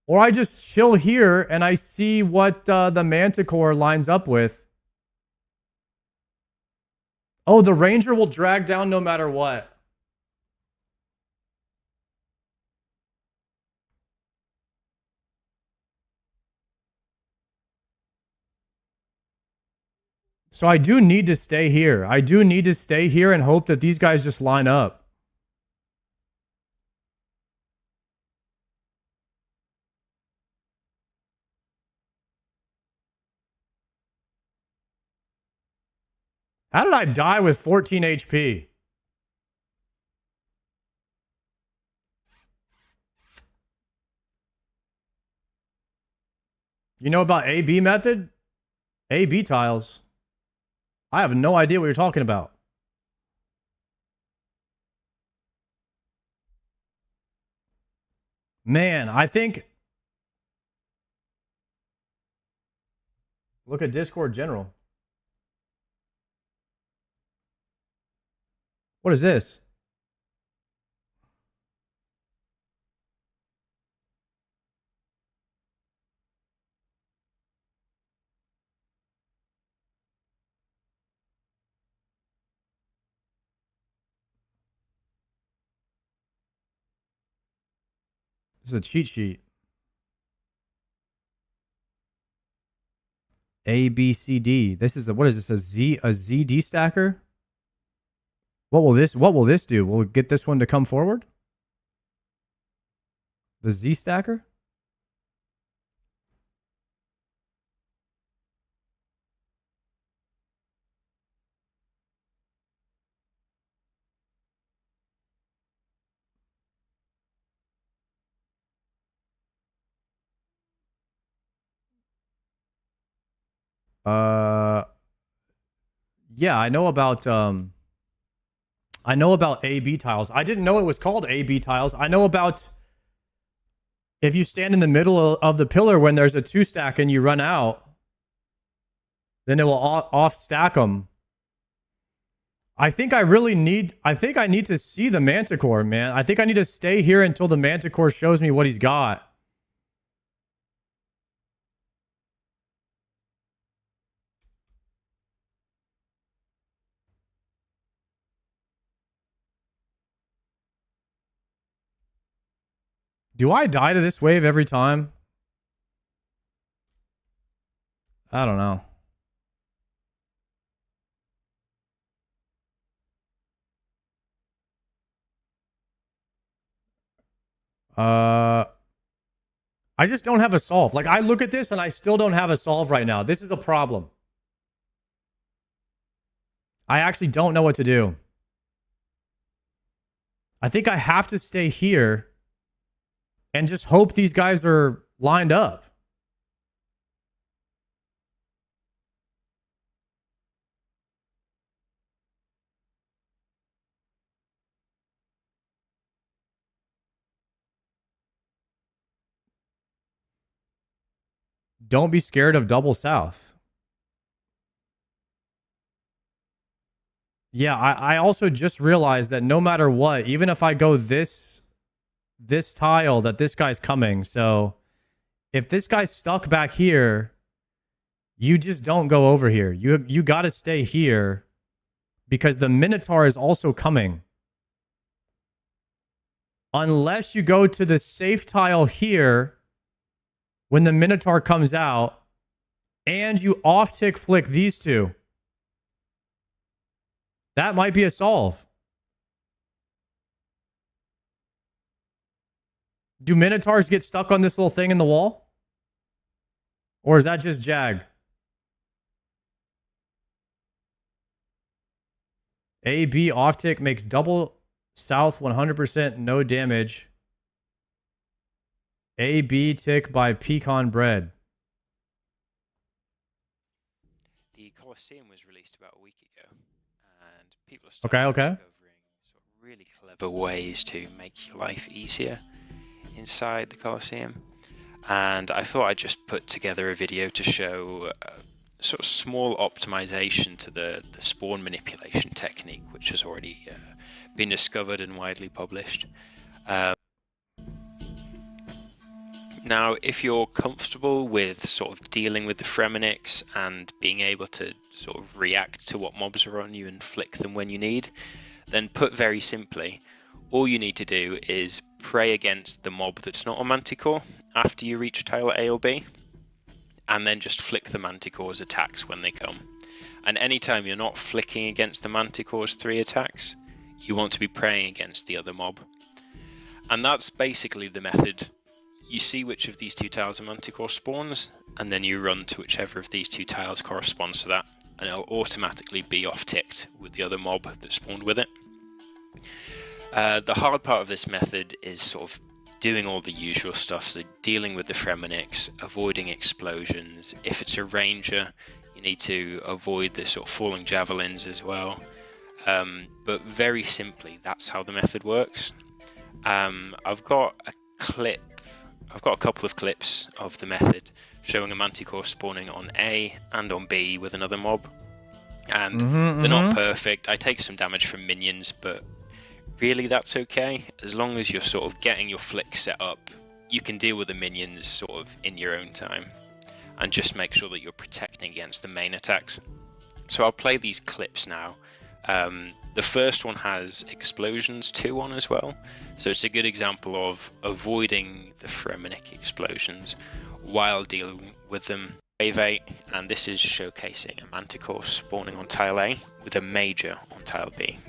Or I just chill here and I see what the Manticore lines up with. Oh, the Ranger will drag down no matter what. So I do need to stay here. I do need to stay here and hope that these guys just line up. How did I die with 14 HP? You know about AB method? AB tiles. I have no idea what you're talking about. Man, I think... Look at Discord General. What is this? This is a cheat sheet. A, B, C, D. This is a, what is this? A ZD stacker? What will this do? Will it get this one to come forward? The Z stacker? Yeah, I know about AB tiles. I didn't know it was called AB tiles. I know about if you stand in the middle of the pillar when there's a 2-stack and you run out, then it will off stack them. I think I need to see the Manticore, man. I think I need to stay here until the Manticore shows me what he's got. Do I die to this wave every time? I don't know. I just don't have a solve. Like, I look at this and I still don't have a solve right now. This is a problem. I actually don't know what to do. I think I have to stay here and just hope these guys are lined up. Don't be scared of double south. Yeah, I also just realized that no matter what, even if I go this tile, that this guy's coming. So if this guy's stuck back here, You just don't go over here. You got to stay here because the Minotaur is also coming. Unless you go to the safe tile here when the Minotaur comes out and you off-tick flick these two. That might be a solve. Do Minotaurs get stuck on this little thing in the wall? Or is that just Jag? AB off-tick makes double south 100%, no damage. AB tick by pecan bread.
The Colosseum was released about a week ago, and people are starting
Okay.
sort of really clever ways to make your life easier inside the Colosseum. And I thought I'd just put together a video to show sort of small optimization to the spawn manipulation technique, which has already been discovered and widely published. Now, if you're comfortable with sort of dealing with the Fremenix and being able to sort of react to what mobs are on you and flick them when you need, then put very simply, all you need to do is pray against the mob that's not a Manticore after you reach tile A or B, and then just flick the Manticore's attacks when they come. And anytime you're not flicking against the Manticore's 3 attacks, you want to be praying against the other mob. And that's basically the method. You see which of these 2 tiles are Manticore spawns, and then you run to whichever of these 2 tiles corresponds to that, and it'll automatically be off-ticked with the other mob that spawned with it. The hard part of this method is sort of doing all the usual stuff, so dealing with the Fremenix, avoiding explosions. If it's a ranger, you need to avoid the sort of falling javelins as well. But very simply, that's how the method works. I've got a couple of clips of the method showing a Manticore spawning on A and on B with another mob. And they're not perfect. I take some damage from minions, but really that's okay. As long as you're sort of getting your flick set up, you can deal with the minions sort of in your own time. And just make sure that you're protecting against the main attacks. So I'll play these clips now. The first one has explosions 2 on as well, so it's a good example of avoiding the Fremenic explosions while dealing with them. Wave 8, and this is showcasing a Manticore spawning on tile A with a major on tile B.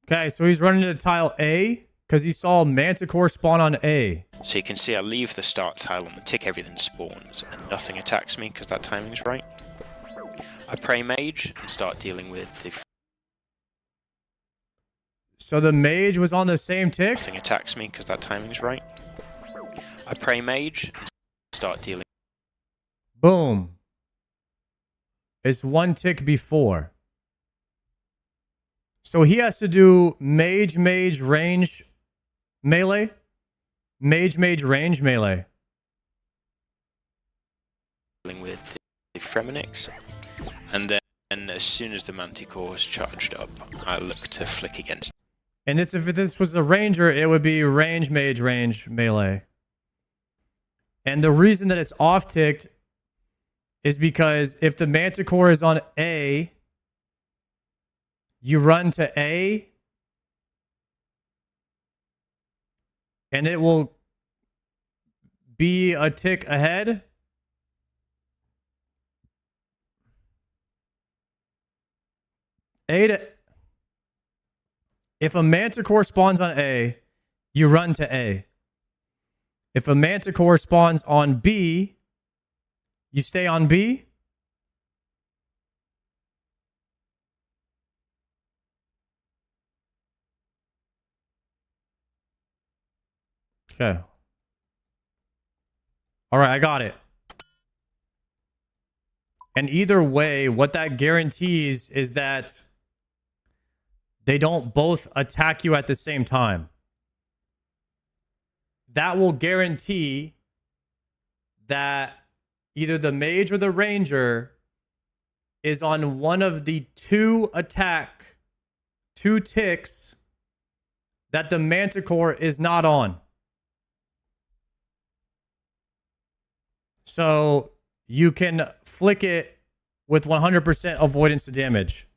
Okay, so he's running to tile A because he saw Manticore spawn on A.
So you can see I leave the start tile on the tick, everything spawns, and nothing attacks me because that timing's right. I pray mage and start dealing with the...
So the mage was on the same tick?
Nothing attacks me because that timing's right. I pray mage and start dealing...
Boom. It's 1 tick before. So he has to do mage, range, melee. Mage, range, melee.
Dealing with the Fremenix. And then as soon as the Manticore is charged up, I look to flick against.
And if this was a ranger, it would be range, melee. And the reason that it's off-ticked is because if the Manticore is on A, you run to A, and it will be a tick ahead. If a Manticore spawns on A, you run to A. If a Manticore spawns on B, you stay on B. Okay. All right, I got it. And either way, what that guarantees is that they don't both attack you at the same time. That will guarantee that either the mage or the ranger is on one of the 2 ticks that the Manticore is not on. So you can flick it with 100% avoidance to damage.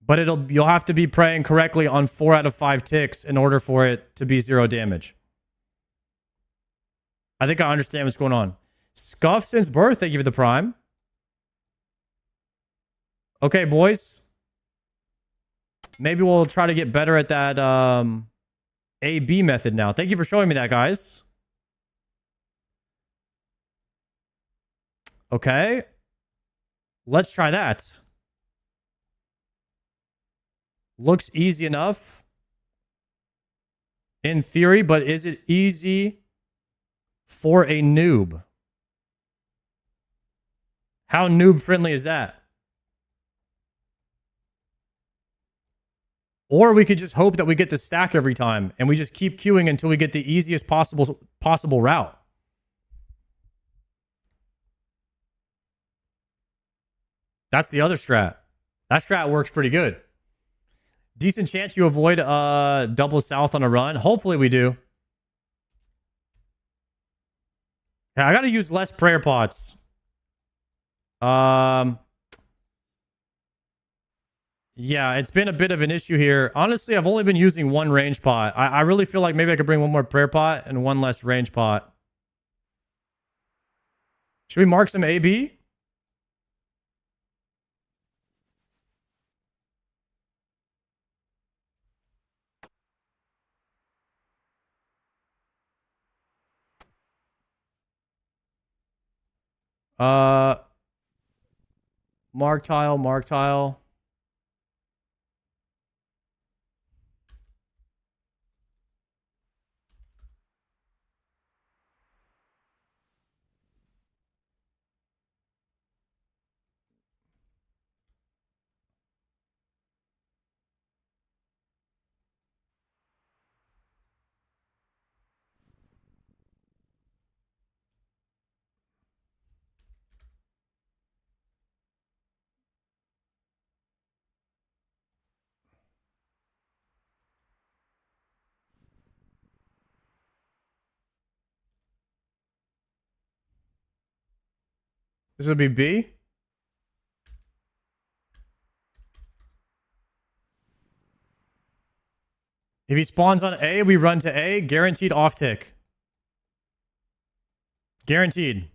But you'll have to be praying correctly on 4 out of 5 ticks in order for it to be 0 damage. I think I understand what's going on. Scuff since birth, thank you for the prime. Okay, boys. Maybe we'll try to get better at that A-B method now. Thank you for showing me that, guys. Okay. Let's try that. Looks easy enough. In theory, but is it easy for a noob? How noob friendly is that? Or we could just hope that we get the stack every time and we just keep queuing until we get the easiest possible route. That's the other strat. That strat works pretty good. Decent chance you avoid double south on a run. Hopefully we do. Yeah, I gotta use less prayer pots. Yeah, it's been a bit of an issue here. Honestly, I've only been using 1 range pot. I really feel like maybe I could bring 1 more prayer pot and 1 less range pot. Should we mark some AB? Mark tile, mark tile. This would be B. If he spawns on A, we run to A. Guaranteed off tick. Guaranteed.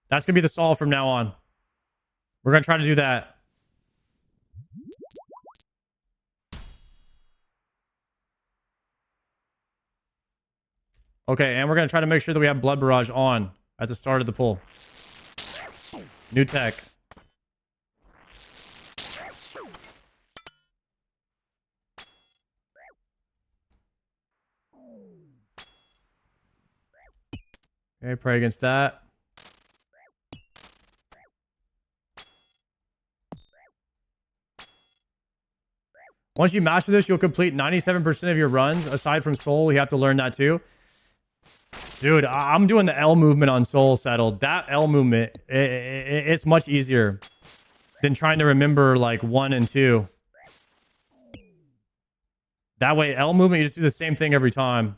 That's going to be the solve from now on. We're going to try to do that. Okay, and we're going to try to make sure that we have Blood Barrage on at the start of the pull. New tech. Okay, pray against that. Once you master this, you'll complete 97% of your runs. Aside from Soul, you have to learn that too. Dude, I'm doing the L movement on Soul Settled. That L movement, it's much easier than trying to remember like 1 and 2. That way, L movement, you just do the same thing every time.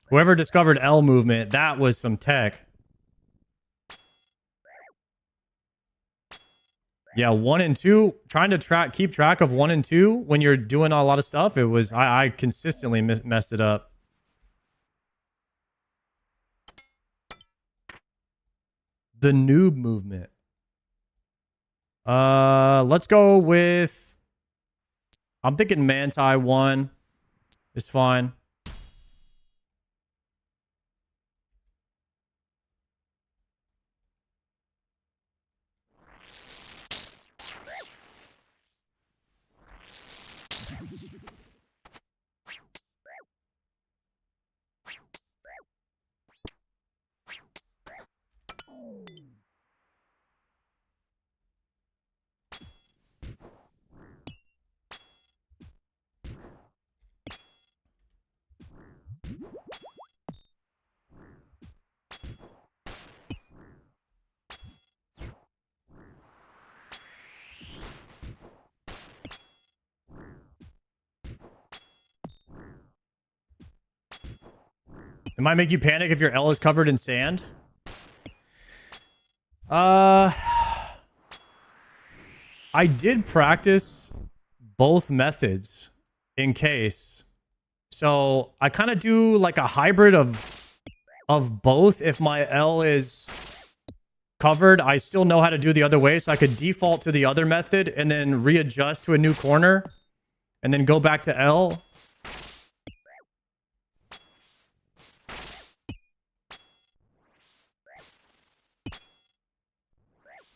Whoever discovered L movement, that was some tech. Yeah, 1 and 2, trying to keep track of 1 and 2 when you're doing a lot of stuff, it was, I consistently messed it up. The noob movement. Let's go with, I'm thinking Manti 1 is fine. It might make you panic if your L is covered in sand. I did practice both methods in case. So I kind of do like a hybrid of both. If my L is covered, I still know how to do the other way. So I could default to the other method and then readjust to a new corner and then go back to L.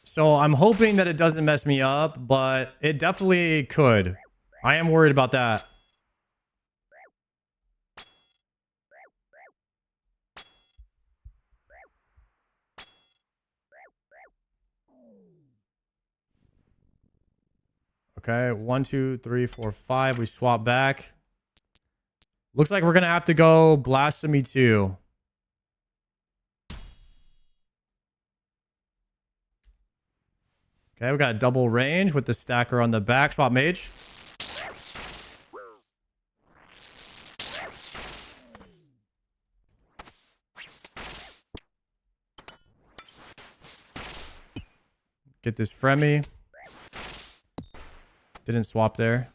So I'm hoping that it doesn't mess me up, but it definitely could. I am worried about that. Okay, 1, 2, 3, 4, 5. We swap back. Looks like we're gonna have to go Blasphemy 2. Okay, we got double range with the stacker on the back. Swap mage. Get this Fremi. Didn't swap there.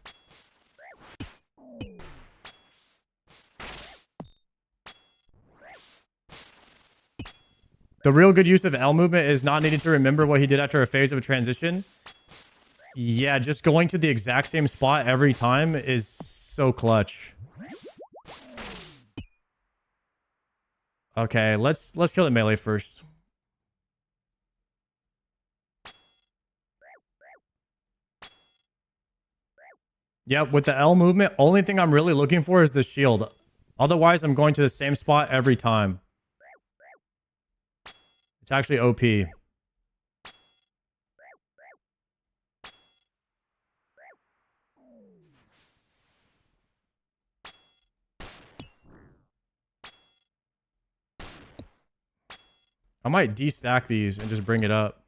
The real good use of L movement is not needing to remember what he did after a phase of a transition. Yeah, just going to the exact same spot every time is so clutch. Okay, let's kill the melee first. Yep, with the L movement, only thing I'm really looking for is the shield. Otherwise, I'm going to the same spot every time. It's actually OP. I might destack these and just bring it up.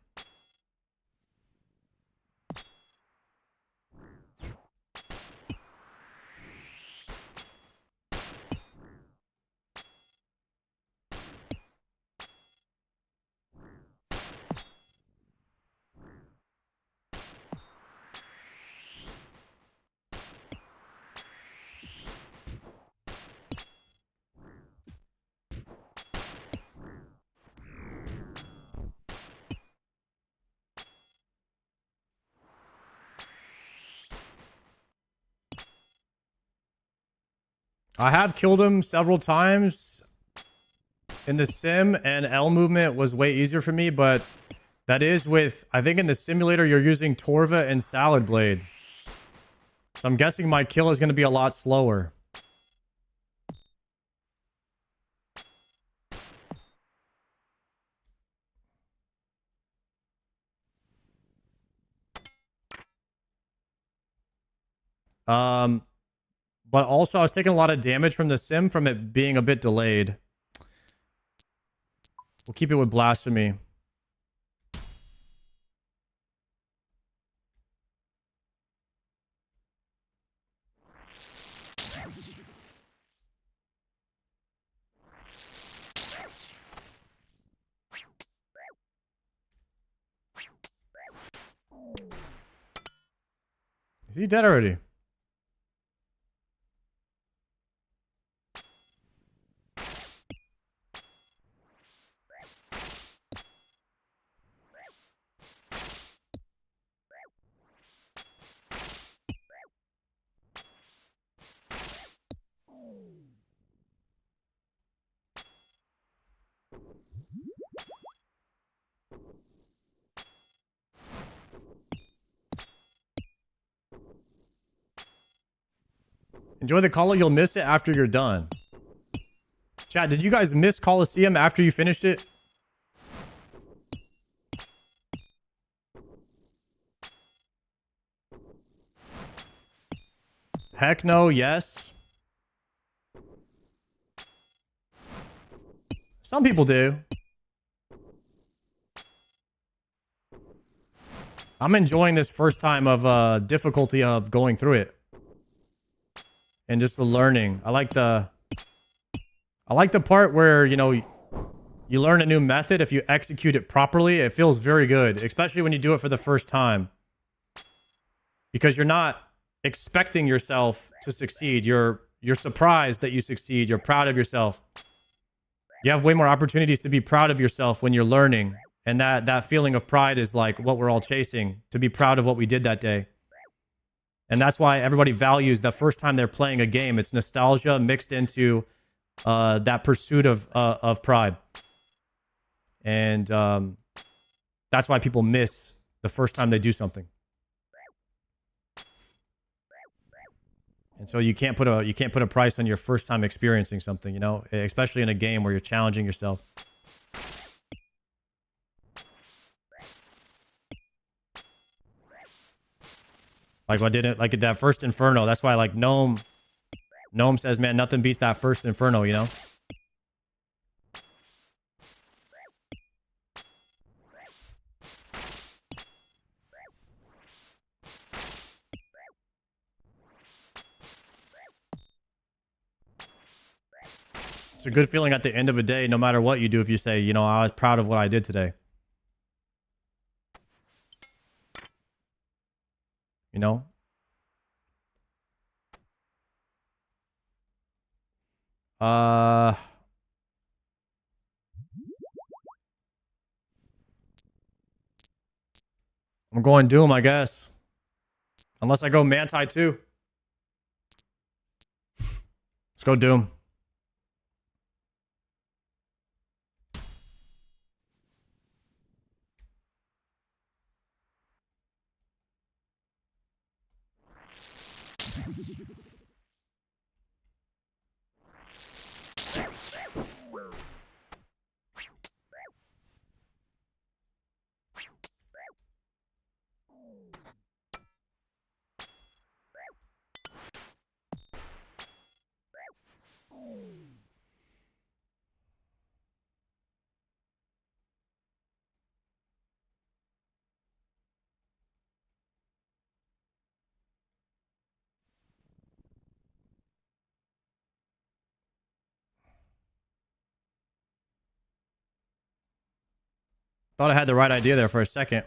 I have killed him several times in the sim, and L movement was way easier for me, but that is with, I think in the simulator, you're using Torva and Salad Blade. So I'm guessing my kill is going to be a lot slower. But also I was taking a lot of damage from the sim from it being a bit delayed. We'll keep it with Blasphemy. Is he dead already? Enjoy the call. You'll miss it after you're done. Chat, did you guys miss Colosseum after you finished it? Heck no, yes. Some people do. I'm enjoying this first time of difficulty of going through it. And just the learning. I like I like the part where, you know, you learn a new method. If you execute it properly, it feels very good, especially when you do it for the first time. Because you're not expecting yourself to succeed. You're surprised that you succeed. You're proud of yourself. You have way more opportunities to be proud of yourself when you're learning. And that feeling of pride is like what we're all chasing, to be proud of what we did that day. And that's why everybody values the first time they're playing a game. It's nostalgia mixed into that pursuit of pride. And that's why people miss the first time they do something. And so you can't put a price on your first time experiencing something, you know, especially in a game where you're challenging yourself. Like I did it, like at that first Inferno. That's why, like Gnome says, man, nothing beats that first Inferno, you know. It's a good feeling at the end of a day, no matter what you do, if you say, you know, I was proud of what I did today. You know? I'm going Doom, I guess. Unless I go Manti too. Let's go Doom. Thought I had the right idea there for a second.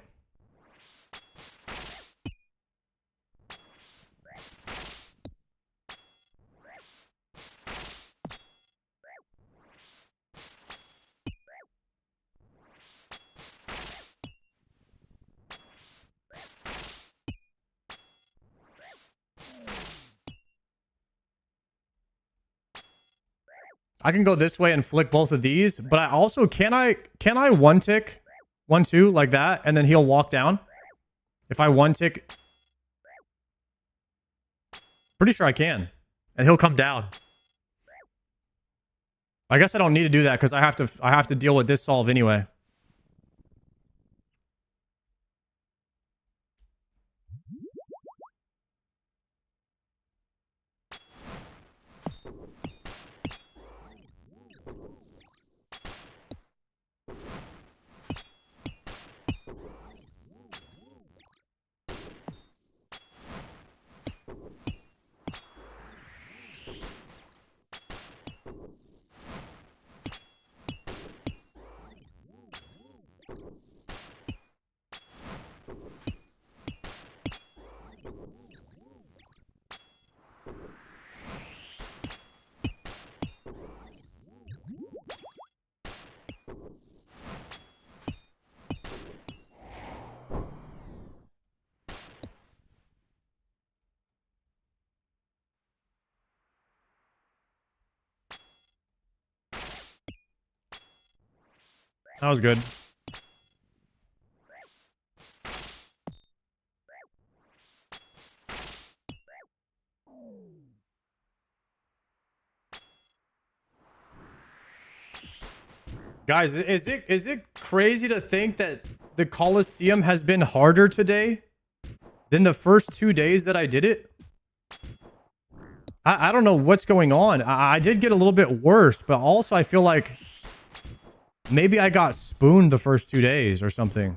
I can go this way and flick both of these, but I also can I one tick 1-2 like that, and then he'll walk down? If I one tick, pretty sure I can, and he'll come down. I guess I don't need to do that because I have to deal with this solve anyway. That was good. Guys, is it crazy to think that the Colosseum has been harder today than the first 2 days that I did it? I don't know what's going on. I did get a little bit worse, but also I feel like maybe I got spooned the first 2 days or something.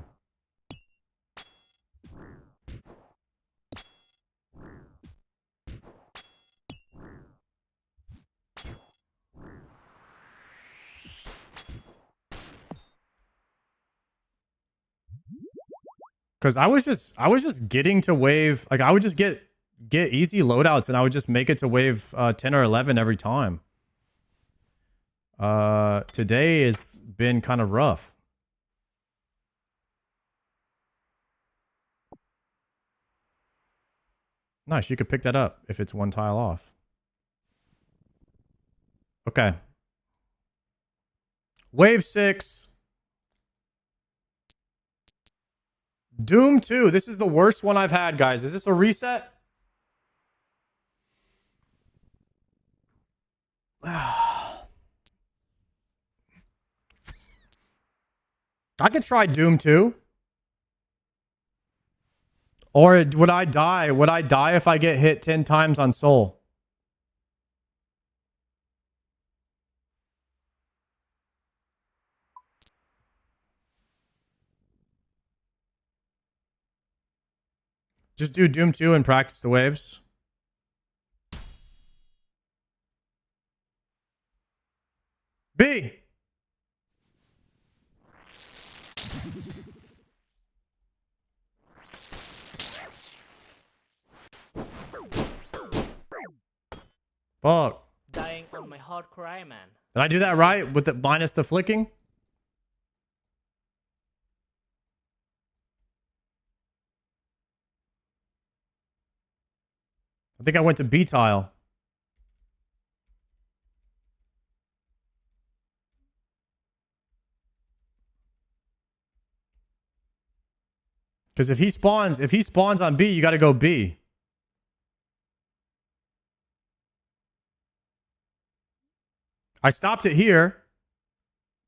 Because I was just getting to wave, like I would just get easy loadouts and I would just make it to wave 10 or 11 every time. Today has been kind of rough. Nice, you could pick that up if it's one tile off. Okay. Wave 6. Doom 2. This is the worst one I've had, guys. Is this a reset? I could try Doom 2. Or would I die? Would I die if I get hit 10 times on Soul? Just do Doom 2 and practice the waves. B. Fuck.
Dying on my hard cry, man.
Did I do that right with the minus the flicking? I think I went to B tile. Because if he spawns on B, you got to go B. I stopped it here.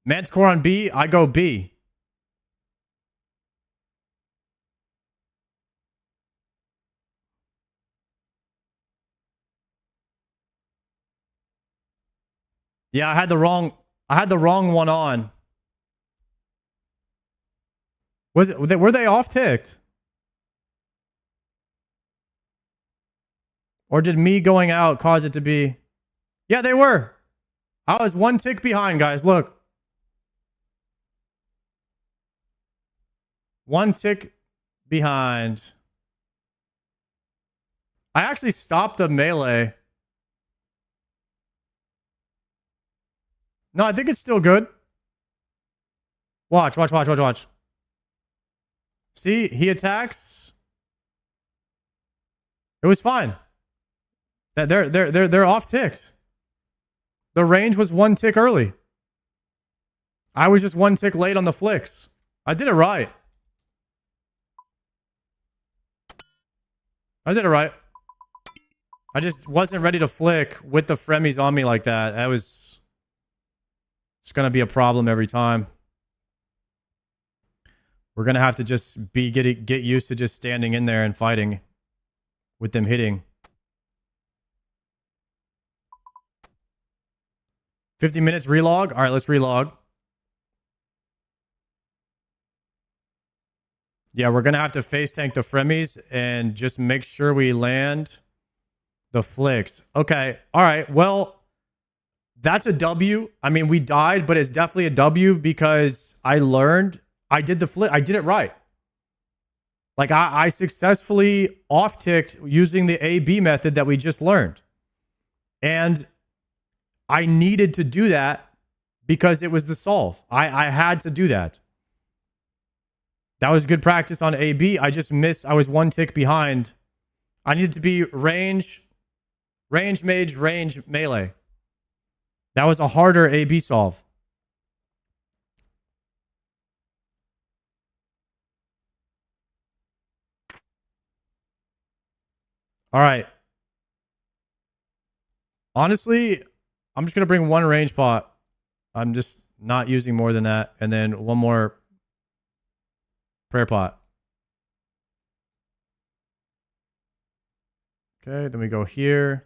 Manticore on B, I go B. Yeah, I had the wrong one on. Were they off ticked? Or did me going out cause it to be? Yeah, they were. I was one tick behind, guys. Look. One tick behind. I actually stopped the melee. No, I think it's still good. Watch. See, he attacks. It was fine. They're off ticked. The range was one tick early. I was just one tick late on the flicks. I did it right. I just wasn't ready to flick with the fremies on me like that. That was... It's going to be a problem every time. We're going to have to just get used to just standing in there and fighting with them hitting. 50 minutes relog? All right, let's relog. Yeah, we're going to have to face tank the fremies and just make sure we land the flicks. Okay, all right, well, that's a W. I mean, we died, but it's definitely a W because I learned. I did the flick. I did it right. Like, I successfully off-ticked using the A-B method that we just learned. And I needed to do that because it was the solve. I had to do that. That was good practice on A-B. I just missed. I was one tick behind. I needed to be range mage, range melee. That was a harder A-B solve. All right. Honestly, I'm just going to bring one range pot. I'm just not using more than that. And then one more prayer pot. Okay, then we go here.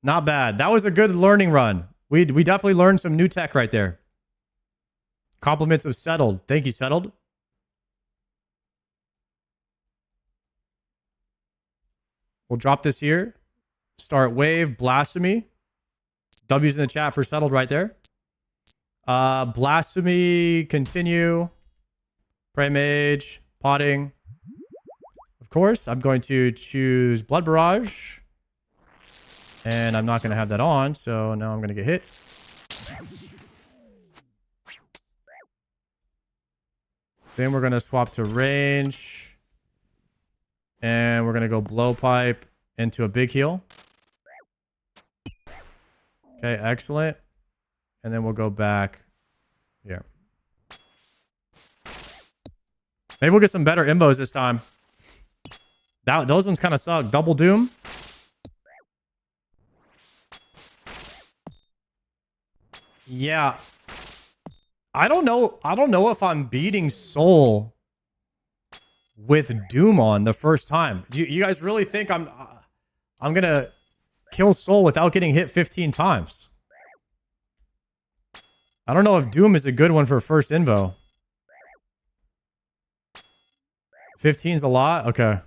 Not bad. That was a good learning run. We definitely learned some new tech right there. Compliments of Settled. Thank you, Settled. We'll drop this here. Start wave, blasphemy. W's in the chat for Settled right there. Blasphemy, continue. Pray Mage, potting. Of course, I'm going to choose Blood Barrage. And I'm not going to have that on, so now I'm going to get hit. Then we're going to swap to range. And we're going to go Blowpipe into a big heal. Okay, excellent. And then we'll go back here. Maybe we'll get some better imbos this time. Those ones kind of suck. Double Doom. Yeah. I don't know if I'm beating Soul with Doom on the first time. You guys really think I'm gonna kill Soul without getting hit 15 times? I don't know if Doom is a good one for first invo. 15's a lot? Okay.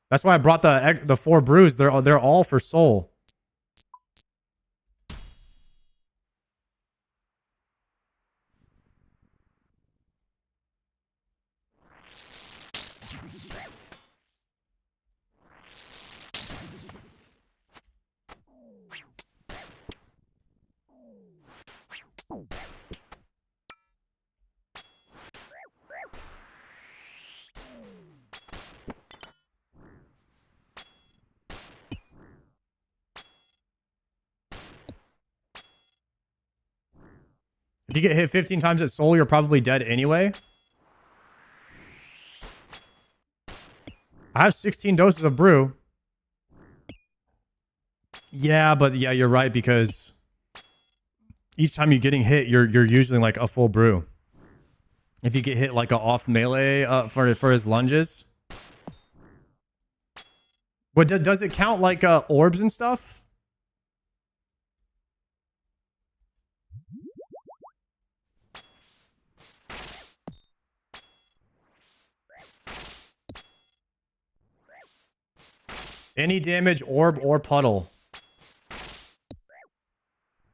That's why I brought the 4 brews. They're all for Soul. If you get hit 15 times at Soul, you're probably dead anyway. I have 16 doses of brew. Yeah, but yeah, you're right, because each time you're getting hit, you're using like a full brew. If you get hit like a off melee for his lunges. But does it count like orbs and stuff? Any damage, orb, or puddle.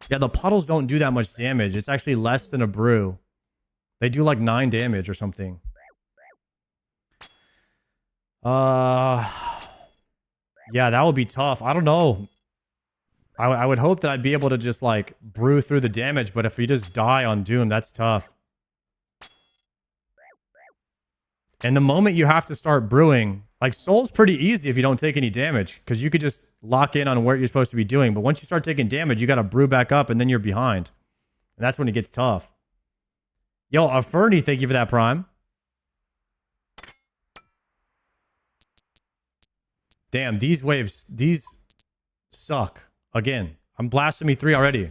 Yeah, the puddles don't do that much damage. It's actually less than a brew. They do like 9 damage or something. Yeah, that would be tough. I don't know. I would hope that I'd be able to just like brew through the damage, but if you just die on Doom, that's tough. And the moment you have to start brewing, like Soul's pretty easy if you don't take any damage, because you could just lock in on what you're supposed to be doing. But once you start taking damage, you got to brew back up, and then you're behind. And that's when it gets tough. Yo, Fernie, thank you for that prime. Damn, these waves, these suck. Again, I'm Blasphemy 3 already.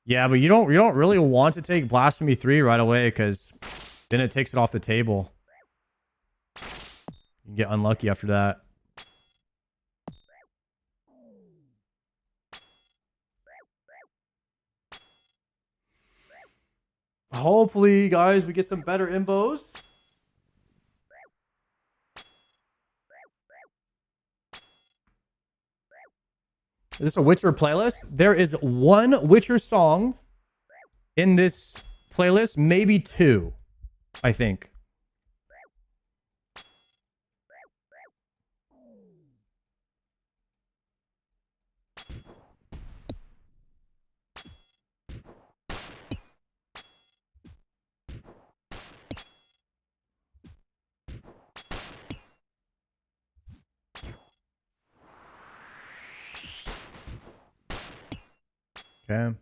Yeah, but you don't really want to take Blasphemy 3 right away, because then it takes it off the table. You get unlucky after that. Hopefully, guys, we get some better invos. Is this a Witcher playlist? There is one Witcher song in this playlist, maybe 2, I think. Okay.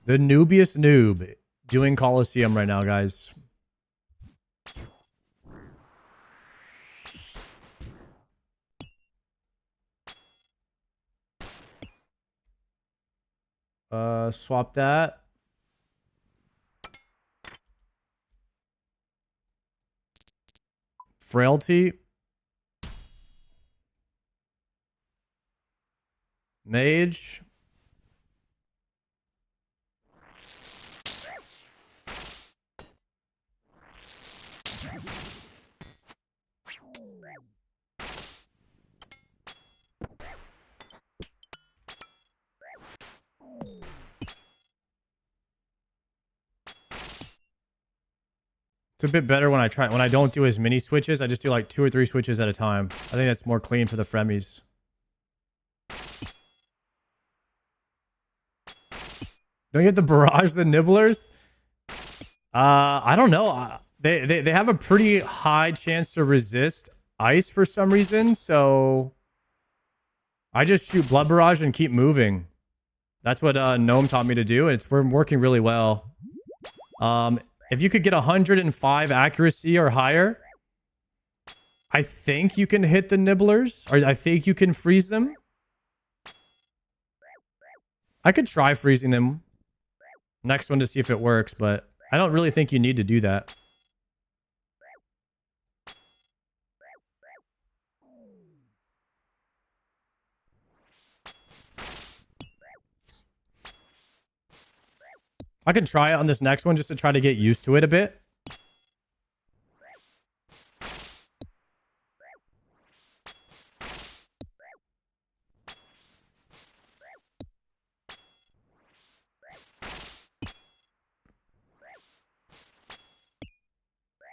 The noobiest noob doing Colosseum right now, guys. Swap that. Frailty. Mage. It's a bit better when I don't do as many switches. I just do like 2 or 3 switches at a time. I think that's more clean for the Fremies. Don't you have to barrage the Nibblers? I don't know. They have a pretty high chance to resist ice for some reason, so I just shoot Blood Barrage and keep moving. That's what Gnome taught me to do, and it's working really well. If you could get 105 accuracy or higher, I think you can hit the Nibblers, or I think you can freeze them. I could try freezing them next one to see if it works, but I don't really think you need to do that. I can try it on this next one just to try to get used to it a bit.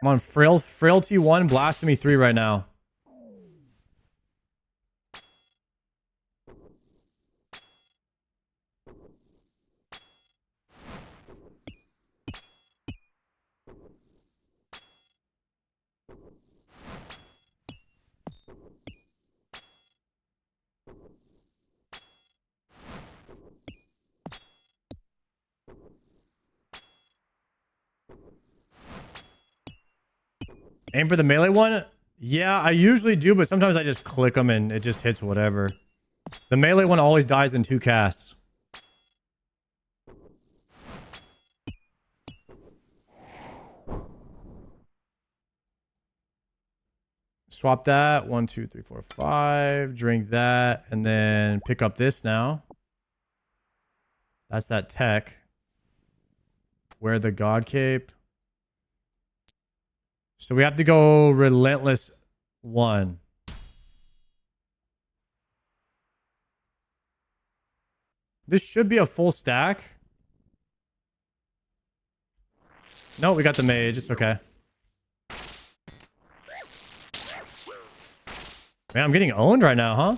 I'm on Frailty 1, Blasphemy 3 right now. Aim for the melee one? Yeah, I usually do, but sometimes I just click them and it just hits whatever. The melee one always dies in 2 casts. Swap that. 1, 2, 3, 4, 5. Drink that. And then pick up this now. That's that tech. Wear the God Cape. So we have to go Relentless 1. This should be a full stack. No, we got the mage. It's okay. Man, I'm getting owned right now, huh?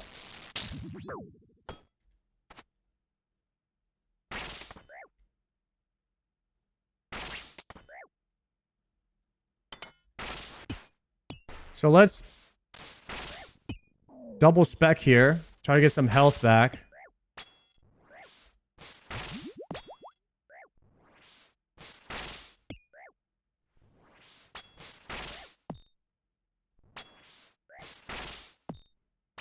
So let's double spec here. Try to get some health back.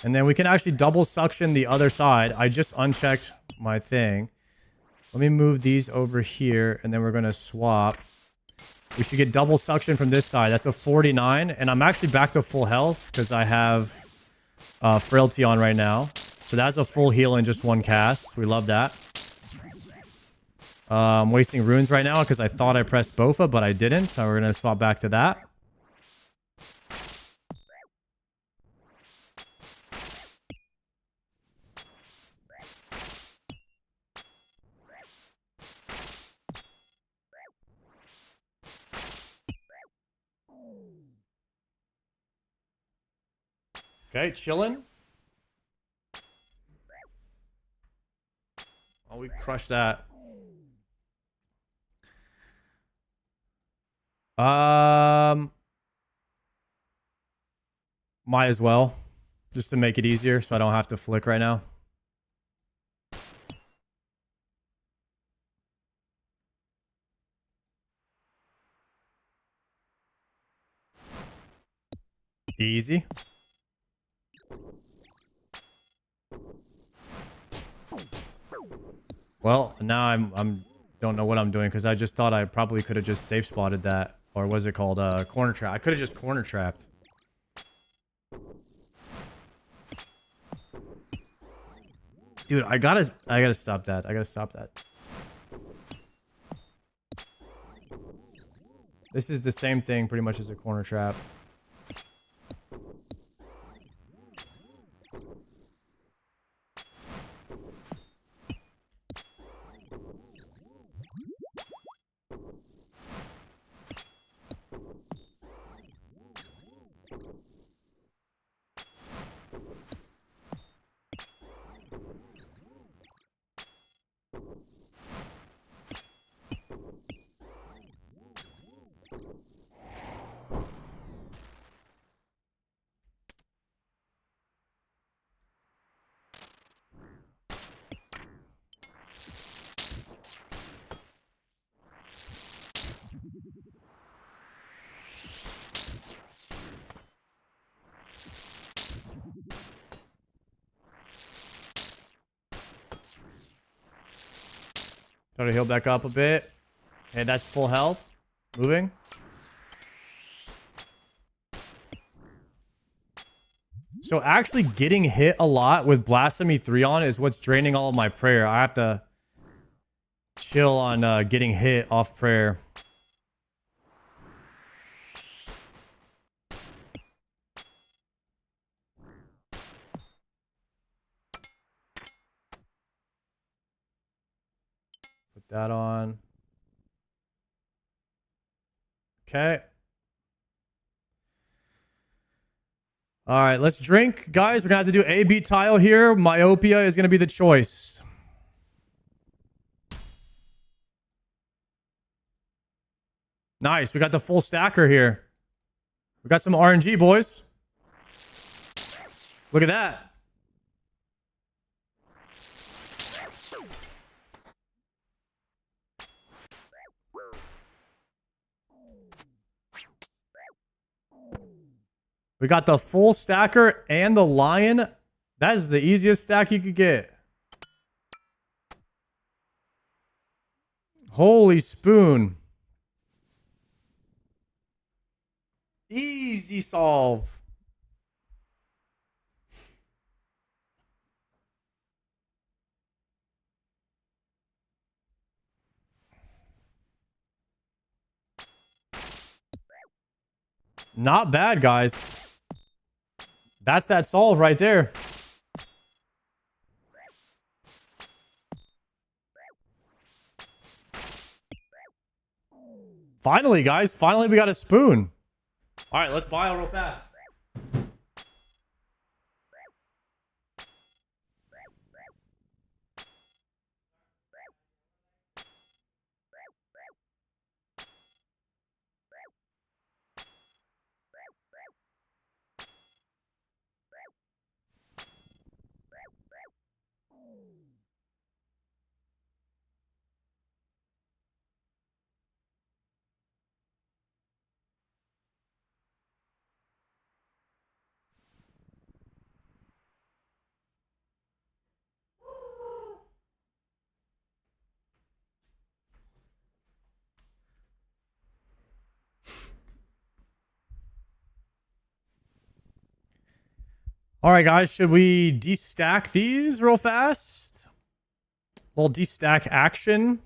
And then we can actually double suction the other side. I just unchecked my thing. Let me move these over here, and then we're going to swap. We should get double suction from this side. That's a 49, and I'm actually back to full health because I have Frailty on right now. So that's a full heal in just 1 cast. We love that. I'm wasting runes right now because I thought I pressed Bofa, but I didn't. So we're going to swap back to that. Okay, chilling. Oh, we crushed that. Might as well. Just to make it easier so I don't have to flick right now. Easy. Well, now I'm don't know what I'm doing because I just thought I probably could have just safe spotted that, or was it called corner trap? I could have just corner trapped. Dude, I gotta stop that. I gotta stop that. This is the same thing pretty much as a corner trap. Try to heal back up a bit. Okay, that's full health. Moving. So actually getting hit a lot with Blasphemy 3 on is what's draining all of my prayer. I have to chill on getting hit off prayer. Put that on. Okay. All right, let's drink. Guys, we're going to have to do A-B tile here. Myopia is going to be the choice. Nice. We got the full stacker here. We got some RNG, boys. Look at that. We got the full stacker and the lion. That is the easiest stack you could get. Holy spoon. Easy solve. Not bad, guys. That's that solve right there. Finally, guys. Finally, we got a spoon. All right, let's buy it real fast. All right, guys, should we destack these real fast? A little destack action.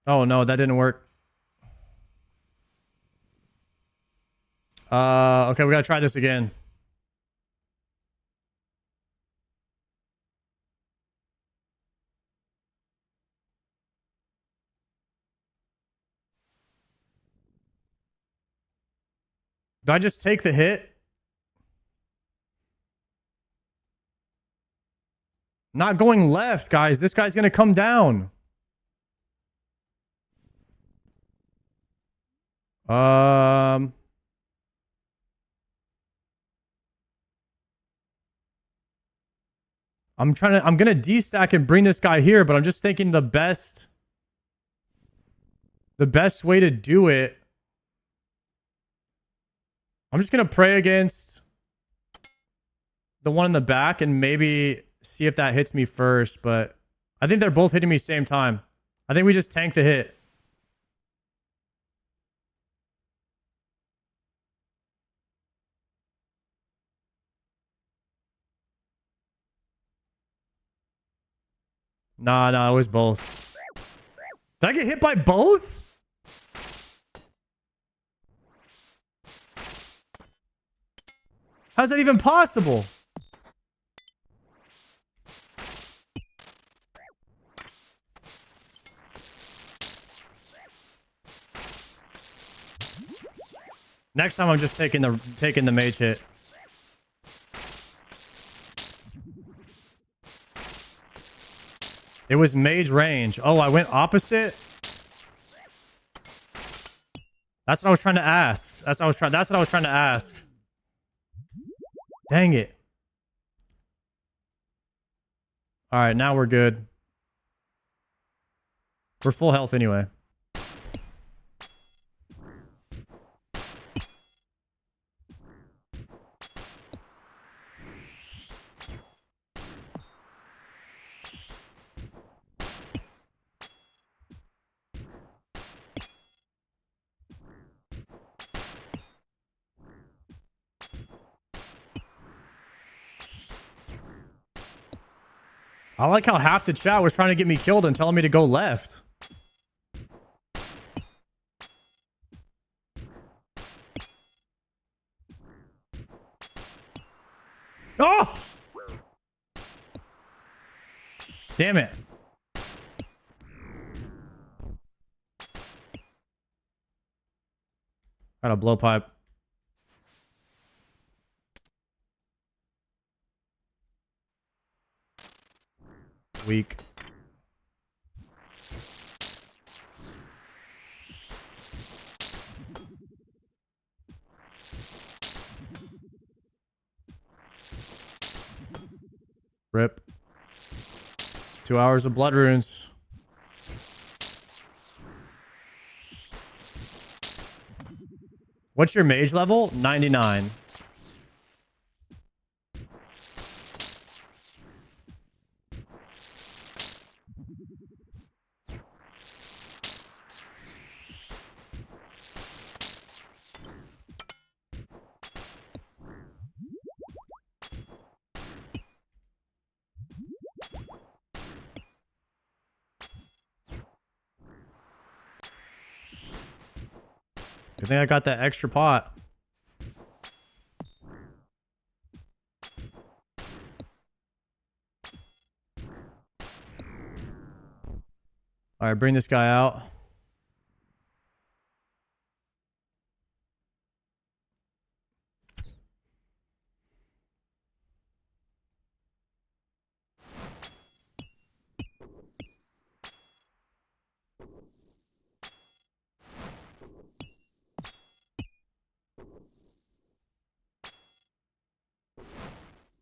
Oh, no, that didn't work. Okay, we gotta try this again. Did I just take the hit? Not going left, guys. This guy's gonna come down. I'm gonna destack and bring this guy here, but I'm just thinking the best way to do it. I'm just gonna pray against the one in the back and maybe see if that hits me first, but I think they're both hitting me same time. I think we just tank the hit. Nah, it was both. Did I get hit by both? How's that even possible? Next time I'm just taking the mage hit. It was mage range. Oh, I went opposite? That's what I was trying to ask. That's what I was trying to ask. Dang it. All right, now we're good. We're full health anyway. I like how half the chat was trying to get me killed and telling me to go left. Oh! Damn it. Got a blowpipe. Weak. Rip. 2 hours of blood runes. What's your mage level? 99. Good thing I got that extra pot. All right, bring this guy out.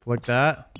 Flick that.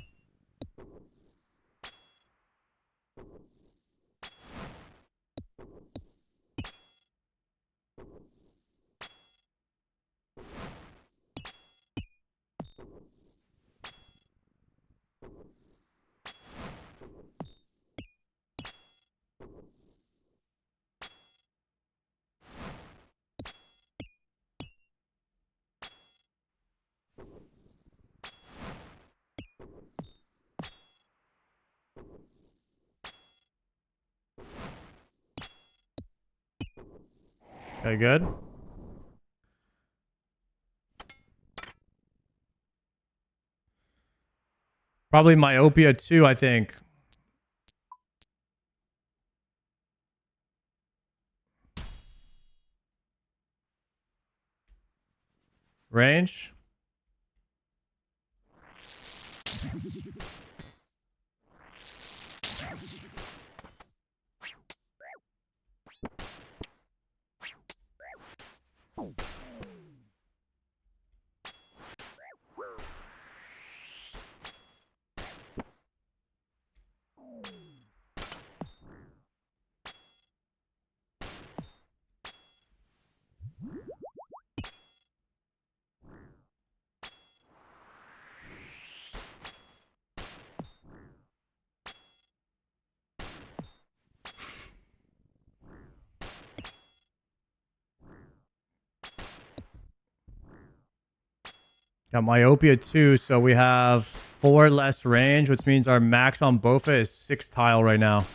Okay, good. Probably myopia too, I think. Range. Got myopia 2, so we have 4 less range, which means our max on Bofa is 6 tile right now.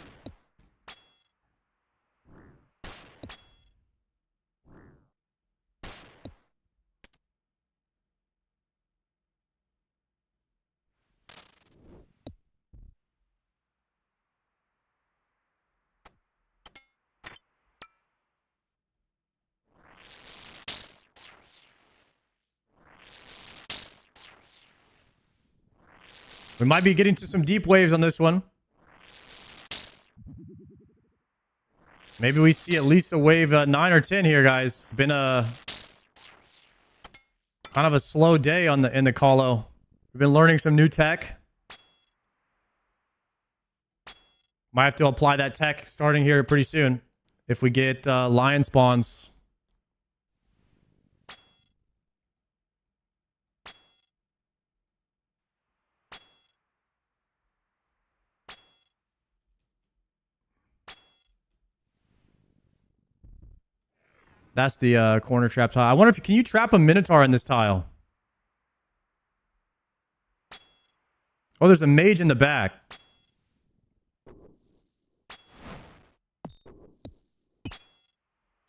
We might be getting to some deep waves on this one. Maybe we see at least a wave 9 or 10 here, guys. It's been a kind of a slow day on in the Colo. We've been learning some new tech. Might have to apply that tech starting here pretty soon if we get lion spawns. That's the corner trap tile. I wonder if can you trap a Minotaur in this tile? Oh, there's a mage in the back.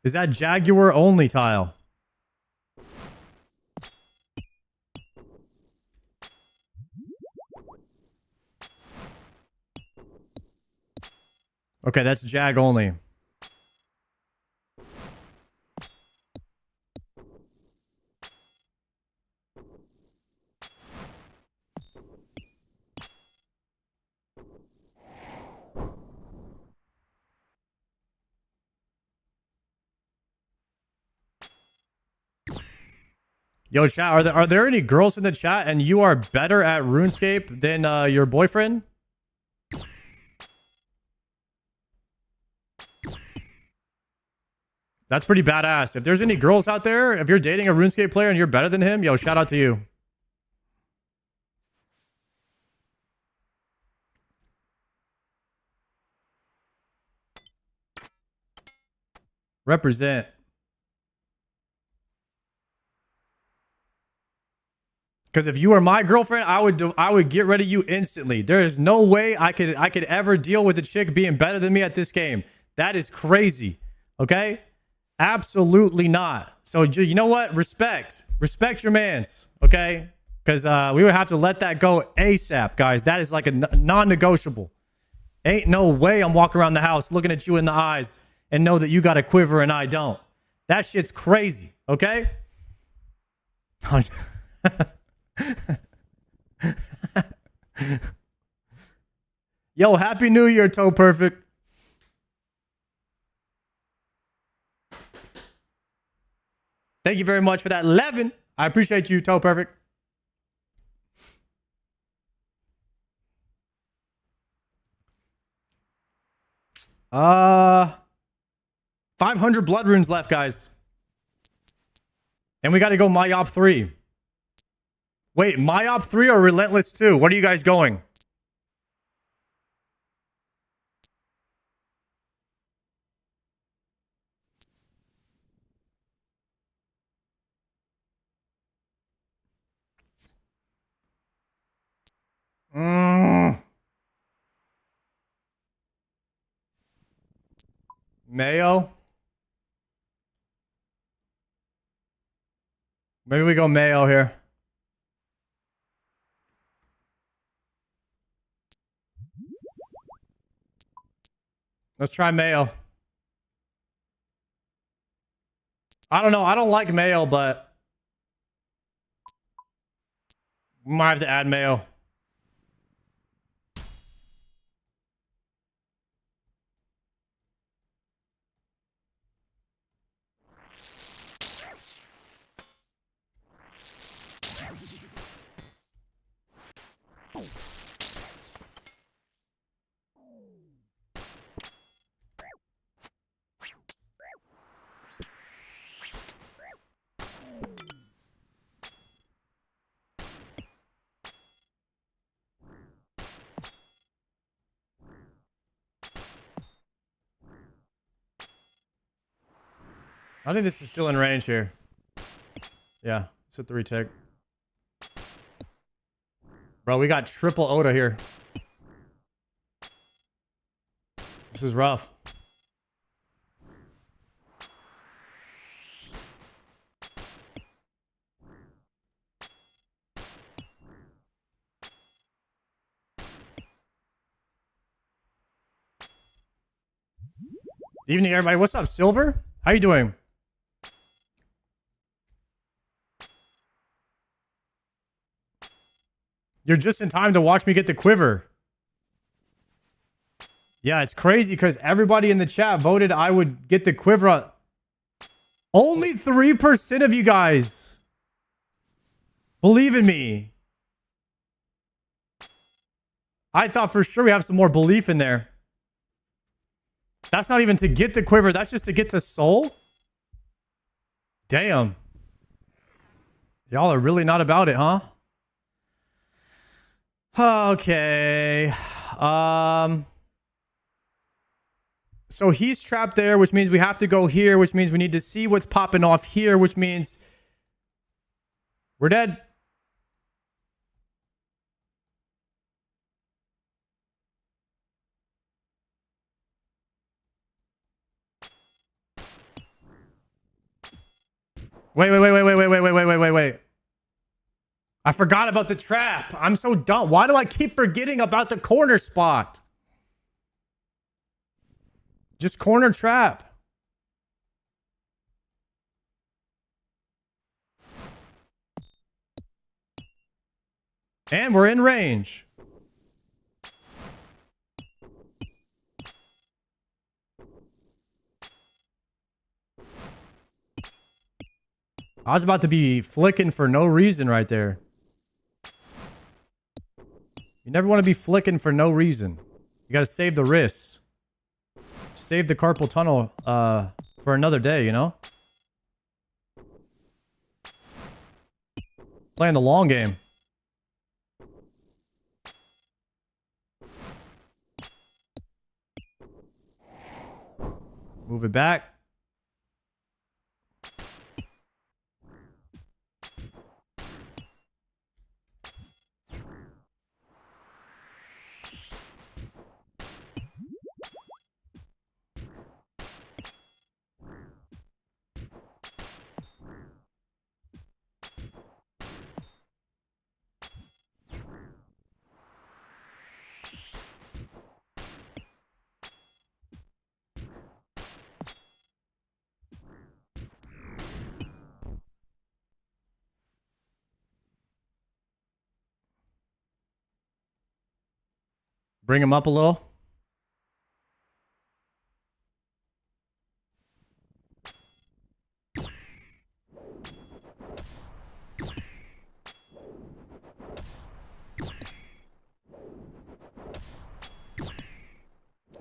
Is that Jaguar only tile? Okay, that's Jag only. Yo, chat, are there any girls in the chat and you are better at RuneScape than your boyfriend? That's pretty badass. If there's any girls out there, if you're dating a RuneScape player and you're better than him, yo, shout out to you. Represent. Because if you were my girlfriend, I would get rid of you instantly. There is no way I could ever deal with a chick being better than me at this game. That is crazy. Okay? Absolutely not. So you know what? Respect your mans. Okay? Because we would have to let that go ASAP, guys. That is like a non-negotiable. Ain't no way I'm walking around the house looking at you in the eyes and know that you got a quiver and I don't. That shit's crazy. Okay? Yo, Happy New Year, Toe Perfect. Thank you very much for that 11. I appreciate you, Toe Perfect. Uh, 500 blood runes left, guys. And we got to go Myop 3. Wait, Myop 3 or Relentless 2? What are you guys going? Mayo? Maybe we go Mayo here. Let's try Mayo. I don't know. I don't like Mayo, but we might have to add Mayo. I think this is still in range here. Yeah, it's a 3 tick. Bro, we got triple Oda here. This is rough. Evening, everybody. What's up, Silver? How you doing? You're just in time to watch me get the quiver. Yeah, it's crazy because everybody in the chat voted I would get the quiver. Only 3% of you guys believe in me. I thought for sure we have some more belief in there. That's not even to get the quiver. That's just to get to soul. Damn. Y'all are really not about it, huh? Okay. So he's trapped there, which means we have to go here, which means we need to see what's popping off here, which means we're dead. Wait. I forgot about the trap. I'm so dumb. Why do I keep forgetting about the corner spot? Just corner trap. And we're in range. I was about to be flicking for no reason right there. You never want to be flicking for no reason. You got to save the wrists. Save the carpal tunnel for another day, you know? Playing the long game. Move it back. Bring him up a little.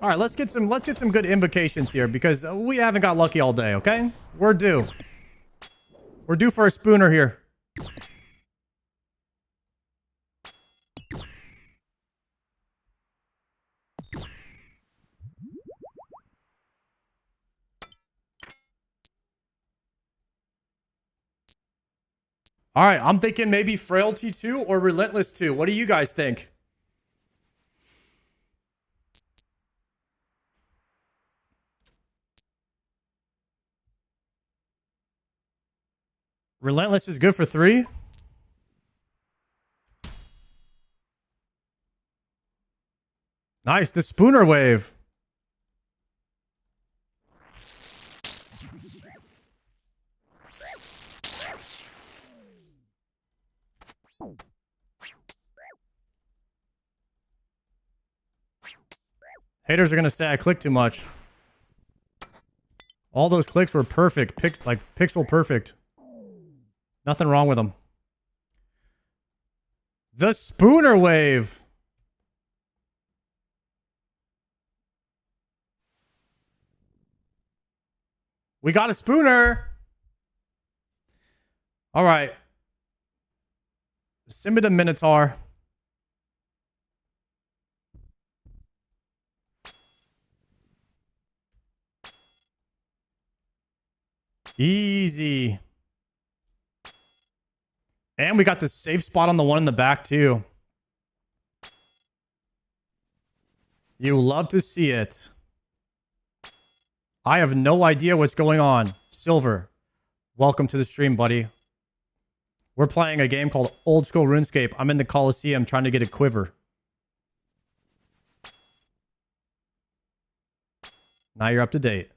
All right, let's get some good invocations here because we haven't got lucky all day, okay? We're due. We're due for a spooner here. All right, I'm thinking maybe Frailty 2 or Relentless 2. What do you guys think? Relentless is good for 3. Nice, the Spooner Wave. Haters are gonna say I clicked too much. All those clicks were perfect, like pixel perfect. Nothing wrong with them. The Spooner Wave. We got a spooner. All right. Simba the Minotaur. Easy. And we got the safe spot on the one in the back too. You love to see it. I have no idea what's going on. Silver, welcome to the stream, buddy. We're playing a game called Old School RuneScape. I'm in the Colosseum trying to get a quiver. Now you're up to date.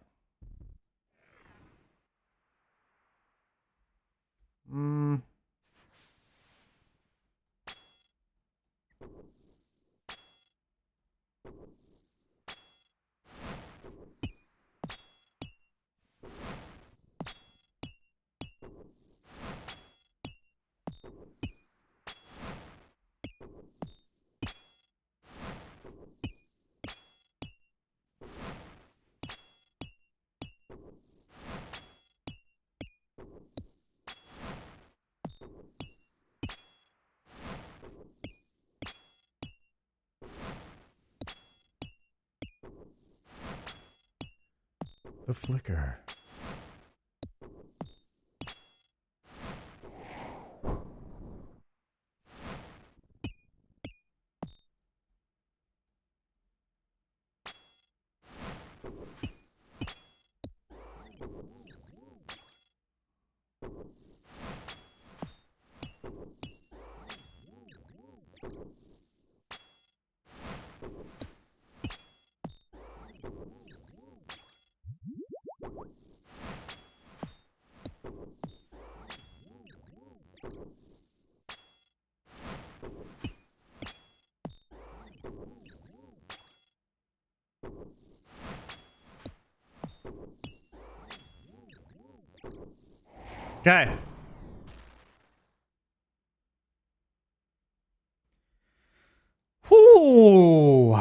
The flicker. Okay. Whoo.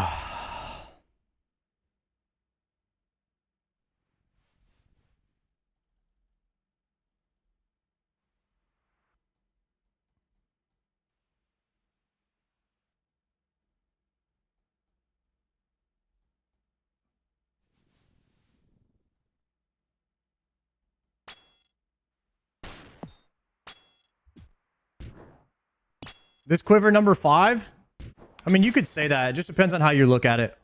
This quiver number 5? I mean, you could say that. It just depends on how you look at it.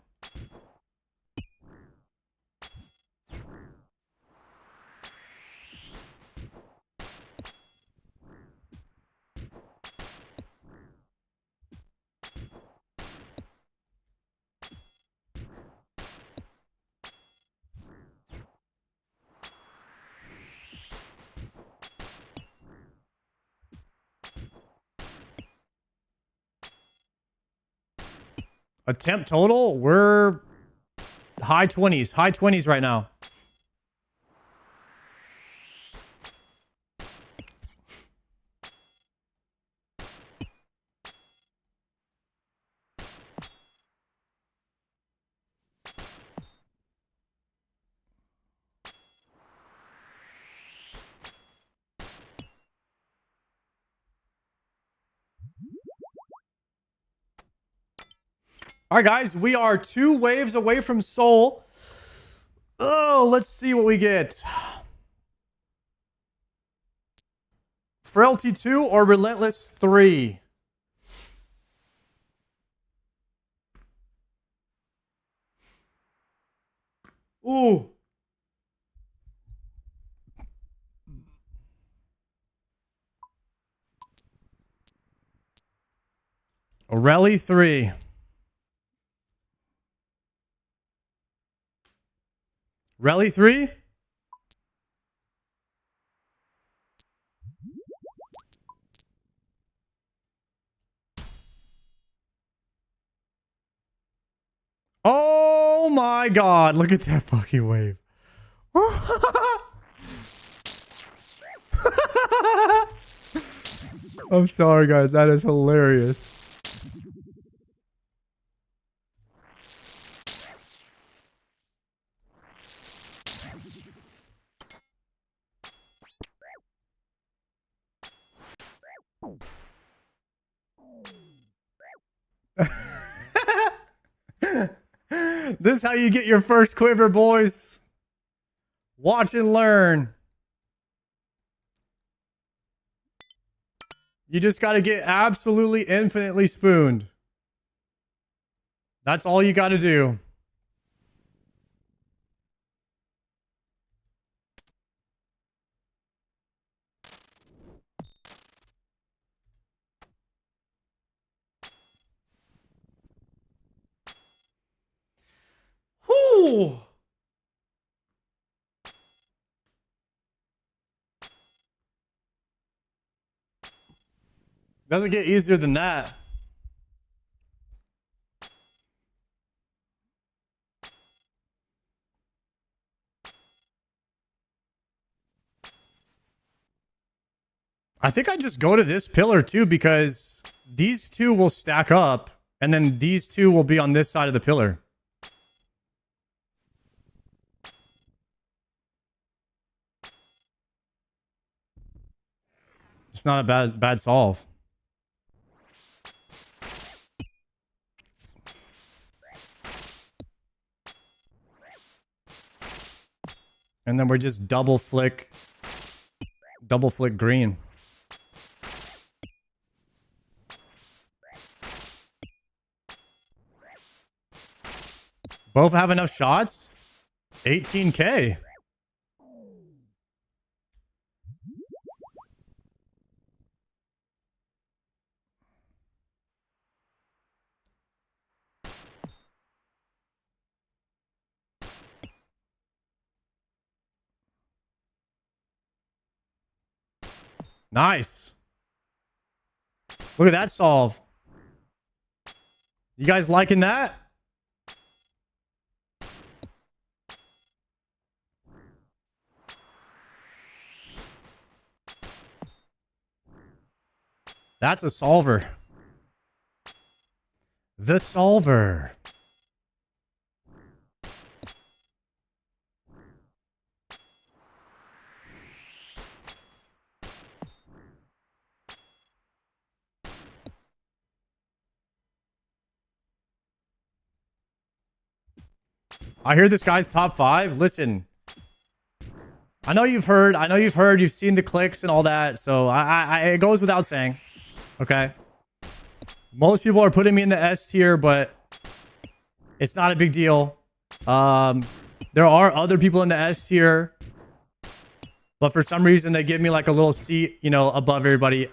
Attempt total, we're high 20s. High 20s right now. All right, guys, we are 2 waves away from Soul. Oh, let's see what we get. Frailty 2 or Relentless 3? Ooh. Rally 3. Rally 3? Oh my god, look at that fucking wave. I'm sorry, guys. That is hilarious. This is how you get your first quiver, boys. Watch and learn. You just got to get absolutely infinitely spooned. That's all you got to do. Whew. Doesn't get easier than that. I think I just go to this pillar too, because these two will stack up and then these two will be on this side of the pillar. It's not a bad solve. And then we're just double flick green. Both have enough shots? 18K. Nice. Look at that solve. You guys liking that? That's a solver. The solver. I hear this guy's top 5. Listen, I know you've heard, you've seen the clicks and all that, so it goes without saying. Okay. Most people are putting me in the S tier, but it's not a big deal. There are other people in the S tier, but for some reason they give me like a little seat, you know, above everybody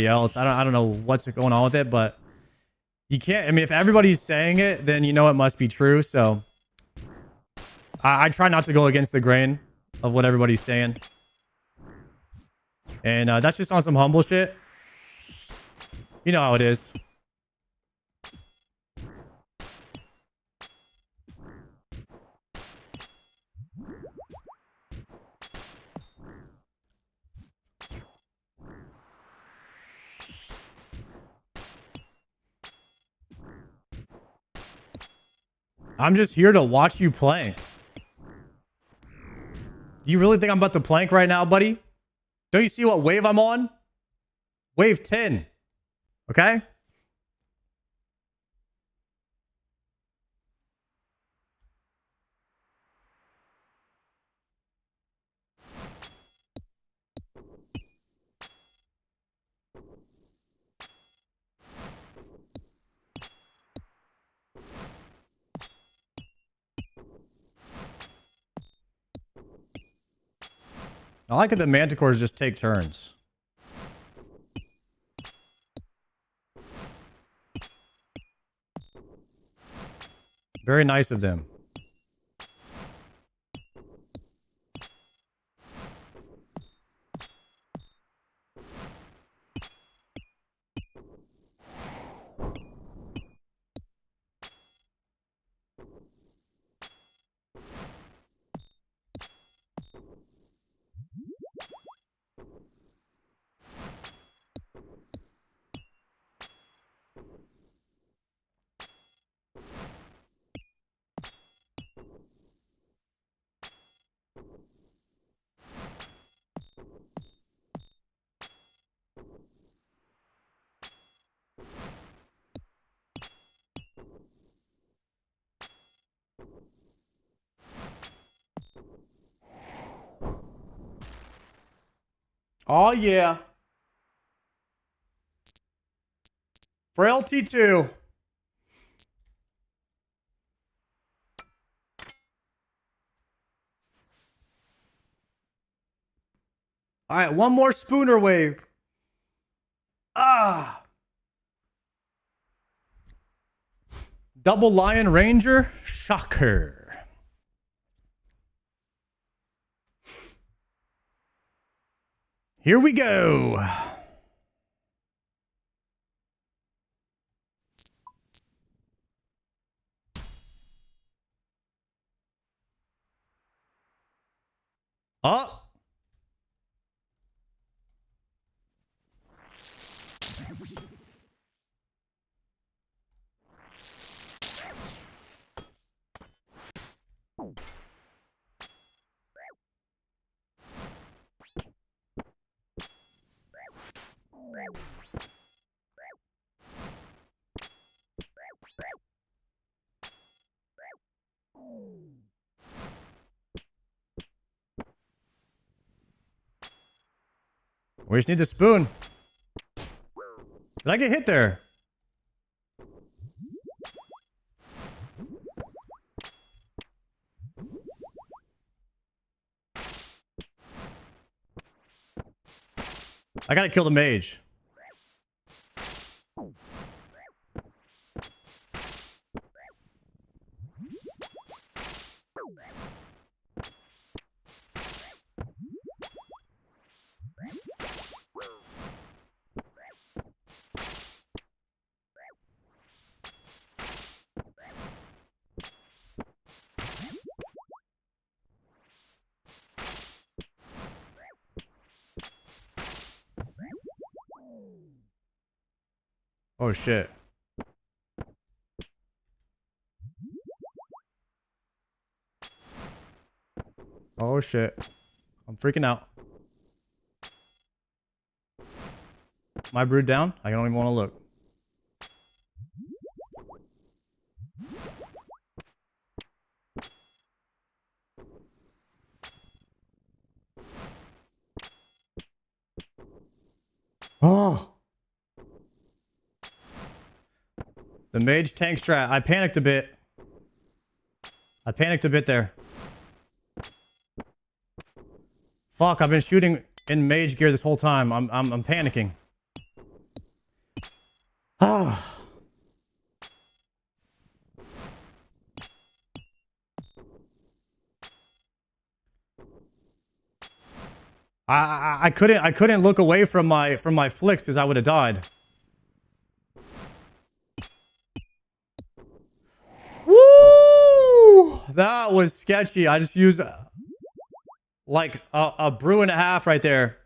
else. I don't know what's going on with it, but you can't. I mean, if everybody's saying it, then you know it must be true. So I try not to go against the grain of what everybody's saying, and that's just on some humble shit. You know how it is. I'm just here to watch you play. You really think I'm about to plank right now, buddy? Don't you see what wave I'm on? Wave 10. Okay? I like it that manticores just take turns. Very nice of them. Oh, yeah. Frailty 2. All right, one more spooner wave. Ah. Double Lion Ranger. Shocker. Here we go. Oh. We just need the spoon. Did I get hit there? I gotta kill the mage. Oh shit. Oh shit. I'm freaking out. My brood down? I don't even want to look. Oh. The mage tank strat. I panicked a bit. I panicked a bit there. Fuck, I've been shooting in mage gear this whole time. I'm panicking. Ah. I couldn't look away from my flicks because I would have died. Woo! That was sketchy. I just used like a brew and a half right there.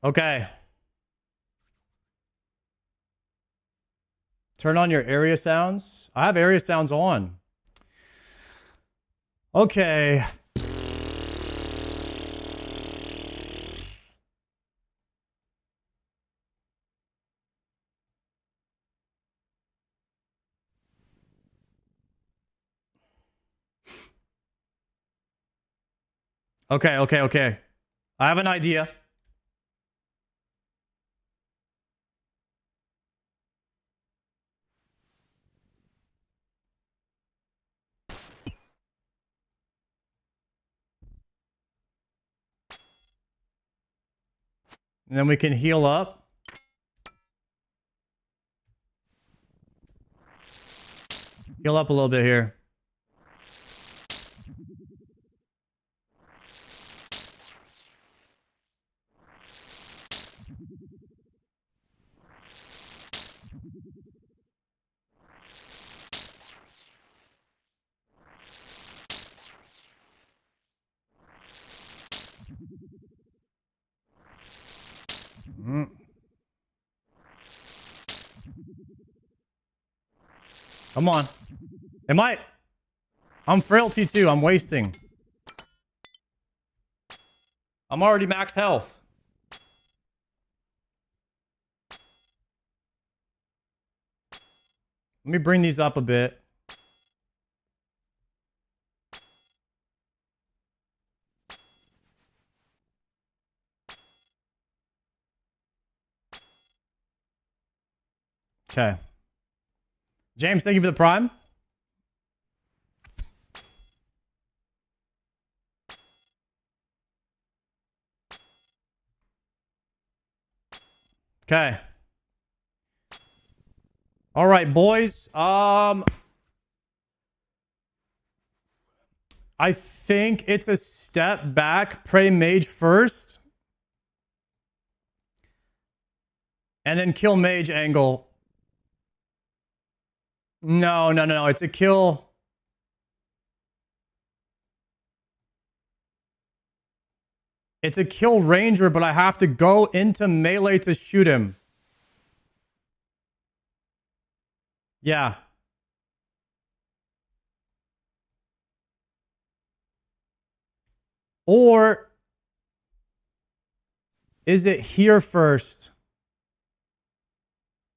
Okay. Turn on your area sounds. I have area sounds on. Okay. Okay. I have an idea. And then we can heal up. Heal up a little bit here. Come on. I'm frailty too. I'm wasting. I'm already max health. Let me bring these up a bit. Okay. James, thank you for the prime. Okay. All right, boys. I think it's a step back. Pray mage first. And then kill mage angle. No. It's a kill. It's a kill ranger, but I have to go into melee to shoot him. Yeah. Or is it here first?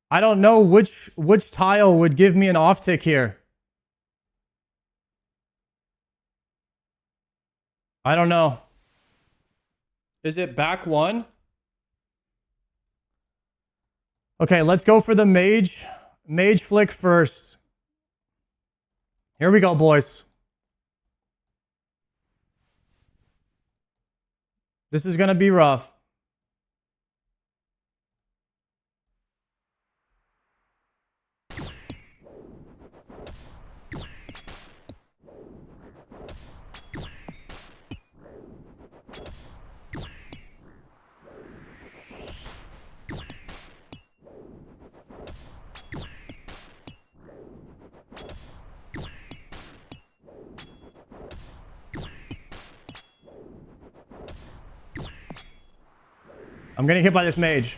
I don't know which tile would give me an off tick here. I don't know. Is it back one? Okay, let's go for the mage. Mage flick first. Here we go, boys. This is gonna be rough. I'm getting hit by this mage.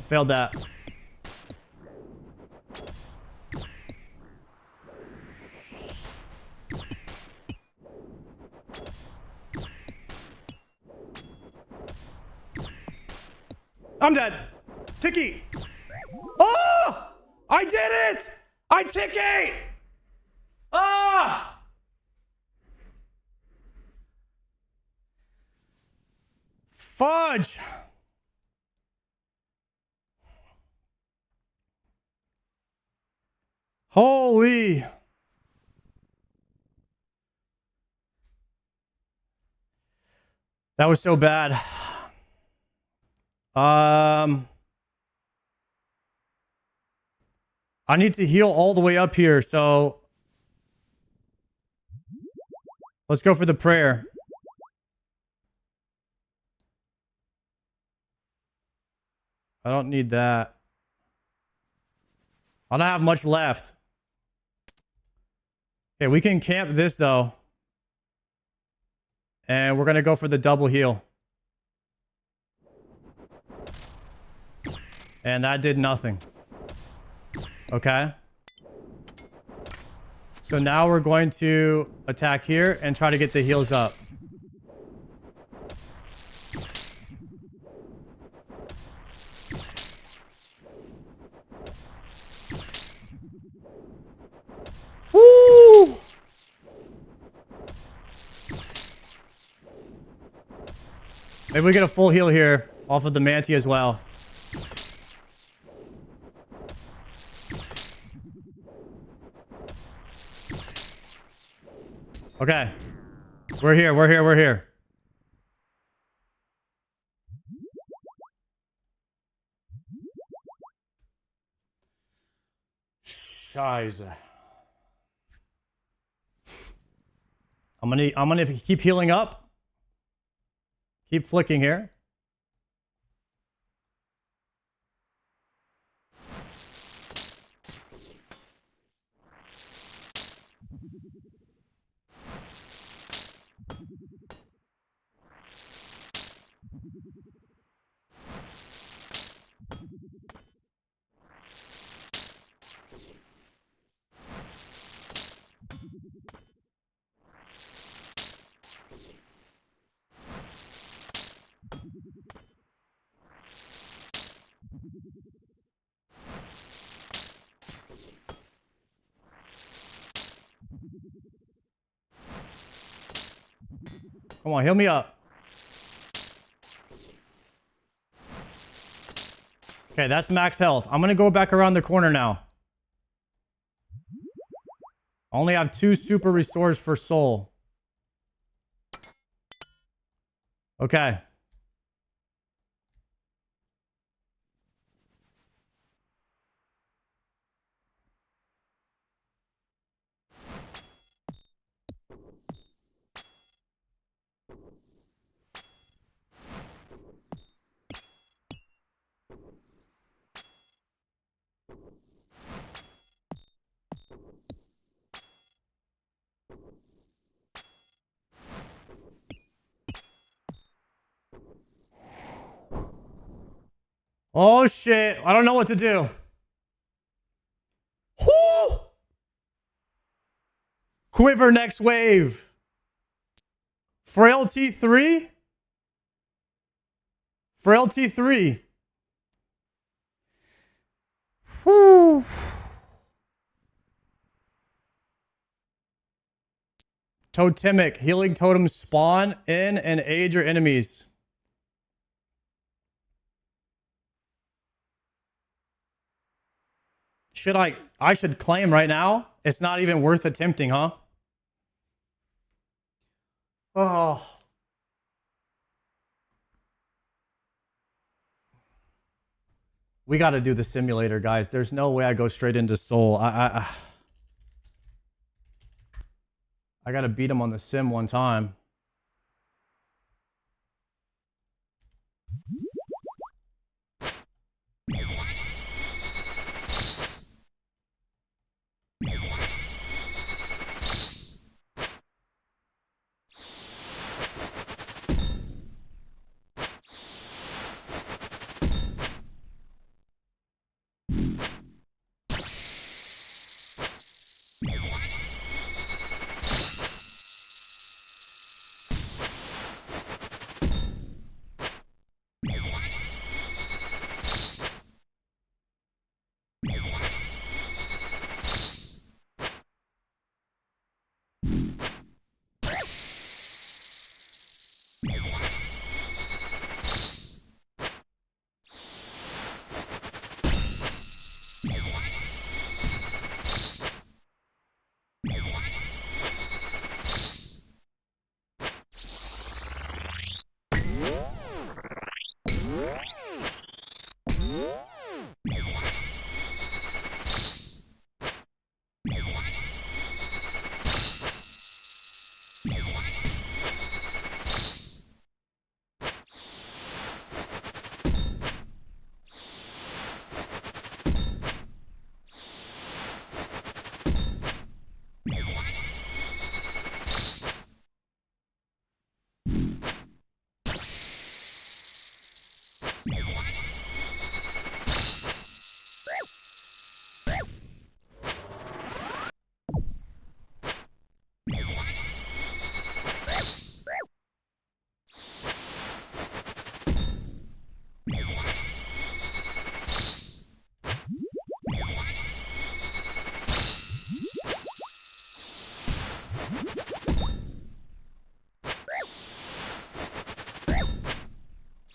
Failed that. I'm dead. Ticky. Oh! I did it! I ticky! Ah! Fudge! Holy! That was so bad. I need to heal all the way up here, so let's go for the prayer. I don't need that. I don't have much left. Okay, we can camp this though. And we're gonna go for the double heal. And that did nothing. Okay. So now we're going to attack here and try to get the heals up. Woo! Maybe we get a full heal here off of the Manti as well. Okay. We're here. Scheiße. I'm gonna keep healing up. Keep flicking here. Come on, heal me up. Okay, that's max health. I'm gonna go back around the corner now. Only have 2 super restores for soul. Okay. Oh shit, I don't know what to do. Whoo! Quiver next wave. Frailty 3? Frailty 3. Whoo. Totemic. Healing totems spawn in and aid your enemies. Should I should claim right now? It's not even worth attempting, huh? Oh. We got to do the simulator, guys. There's no way I go straight into soul. I got to beat him on the sim one time.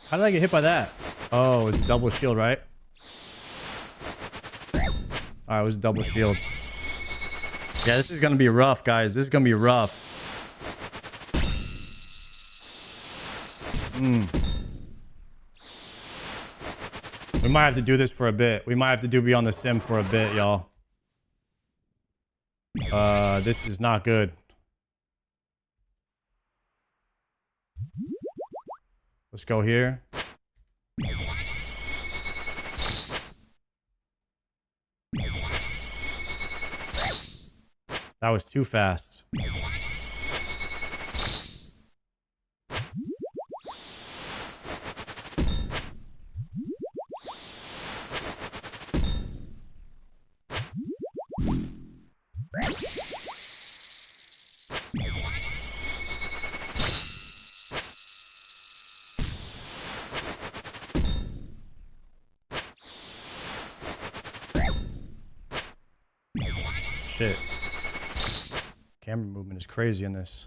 How did I get hit by that? Oh, it's a double shield, right? Alright, it was a double shield. Yeah, this is gonna be rough, guys. This is gonna be rough. We might have to do this for a bit. We might have to be on the sim for a bit, y'all. This is not good. Let's go here. That was too fast. Shit. Camera movement is crazy in this.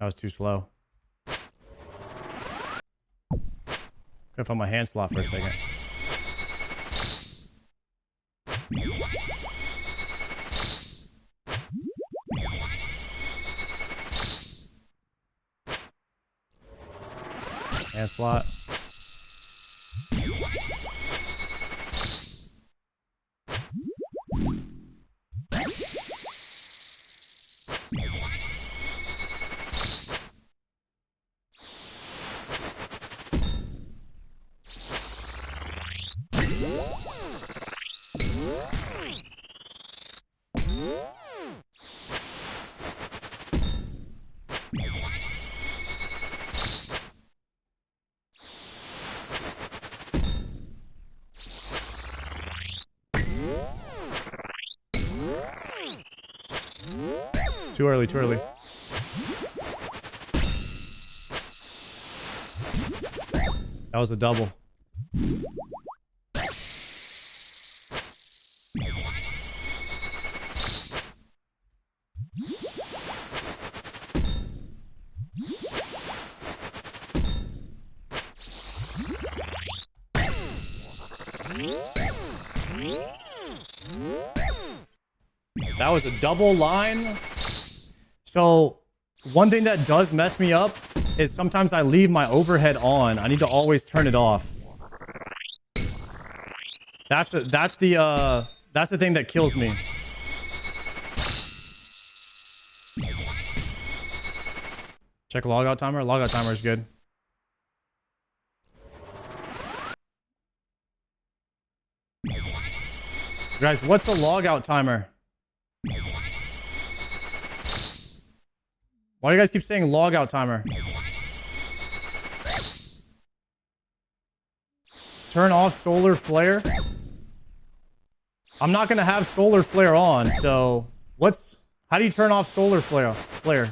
That was too slow. Could've found my hand slot for a second. Hand slot. Too early, too early. That was a double. That was a double line. So one thing that does mess me up is sometimes I leave my overhead on. I need to always turn it off. That's the thing that kills me. Check logout timer. Logout timer is good. Guys, what's a logout timer? Why do you guys keep saying logout timer? Turn off solar flare? I'm not gonna have solar flare on, so how do you turn off solar flare?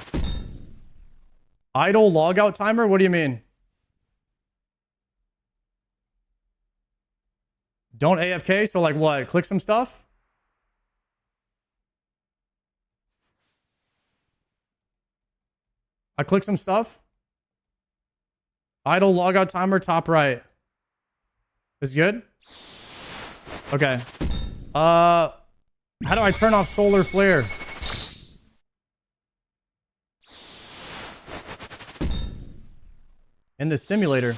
Idle logout timer? What do you mean? Don't AFK, so like what? Click some stuff? I click some stuff. Idle logout timer, top right. Is good? Okay. How do I turn off solar flare? In the simulator.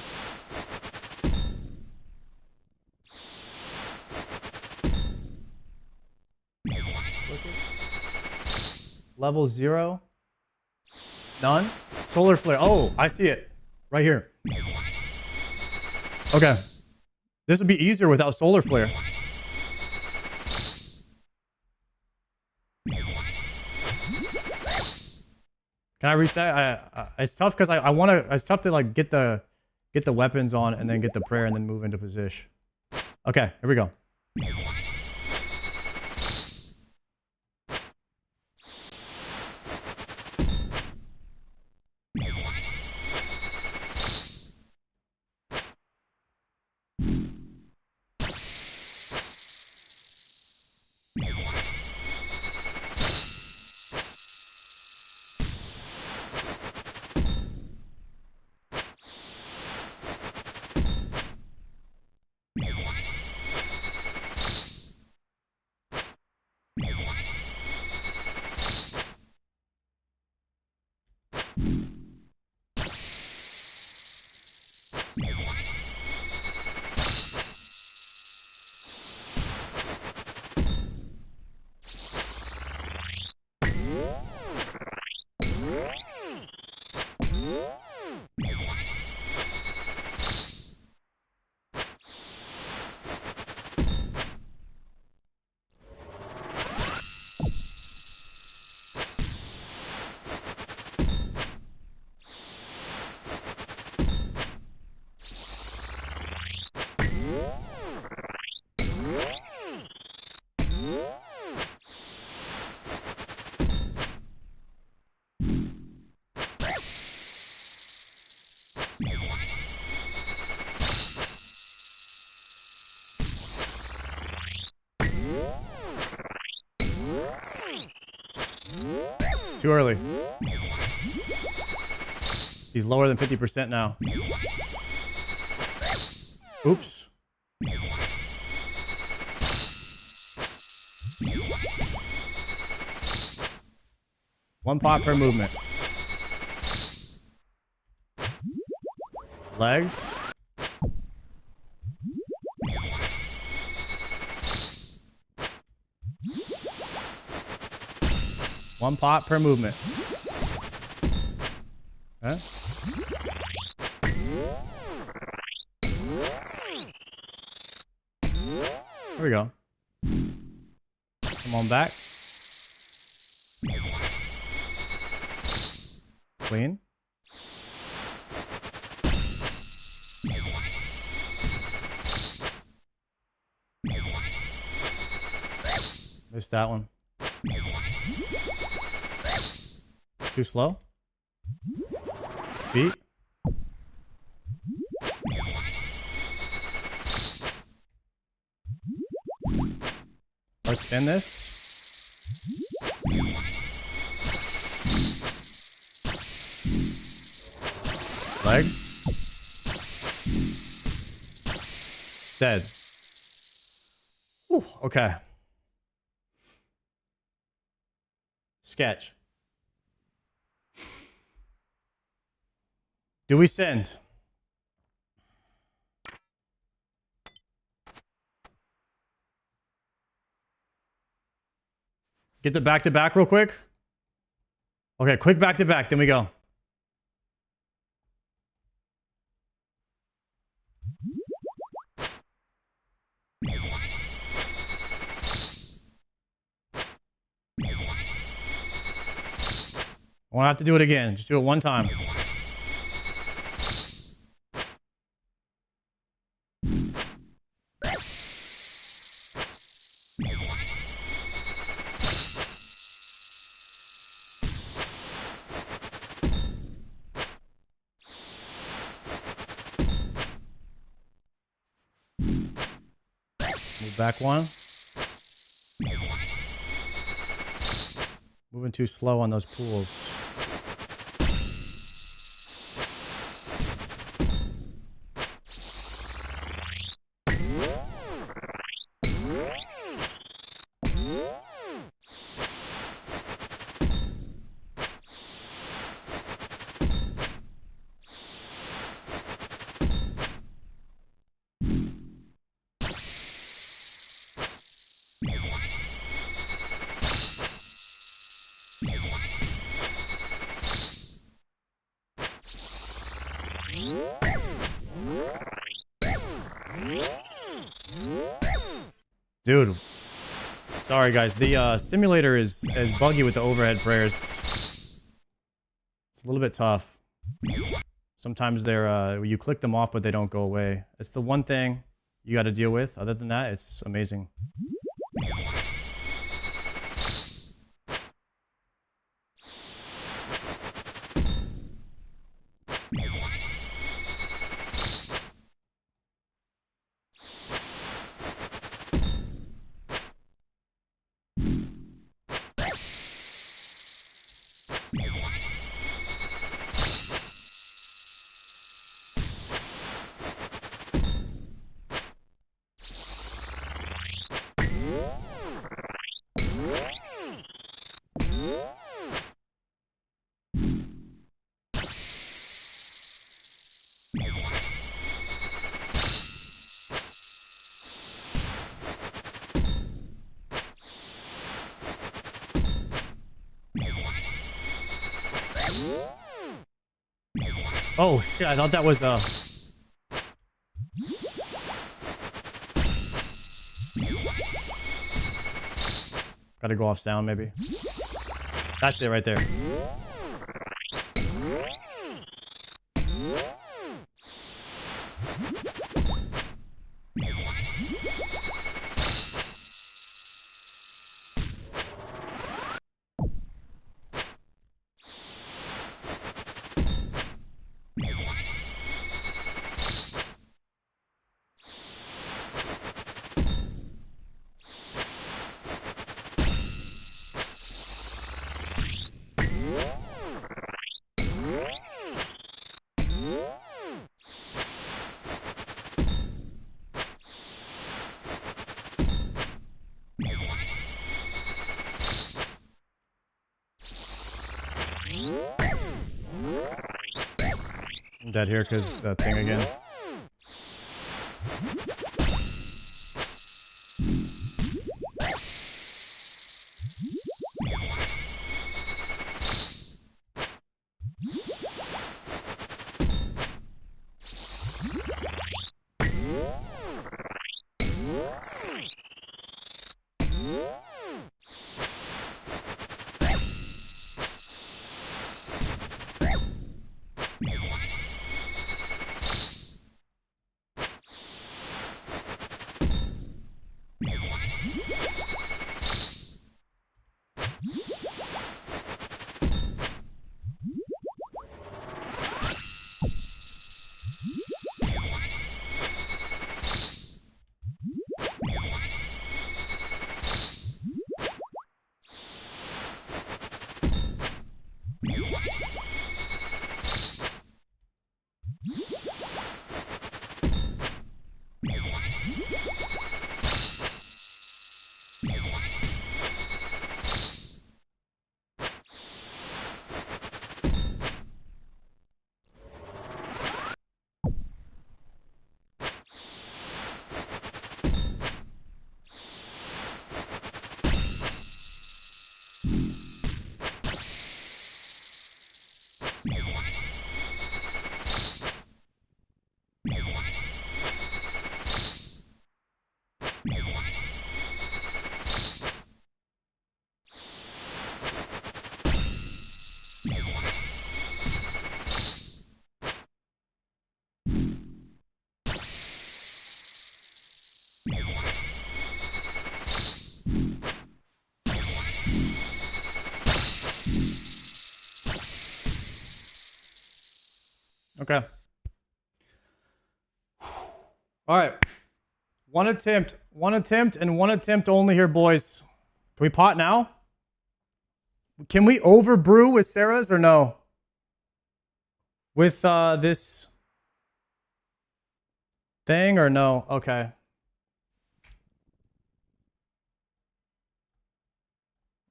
Level 0. None? Solar flare. Oh, I see it. Right here. Okay. This would be easier without solar flare. Can I reset? It's tough because I want to. It's tough to like get the weapons on and then get the prayer and then move into position. Okay, here we go. Too early. He's lower than 50% now. Oops. One pot per movement. Legs. One pot per movement. Huh? Here we go. Come on back. Clean. Missed that one. Too slow. Feet. Let's spin this. Legs. Dead. Whew, okay. Sketch. Do we send? Get the back to back real quick. Okay, quick back to back, then we go. I won't have to do it again. Just do it one time. Move back one. Moving too slow on those pools. Dude, sorry guys, the simulator is buggy with the overhead prayers. It's a little bit tough. Sometimes they're you click them off but they don't go away. It's the one thing you got to deal with. Other than that, it's amazing. Oh shit, I thought that was gotta go off sound maybe. That's it right there. I'm dead here because that thing again. Okay. All right. One attempt, and one attempt only here, boys. Can we pot now? Can we overbrew with Sarah's or no? With this thing or no? Okay.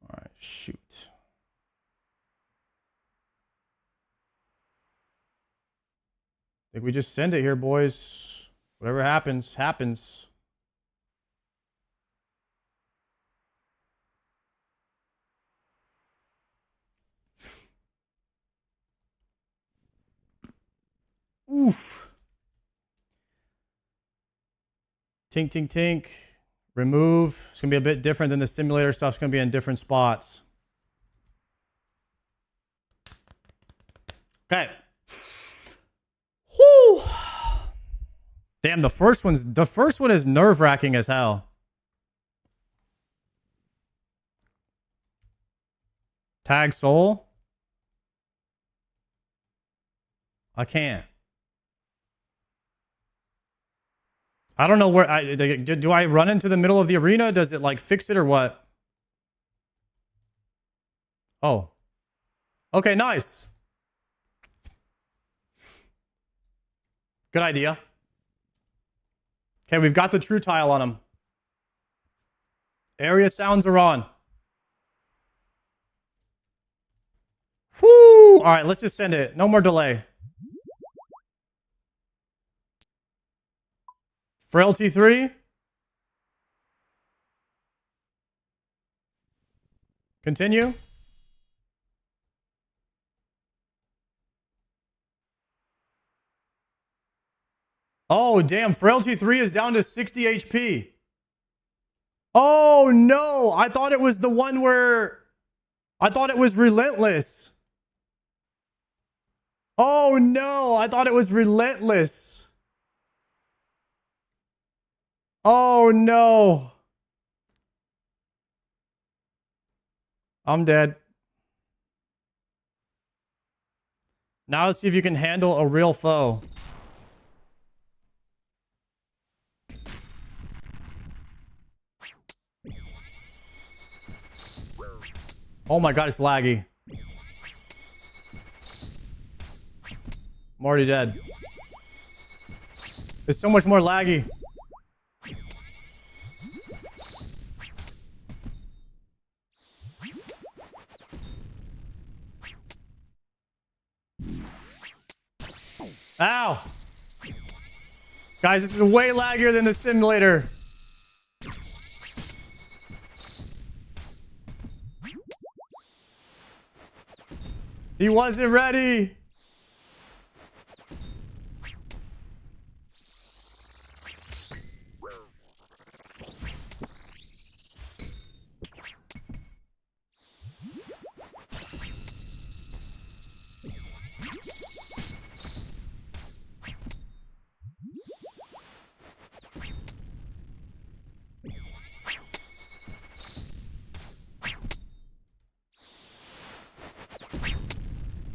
All right, shoot. I think we just send it here, boys. Whatever happens, happens. Oof. Tink, tink, tink. Remove. It's going to be a bit different than the simulator stuff. It's going to be in different spots. Okay. Whew. Damn, the first one is nerve-wracking as hell. Tag soul. I can't. I don't know where do I run into the middle of the arena? Does it like fix it or what? Oh. Okay, nice. Good idea. Okay, we've got the true tile on him. Area sounds are on. Whoo! All right, let's just send it. No more delay. Frailty 3. Continue. Oh, damn. Frailty 3 is down to 60 HP. Oh, no. I thought it was the one where... I thought it was Relentless. Oh, no. I thought it was Relentless. Oh, no. I'm dead. Now let's see if you can handle a real foe. Oh my god, it's laggy. I'm already dead. It's so much more laggy. Ow. Guys, this is way laggier than the simulator. He wasn't ready.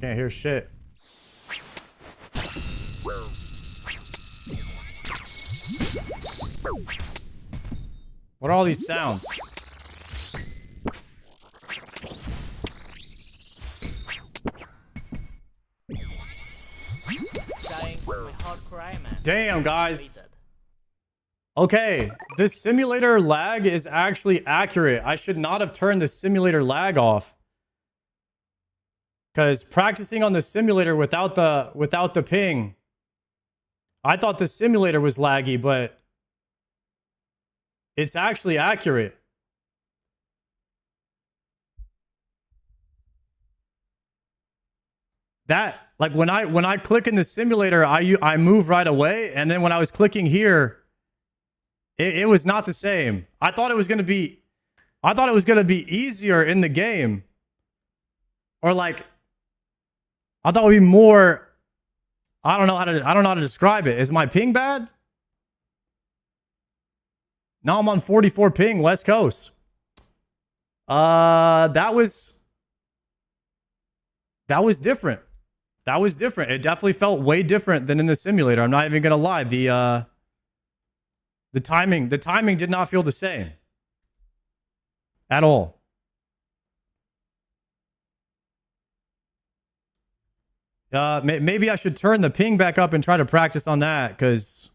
Can't hear shit. What are all these sounds?
Dying on my hardcore Iron Man.
Damn, guys. Okay, this simulator lag is actually accurate. I should not have turned the simulator lag off. Because practicing on the simulator without the ping, I thought the simulator was laggy, but it's actually accurate. That, like, when I click in the simulator, I move right away, and then when I was clicking here, it was not the same. I thought it was gonna be easier in the game, or like, I thought it would be more. I don't know how to describe it. Is my ping bad? Now I'm on 44 ping, West Coast. That was different. That was different. It definitely felt way different than in the simulator. I'm not even gonna lie. The timing did not feel the same at all. Maybe I should turn the ping back up and try to practice on that, because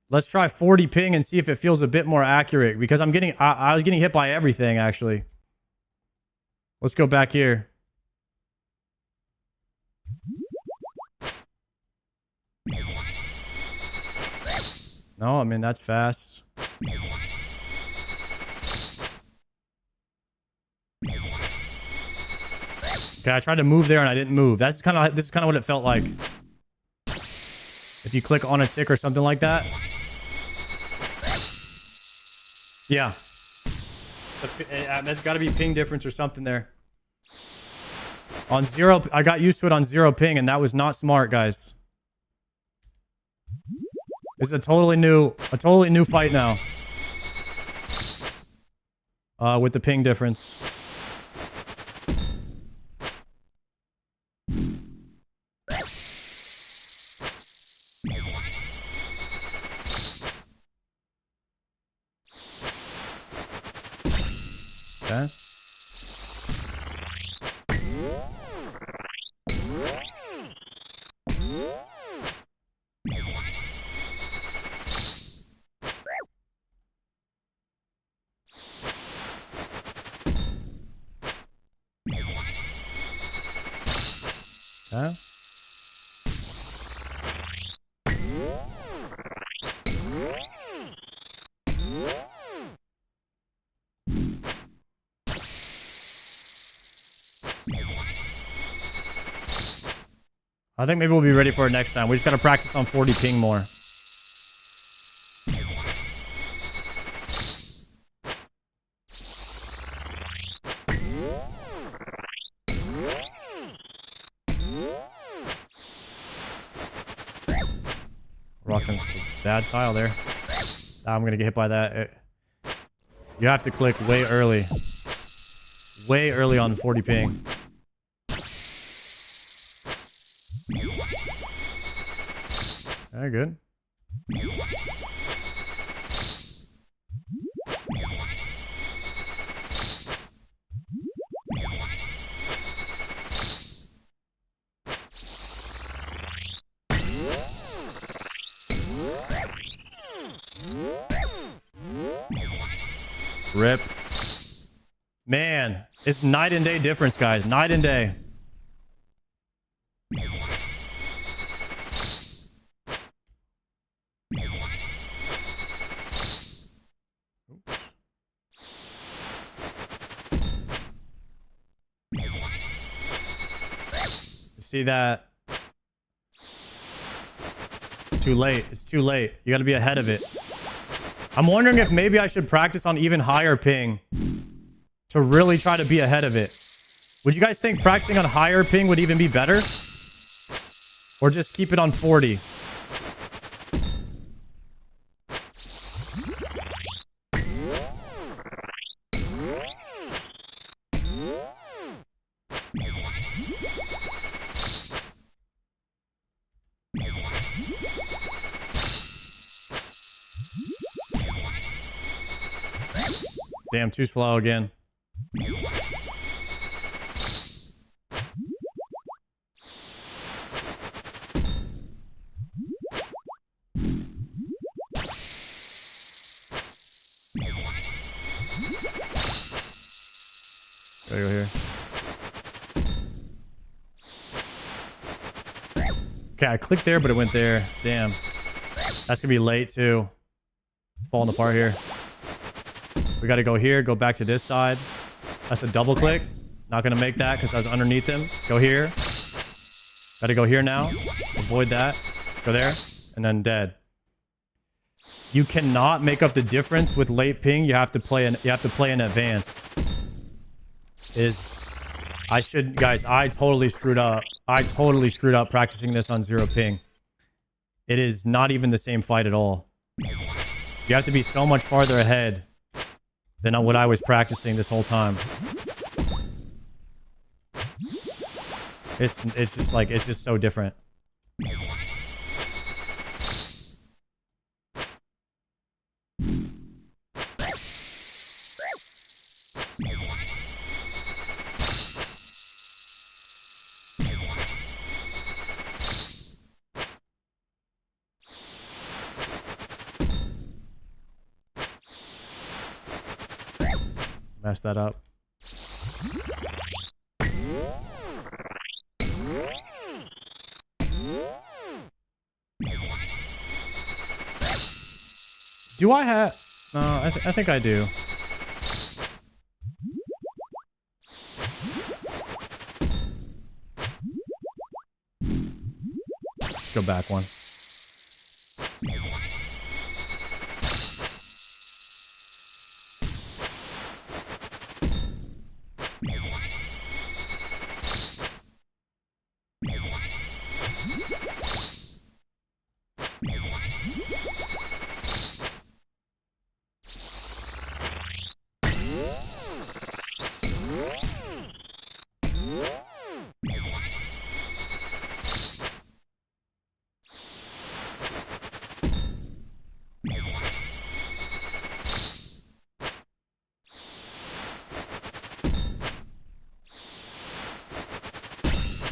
let's try 40 ping and see if it feels a bit more accurate, because I was getting hit by everything actually. Let's go back here. No, I mean, that's fast. Okay, I tried to move there and I didn't move. This is kind of what it felt like. If you click on a tick or something like that. Yeah. There's got to be ping difference or something there. On 0, I got used to it on 0 ping, and that was not smart, guys. This is a totally new fight now. With the ping difference. Okay. Huh? I think maybe we'll be ready for it next time. We just gotta practice on 40 ping more. Rocking bad tile there. I'm gonna get hit by that. You have to click way early. Way early on 40 ping. Very good. Rip. Man, it's night and day difference, guys. Night and day. see that. Too late. It's too late. You got to be ahead of it. I'm wondering if maybe I should practice on even higher ping to really try to be ahead of it. Would you guys think practicing on higher ping would even be better? Or just keep it on 40? Damn, too slow again. Gotta go here. Okay, I clicked there, but it went there. Damn. That's gonna be late too. It's falling apart here. We gotta go here, go back to this side. That's a double click. Not gonna make that because I was underneath him. Go here. Gotta go here now. Avoid that. Go there. And then dead. You cannot make up the difference with late ping. You have to play in advance. Guys, I totally screwed up. I totally screwed up practicing this on 0 ping. It is not even the same fight at all. You have to be so much farther ahead than what I was practicing this whole time. It's just so different. Mess that up. Do I have... No, I think I do. Let's go back one.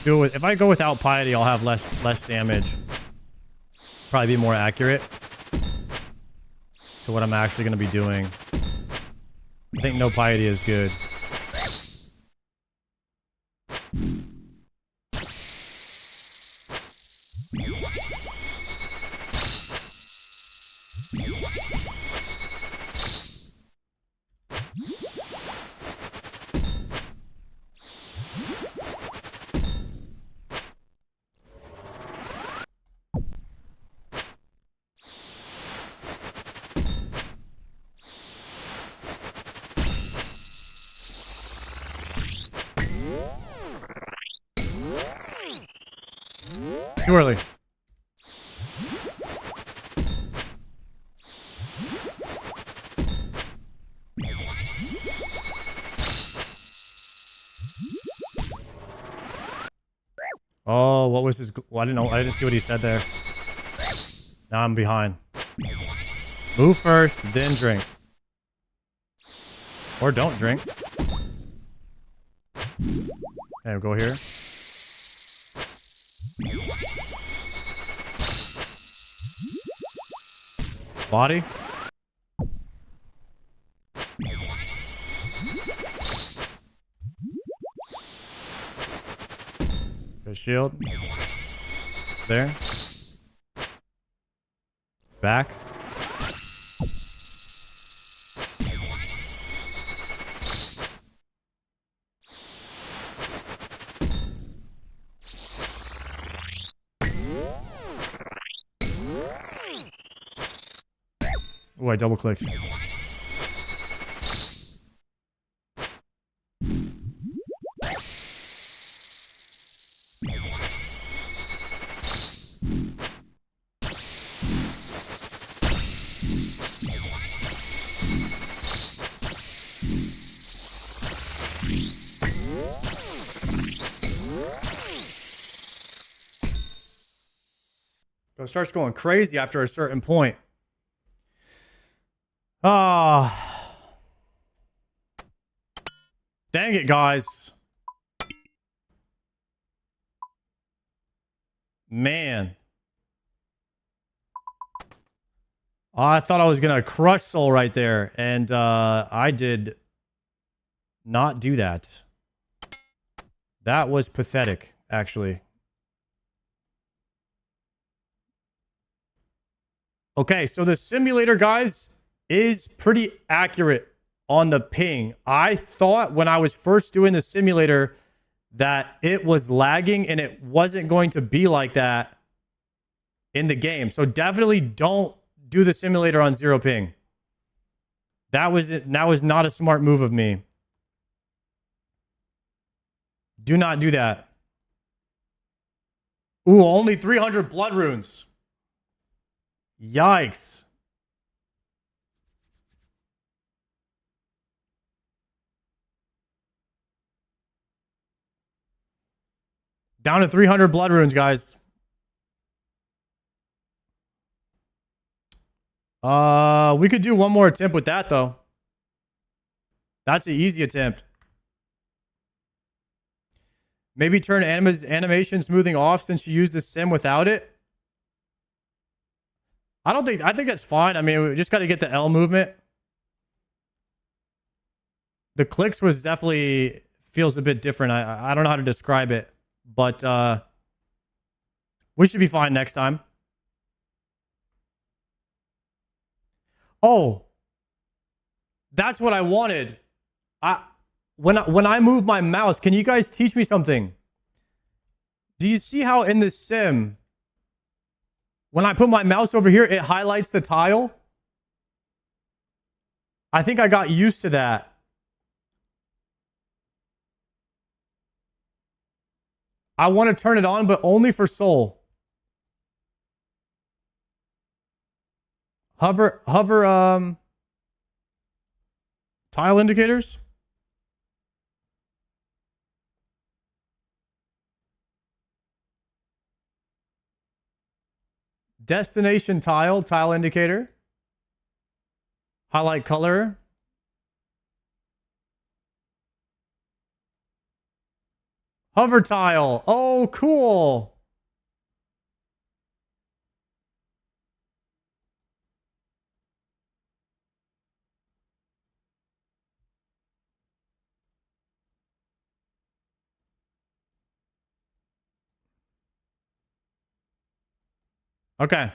Do it. If I go without piety, I'll have less damage. Probably be more accurate to what I'm actually going to be doing. I think no piety is good. Too early. Oh, what was his... Well, I didn't know. I didn't see what he said there. Now I'm behind. Move first, then drink. Or don't drink. Okay, we'll go here. Body. Good shield. There. Back. Oh, I double clicked. It starts going crazy after a certain point. Ah. Dang it, guys. Man. I thought I was going to crush Soul right there. And I did not do that. That was pathetic, actually. Okay, so the simulator, guys, is pretty accurate on the ping. I thought when I was first doing the simulator that it was lagging and it wasn't going to be like that in the game. So definitely don't do the simulator on 0 ping. That was not a smart move of me. Do not do that. Ooh, only 300 blood runes. Yikes. Down to 300 blood runes, guys. We could do one more attempt with that, though. That's an easy attempt. Maybe turn animation smoothing off since you used the sim without it. I think that's fine. I mean, we just got to get the L movement. The clicks was definitely feels a bit different. I don't know how to describe it, but we should be fine next time. Oh, that's what I wanted. When I move my mouse, can you guys teach me something? Do you see how in the sim, when I put my mouse over here, it highlights the tile? I think I got used to that. I want to turn it on, but only for Soul. Hover, tile indicators. Destination tile indicator. Highlight color. Hover tile. Oh, cool. Okay.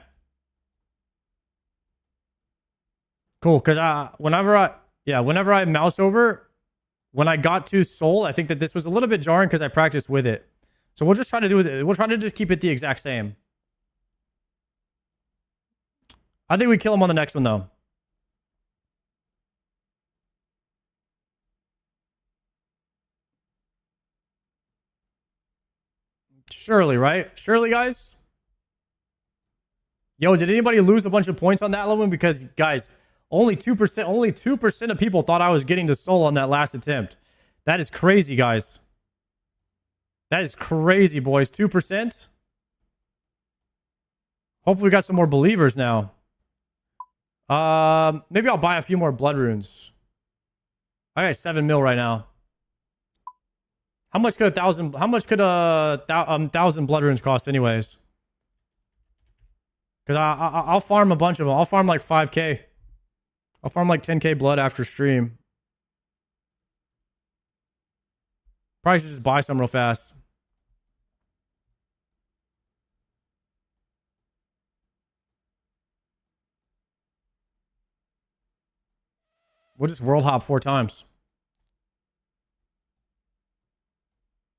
Cool, because whenever I mouse over, when I got to Soul, I think that this was a little bit jarring because I practiced with it. So we'll just try to do it. We'll try to just keep it the exact same. I think we kill him on the next one, though. Surely, right? Surely, guys? Yo, did anybody lose a bunch of points on that one? Because, guys, only 2% of people thought I was getting to Soul on that last attempt. That is crazy, guys. That is crazy, boys. 2%? Hopefully we got some more believers now. Maybe I'll buy a few more blood runes. I got 7 mil right now. How much could a thousand blood runes cost anyways? Because I'll farm a bunch of them. I'll farm like 5k. I'll farm like 10k blood after stream. Probably should just buy some real fast. We'll just world hop 4 times.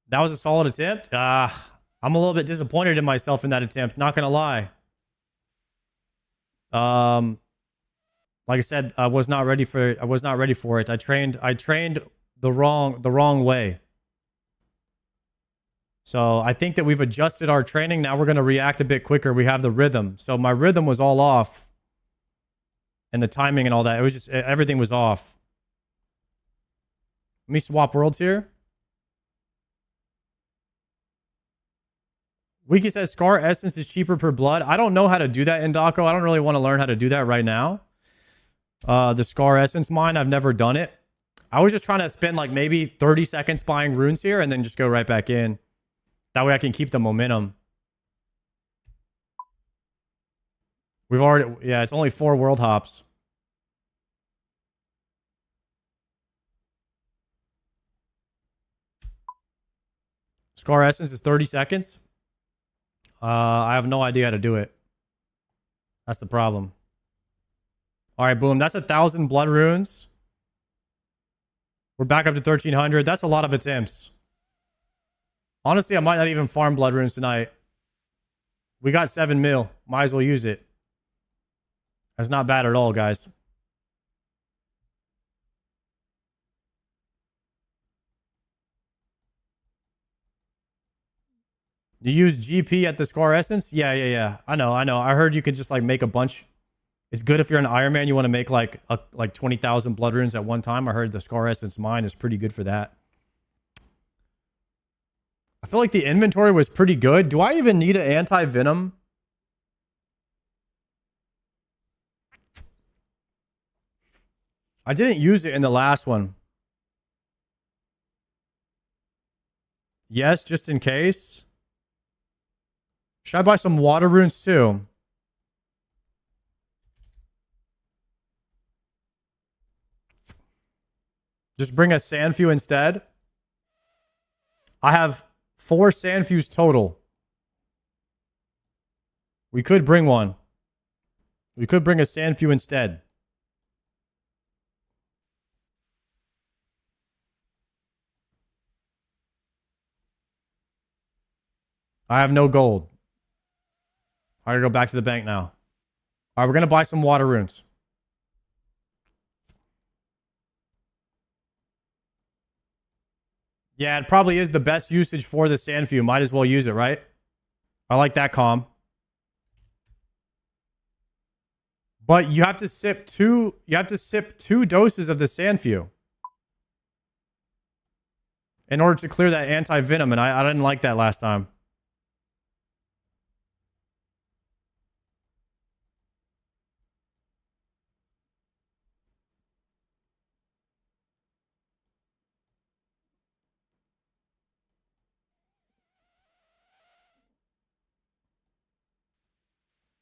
That was a solid attempt. I'm a little bit disappointed in myself in that attempt. Not gonna lie. Like I said, I was not ready for it. I trained the wrong way. So I think that we've adjusted our training. Now we're going to react a bit quicker. We have the rhythm. So my rhythm was all off. And the timing and all that. It was just, everything was off. Let me swap worlds here. Wiki says Scar Essence is cheaper per blood. I don't know how to do that in Daco. I don't really want to learn how to do that right now. The Scar Essence mine, I've never done it. I was just trying to spend like maybe 30 seconds buying runes here and then just go right back in. That way I can keep the momentum. We've already... Yeah, it's only 4 world hops. Scar Essence is 30 seconds. I have no idea how to do it. That's the problem. Alright, boom. That's 1,000 blood runes. We're back up to 1,300. That's a lot of attempts. Honestly, I might not even farm blood runes tonight. We got 7 mil. Might as well use it. That's not bad at all, guys. You use GP at the Scar Essence? Yeah. I know. I heard you could just like make a bunch. It's good if you're an Iron Man, you want to make like 20,000 blood runes at one time. I heard the Scar Essence mine is pretty good for that. I feel like the inventory was pretty good. Do I even need an anti-venom? I didn't use it in the last one. Yes, just in case. Should I buy some water runes too? Just bring a Sandfew instead. I have 4 Sandfews total. We could bring one. We could bring a Sandfew instead. I have no gold. I gotta go back to the bank now. Alright, we're gonna buy some water runes. Yeah, it probably is the best usage for the Sandfew. Might as well use it, right? I like that calm. But you have to sip 2 doses of the Sandfew in order to clear that anti-venom, and I didn't like that last time.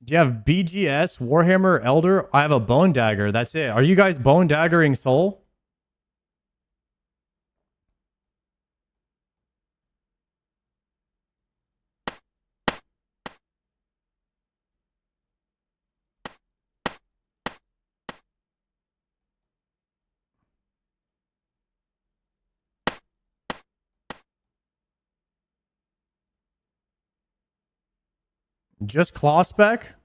Do you have BGS, Warhammer, Elder? I have a Bone Dagger. That's it. Are you guys Bone Daggering Soul? Just claw spec?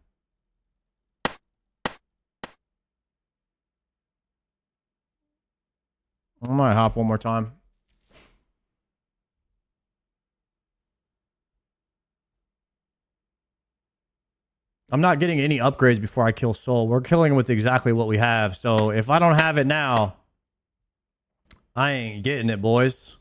I might hop one more time. I'm not getting any upgrades before I kill Soul. We're killing with exactly what we have. So if I don't have it now, I ain't getting it, boys.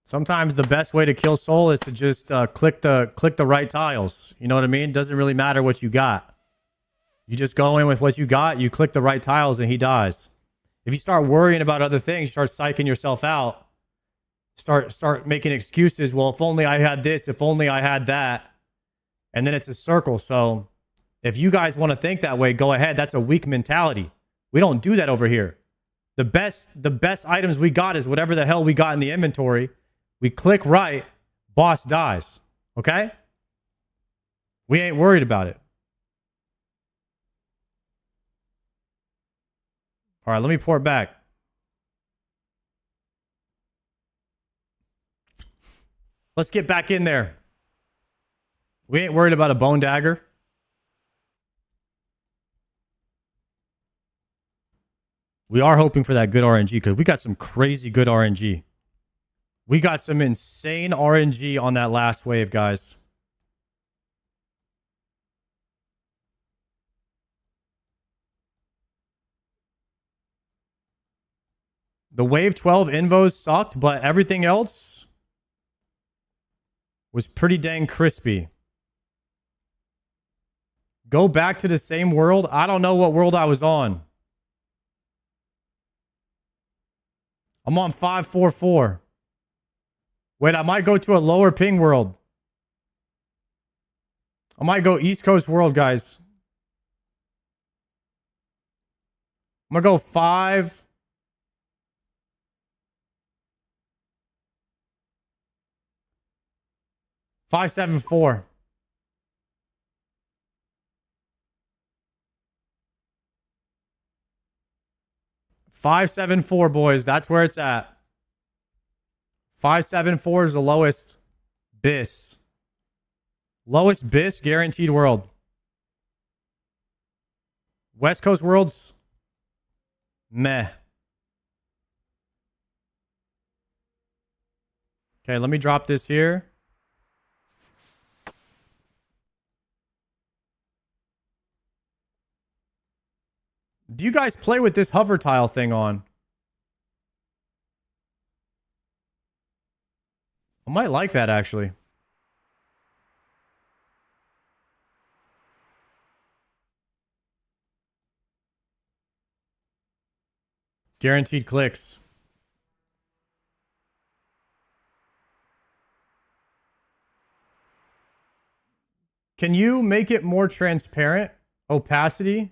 Sometimes the best way to kill Soul is to just click the right tiles. You know what I mean? Doesn't really matter what you got. You just go in with what you got, you click the right tiles, and he dies. If you start worrying about other things, you start psyching yourself out. Start making excuses. Well, if only I had this, if only I had that. And then it's a circle. So if you guys want to think that way, go ahead. That's a weak mentality. We don't do that over here. The best items we got is whatever the hell we got in the inventory. We click right, boss dies. Okay? We ain't worried about it. All right, let me pour it back. Let's get back in there. We ain't worried about a bone dagger. We are hoping for that good RNG because we got some crazy good RNG. We got some insane RNG on that last wave, guys. The wave 12 invos sucked, but everything else was pretty dang crispy. Go back to the same world? I don't know what world I was on. I'm on 544. Wait, I might go to a lower ping world. I might go East Coast world, guys. I'm gonna go 574. 574, boys. That's where it's at. 574 is the lowest BIS. Lowest BIS guaranteed world. West Coast worlds, meh. Okay, let me drop this here. Do you guys play with this hover tile thing on? I might like that, actually. Guaranteed clicks. Can you make it more transparent? Opacity?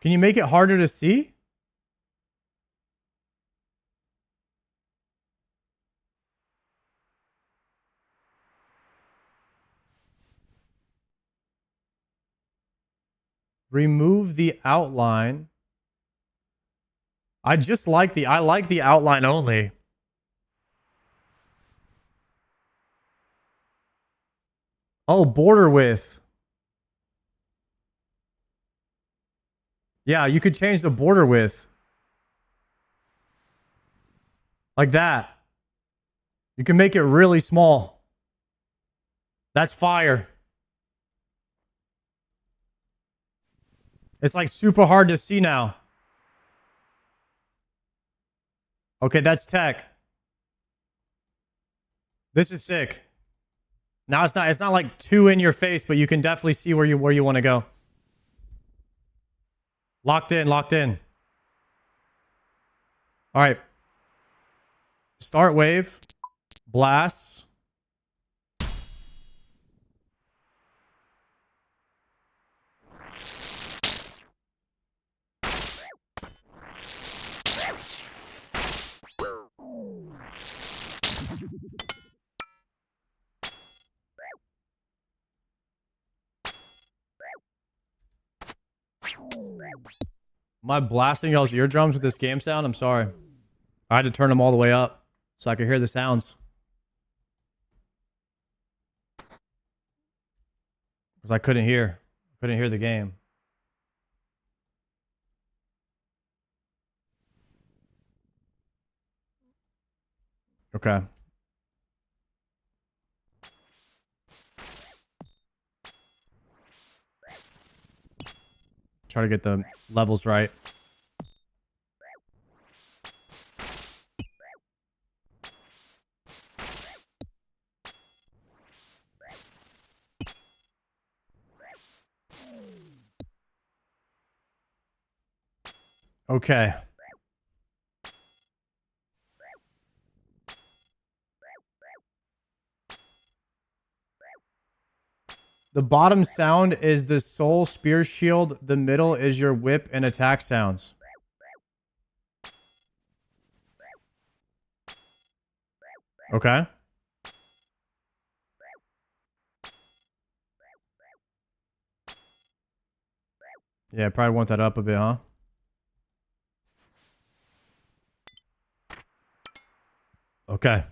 Can you make it harder to see? Remove the outline. I like the outline only. Oh, border width. Yeah, you could change the border width. Like that. You can make it really small. That's fire. It's like super hard to see now. Okay, that's tech. This is sick. Now it's not like too in your face, but you can definitely see where you want to go. Locked in, locked in. All right. Start wave. Blast. Am I blasting y'all's eardrums with this game sound? I'm sorry. I had to turn them all the way up so I could hear the sounds. Because I couldn't hear the game. Okay. Try to get the levels right. Okay. The bottom sound is the soul spear shield. The middle is your whip and attack sounds. Okay. Yeah, I probably want that up a bit, huh? Okay.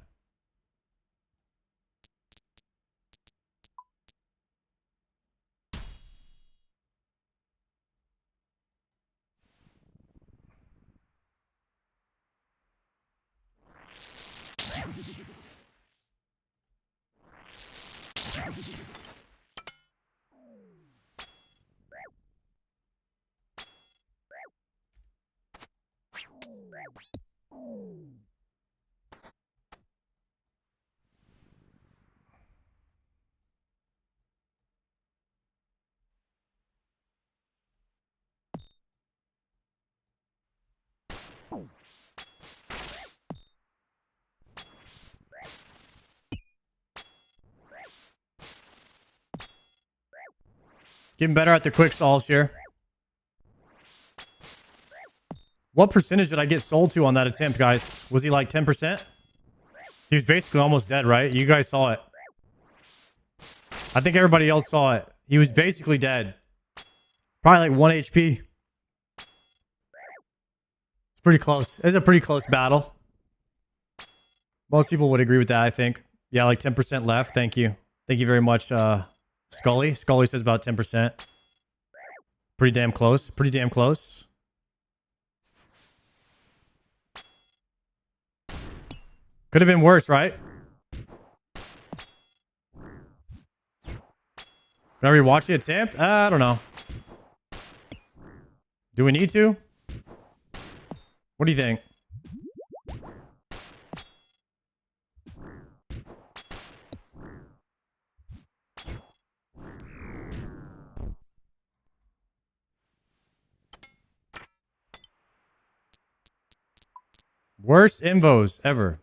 Getting better at the quick solves here. What percentage did I get sold to on that attempt, guys? Was he like 10%? He was basically almost dead, right? You guys saw it. I think everybody else saw it. He was basically dead. Probably like 1 HP. It's pretty close. It's a pretty close battle. Most people would agree with that, I think. Yeah, like 10% left. Thank you. Thank you very much, Scully. Scully says about 10%. Pretty damn close. Pretty damn close. Could have been worse, right? Can I rewatch the attempt? I don't know. Do we need to? What do you think? Worst invos ever.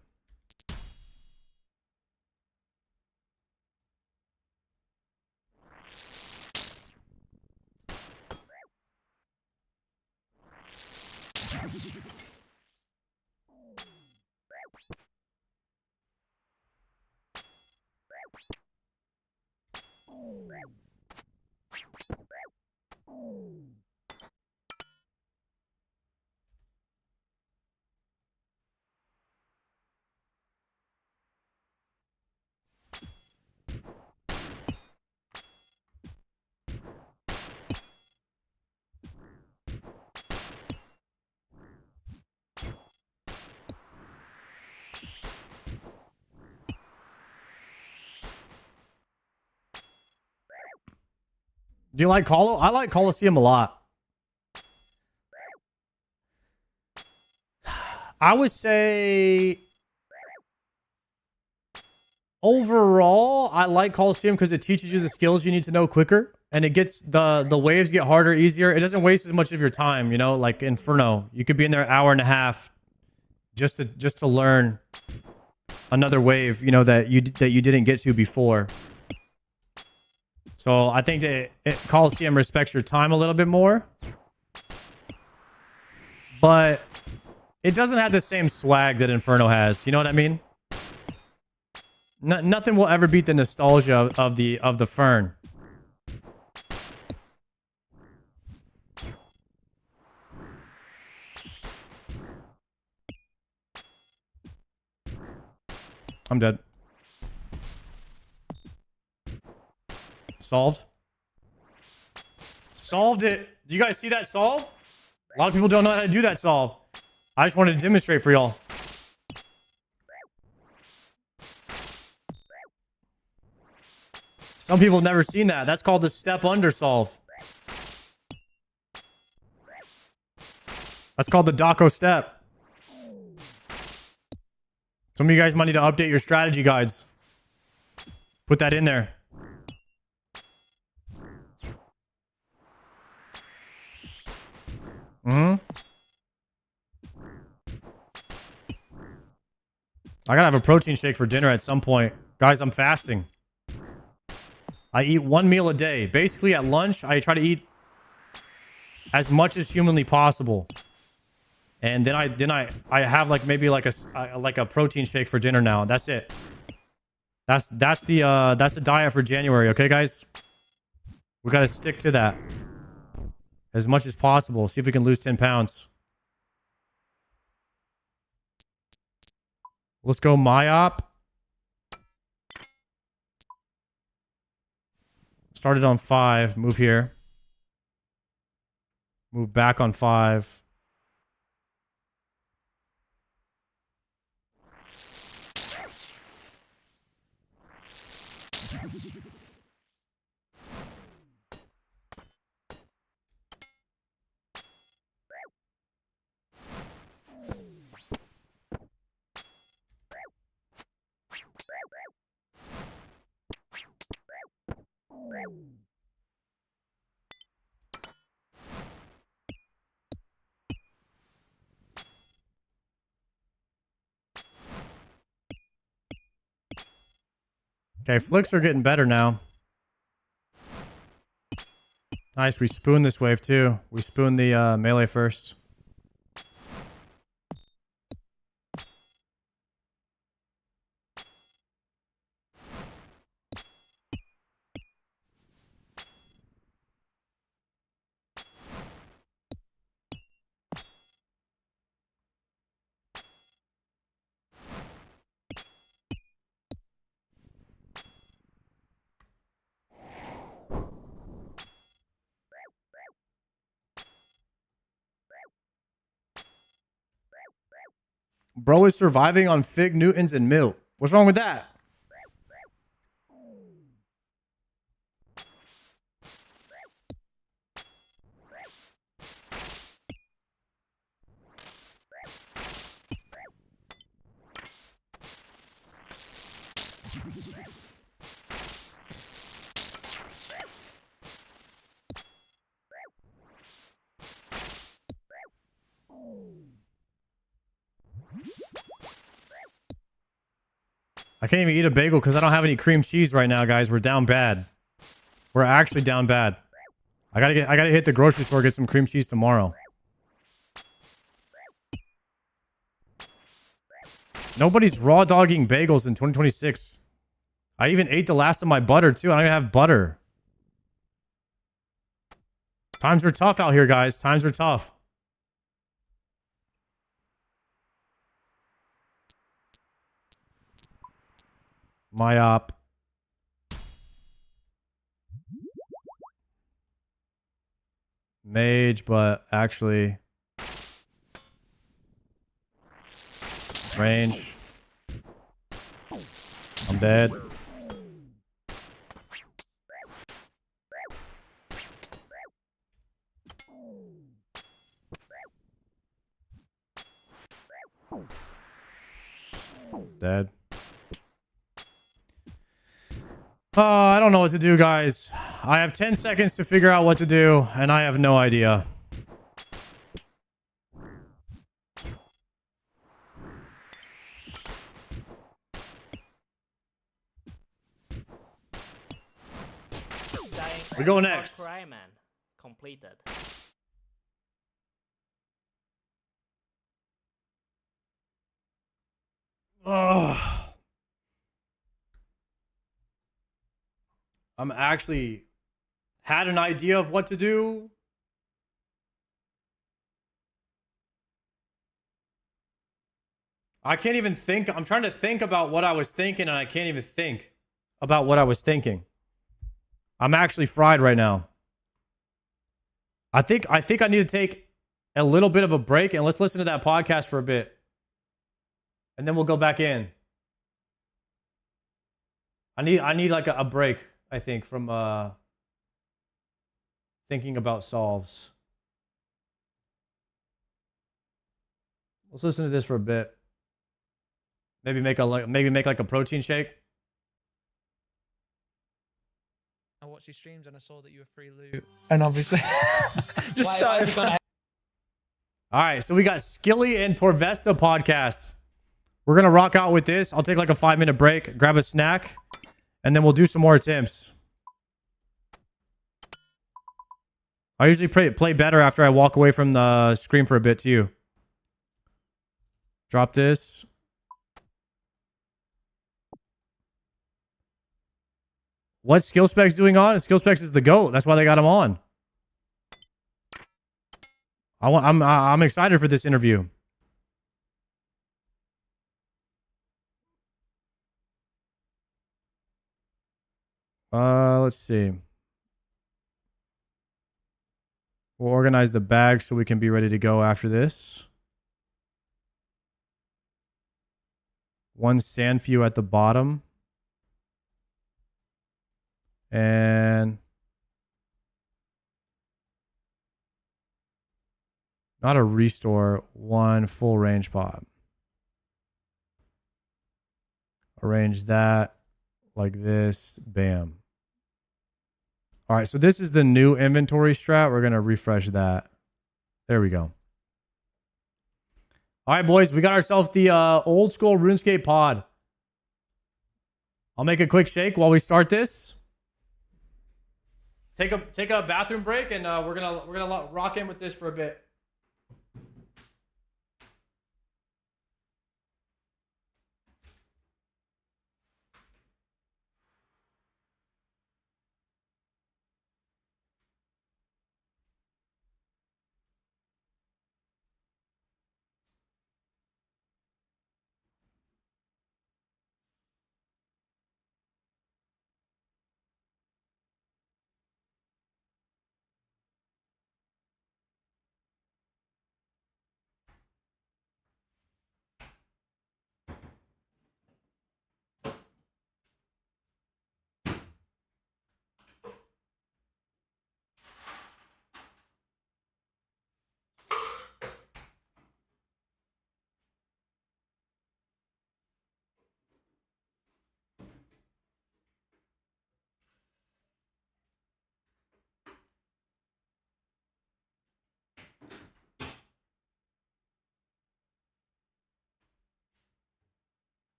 Do you like Colo? I like Colosseum a lot. I would say overall, I like Colosseum because it teaches you the skills you need to know quicker, and it gets the waves get harder, easier. It doesn't waste as much of your time, you know, like Inferno. You could be in there an hour and a half just to learn another wave, you know, that you didn't get to before. So I think that Colosseum respects your time a little bit more. But it doesn't have the same swag that Inferno has. You know what I mean? Nothing will ever beat the nostalgia of the Fern. I'm dead. Solved. Solved it. Do you guys see that solve? A lot of people don't know how to do that solve. I just wanted to demonstrate for y'all. Some people have never seen that. That's called the step under solve. That's called the Daco step. Some of you guys might need to update your strategy guides. Put that in there. I gotta have a protein shake for dinner at some point. Guys, I'm fasting. I eat one meal a day. Basically, at lunch, I try to eat as much as humanly possible. And then I have like maybe like a protein shake for dinner now. That's it. That's the diet for January, okay, guys? We gotta stick to that as much as possible. See if we can lose 10 pounds. Let's go Myop. Started on 5. Move here. Move back on 5. Okay, flicks are getting better now. Nice, we spoon this wave too. We spoon the melee first. Bro is surviving on Fig Newtons and milk. What's wrong with that? I can't even eat a bagel because I don't have any cream cheese right now, guys. We're down bad. We're actually down bad. I gotta hit the grocery store, get some cream cheese tomorrow. Nobody's raw dogging bagels in 2026. I even ate the last of my butter too. I don't even have butter. Times are tough out here, guys. Times are tough. Myop. Mage, but actually range. I'm dead. Dead. I don't know what to do, guys. I have 10 seconds to figure out what to do, and I have no idea. We go next.
Cry, man. Completed.
Ugh. I'm actually had an idea of what to do. I can't even think. I'm trying to think about what I was thinking, and I can't even think about what I was thinking. I'm actually fried right now. I think I need to take a little bit of a break, and let's listen to that podcast for a bit. And then we'll go back in. I need like a break, I think, from thinking about solves. Let's listen to this for a bit. Maybe make like a protein shake.
I watched your streams and I saw that you were free loot. And obviously, just started.
All right, so we got Skilly and Torvesta podcast. We're gonna rock out with this. I'll take like a 5-minute break, grab a snack, and then we'll do some more attempts. I usually play better after I walk away from the screen for a bit too. Drop this. What skill specs doing on? Skill specs is the GOAT. That's why they got him on. I'm excited for this interview. Let's see. We'll organize the bag so we can be ready to go after this. One sand few at the bottom. And not a restore, one full range pod. Arrange that like this. Bam. All right, so this is the new inventory strat. We're going to refresh that. There we go. All right, boys, we got ourselves the old school RuneScape pod. I'll make a quick shake while we start this. Take a bathroom break, and we're gonna rock in with this for a bit.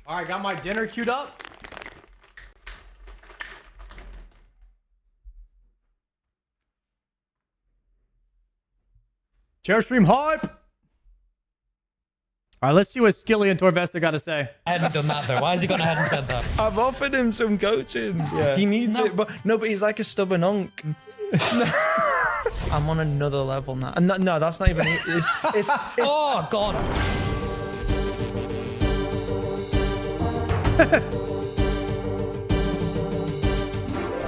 All right, got my dinner queued up. Chair stream hype. All right, let's see what Skilly and Torvesta got to say.
I hadn't done that though. Why has he gone ahead and said that?
I've offered him some coaching.
Yeah.
He needs it, but he's like a stubborn unk.
I'm on another level now. No, that's not even. It's oh god.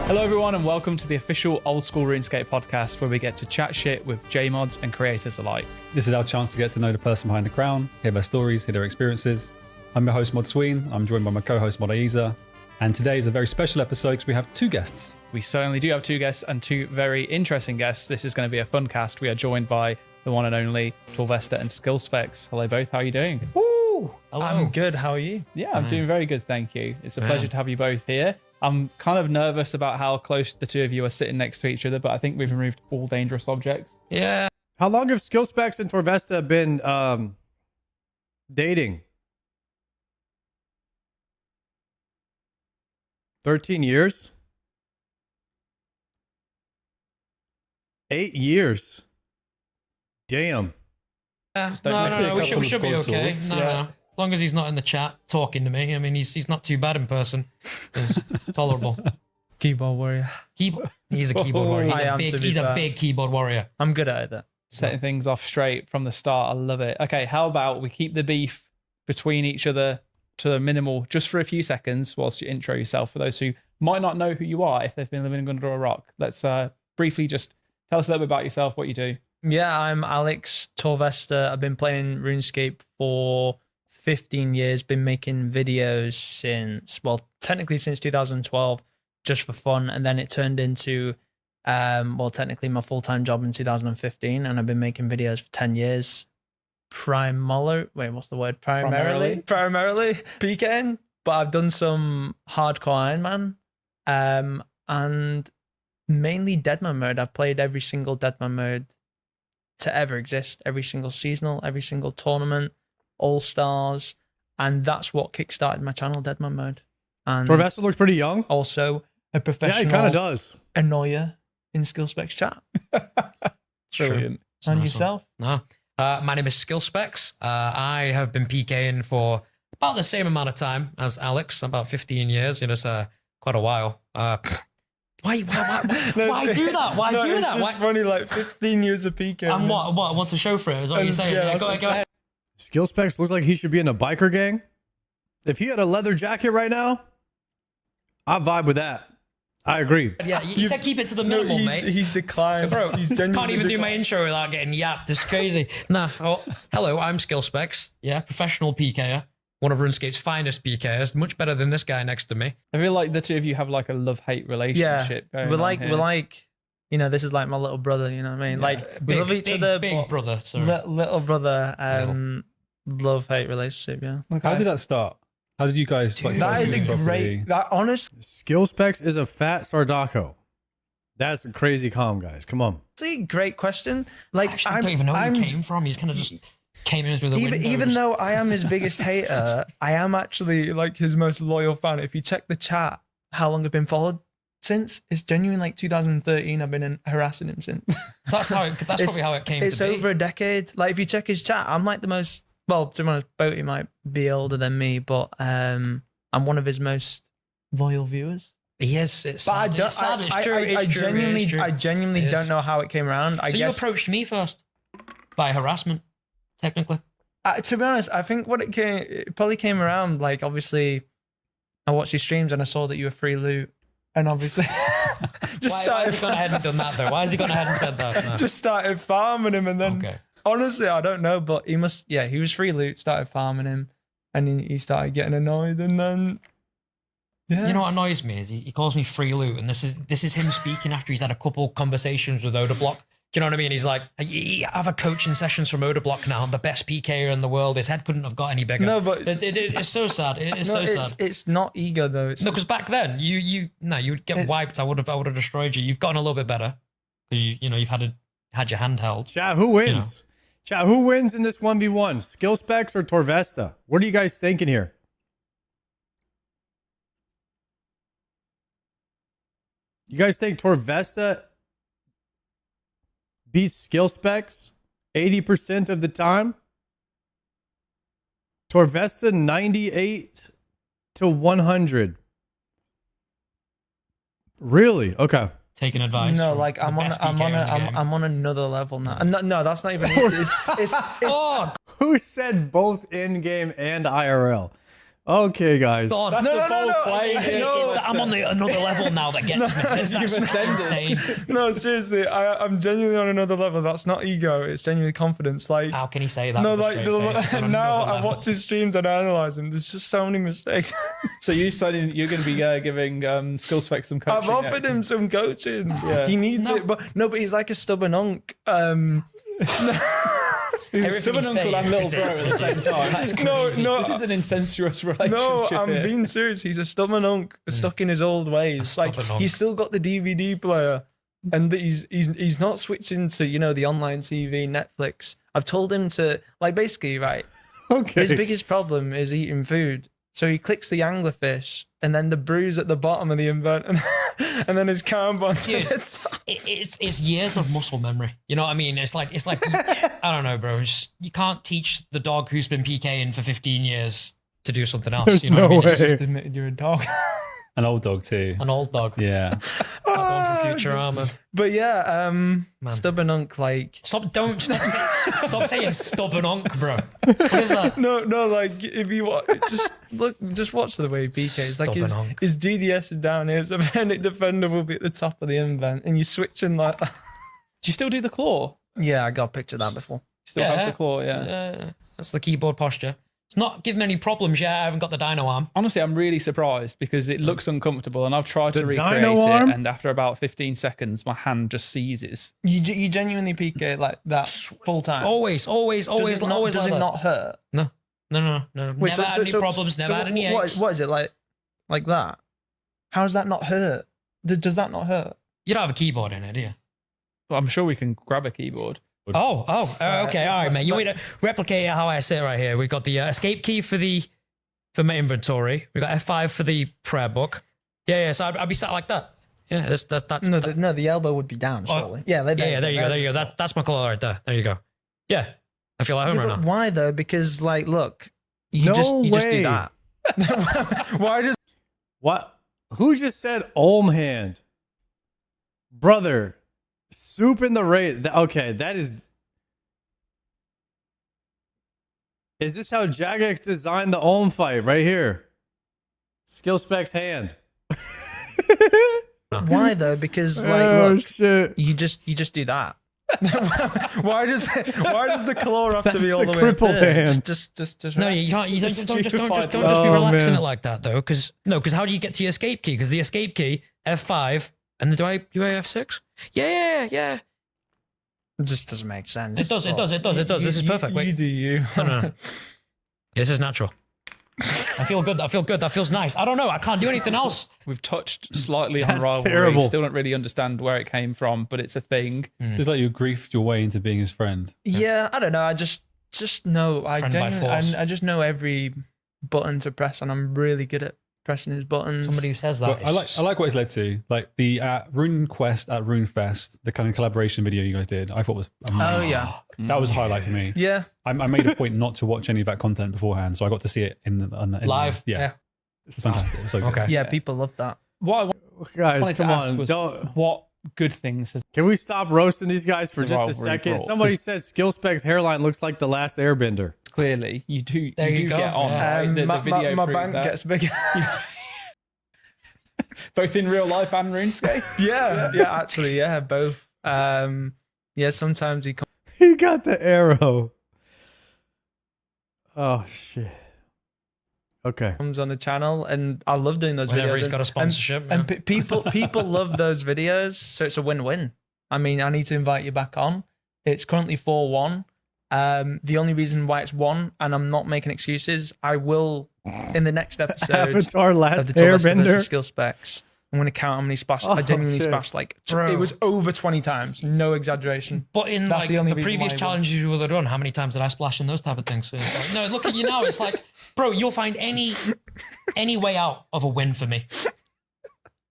Hello everyone and welcome to the official Old School RuneScape podcast where we get to chat shit with JMods and creators alike.
This is our chance to get to know the person behind the crown, hear their stories, hear their experiences. I'm your host Mod Sween, I'm joined by my co-host Mod Aiza, and today is a very special episode because we have two guests.
We certainly do have two guests and two very interesting guests. This is going to be a fun cast. We are joined by the one and only Torvesta and Skillspecs. Hello both, how are you doing?
Ooh, hello.
I'm good, how are you? Yeah, I'm doing very good, thank you. It's a pleasure to have you both here. I'm kind of nervous about how close the two of you are sitting next to each other, but I think we've removed all dangerous objects.
Yeah.
How long have Skillspecs and Torvesta been dating? 13 years? 8 years. Damn.
No, we should be okay. No. As long as he's not in the chat talking to me. I mean, he's not too bad in person. It's tolerable.
Keyboard warrior.
He's a keyboard warrior. He's a big keyboard warrior.
I'm good at it.
Setting things off straight from the start. I love it. Okay, how about we keep the beef between each other to a minimal just for a few seconds whilst you intro yourself for those who might not know who you are if they've been living under a rock. Let's briefly just tell us a little bit about yourself, what you do.
Yeah, I'm Alex Torvesta. I've been playing RuneScape for 15 years, been making videos since, well, technically since 2012, just for fun. And then it turned into, well, technically my full-time job in 2015. And I've been making videos for 10 years. Primarily PKing, but I've done some hardcore Iron Man, and mainly Deadman mode. I've played every single Deadman mode to ever exist, every single seasonal, every single tournament, all stars, and that's what kickstarted my channel, Deadman mode. And
Torvesta looks pretty young.
Also a professional.
Yeah, he kind of does.
Annoyer in Skill Specs chat.
Brilliant.
And yourself?
No. My name is Skill Specs. I have been PKing for about the same amount of time as Alex, about 15 years. You know, it's quite a while. Why do that? Why do
It's
that?
just funny, like 15 years of PK.
And what to show for it? Is what you're saying?
Yeah,
Go ahead.
Skill Specs looks like he should be in a biker gang. If he had a leather jacket right now, I vibe with that. I agree.
Yeah, you said keep it to the minimal, mate.
He's declined.
Bro,
He's genuinely
can't even do my
declined.
intro without getting yapped. It's crazy. Nah. Well, hello, I'm Skill Specs. Yeah, professional PKer. One of RuneScape's finest PKers. Much better than this guy next to me.
I feel like the two of you have like a love-hate relationship.
Yeah,
going
we're
on
like,
here.
you know, this is like my little brother. You know what I mean?
Yeah,
Like we
big-
love each
big-
other.
big
but
brother, sorry.
Little brother. Love-hate relationship. Yeah.
How did that start? How did you guys? Like,
That
first
is a
meet properly?
great. That honest.
Skill Specs is a fat Sardaco. That's a crazy calm, guys. Come on.
Great question. Like
I don't even know where he came from. He kind of just came in through the window.
Even
just-
though I am his biggest hater, I am actually like his most loyal fan. If you check the chat, how long I've been followed since, it's genuine like 2013. I've been harassing him since.
So that's how. That's probably how it came
It's
to be.
over a decade. Like if you check his chat, I'm like the most. Well, to be honest, Boaty might be older than me, but I'm one of his most loyal viewers.
Yes, it's
But I
sad.
don't.
It's sad. It's true.
I
It's true.
genuinely,
It's true.
I genuinely
It is.
don't know how it came around. I
So
guess
you approached me first by harassment, technically.
to be honest, I think it probably came around. Like obviously, I watched your streams and I saw that you were free loot, and obviously,
Why has he gone ahead and done that though? Why has he gone ahead and said that? No.
just started farming him, and then honestly, I don't know, but he must. Yeah, he was free loot. Started farming him, and he started getting annoyed, and then. Yeah.
You know what annoys me is he calls me free loot, and this is him speaking after he's had a couple conversations with Odablock. Do you know what I mean? He's like, I have a coaching sessions from Odablock now. I'm the best PKer in the world. His head couldn't have got any bigger.
No, but
it's so sad. It's
no,
so sad.
It's not ego though. It's
No, because back then you would get wiped. I would have destroyed you. You've gotten a little bit better because you've had your hand held.
Chat, who wins? Chat, who wins in this 1v1? Skill Specs or Torvesta? What are you guys thinking here? You guys think Torvesta beats Skill Specs 80% of the time? Torvesta 98 to 100. Really? Okay.
Taking advice.
No,
from
like
the
I'm
best PKer in the game.
on another level now. And no, that's not even. It's
Who said both in-game and IRL? Okay, guys.
God,
That's a bold play.
I'm on another level now that gets me. That's insane.
No, seriously, I'm genuinely on another level. That's not ego. It's genuinely confidence. Like,
how can he say that?
No,
with a
like
straight face? It's on
now
another
I
level.
watch his streams and I analyze him. There's just so many mistakes.
So you decided you're going to be giving Skill Specs some coaching.
I've offered him some coaching.
Yeah.
He needs it, but he's like a stubborn unk.
He's a stubborn uncle and little bro at the same time. That's crazy.
No,
This is an incestuous relationship.
No, I'm
here.
being serious. He's a stubborn unk, stuck in his old ways. Like
stubborn unk.
he's still got the DVD player, and he's not switching to the online TV, Netflix. I've told him to basically right.
Okay.
His biggest problem is eating food, so he clicks the anglerfish, and then the bruise at the bottom of the invert, and then his carbon.
Dude, it's years of muscle memory. You know what I mean? It's like I don't know, bro. You can't teach the dog who's been PKing for 15 years to do something else.
There's
you know
no
what I mean?
way.
Just admitted you're a dog.
An old dog too.
An old dog.
Yeah.
Going for Futurama.
But yeah, stubborn unk. Like
Stop saying stubborn unk, bro. What is that?
No, like if you just watch the way PK is. Like
Stubborn
his DDS is down here, so Panic Defender will be at the top of the invent, and you're switching like.
Do you still do the claw?
Yeah, I got a picture of that before.
You still have the claw, yeah.
That's the keyboard posture. It's not giving me any problems yet. I haven't got the dino arm.
Honestly, I'm really surprised because it looks uncomfortable, and I've tried to
The
recreate
dino
it,
arm?
and after about 15 seconds, my hand just seizes.
You genuinely PK like that full time?
Always, always, always,
Does it not,
always.
does
like
it
that.
not hurt?
No.
Wait,
Never had any problems. Never had any aches.
What is it like that? How does that not hurt? Does that not hurt?
You don't have a keyboard in it, do you?
Well, I'm sure we can grab a keyboard.
Okay, all right, mate. You want me to replicate how I sit right here? We've got the escape key for my inventory. We got F5 for the prayer book. Yeah. So I'd be sat like that. Yeah, that's
the elbow would be down. Surely. Yeah, there you go.
That's my color right there. There you go. Yeah, I feel like home right
but
now.
why though? Because like, look, you
No
just
way.
do that.
Why just
What? Who just said Olm hand? Brother, soup in the raid. Okay, that is. Is this how Jagex designed the Olm fight right here? Skill specs hand.
Why though? Because like,
Oh,
look,
shit.
you just do that.
why does the claw have to be
That's
all
the
the way
crippled
up there?
hand.
Just
No, you can't. You don't just be
Oh,
relaxing
man.
it like that though. Because how do you get to your escape key? Because the escape key F5 and then do I F6? Yeah.
It just doesn't make sense.
It does. This is perfect. Wait.
You do you.
No. This is natural. I feel good. That feels nice. I don't know. I can't do anything else.
We've touched slightly on
That's
rivalry.
terrible.
Still don't really understand where it came from, but it's a thing.
It's like you griefed your way into being his friend.
Yeah, I don't know. I just know. I
Friend by force.
I just know every button to press, and I'm really good at pressing his buttons.
Somebody who says that.
But I like what it's led to. Like the Rune Quest at RuneFest, the kind of collaboration video you guys did, I thought was amazing.
Oh yeah,
That was a highlight for me.
yeah.
I made a point not to watch any of that content beforehand, so I got to see it in
Live.
Yeah. It's fantastic. It was so good.
Okay.
Yeah, people love that.
What I wanted
Guys,
to
come
ask
on.
was
Don't.
what good things has
Can we stop roasting these guys for
The
just a
rivalry
second?
brought.
Somebody said Skill Specs hairline looks like the last Airbender.
clearly you do
There you go.
get on,
Yeah.
right? The
my
video
my
proved
bank
that.
gets bigger.
Both in real life and RuneScape.
yeah, actually, yeah, both. Yeah, sometimes he
He got the arrow. Oh shit. Okay.
comes on the channel, and I love doing those
Whenever
videos.
he's got a sponsorship,
and people love those videos, so it's a win-win. I mean, I need to invite you back on. It's currently 4-1. The only reason why it's 1, and I'm not making excuses, I will in the next episode
Avatar
of
last
the Tallest
Airbender.
skill specs. I'm going to count how many splashes.
Oh,
I genuinely
shit.
splashed like
Bro.
it was over 20 times, no exaggeration.
But in
That's
like
the only
the
reason
previous
why I won.
challenges you would have done, how many times did I splash in those type of things? So it's like, no, look at you now. It's like, bro, you'll find any way out of a win for me.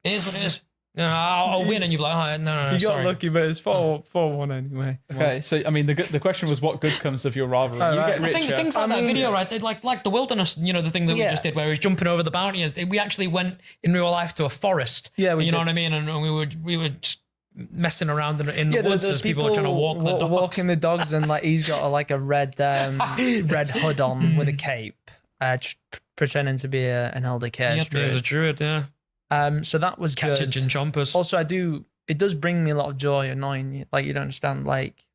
It is what it is. No, I'll win, and you'll be like, oh, no,
You
sorry.
got lucky, but it's 4-1 anyway.
Okay, so I mean, the question was, what good comes of your rivalry?
Oh,
You
right.
get
I
richer.
think things like that video, right? They like the wilderness, the thing that we
Yeah.
just did, where he was jumping over the bounty. We actually went in real life to a forest.
Yeah, we
you know
did.
what I mean, and we were just messing around in the
Yeah,
woods
there's
as people are trying to walk the dogs.
walking the dogs, and like he's got a red red hood on with a cape, pretending to be an elder care
Yep, there's a druid, yeah.
So that was
Catching
good.
chompers.
Also, it does bring me a lot of joy, annoying you. Like you don't understand, like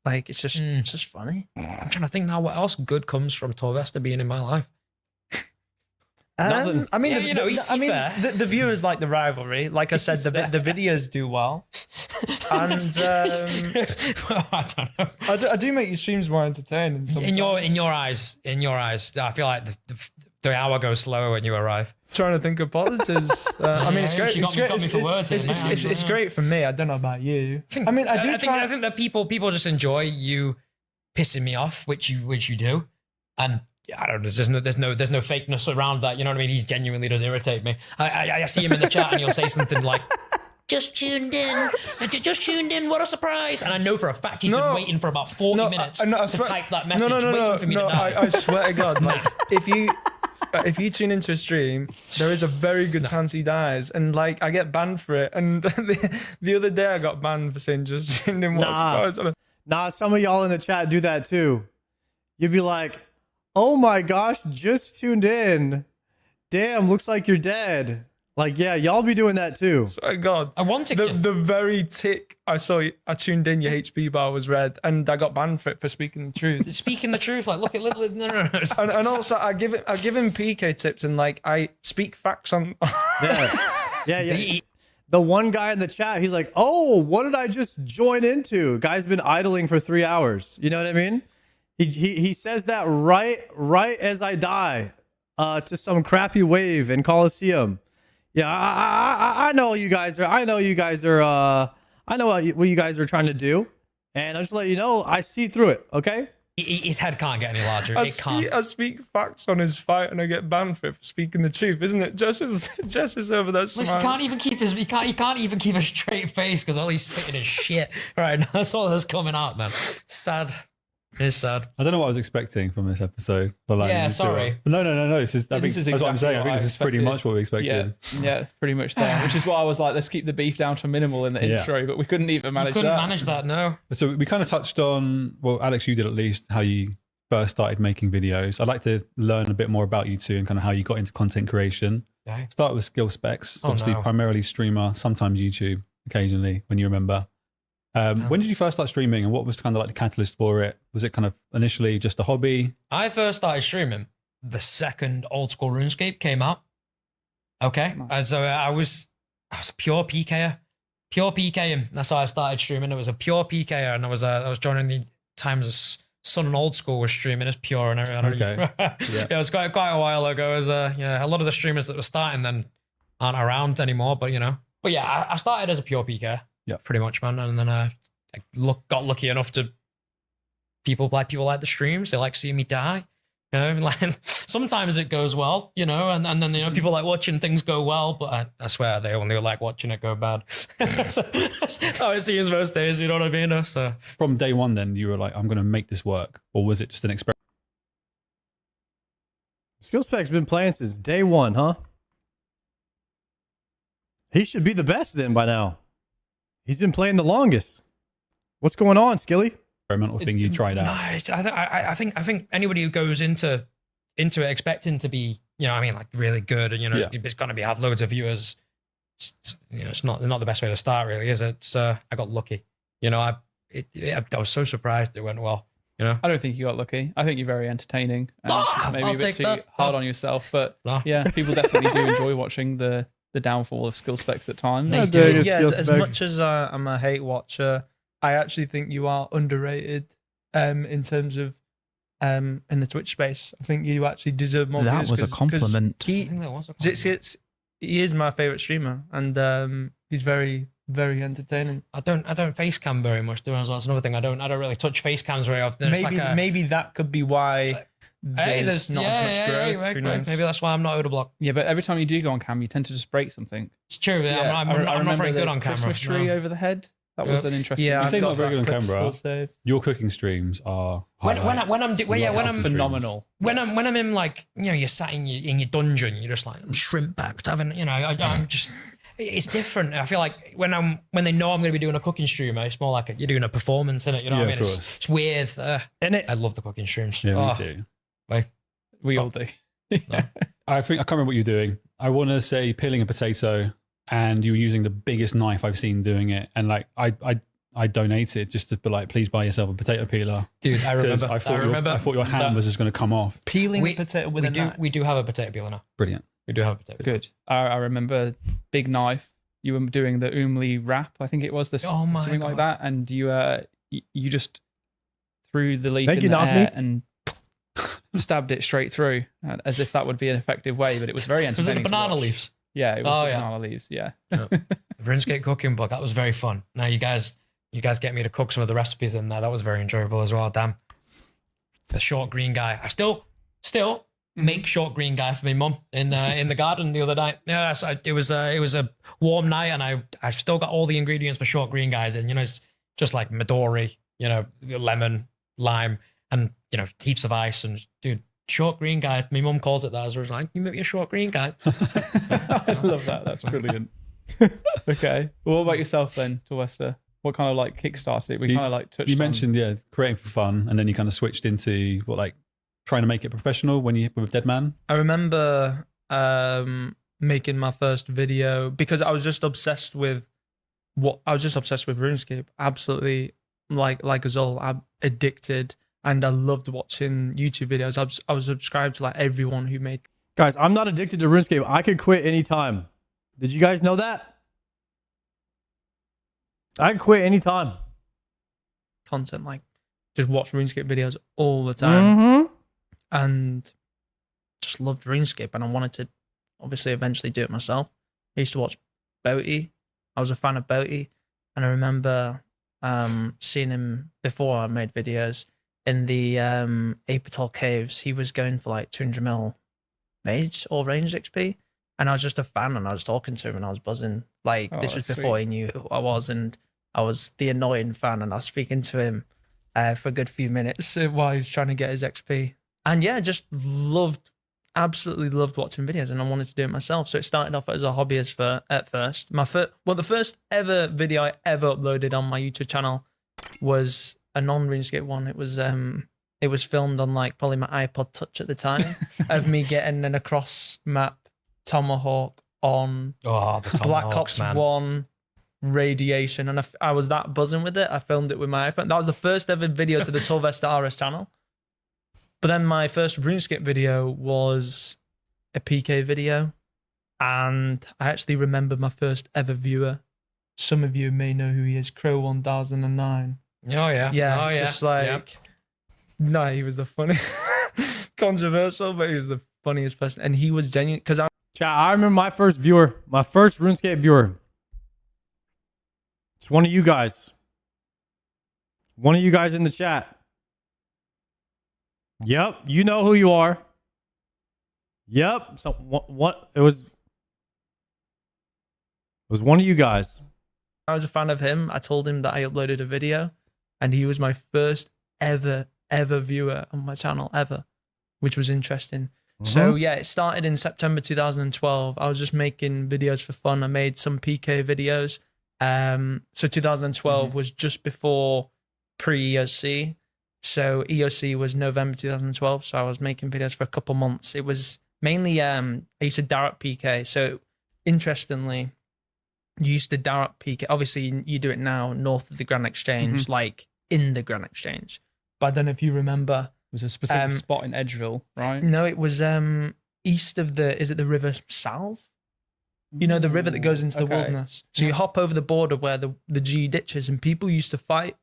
it's just funny.
I'm trying to think now what else good comes from Torvesta being in my life.
Nothing.
I mean,
Yeah, he's there.
the viewers like the rivalry. Like I said, the videos do well, and
I don't know.
I do make your streams more entertaining.
In your
sometimes.
eyes, I feel like the hour goes slower when you arrive.
Trying to think of positives. I mean, it's
Yeah,
great.
you
It's
got
great.
me for words here,
It's
man.
great for me. I don't know about you. I mean, I
think that people just enjoy you pissing me off, which you do, and I don't know. There's no fakeness around that. You know what I mean? He genuinely does irritate me. I see him in the chat, and he'll say something like, "Just tuned in. What a surprise!" And I know for a fact he's been waiting for about 40 minutes to type that message, waiting for me to know.
I swear to God, like if you tune into a stream, there is a very good chance he dies, and like I get banned for it. And the other day I got banned for saying just tuned in.
Nah, some of y'all in the chat do that too. You'd be like, "Oh my gosh, just tuned in. Damn, looks like you're dead." Like, yeah, y'all be doing that too.
Oh God,
I wanted
the very tick I saw. I tuned in. Your HP bar was red, and I got banned for it for speaking the truth.
Speaking the truth, like look at no.
And also, I give him PK tips, and like I speak facts on.
Yeah. The one guy in the chat, he's like, "Oh, what did I just join into? Guy's been idling for 3 hours." You know what I mean? He says that right as I die, to some crappy wave in Colosseum. Yeah, I know you guys are. I know you guys are. I know what you guys are trying to do, and I'll just let you know. I see through it. Okay.
His head can't get any larger.
I
can't.
speak facts on his fight, and I get banned for speaking the truth, isn't it? Jess is over there.
He can't even keep his. He can't even keep a straight face because all he's spitting is shit. Right now, that's all that's coming out, man. Sad. It's sad.
I don't know what I was expecting from this episode. But like,
Yeah, sorry.
No. This is
exactly
what I'm saying. I think this is pretty
expected.
much what we expected.
Yeah, pretty much there. Which is why I was like, let's keep the beef down to minimal in the
Yeah.
intro, but we couldn't even manage that.
No.
So we kind of touched on, well, Alex, you did at least, how you first started making videos. I'd like to learn a bit more about you two and kind of how you got into content creation.
Okay.
Start with skill specs.
Oh,
Obviously,
no.
primarily streamer, sometimes YouTube, occasionally when you remember. When did you first start streaming, and what was kind of like the catalyst for it? Was it kind of initially just a hobby?
I first started streaming the second old school RuneScape came out. Okay, and so I was a pure PKer, pure PKing. That's how I started streaming. It was a pure PKer, and I was joining the times as Sun and Old School was streaming as pure and everything.
Okay.
Yeah, it was quite a while ago. It was a lot of the streamers that were starting then aren't around anymore. But I started as a pure PKer.
Yeah,
pretty much, man. And then I got lucky enough to people like the streams. They like seeing me die. You know, like sometimes it goes well, and then people like watching things go well, but I swear they only like watching it go bad. So that's how it seems most days. You know what I mean? So
from day one, then you were like, I'm going to make this work, or was it just an experiment?
Skillspec's been playing since day one, huh? He should be the best then by now. He's been playing the longest. What's going on, Skilly?
Experimental thing you tried out.
I think anybody who goes into it expecting to be, like really good and it's going to be have loads of viewers. It's not the best way to start, really, is it? I got lucky. I was so surprised it went well.
I don't think you got lucky. I think you're very entertaining. Maybe
I'll
a bit
take that.
hard on yourself, but yeah, people definitely do enjoy watching the downfall of skill specs at times.
They do.
Yes, as much as I'm a hate watcher, I actually think you are underrated in terms of in the Twitch space. I think you actually deserve more.
That was a compliment.
I think that was a compliment.
He is my favorite streamer, and he's very, very entertaining.
I don't face cam very much, do I? As well. That's another thing. I don't really touch face cams very often.
Maybe that could be why. There's not as much growth.
Right,
Who knows?
Maybe that's why I'm not Odablock.
Yeah, but every time you do go on cam, you tend to just break something.
It's true. Yeah, I'm not very good on camera.
Christmas tree over the head. That was an interesting.
You say not very good on camera.
Saved.
Your cooking streams are
when I'm
phenomenal.
When I'm in like you're sat in your dungeon, you're just like I'm shrimp backed having I'm just. It's different. I feel like when they know I'm going to be doing a cooking stream, it's more like you're doing a performance in it. You know what I mean? It's weird. I love the cooking streams.
Yeah, me too.
Like,
we all do.
I can't remember what you're doing. I want to say peeling a potato, and you were using the biggest knife I've seen doing it, and like I donated just to be like, please buy yourself a potato peeler,
dude. I remember.
I thought your hand was just going to come off.
Peeling a potato with a knife.
We do have a potato peeler now.
Brilliant.
We do have a potato peeler.
Good. I remember big knife. You were doing the Umli wrap, I think it was something like that, and you just threw the leaf in the air and stabbed it straight through, as if that would be an effective way. But it was very entertaining.
Was it the banana leaves?
Yeah, it was banana leaves. Yeah.
RuneScape cooking book. That was very fun. Now you guys get me to cook some of the recipes in there. That was very enjoyable as well. Damn. The short green guy. I still make short green guy for me mum in the garden the other night. Yeah, so it was a warm night, and I've still got all the ingredients for short green guys in. It's just like Midori, lemon, lime, and heaps of ice. And dude, short green guy. My mum calls it that. I was like, you make me a short green guy.
I love that. That's brilliant. Okay. Well, what about yourself then, Torwester? What kind of like kickstarted it? We kind of like touched.
You mentioned creating for fun, and then you kind of switched into trying to make it professional when you with Dead Man.
I remember making my first video because I was just obsessed with RuneScape. Absolutely, like us all, I'm addicted, and I loved watching YouTube videos. I was subscribed to like everyone who made.
Guys, I'm not addicted to RuneScape. I could quit anytime. Did you guys know that? I can quit anytime.
Content, like just watch RuneScape videos all the time, and just loved RuneScape, and I wanted to obviously eventually do it myself. I used to watch Boaty. I was a fan of Boaty, and I remember seeing him before I made videos in the Apatol caves. He was going for like 200 mil mage or range XP, and I was just a fan, and I was talking to him, and I was buzzing. Like this was before he knew who I was, and I was the annoying fan, and I was speaking to him for a good few minutes while he was trying to get his XP. And yeah, just absolutely loved watching videos, and I wanted to do it myself. So it started off as a hobby at first. The first ever video I ever uploaded on my YouTube channel was a non-RuneScape one. It was filmed on like probably my iPod Touch at the time of me getting an across map tomahawk on Black Ops 1 radiation, and I was that buzzing with it. I filmed it with my iPhone. That was the first ever video to the Tulvesta RS channel. But then my first RuneScape video was a PK video, and I actually remember my first ever viewer. Some of you may know who he is, Crow 1009.
Oh yeah,
yeah, just like no, he was the funny, controversial, but he was the funniest person, and he was genuine. Because
I remember my first viewer, my first RuneScape viewer. It's one of you guys. One of you guys in the chat. Yep, you know who you are. Yep, so what it was one of you guys.
I was a fan of him. I told him that I uploaded a video, and he was my first ever viewer on my channel ever, which was interesting. So yeah, it started in September 2012. I was just making videos for fun. I made some PK videos. So 2012 was just before pre-EOC. So EOC was November 2012. So I was making videos for a couple months. It was mainly, I used to Darrock PK. So interestingly, you used to Darrock PK. Obviously, you do it now north of the Grand Exchange, like in the Grand Exchange. But I don't know if you remember.
It was a specific spot in Edgeville, right?
No, it was east of is it the River Salve? You know, the river that goes into the wilderness. So you hop over the border where the G ditch is, and people used to fight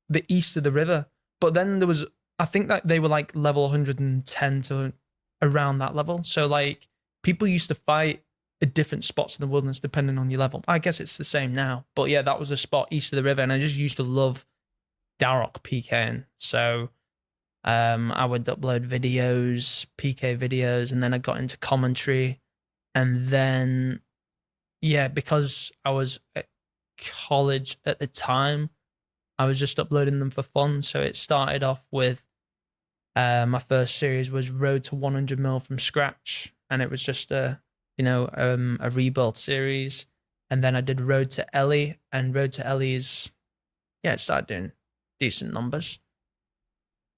the east of the river. But then there was, I think that they were like level 110 to around that level. So like people used to fight at different spots in the wilderness depending on your level. I guess it's the same now. But yeah, that was a spot east of the river, and I just used to love Darrock PKing. So I would upload videos, PK videos, and then I got into commentary. And then, yeah, because I was at college at the time, I was just uploading them for fun. So it started off with my first series was Road to 100 mil from scratch, and it was just a rebuild series. And then I did Road to Ellie, and Road to Ellie is, yeah, it started doing decent numbers.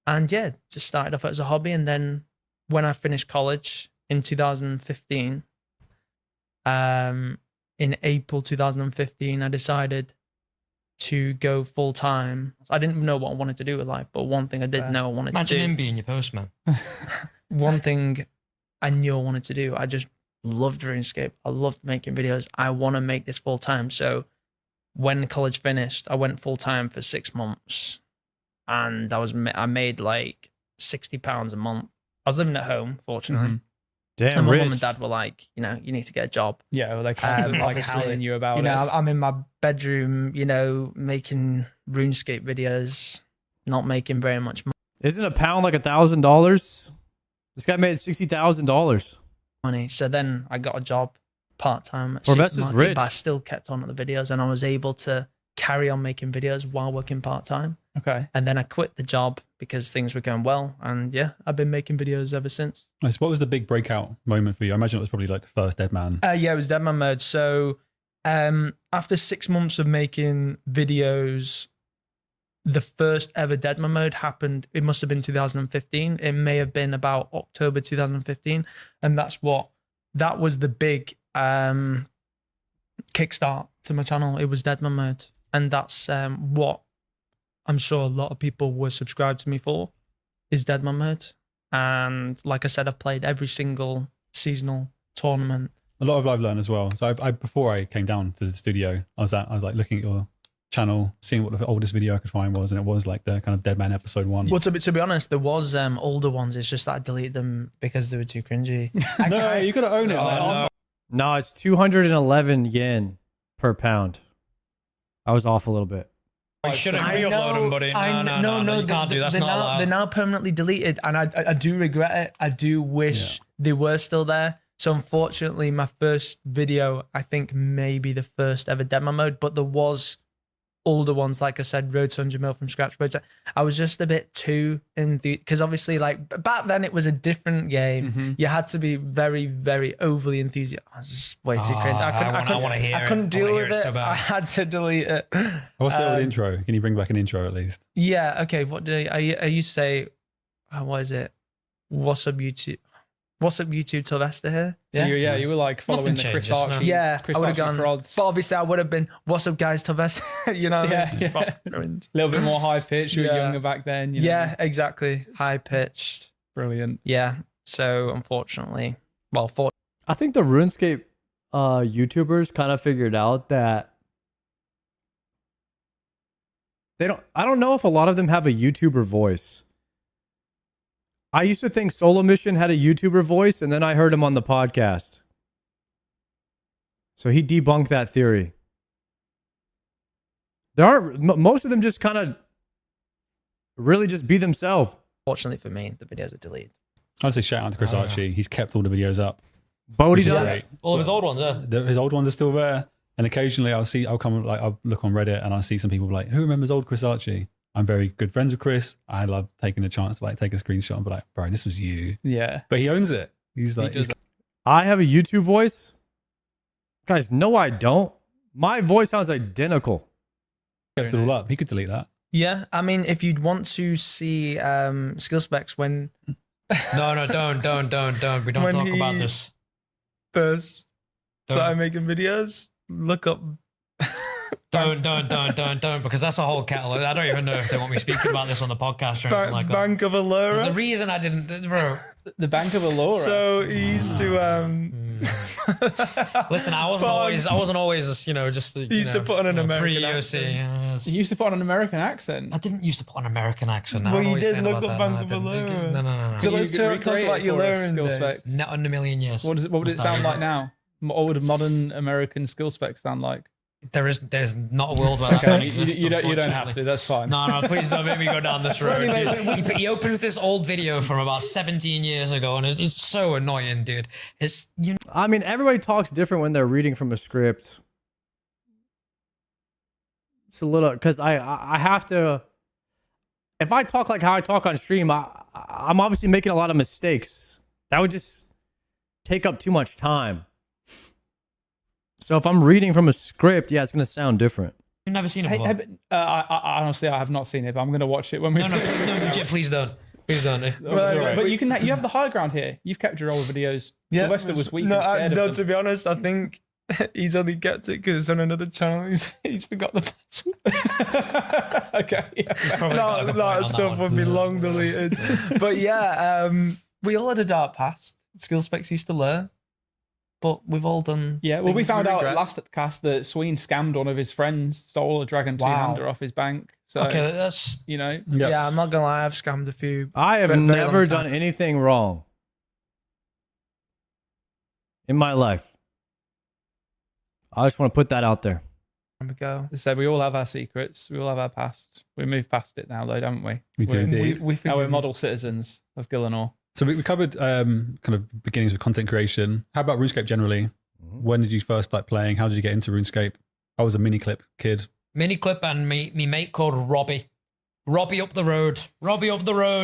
And yeah, just started off as a hobby. And then when I finished college in 2015, in April 2015, I decided to go full time. I didn't know what I wanted to do with life, but one thing I did know I wanted to do.
Imagine him being your postman.
One thing I knew I wanted to do. I just loved RuneScape. I loved making videos. I want to make this full time. So when college finished, I went full time for 6 months, and I made like £60 a month. I was living at home, fortunately.
Damn,
and my
rich.
mum and dad were like, you need to get a job.
Yeah, well, they constantly like
obviously,
howling you about it.
I'm in my bedroom, making RuneScape videos, not making very much
Isn't a pound like $1,000? This guy made $60,000.
money. So then I got a job part-time at
Orvest is
supermarket,
rich.
but I still kept on with the videos, and I was able to carry on making videos while working part-time.
Okay.
And then I quit the job because things were going well. And yeah, I've been making videos ever since.
Nice. What was the big breakout moment for you? I imagine it was probably like first Dead Man.
Yeah, it was Deadman mode. So after 6 months of making videos, the first ever Deadman mode happened. It must have been 2015. It may have been about October 2015. And that was the big kickstart to my channel. It was Deadman mode, and that's what I'm sure a lot of people were subscribed to me for, is Deadman mode. And like I said, I've played every single seasonal tournament.
A lot of I've learned as well. So I before I came down to the studio, I was like looking at your channel, seeing what the oldest video I could find was, and it was like the kind of Deadman episode 1.
Well, to be honest, there was older ones. It's just that I deleted them because they were too cringy.
No, you gotta own it. man.
No, it's 211 yen per pound. I was off a little bit.
I shouldn't re-upload them, buddy. No, you can't do that. That's not allowed.
They're now permanently deleted, and I do regret it. I do wish they were still there. So unfortunately, my first video, I think maybe the first ever demo mode, but there was older ones, like I said, Road to 100 mil from scratch. I was just a bit too enthused, because obviously, like back then, it was a different game.
Mm-hmm.
You had to be very, very overly enthusiastic. I was just way too cringe. I couldn't deal with it. I had to delete it.
What's the old intro? Can you bring back an intro at least?
Yeah. Okay. What did I used to say? What is it? What's up, YouTube? What's up, YouTube? Sylvester here.
So you were like following the Chris Archie.
Yeah,
Chris
I would have
Archie
gone.
prods.
But obviously, I would have been. What's up, guys? Sylvester. You know.
Yeah. A little bit more high pitched. You were younger back then. You know?
Yeah, exactly. High pitched.
Brilliant.
Yeah. So unfortunately,
I think the RuneScape YouTubers kind of figured out that I don't know if a lot of them have a YouTuber voice. I used to think Solo Mission had a YouTuber voice, and then I heard him on the podcast. So he debunked that theory. Most of them just kind of really just be themselves.
Fortunately for me, the videos are deleted.
I'd say shout out to Chris Archie. He's kept all the videos up.
Bodie does.
All of his old ones, yeah.
His old ones are still there. And occasionally I'll look on Reddit and I'll see some people like, who remembers old Chris Archie? I'm very good friends with Chris. I love taking a chance to like take a screenshot and be like, bro, this was you.
Yeah.
But he owns it. He's like,
I have a YouTube voice. Guys, no, I don't. My voice sounds identical.
Kept it all up. He could delete that.
Yeah, I mean, if you'd want to see skill specs when.
No, don't. We don't talk about this.
First started making videos. Look up.
Don't, because that's a whole kettle. I don't even know if they want me speaking about this on the podcast or anything like that.
Bank of Allura.
There's a reason I didn't, bro.
The Bank of Allura.
So he used to.
Listen, I wasn't always, you know, just the.
He used to put on an American accent.
Yes.
You used to put on an American accent.
I didn't used to put on an American accent.
Well, you did look up Bank of Allura.
No.
So let's talk about your learning skill specs.
Not in a million years.
What would it sound like now? What would modern American skill specs sound like?
There's not a world where that can exist.
You don't have to. That's fine.
No, please don't make me go down this road. Dude. He opens this old video from about 17 years ago, and it's so annoying, dude.
I mean, everybody talks different when they're reading from a script. It's a little because I have to. If I talk like how I talk on stream, I'm obviously making a lot of mistakes. That would just take up too much time. So if I'm reading from a script, yeah, it's going to sound different.
You've never seen it before?
I honestly, I have not seen it, but I'm going to watch it when we...
No, legit, please don't. Please don't.
But you have the high ground here. You've kept your old videos. Yeah, Sylvester was weak and scared of them.
To be honest, I think he's only kept it because on another channel he's forgot the password.
Okay. Yeah.
That stuff would be long deleted. But yeah, we all had a dark past. Skill specs used to learn. But we've all done.
Yeah, well, we found out last cast that Sween scammed one of his friends, stole a Dragon 2-hander off his bank. So,
okay, that's,
you know.
Yeah, I'm not going to lie, I've scammed a few.
I have never done anything wrong in my life. I just want to put that out there.
There we go.
So we all have our secrets. We all have our past. We moved past it now, though, don't we?
We do indeed.
Now we're model citizens of Gillinor.
So we covered kind of beginnings of content creation. How about RuneScape generally? When did you first start playing? How did you get into RuneScape? I was a Miniclip kid.
Miniclip and me mate called Robbie. Robbie up the road.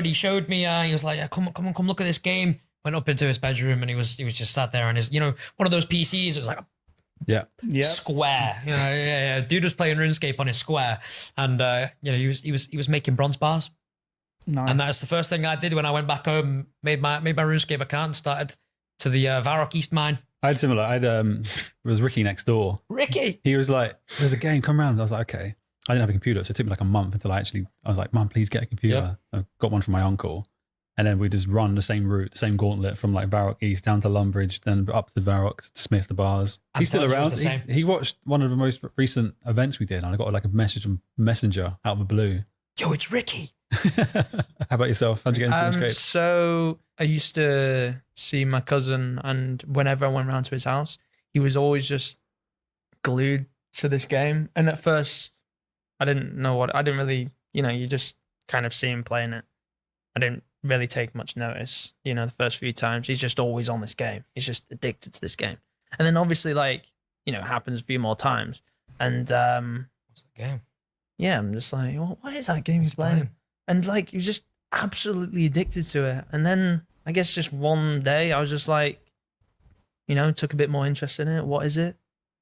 He showed me. He was like, yeah, come look at this game. Went up into his bedroom and he was just sat there on his, you know, one of those PCs. It was like a square. You know, yeah. Dude was playing RuneScape on his square, and you know, he was making bronze bars.
Nice.
And that's the first thing I did when I went back home, made my RuneScape account and started to the Varrock East mine.
I had similar. I had it was Ricky next door.
Ricky.
He was like, "There's a game, come around." I was like, "Okay." I didn't have a computer, so it took me like a month until I was like, "Mum, please get a computer." I got one from my uncle, and then we just run the same route, the same gauntlet from like Varrock East down to Lumbridge, then up to Varrock to Smith the Bars. He's still around. He watched one of the most recent events we did, and I got like a message from Messenger out of the blue.
Yo, it's Ricky.
How about yourself? How'd you get into RuneScape?
So I used to see my cousin, and whenever I went round to his house, he was always just glued to this game. And at first, I didn't really, you just kind of see him playing it. I didn't really take much notice, the first few times. He's just always on this game. He's just addicted to this game. And then obviously, it happens a few more times. And
what's the game?
Yeah, I'm just like, what is that game he's playing? And he was just absolutely addicted to it. And then I guess just one day I was just like, took a bit more interest in it. What is it?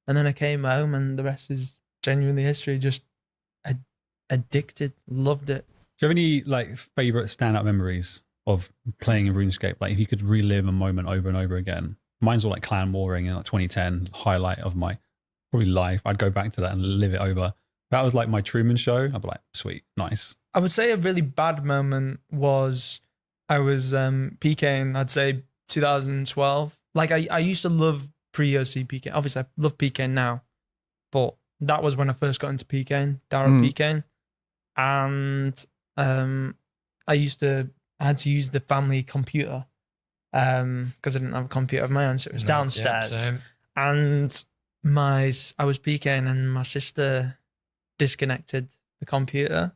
And then I came home and the rest is genuinely history. Just addicted, loved it.
Do you have any favorite standout memories of playing in RuneScape? Like if you could relive a moment over and over again. Mine's all like clan warring in 2010, highlight of my probably life. I'd go back to that and live it over. That was like my Truman Show. I'd be like, sweet, nice.
I would say a really bad moment was I was PKing, I'd say 2012. I used to love pre-OC PK. Obviously, I love PKing now, but that was when I first got into PKing, Darren PKing. And I had to use the family computer because I didn't have a computer of my own, so it was downstairs. And I was PKing and my sister disconnected the computer.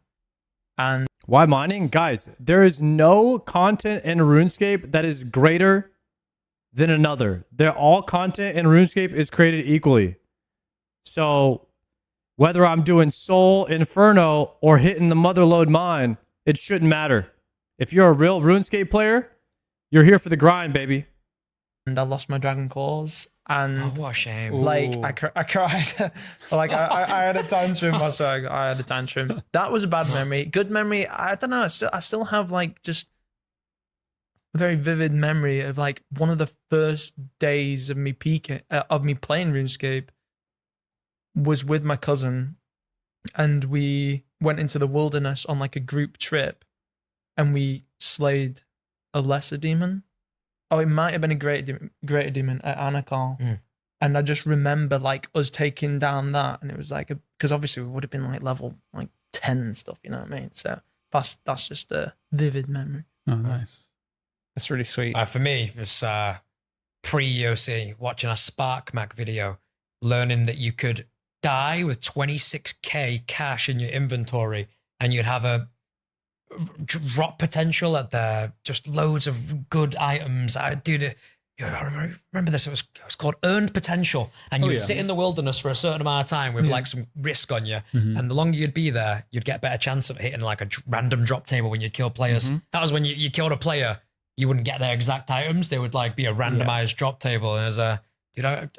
And
why mining? Guys, there is no content in RuneScape that is greater than another. They're all content in RuneScape is created equally. So whether I'm doing Soul, Inferno, or hitting the Motherlode mine, it shouldn't matter. If you're a real RuneScape player, you're here for the grind, baby.
And I lost my Dragon Claws. And
what a shame.
I cried. I had a tantrum. I had a tantrum. That was a bad memory. Good memory. I don't know. I still have just a very vivid memory of one of the first days of me playing RuneScape was with my cousin, and we went into the wilderness on a group trip, and we slayed a lesser demon. Oh, it might have been a greater demon at Anakal. And I just remember us taking down that, and it was because obviously we would have been level 10 and stuff, you know what I mean? So that's just a vivid memory.
Oh, nice.
That's really sweet.
For me, it was pre-OC, watching a Spark Mag video, learning that you could die with 26k cash in your inventory, and you'd have a drop potential at just loads of good items. I remember this. It was called earned potential, and you would sit in the wilderness for a certain amount of time with some risk on you, and the longer you'd be there, you'd get a better chance of hitting a random drop table when you kill players. That was when you killed a player, you wouldn't get their exact items. They would be a randomized drop table. And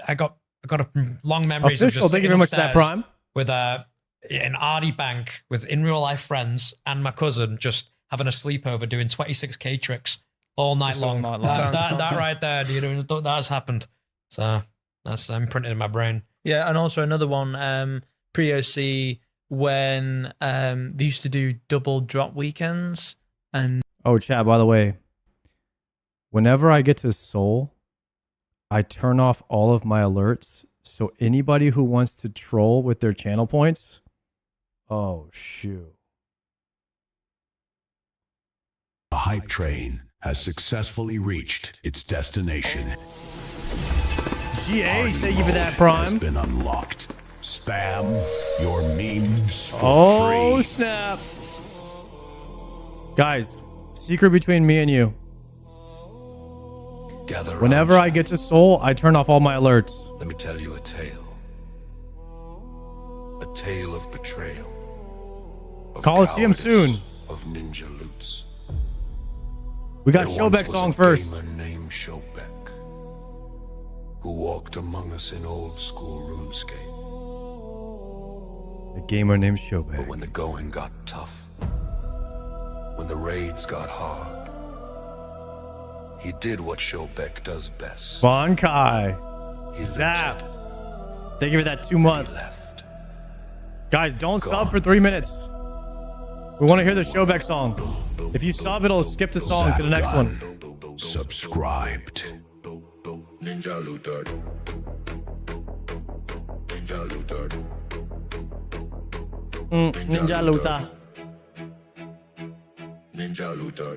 I got a long memories of just
thank you very much for that, Prime.
With an Ardy bank with in real life friends and my cousin just having a sleepover doing 26k tricks all night long. That right there, dude, that has happened. So that's imprinted in my brain.
Yeah, and also another one, pre-OC, when they used to do double drop weekends. And
oh, chat, by the way, whenever I get to Soul, I turn off all of my alerts. So anybody who wants to troll with their channel points, oh, shoot.
The hype train has successfully reached its destination.
GA, thank you for that, Prime.
Has been unlocked. Spam your memes for free.
Oh, snap. Guys, secret between me and you. Whenever I get to Soul, I turn off all my alerts.
Let me tell you a tale. A tale of betrayal. Of
Colosseum soon.
Of ninja loots.
We got Shobek song first.
There once was a gamer named Shobek who walked among us in old school RuneScape.
A gamer named Shobek.
But when the going got tough, when the raids got hard, he did what Shobek does best.
Bankai. Zap. Thank you for that 2 month. Guys, don't sub for 3 minutes. We want to hear the Showback song. If you sub, it'll skip the song to the next one.
Subscribed. Ninja Luther. Ninja Luther.
Ninja Luta.
Ninja Luther.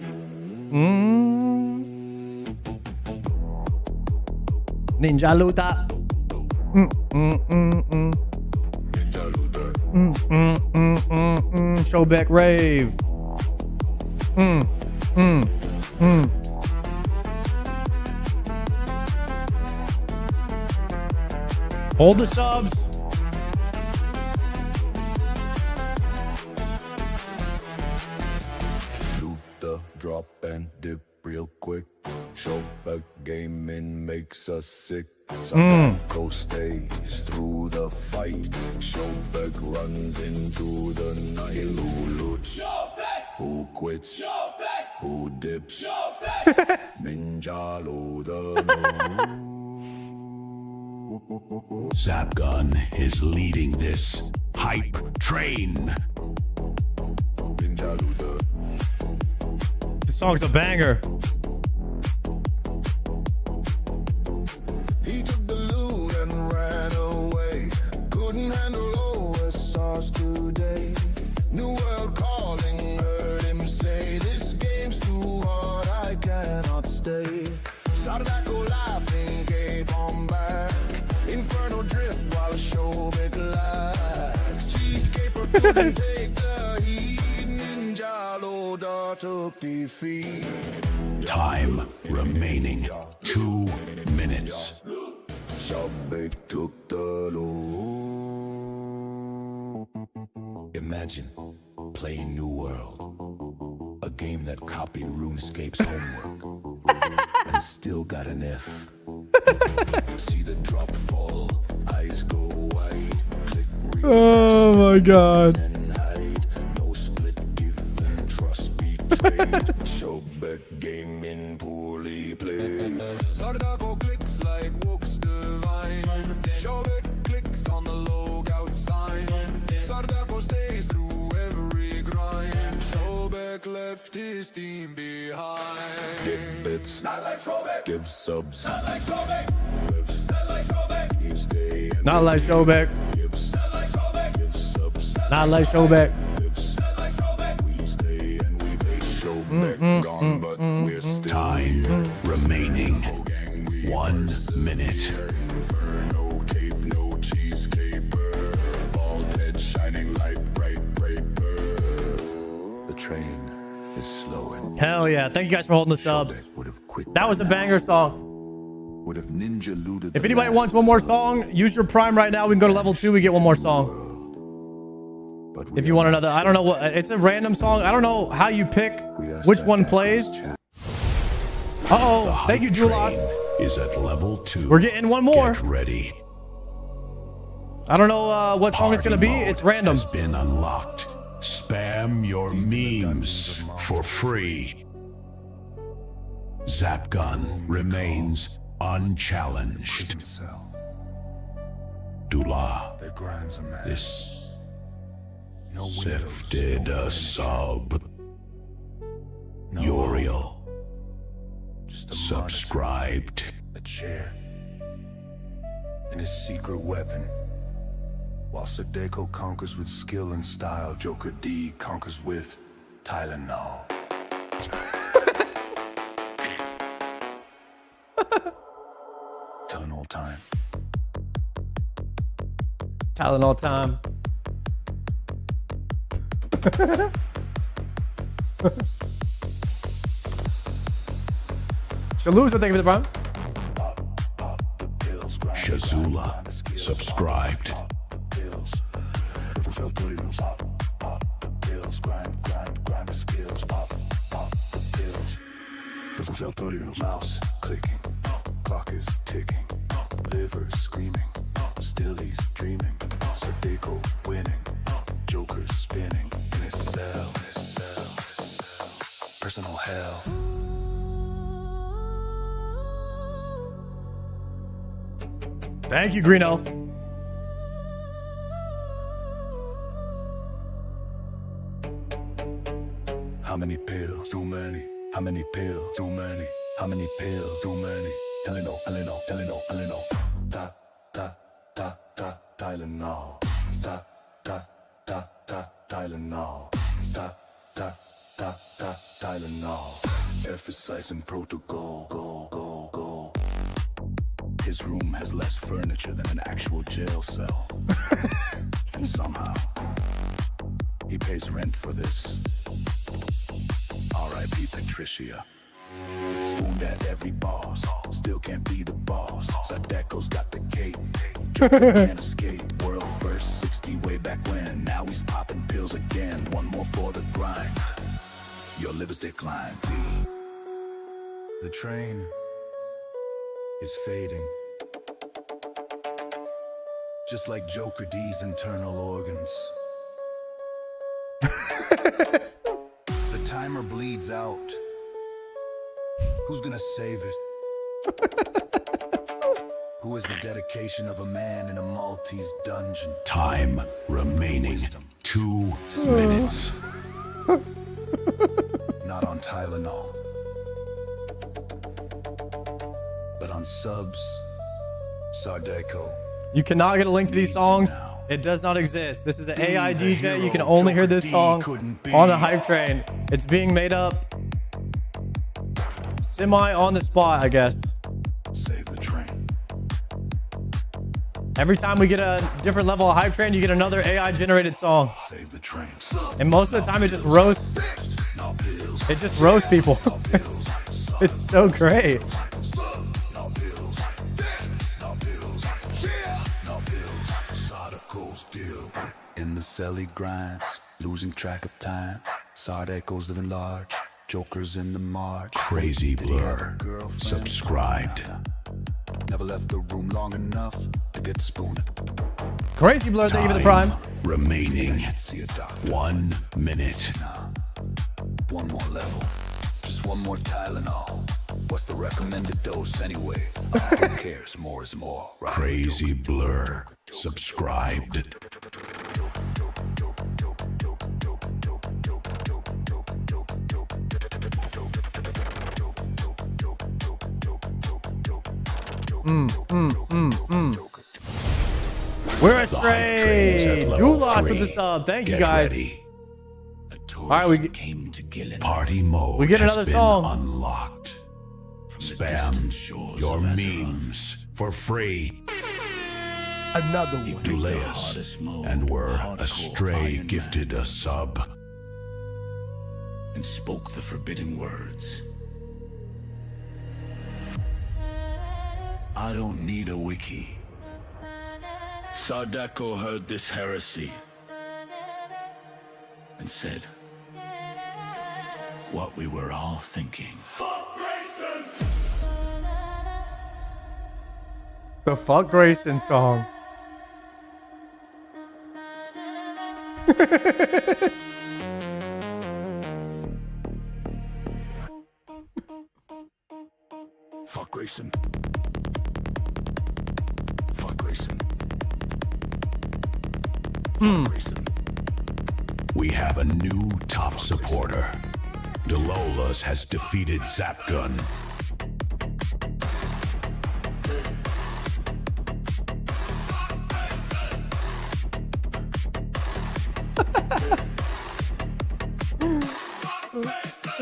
Ninja Luta. Showback rave. Hold the subs.
Luther, drop and dip real quick. Showback gaming makes us sick. Psycho stays through the fight. Showback runs into the night. Who loots? Who quits? Who dips? Ninja loader.
Zapgun is leading this hype train.
This song's a banger.
He took the loot and ran away. Couldn't handle osrs today. New world calling, heard him say, this game's too hard, I cannot stay. Sadako laughing, cape on back. Inferno drip while Showback lags. Cheesecaper couldn't take the heat. Ninja loader took defeat.
Time remaining 2 minutes.
Showback took the load. Imagine playing New World, a game that copied RuneScape's homework, and still got an F. See the drop fall, eyes go wide, click
Oh my god.
and hide. No split, give and trust betrayed. Showback gaming poorly played. Sardako clicks like Wook's divine. Showback clicks on the logout sign. Sardako stays through every grind. Showback left his team behind. Get bits, not like Showback. Give subs, not like Showback. Lifts, not like Showback. He stay and
Not like Showback.
gives, not like Showback. Give subs,
Not like Showback.
lifts, not like Showback. We stay and we play Showback gone, but we're still
Time remaining 1 minute.
Inferno cape, no cheesecaper. Bald head shining like bright paper. The train is slowing.
Hell yeah. Thank you guys for holding the subs. That was a banger song.
Would have ninja looted.
If
the
anybody
last
wants one more song, use your Prime right now. We can go to level 2. We get one more song. If you want another, I don't know what. It's a random song. I don't know how you pick which one plays. Uh-oh. Thank you, Julas.
Is at level 2.
We're getting one more.
Get ready.
I don't know what song it's going to be.
Party
It's
mode
random.
has been unlocked. Spam your memes for free. Zapgun remains unchallenged. Dula, this sifted a sub. Uriel, subscribed.
A chair and his secret weapon. While Sadeko conquers with skill and style, Joker D conquers with Tylenol. Tylenol time.
Tylenol time. Shaluza, thank you for the Prime.
Shazula, subscribed.
Mouse clicking, clock is ticking, liver screaming, still he's dreaming. Sadeko winning, Joker spinning in his cell. Personal hell.
Thank you, Greeno.
How many pills? Too many. How many pills? Too many. How many pills? Too many. Tylenol, Tylenol, Tylenol, Tylenol. Ta, ta, ta, ta, Tylenol. Ta, ta, ta, ta, Tylenol. Ta, ta, ta, ta, Tylenol. Emphasizing protocol. Go, go, go. His room has less furniture than an actual jail cell. And somehow, he pays rent for this. R.I.P. Patricia. Spooned at every boss, still can't be the boss. Sadeco's got the cape, Joker can't escape. World first 60 way back when. Now he's popping pills again. One more for the grind. Your liver's declined. The train is fading, just like Joker D's internal organs. The timer bleeds out. Who's gonna save it? Who is the dedication of a man in a Maltese dungeon?
Time remaining 2 minutes.
Not on Tylenol, but on subs, Sardeco.
You cannot get a link to these songs. It does not exist. This is an AI DJ. You can only hear this song on a hype train. It's being made up semi on the spot, I guess.
Save the train.
Every time we get a different level of hype train, you get another AI generated song.
Save the train.
And most of the time it just roasts. It just roasts people. It's so great.
In the celly grinds, losing track of time. Sardeco's living large, Joker's in the march.
Crazy Blur. Subscribed.
Never left the room long enough to get spooned.
Crazy Blur, thank you for the prime.
Remaining 1 minute.
One more level, just one more Tylenol. What's the recommended dose anyway? Who cares? More is more. Right?
Crazy Blur. Subscribed.
We're astray. Doulas with the sub. Thank you guys. All right, we
Party mode.
We get
has
another
been
song.
Unlocked. Spam your memes for free.
Another one.
Duleus and were astray gifted a sub.
And spoke the forbidden words. I don't need a wiki. Sardeco heard this heresy and said what we were all thinking.
The Fuck Grayson song.
Fuck Grayson. Fuck Grayson.
We have a new top supporter. Delola's has defeated Zapgun.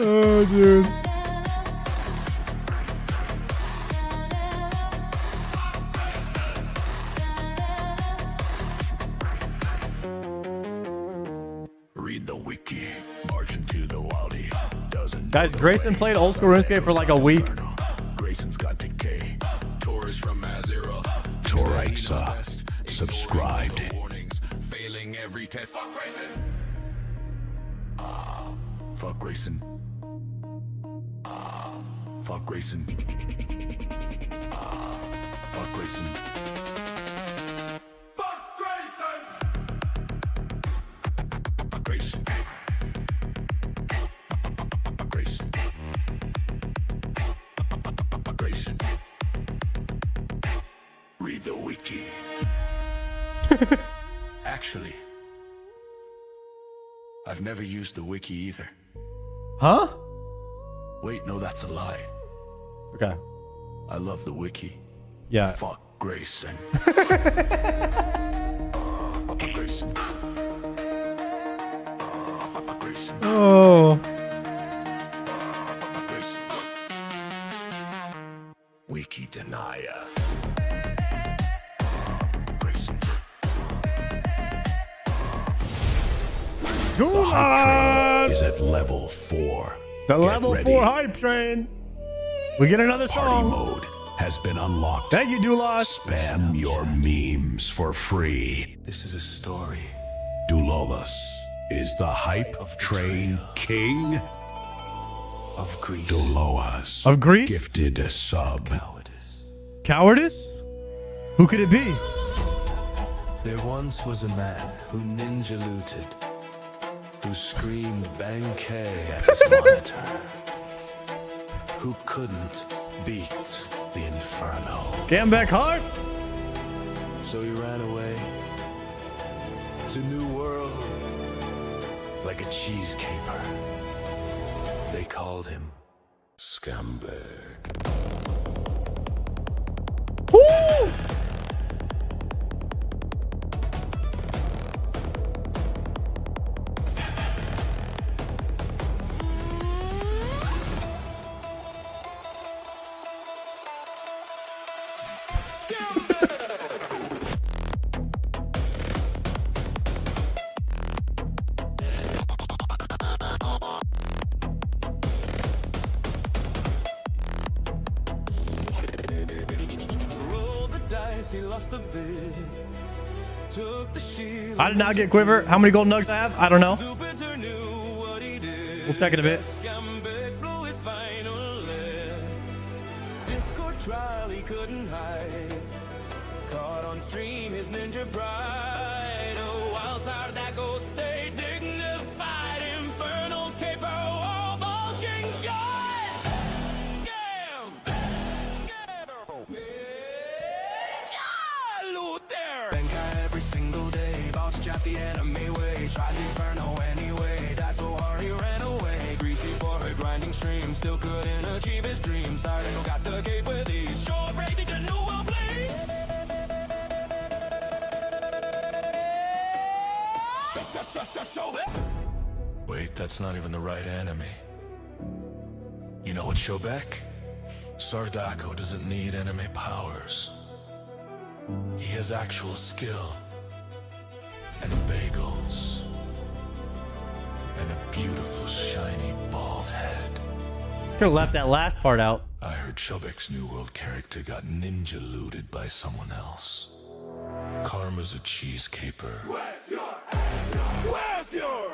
Oh, dude.
Read the wiki. March into the wildy.
Guys, Grayson played old school RuneScape for like a week.
Grayson's got decay. Taurus from Azeroth.
Toraxa subscribed.
Failing every test. Fuck Grayson. Fuck Grayson. Fuck Grayson. Fuck Grayson. Read the wiki.
wiki. Actually, I've never used the wiki either.
Huh?
Wait, no, that's a lie.
Okay.
I love the wiki.
Yeah.
Fuck Grayson. Grayson. Grayson.
Oh.
Grayson. Wiki denier. Grayson.
The
hype train is at level 4.
The
Get
level
ready.
4 hype train. We get another
Party
song.
mode has been unlocked.
Thank you, Dulas.
Spam your memes for free. This is a story. Dulolas is the hype train king of Greece. Dulolas
Of Greece?
gifted a sub.
Cowardice? Who could it be?
There once was a man who ninja looted, who screamed Bankay at his monitor, who couldn't beat the inferno.
Scamback heart.
So he ran away to New World like a cheese caper. They called him Scumbag.
Woo!
He lost the bid. Took the shield.
I did not get Quiver. How many gold nugs I have? I don't know. We'll check it a bit.
Scumbag blew his final lead. Discord trial he couldn't hide. Caught on stream his ninja pride. Oh, outside that goes stay dignified. Infernal caper, all ball king's gone. Scam. Bankai every single day, about to chat the enemy way. Tried the inferno anyway, died so hard he ran away. Greasy for her grinding stream, still couldn't achieve his dream. Sardango got the cape with ease, show break the new will play. Wait, that's not even the right enemy. You know what, Shobek? Sardako doesn't need enemy powers. He has actual skill, and bagels, and a beautiful shiny bald head.
Could have left that last part out.
I heard Shobek's New World character got ninja looted by someone else. Karma's a cheese caper.
Where's your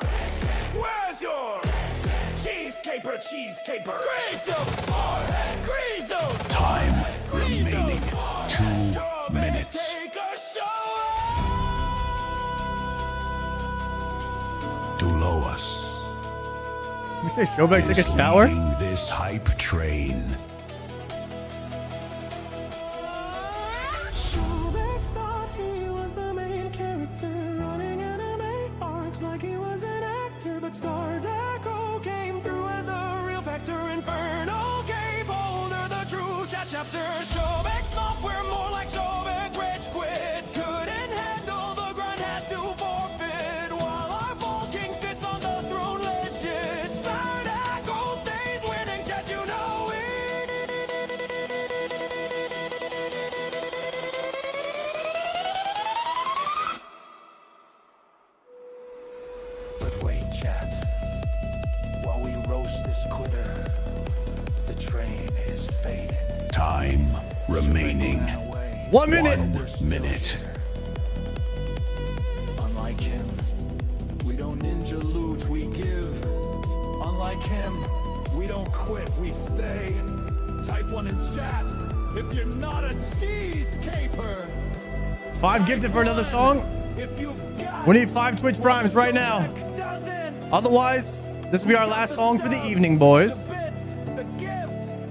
cheese caper, cheese caper? Grease
Time remaining 2 minutes. Duloas.
You say Shobek take a shower?
Leading this hype train.
Shobek thought he was the main character, running anime arcs like he was an actor, but Sardako came through as the real factor. Infernal cape holder, the true chat chapter. Shobek software, more like Shobek rich quit. Couldn't handle the grind, had to forfeit. While our ball king sits on the throne legit. Sardako stays winning, chat, you know it.
But wait, chat. While we roast this quitter, the train is fading.
Time remaining
1 minute.
1 minute.
Unlike him, we don't ninja loot, we give. Unlike him, we don't quit, we stay. Type 1 in chat if you're not a cheese caper.
5 gifted for another song. We need 5 Twitch Primes right now. Otherwise, this will be our last song for the evening, boys.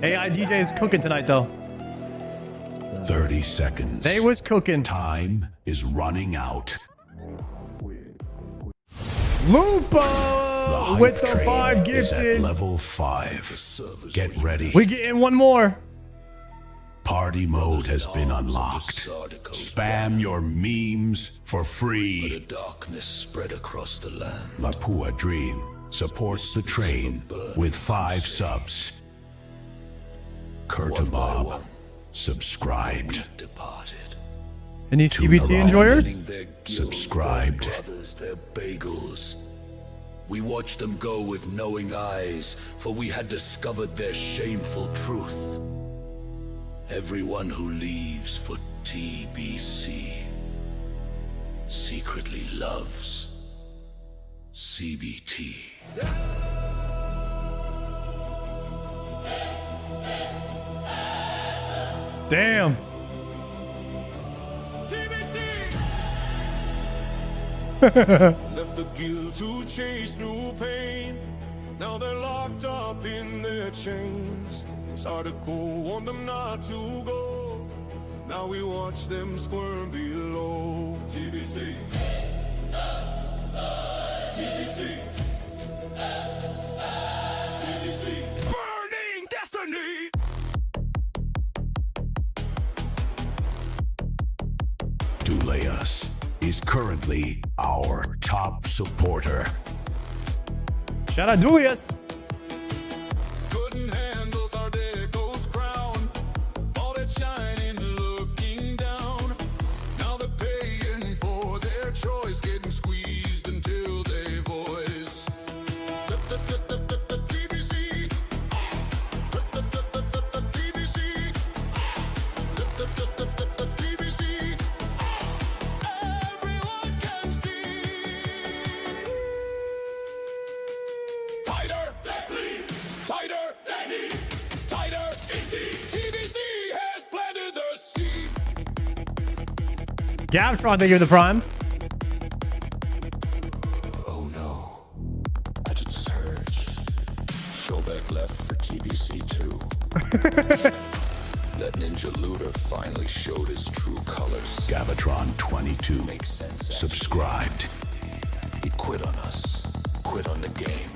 AI DJ is cooking tonight, though.
30 seconds.
They was cooking.
Time is running out.
Lupo with the 5
Is at
gifted.
level 5. Get ready.
We getting one more.
Party mode has been unlocked. Spam your memes for free.
Darkness spread across the land.
Lapua Dream supports the train with 5 subs. Kurtabab subscribed.
Any CBT enjoyers?
Subscribed.
Brothers, their bagels. We watched them go with knowing eyes, for we had discovered their shameful truth. Everyone who leaves for TBC secretly loves CBT.
Damn.
Left the guild to chase new pain. Now they're locked up in their chains. Sardical warned them not to go. Now we watch them squirm below. TBC. TBC. TBC. Burning destiny.
Duleus is currently our top supporter.
Shout out Dulius.
Couldn't handle Sardico's crown. All that shining, looking down. Now they're paying for their choice, getting squeezed until they voice. TBC. TBC. TBC. Everyone can see. Tighter than bleed, tighter than need, tighter indeed. TBC has planted the seed.
Gavtron, thank you for the prime.
Oh no, I just surged. Showback left for TBC 2. That ninja looter finally showed his true colors.
Gavatron 22
Makes sense.
subscribed.
He quit on us, quit on the game.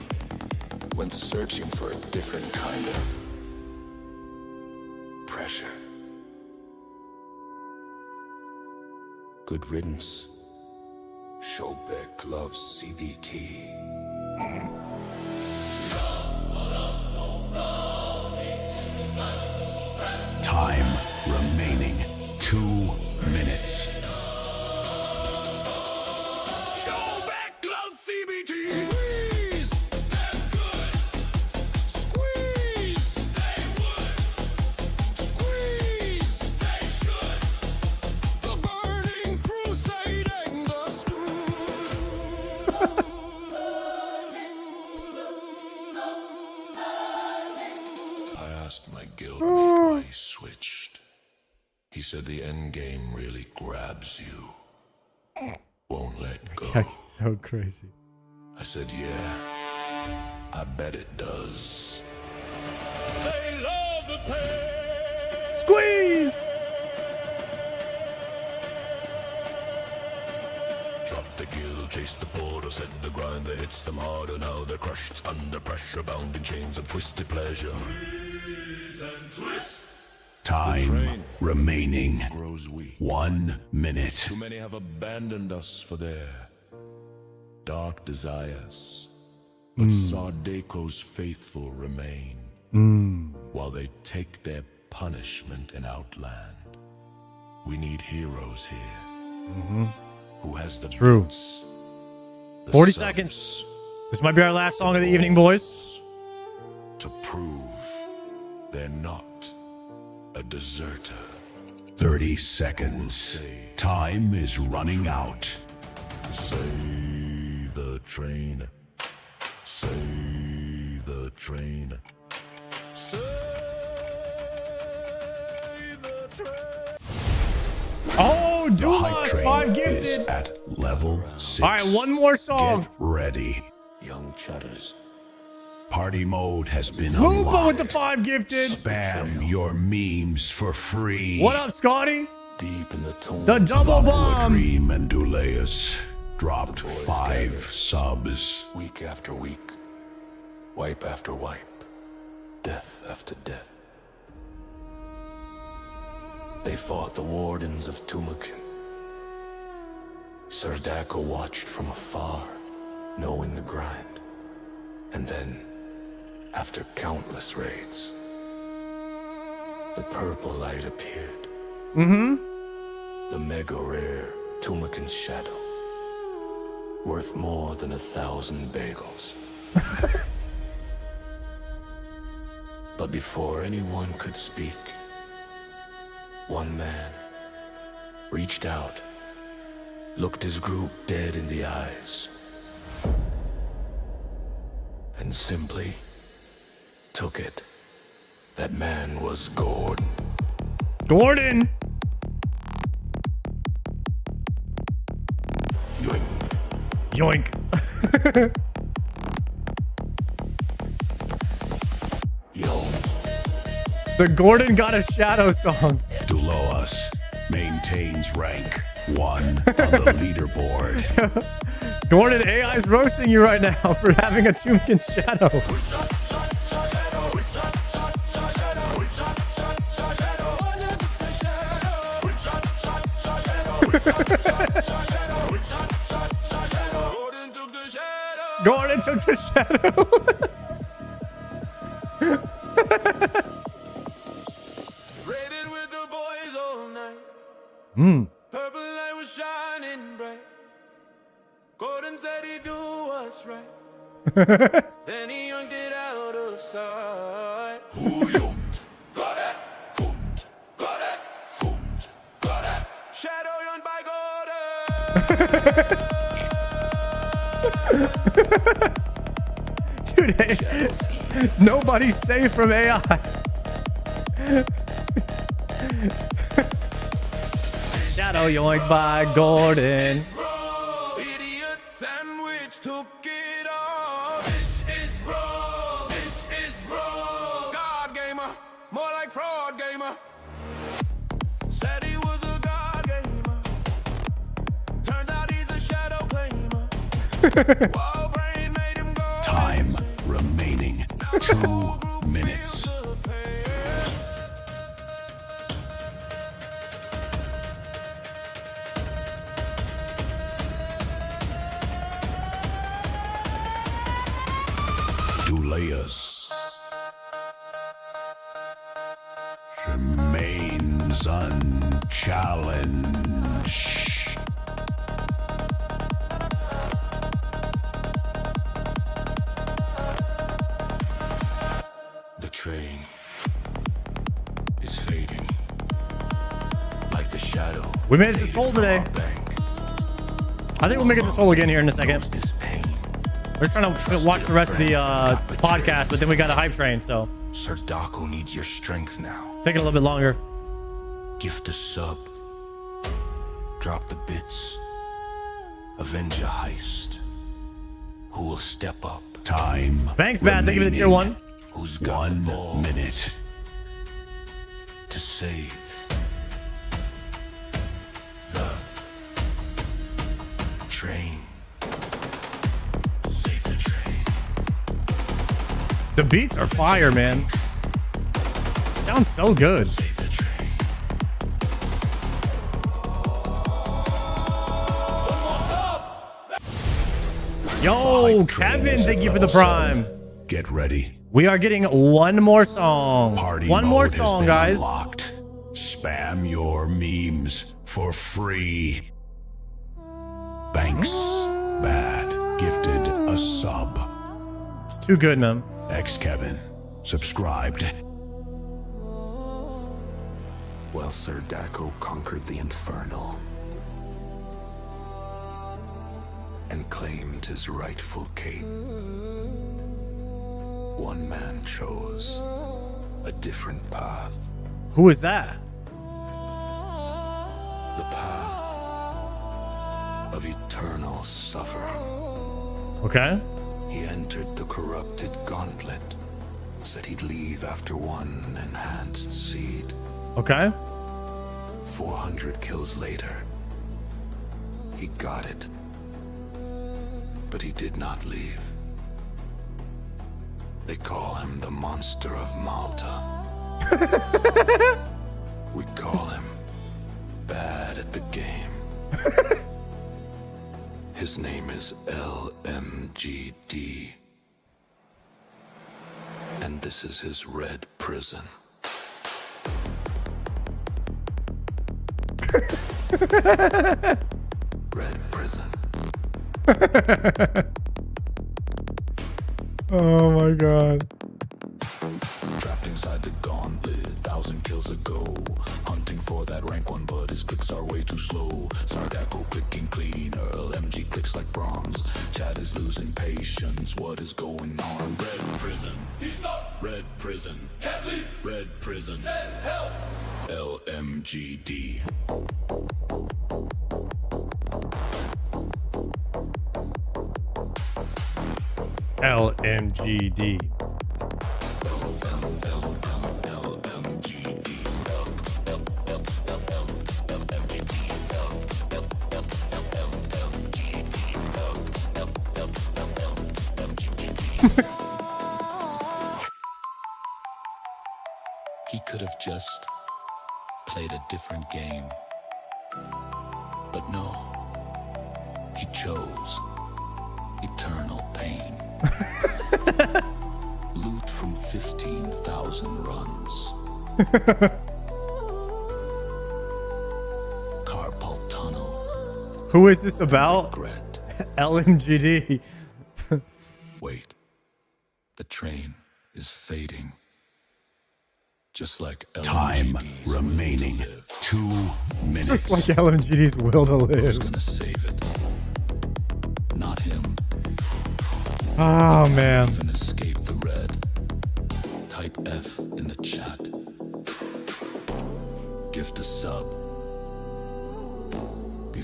Went searching for a different kind of pressure. Good riddance. Showbeck loves CBT.
Time remaining 2 minutes.
Showback loves CBT. Squeeze! They're good. Squeeze! They would. Squeeze! They should. The burning crusade and the I asked my guildmate why he switched. He said the end game really grabs you. Won't let go.
That's so crazy.
I said, yeah, I bet it does. They love the pain.
Squeeze!
Drop the guild, chase the portal, set the grind that hits them harder. Now they're crushed under pressure, bound in chains of twisted pleasure. Squeeze and twist.
Time remaining 1 minute.
Too many have abandoned us for their dark desires. But Sardico's faithful remain. While they take their punishment in Outland. We need heroes here. Who has the
True.
bits, the
40
subs
seconds. This might be our last song of the evening, boys.
to prove they're not a deserter.
30 seconds. Time is running out.
Save the train. Save the train.
Oh,
The hype
Dulas,
train
5
is
gifted.
at level 6.
All right, one more song.
Get ready.
Young chatters.
Party mode has been
Lupa
unlocked.
with the 5 gifted.
Spam your memes for free.
What up, Scotty?
Deep in the tomb.
The double bomb.
Dream and Duleus dropped 5 subs.
Week after week. Wipe after wipe. Death after death. They fought the wardens of Tumakin. Sir Dako watched from afar, knowing the grind. And then, after countless raids, the purple light appeared.
Mm-hmm.
The mega rare Tumakin's shadow. Worth more than 1,000 bagels. But before anyone could speak, one man reached out, looked his group dead in the eyes, and simply took it. That man was Gordon.
Gordon! Yoink. The Gordon got a shadow song.
Duloas maintains rank 1 on the leaderboard.
Gordon, AI is roasting you right now for having a Tombkin shadow. Gordon took the shadow. Hmm.
Purple light was shining bright. Gordon said he'd do us right. Then he yanked it out of sight. Shadow yanked by Gordon.
Dude, hey, nobody's safe from AI. Shadow yoinked by Gordon.
Idiot sandwich took it off. This is wrong. This is wrong. God gamer, more like fraud gamer. Said he was a god gamer. Turns out he's a shadow claimer. Wild brain made him go.
Time remaining 2 minutes. Duleus remains unchallenged.
The train is fading like the shadow.
We made it to Soul today. I think we'll make it to Soul again here in a second. We're trying to watch the rest of the podcast, but then we got a hype train, so
Sir Dako needs your strength now.
taking a little bit longer.
Gift a sub. Drop the bits. Avenge a heist. Who will step up?
Time.
Thanks, man. Thank you for the tier 1.
Who's got
1 minute
to save the train? Save the train.
The beats are fire, man. Sounds so good. Yo, Kevin, thank you for the prime.
Get ready.
We are getting one more song. One more
mode has
song,
been
guys.
unlocked. Spam your memes for free. Banks Bad gifted a sub.
It's too good, man.
X Kevin subscribed.
While Sir Dako conquered the Inferno and claimed his rightful cape, one man chose a different path.
Who is that?
The path of eternal suffering.
Okay.
He entered the corrupted gauntlet. Said he'd leave after one enhanced seed.
Okay.
400 kills later, he got it. But he did not leave. They call him the Monster of Malta. We call him bad at the game. His name is LMGD. And this is his red prison. Red prison.
Oh my god.
Trapped inside the gauntlet, 1,000 kills ago. Hunting for that rank one, but his clicks are way too slow. Sardaco clicking cleaner, LMG clicks like bronze. Chad is losing patience, what is going on? Red prison, he's stuck. Red prison, can't leave. Red prison, send help. LMGD.
LMGD.
He could have just played a different game. But no, he chose eternal pain. Loot from 15,000 runs. Carpal tunnel.
Who is this about? LMGD.
Wait. The train is fading. Just like
Time remaining 2 minutes.
Just like LMGD's will to live.
Who's gonna save it? Not him.
Oh man.
Even escape the red. Type F in the chat. Gift a sub.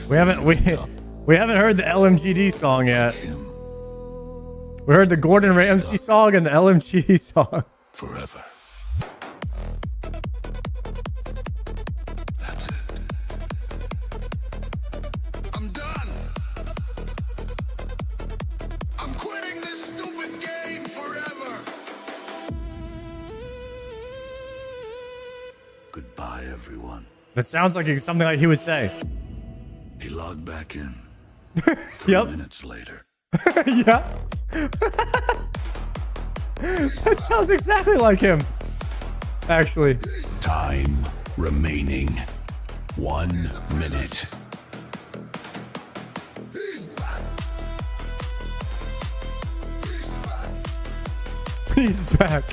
We haven't heard the LMGD song yet. We heard the Gordon Ramsay song and the LMGD song.
Forever.
Goodbye, everyone.
That sounds like something like he would say.
He logged back in.
3
minutes later.
Yeah. That sounds exactly like him. Actually.
Time remaining 1 minute.
He's back.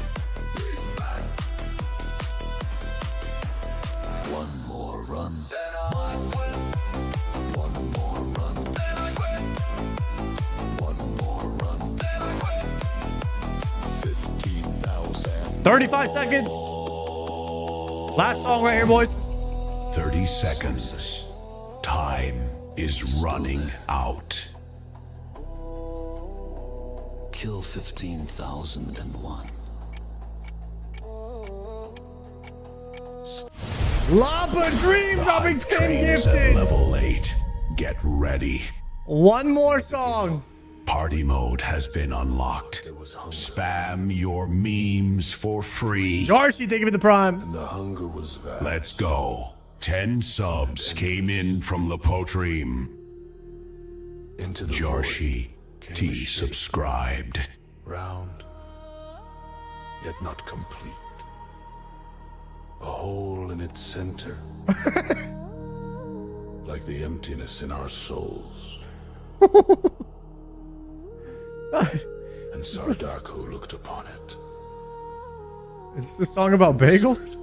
One more run. One more run. One more run. 15,000.
35 seconds. Last song right here, boys.
30 seconds. Time is running out.
Kill 15,001.
Lapa Dreams, I've been gifted.
Level 8. Get ready.
One more song.
Party mode has been unlocked. Spam your memes for free.
Darcy, thank you for the prime.
And the hunger was vast.
Let's go. 10 subs came in from the Potream.
Into the
Jarshi T subscribed.
Round, yet not complete. A hole in its center. Like the emptiness in our souls. And Sardaco looked upon it.
Is this a song about bagels?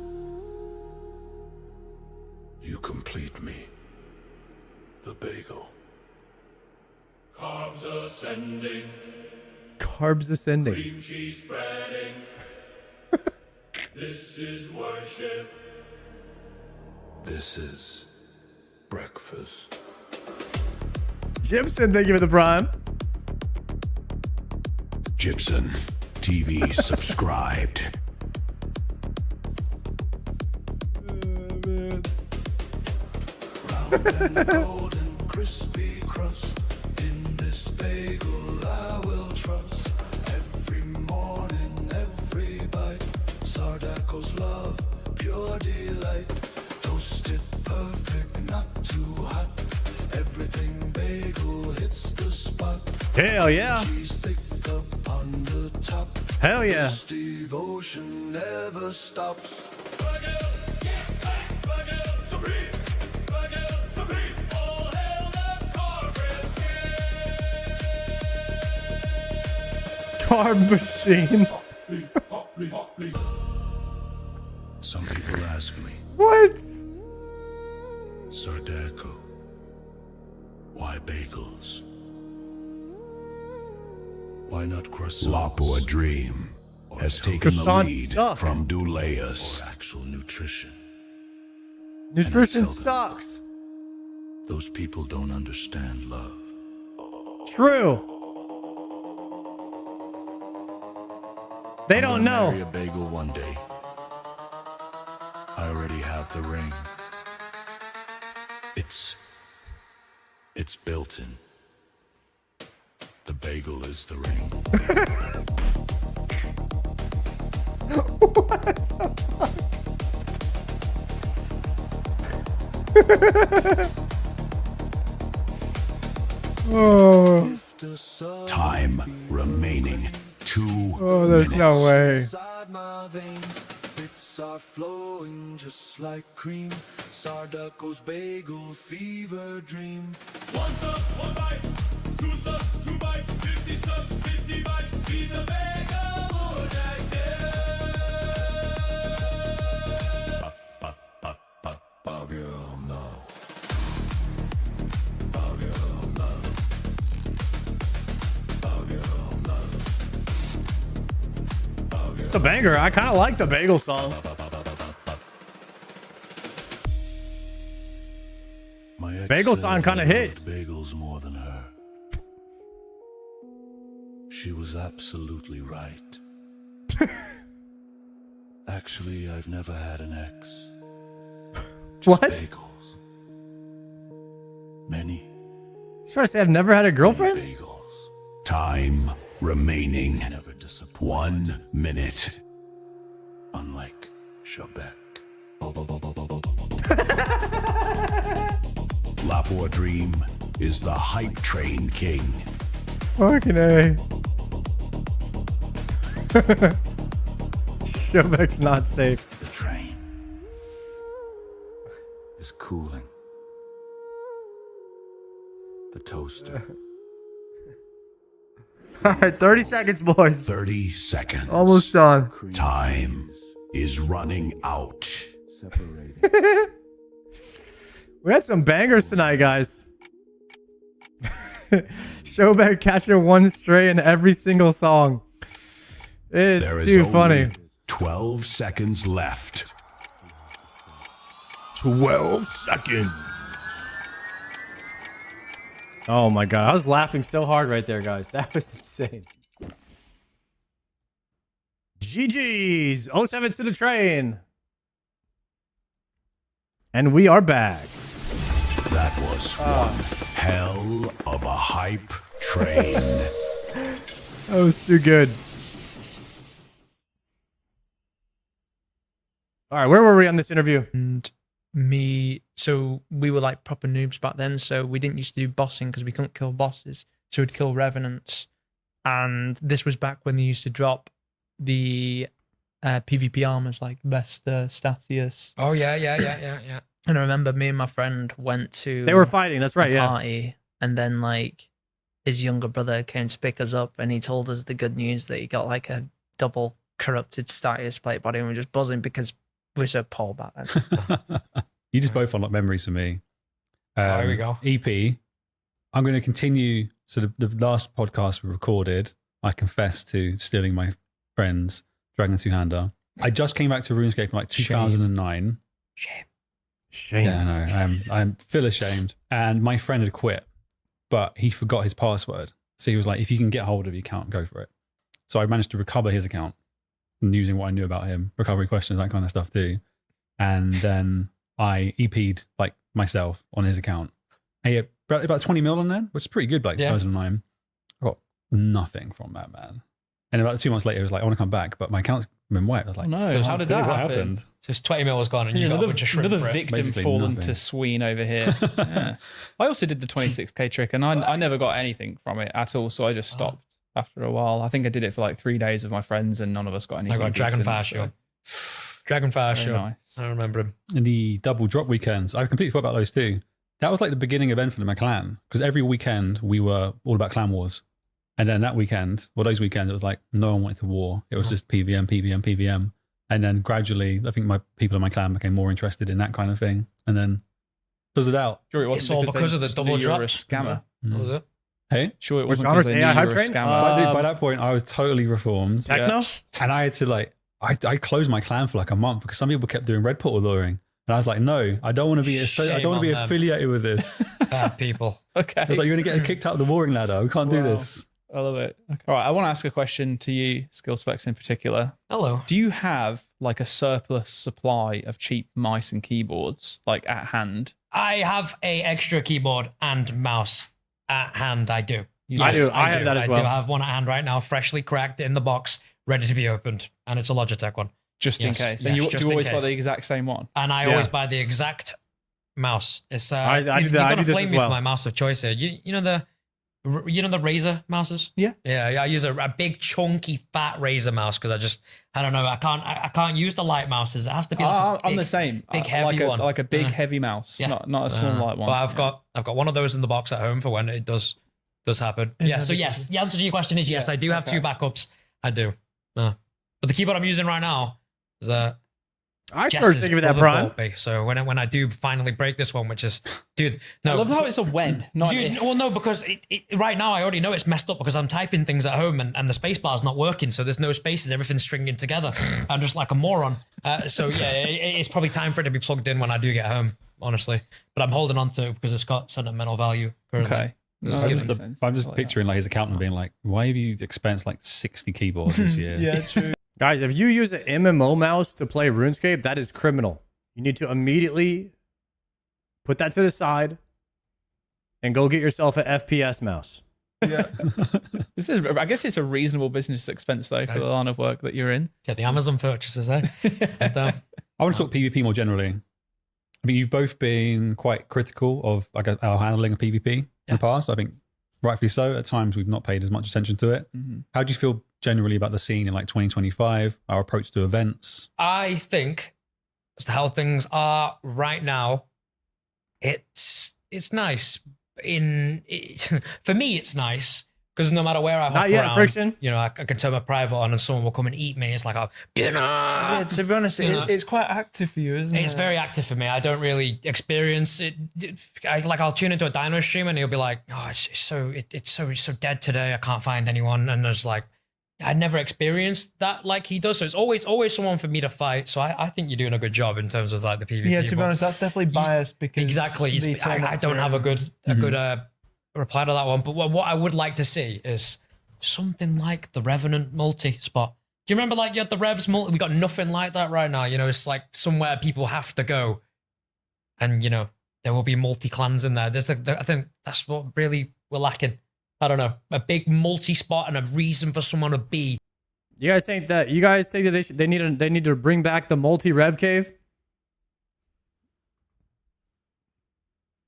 You complete me. The bagel. Carbs ascending.
Carbs ascending.
Cream cheese spreading. This is worship. This is breakfast.
Jimson, thank you for the prime.
Gibson TV subscribed.
Round and golden, crispy crust. In this bagel I will trust. Every morning, every bite. Sardaco's love, pure delight. Toasted perfect, not too hot. Everything bagel hits the spot.
Hell yeah.
Cheese thick up on the top.
Hell yeah.
This devotion never stops.
Carb machine.
Some people ask me,
What?
Sardaco, why bagels? Why not croissants?
Lapua Dream has taken the
Croissants
lead
suck.
from Duleus.
Actual nutrition.
Nutrition sucks.
Those people don't understand love.
True. They
I'm
don't
gonna
know.
marry a bagel one day. I already have the ring. It's built in. The bagel is the ring.
Oh.
Time remaining 2
Oh, there's no
minutes.
way.
Inside my veins, bits are flowing just like cream. Sardaco's bagel fever dream. One sub, one bite. 2 subs, 2 bites. 50 subs, 50 bites. Be the bagel or die Bagel now. Bagel now. Bagel now.
It's a banger. I kind of like the bagel song.
My ex
Bagel
said
song kinda
I loved
hits.
Bagels more than her. She was absolutely right. Actually, I've never had an ex.
What?
Bagels. Many.
You trying to say I've never had a girlfriend?
Time remaining 1 minute.
Unlike Shabek.
Lapua Dream is the hype train king.
Fucking A. Shobek's not safe.
The train is cooling. The toaster.
All right, 30 seconds, boys.
30 seconds.
Almost done.
Time is running out.
We had some bangers tonight, guys. Shobek catching one stray in every single song. It's
There is
too
only
funny.
12 seconds left.
12 seconds. Oh my god, I was laughing so hard right there, guys. That was insane. GG's 07 to the train. And we are back.
That was one hell of a hype train.
That was too good. All right, where were we on this interview?
And so we were like proper noobs back then, so we didn't used to do bossing because we couldn't kill bosses, so we'd kill revenants. And this was back when they used to drop the PvP armors like Vesta, Statius.
Oh yeah.
And I remember me and my friend went to
They were fighting, that's right,
a
yeah.
party, and then like his younger brother came to pick us up, and he told us the good news that he got like a double corrupted Statius plate body, and we were just buzzing because we were so poor back then.
You just both unlock memories for me.
Here we go.
EP, I'm going to continue. So the last podcast we recorded, I confessed to stealing my friend's Dragon Two-Hander. I just came back to RuneScape in like 2009.
Shame.
Yeah, I know. I feel ashamed. And my friend had quit, but he forgot his password. So he was like, if you can get hold of your account, go for it. So I managed to recover his account and using what I knew about him, recovery questions, that kind of stuff too. And then I EP'd like myself on his account. I hit about 20 mil on there, which is pretty good, like 2009. I got nothing from that, man. And about 2 months later, it was like, I want to come back, but my account's been wiped. I was like,
no, how did that happen?
So it's 20 mil was gone and you got a bunch of shrimp
Another
for it.
victim
Basically
fallen
nothing.
to Sween over here. Yeah. I also did the 26k trick and I never got anything from it at all, so I just stopped after a while. I think I did it for like 3 days with my friends and none of us got anything.
I got Dragonfire Shield. Dragonfire Shield.
Nice.
I remember him.
And the double drop weekends, I completely forgot about those too. That was like the beginning event for my clan, because every weekend we were all about clan wars. And then that weekend, well, those weekends, it was like no one wanted to war. It was just PVM, PVM, PVM. And then gradually, I think my people in my clan became more interested in that kind of thing. And then fizzled out.
Sure, it wasn't
It's all because of the double
you were a
drops.
scammer.
What was it?
Hey?
Sure, it
Which
wasn't
genre's
because they
AI
knew you
hype
were a
train?
scammer.
But dude, by that point, I was totally reformed.
Techno?
And I had to like, I closed my clan for like a month because some people kept doing red portal luring. And I was like, no, I don't want to be I don't want to be affiliated with this.
Bad people.
Okay.
I was like, you're going to get kicked out of the warring ladder. We can't do this.
I love it. Okay. All right, I want to ask a question to you, Skill Specs in particular.
Hello.
Do you have like a surplus supply of cheap mice and keyboards like at hand?
I have a extra keyboard and mouse at hand. I do.
I do. I have that as well.
I do have one at hand right now, freshly cracked in the box, ready to be opened, and it's a Logitech one.
Just in case. And
Yes,
you
just
do
in
always buy
case.
the exact same one?
And I always buy the exact mouse. It's
I do that.
you're
I
gonna
do this
flame
as
me
well.
for my mouse of choice here. You know the Razer mouses?
Yeah.
Yeah, I use a big chunky fat Razer mouse because I don't know, I can't use the light mouses. It has to be like a
I'm
big,
the same.
big heavy one.
Like a big heavy mouse, not a small light one.
But I've got one of those in the box at home for when it does happen. Yeah. So yes, the answer to your question is yes. I do have two backups. I do. But the keyboard I'm using right now is
I started thinking of that, Brian.
So when I do finally break this one, which is, dude, no.
I love how it's a when, not
Dude,
if.
well, no, because right now I already know it's messed up because I'm typing things at home and the space bar is not working, so there's no spaces, everything's stringing together. I'm just like a moron. So yeah, it's probably time for it to be plugged in when I do get home, honestly. But I'm holding on to it because it's got sentimental value currently.
Okay. No,
It's
that
giving-
makes sense.
I'm just
I like
picturing like his accountant being like, why have you expensed like 60 keyboards this year?
Yeah, true.
Guys, if you use an MMO mouse to play RuneScape, that is criminal. You need to immediately put that to the side and go get yourself an FPS mouse.
Yeah. I guess it's a reasonable business expense though for the line of work that you're in.
Yeah, the Amazon purchases, eh? But,
I want to talk PvP more generally. I mean, you've both been quite critical of like our handling of PvP in the past. I think rightfully so. At times, we've not paid as much attention to it.
Mm-hmm.
How do you feel generally about the scene in like 2025? Our approach to events?
I think as to how things are right now, it's nice. For me, it's nice because no matter where I hop
Not yet,
around,
Friction.
you know, I can turn my private on and someone will come and eat me. It's like a dinner.
Yeah, to be honest,
You know?
it's quite active for you, isn't it?
It's very active for me. I don't really experience it. I'll tune into a dino stream and he'll be like, "Oh, it's so dead today. I can't find anyone." And there's like, I never experienced that like he does. So it's always someone for me to fight. So I think you're doing a good job in terms of like the PvP.
Yeah, to be honest, that's definitely biased because
exactly.
they turn
I
up
don't
for
have a good
everything.
reply to that one. But what I would like to see is something like the Revenant multi spot. Do you remember like you had the Revs multi? We got nothing like that right now. You know, it's like somewhere people have to go, and you know there will be multi clans in there. I think that's what really we're lacking. I don't know, a big multi spot and a reason for someone to be.
You guys think that they need to bring back the multi rev cave?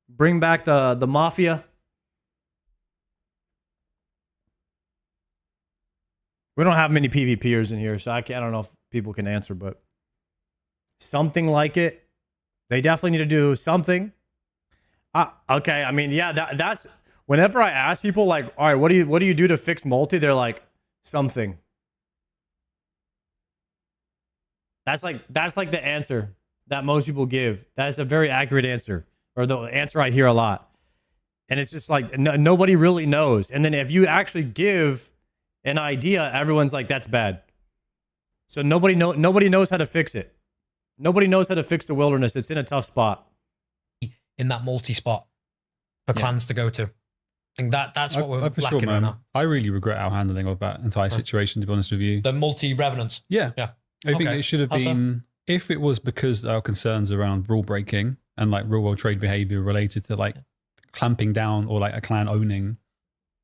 Bring back the mafia. We don't have many PvPers in here, so I don't know if people can answer, but something like it. They definitely need to do something. Okay, I mean, yeah, that's whenever I ask people like, all right, what do you do to fix multi? They're like, something. That's like the answer that most people give. That is a very accurate answer, or the answer I hear a lot. And it's just like nobody really knows. And then if you actually give an idea, everyone's like, that's bad. So nobody knows how to fix it. Nobody knows how to fix the wilderness. It's in a tough spot.
In that multi spot for clans to go to. think that's what we're
for sure,
lacking right
man.
now.
I really regret our handling of that entire situation, to be honest with you.
The multi-revenants.
Yeah.
Yeah.
I think
Okay.
it should have
How so?
been, if it was because our concerns around rule breaking and like real world trade behavior related to like clamping down or like a clan owning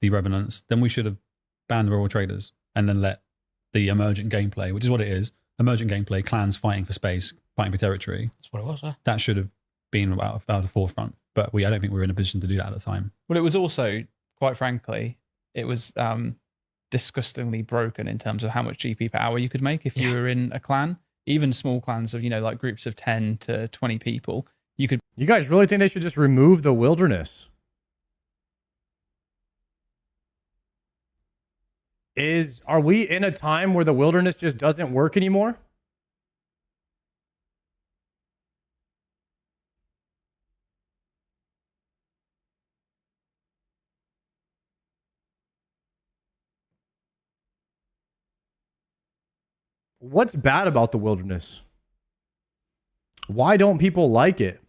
the revenants, then we should have banned the real world traders and then let the emergent gameplay, which is what it is, emergent gameplay, clans fighting for space, fighting for territory.
That's what it was, huh?
That should have been out of the forefront. But I don't think we were in a position to do that at the time.
Well, it was also, quite frankly, it was disgustingly broken in terms of how much GP per hour you could make if you were in a clan. Even small clans of, like groups of 10 to 20 people, you could.
You guys really think they should just remove the wilderness? Are we in a time where the wilderness just doesn't work anymore? What's bad about the wilderness? Why don't people like it?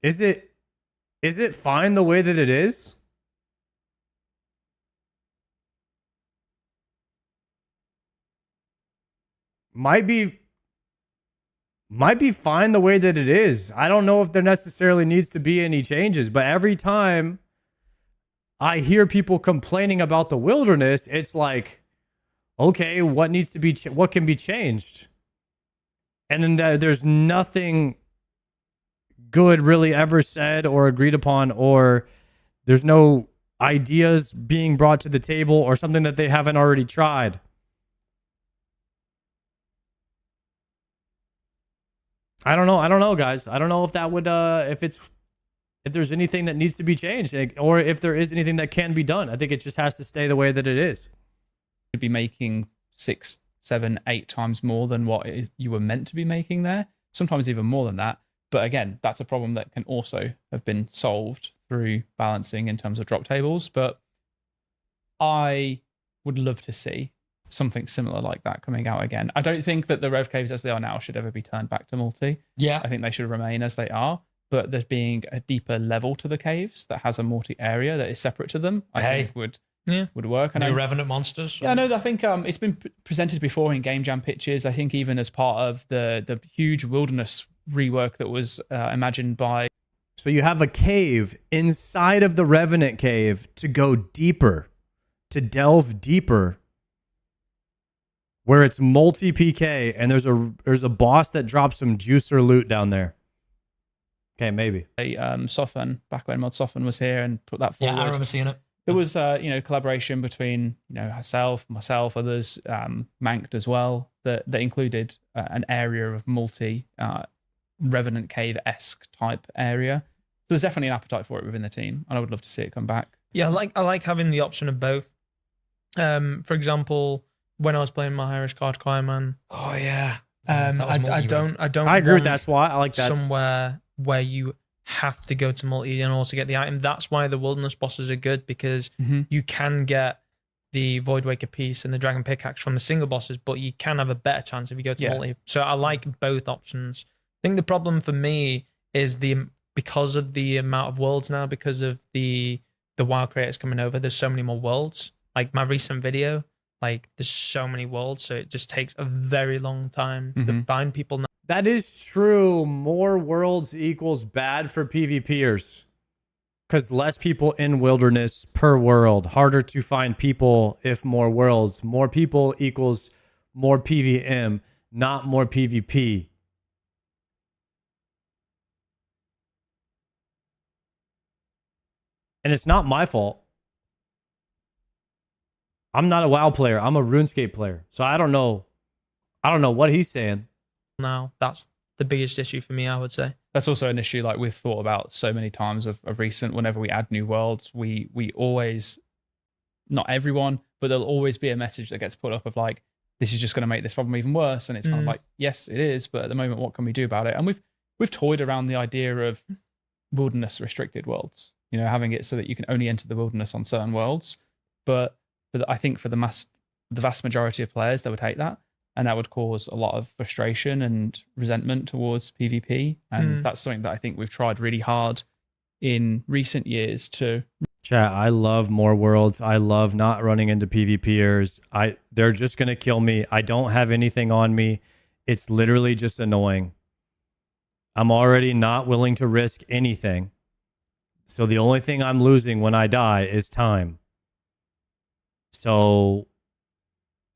Is it fine the way that it is? Might be fine the way that it is. I don't know if there necessarily needs to be any changes, but every time I hear people complaining about the wilderness, it's like, okay, what needs to be what can be changed? And then there's nothing good really ever said or agreed upon, or there's no ideas being brought to the table or something that they haven't already tried. I don't know, guys. I don't know if that would if there's anything that needs to be changed, or if there is anything that can be done. I think it just has to stay the way that it is.
You'd be making 6, 7, 8 times more than what you were meant to be making there. Sometimes even more than that. But again, that's a problem that can also have been solved through balancing in terms of drop tables. But I would love to see something similar like that coming out again. I don't think that the rev caves as they are now should ever be turned back to multi.
Yeah.
I think they should remain as they are. But there's being a deeper level to the caves that has a multi area that is separate to them, I think would work.
New revenant monsters.
Yeah, no, I think it's been presented before in game jam pitches. I think even as part of the huge wilderness rework that was imagined by.
So you have a cave inside of the revenant cave to go deeper, to delve deeper, where it's multi PK, and there's a boss that drops some juicer loot down there. Okay, maybe.
Soften, back when Mod Soften was here and put that forward.
Yeah, I remember seeing it.
There was collaboration between herself, myself, others, Manked as well, that included an area of multi Revenant Cave-esque type area. So there's definitely an appetite for it within the team, and I would love to see it come back.
Yeah, I like having the option of both. For example, when I was playing my Irish Card Fireman.
Oh yeah.
I don't.
I agree with that. That's why I like that.
Somewhere where you have to go to multi in order to get the item. That's why the wilderness bosses are good, because you can get the Voidwaker piece and the Dragon Pickaxe from the single bosses, but you can have a better chance if you go to multi. So I like both options. I think the problem for me is because of the amount of worlds now, because of the WoW creators coming over, there's so many more worlds. Like my recent video, like there's so many worlds, so it just takes a very long time to find people now.
That is true. More worlds equals bad for PvPers. Because less people in wilderness per world. Harder to find people if more worlds. More people equals more PvM, not more PvP. And it's not my fault. I'm not a WoW player. I'm a RuneScape player. So I don't know what he's saying.
Now that's the biggest issue for me, I would say.
That's also an issue like we've thought about so many times of recent. Whenever we add new worlds, we always, not everyone, but there'll always be a message that gets put up of like, this is just going to make this problem even worse. And it's kind of like, yes, it is, but at the moment, what can we do about it? And we've toyed around the idea of wilderness restricted worlds, having it so that you can only enter the wilderness on certain worlds. But I think for the vast majority of players, they would hate that. and that would cause a lot of frustration and resentment towards PvP. And
Mm.
that's something that I think we've tried really hard in recent years to.
Chat, I love more worlds. I love not running into PvPers. They're just gonna kill me. I don't have anything on me. It's literally just annoying. I'm already not willing to risk anything. So the only thing I'm losing when I die is time. So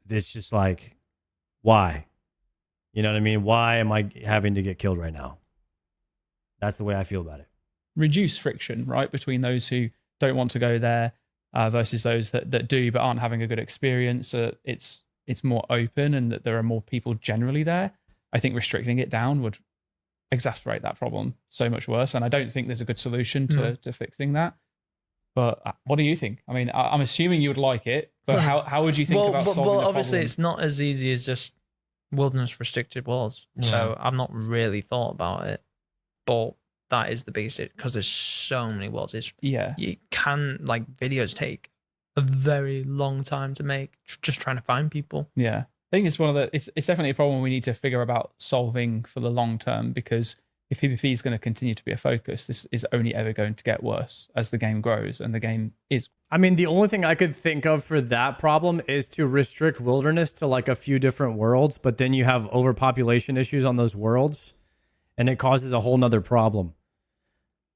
it's just like, why? You know what I mean? Why am I having to get killed right now? That's the way I feel about it.
Reduce friction, right, between those who don't want to go there versus those that do but aren't having a good experience. It's more open and that there are more people generally there. I think restricting it down would exacerbate that problem so much worse. And I don't think there's a good solution to fixing that. But what do you think? I mean, I'm assuming you would like it, but how would you think about solving the
obviously
problem?
it's not as easy as just wilderness restricted worlds. So I've not really thought about it, but that is the basic, because there's so many worlds. You can, like, videos take a very long time to make, just trying to find people.
Yeah. I think it's it's definitely a problem we need to figure about solving for the long term, because if PvP is going to continue to be a focus, this is only ever going to get worse as the game grows, and the game is.
I mean, the only thing I could think of for that problem is to restrict wilderness to like a few different worlds, but then you have overpopulation issues on those worlds, and it causes a whole nother problem.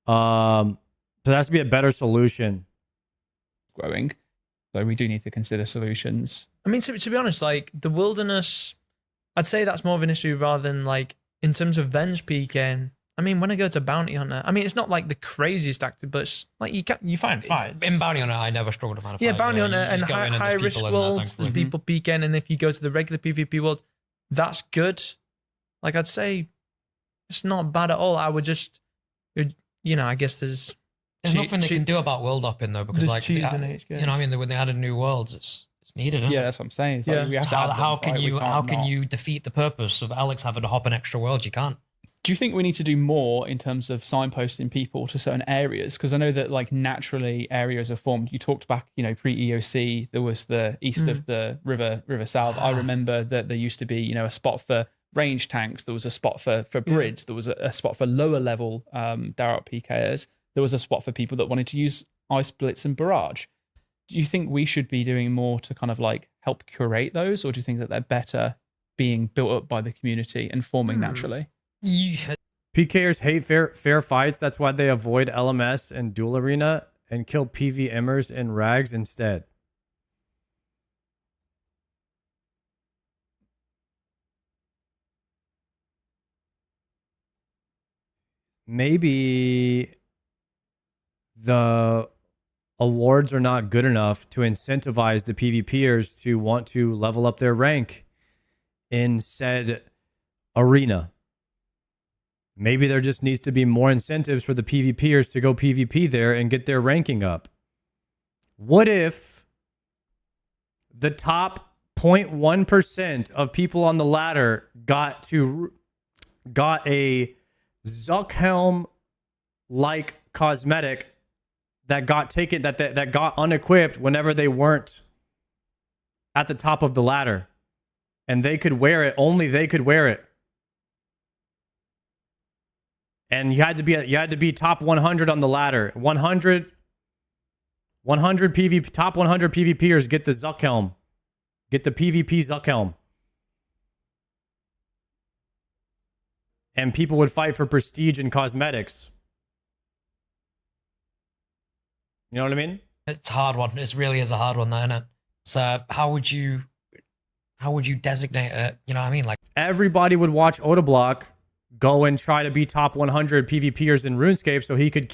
So there has to be a better solution.
Growing. So we do need to consider solutions.
I mean, to be honest, like, the wilderness, I'd say that's more of an issue rather than, like, in terms of Venge PKing. I mean, when I go to Bounty Hunter, I mean, it's not like the craziest active, but it's like you find fights.
In Bounty Hunter, I never struggled to find a fight.
Yeah, Bounty Hunter
You
and
just go in
high
there's
risk
people in there,
worlds, there's
thankfully.
people PKing, and if you go to the regular PvP world, that's good. Like, I'd say it's not bad at all. I would just, you know, I guess there's
nothing they can do about world hopping though, because
There's
like
cheese
the-
in it,
you know, what I mean, when they added new worlds, it's needed. Isn't
Yeah,
it?
that's what I'm saying. It's like we have to add them,
how can
right? We
you
can't not.
you defeat the purpose of Alex having to hop an extra world? You can't.
Do you think we need to do more in terms of signposting people to certain areas? Because I know that like naturally areas are formed. You talked back, you know, pre-EOC, there was the east of the River South. I remember that there used to be, you know, a spot for range tanks. There was a spot for Brids. There was a spot for lower level Dark PKers. There was a spot for people that wanted to use Ice Blitz and Barrage. Do you think we should be doing more to kind of like help curate those, or do you think that they're better being built up by the community and forming naturally?
PKers hate fair fights. That's why they avoid LMS and Duel Arena and kill PVMers and Rags instead. Maybe the awards are not good enough to incentivize the PvPers to want to level up their rank in said arena. Maybe there just needs to be more incentives for the PvPers to go PvP there and get their ranking up. What if the top 0.1% of people on the ladder got a Zuckhelm like cosmetic that got taken, that got unequipped whenever they weren't at the top of the ladder, and they could wear it, only they could wear it. And you had to be top 100 on the ladder. 100 PvP, top 100 PvPers get the Zuckhelm. Get the PvP Zuckhelm. And people would fight for prestige and cosmetics. You know what I mean?
It's a hard one. It really is a hard one, though, isn't it? So how would you designate it? You know what I mean? Like,
everybody would watch Odablock go and try to be top 100 PvPers in RuneScape so he could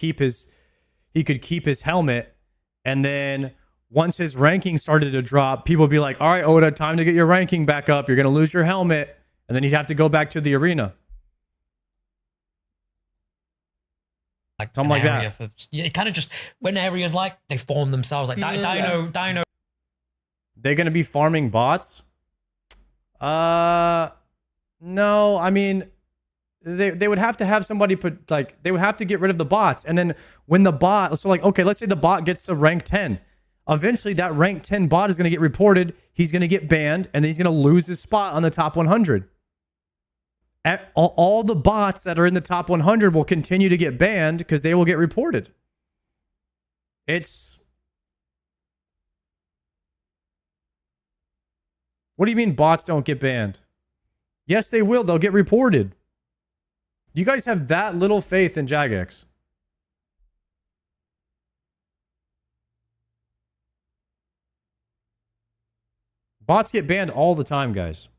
keep his helmet. And then once his ranking started to drop, people would be like, all right, Oda, time to get your ranking back up. You're going to lose your helmet. And then he'd have to go back to the arena.
like
Something like
area
that.
Yeah, it kind of just, when areas like, they form themselves, like Dino.
They're going to be farming bots? No, I mean, they would have to have somebody put, like, they would have to get rid of the bots. And then when the bot, so like, okay, let's say the bot gets to rank 10. Eventually, that rank 10 bot is going to get reported. He's going to get banned, and then he's going to lose his spot on the top 100. All the bots that are in the top 100 will continue to get banned because they will get reported. What do you mean bots don't get banned? Yes, they will. They'll get reported. You guys have that little faith in Jagex. Bots get banned all the time, guys.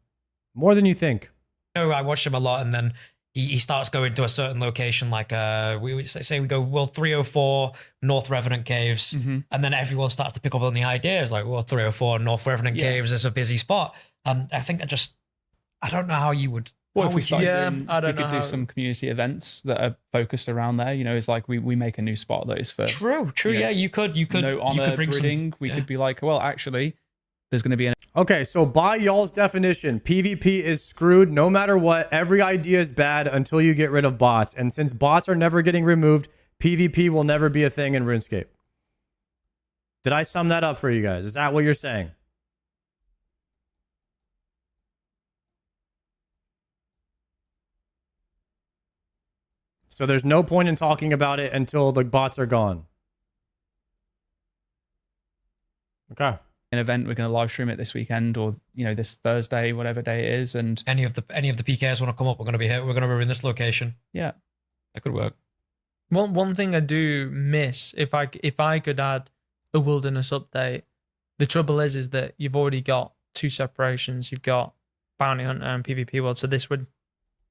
More than you think.
I watch him a lot, and then he starts going to a certain location, like we say we go World 304 North Revenant Caves, and then everyone starts to pick up on the ideas like World 304 North Revenant Caves is a busy spot, and I think I don't know how you would.
Well, if we
started
started doing, we could do some community events that are focused around there. You know, it's like we make a new spot of those for.
True. Yeah, you could.
No honor breeding. We could be like, well, actually, there's going to be an.
Okay, so by y'all's definition, PvP is screwed no matter what. Every idea is bad until you get rid of bots. And since bots are never getting removed, PvP will never be a thing in RuneScape. Did I sum that up for you guys? Is that what you're saying? So there's no point in talking about it until the bots are gone. Okay.
An event, we're going to live stream it this weekend, or this Thursday, whatever day it is, and
any of the PKs want to come up, we're going to be here. We're going to be in this location.
Yeah,
that could work.
One thing I do miss, if I could add a wilderness update, the trouble is that you've already got two separations. You've got Bounty Hunter and PvP World, so this would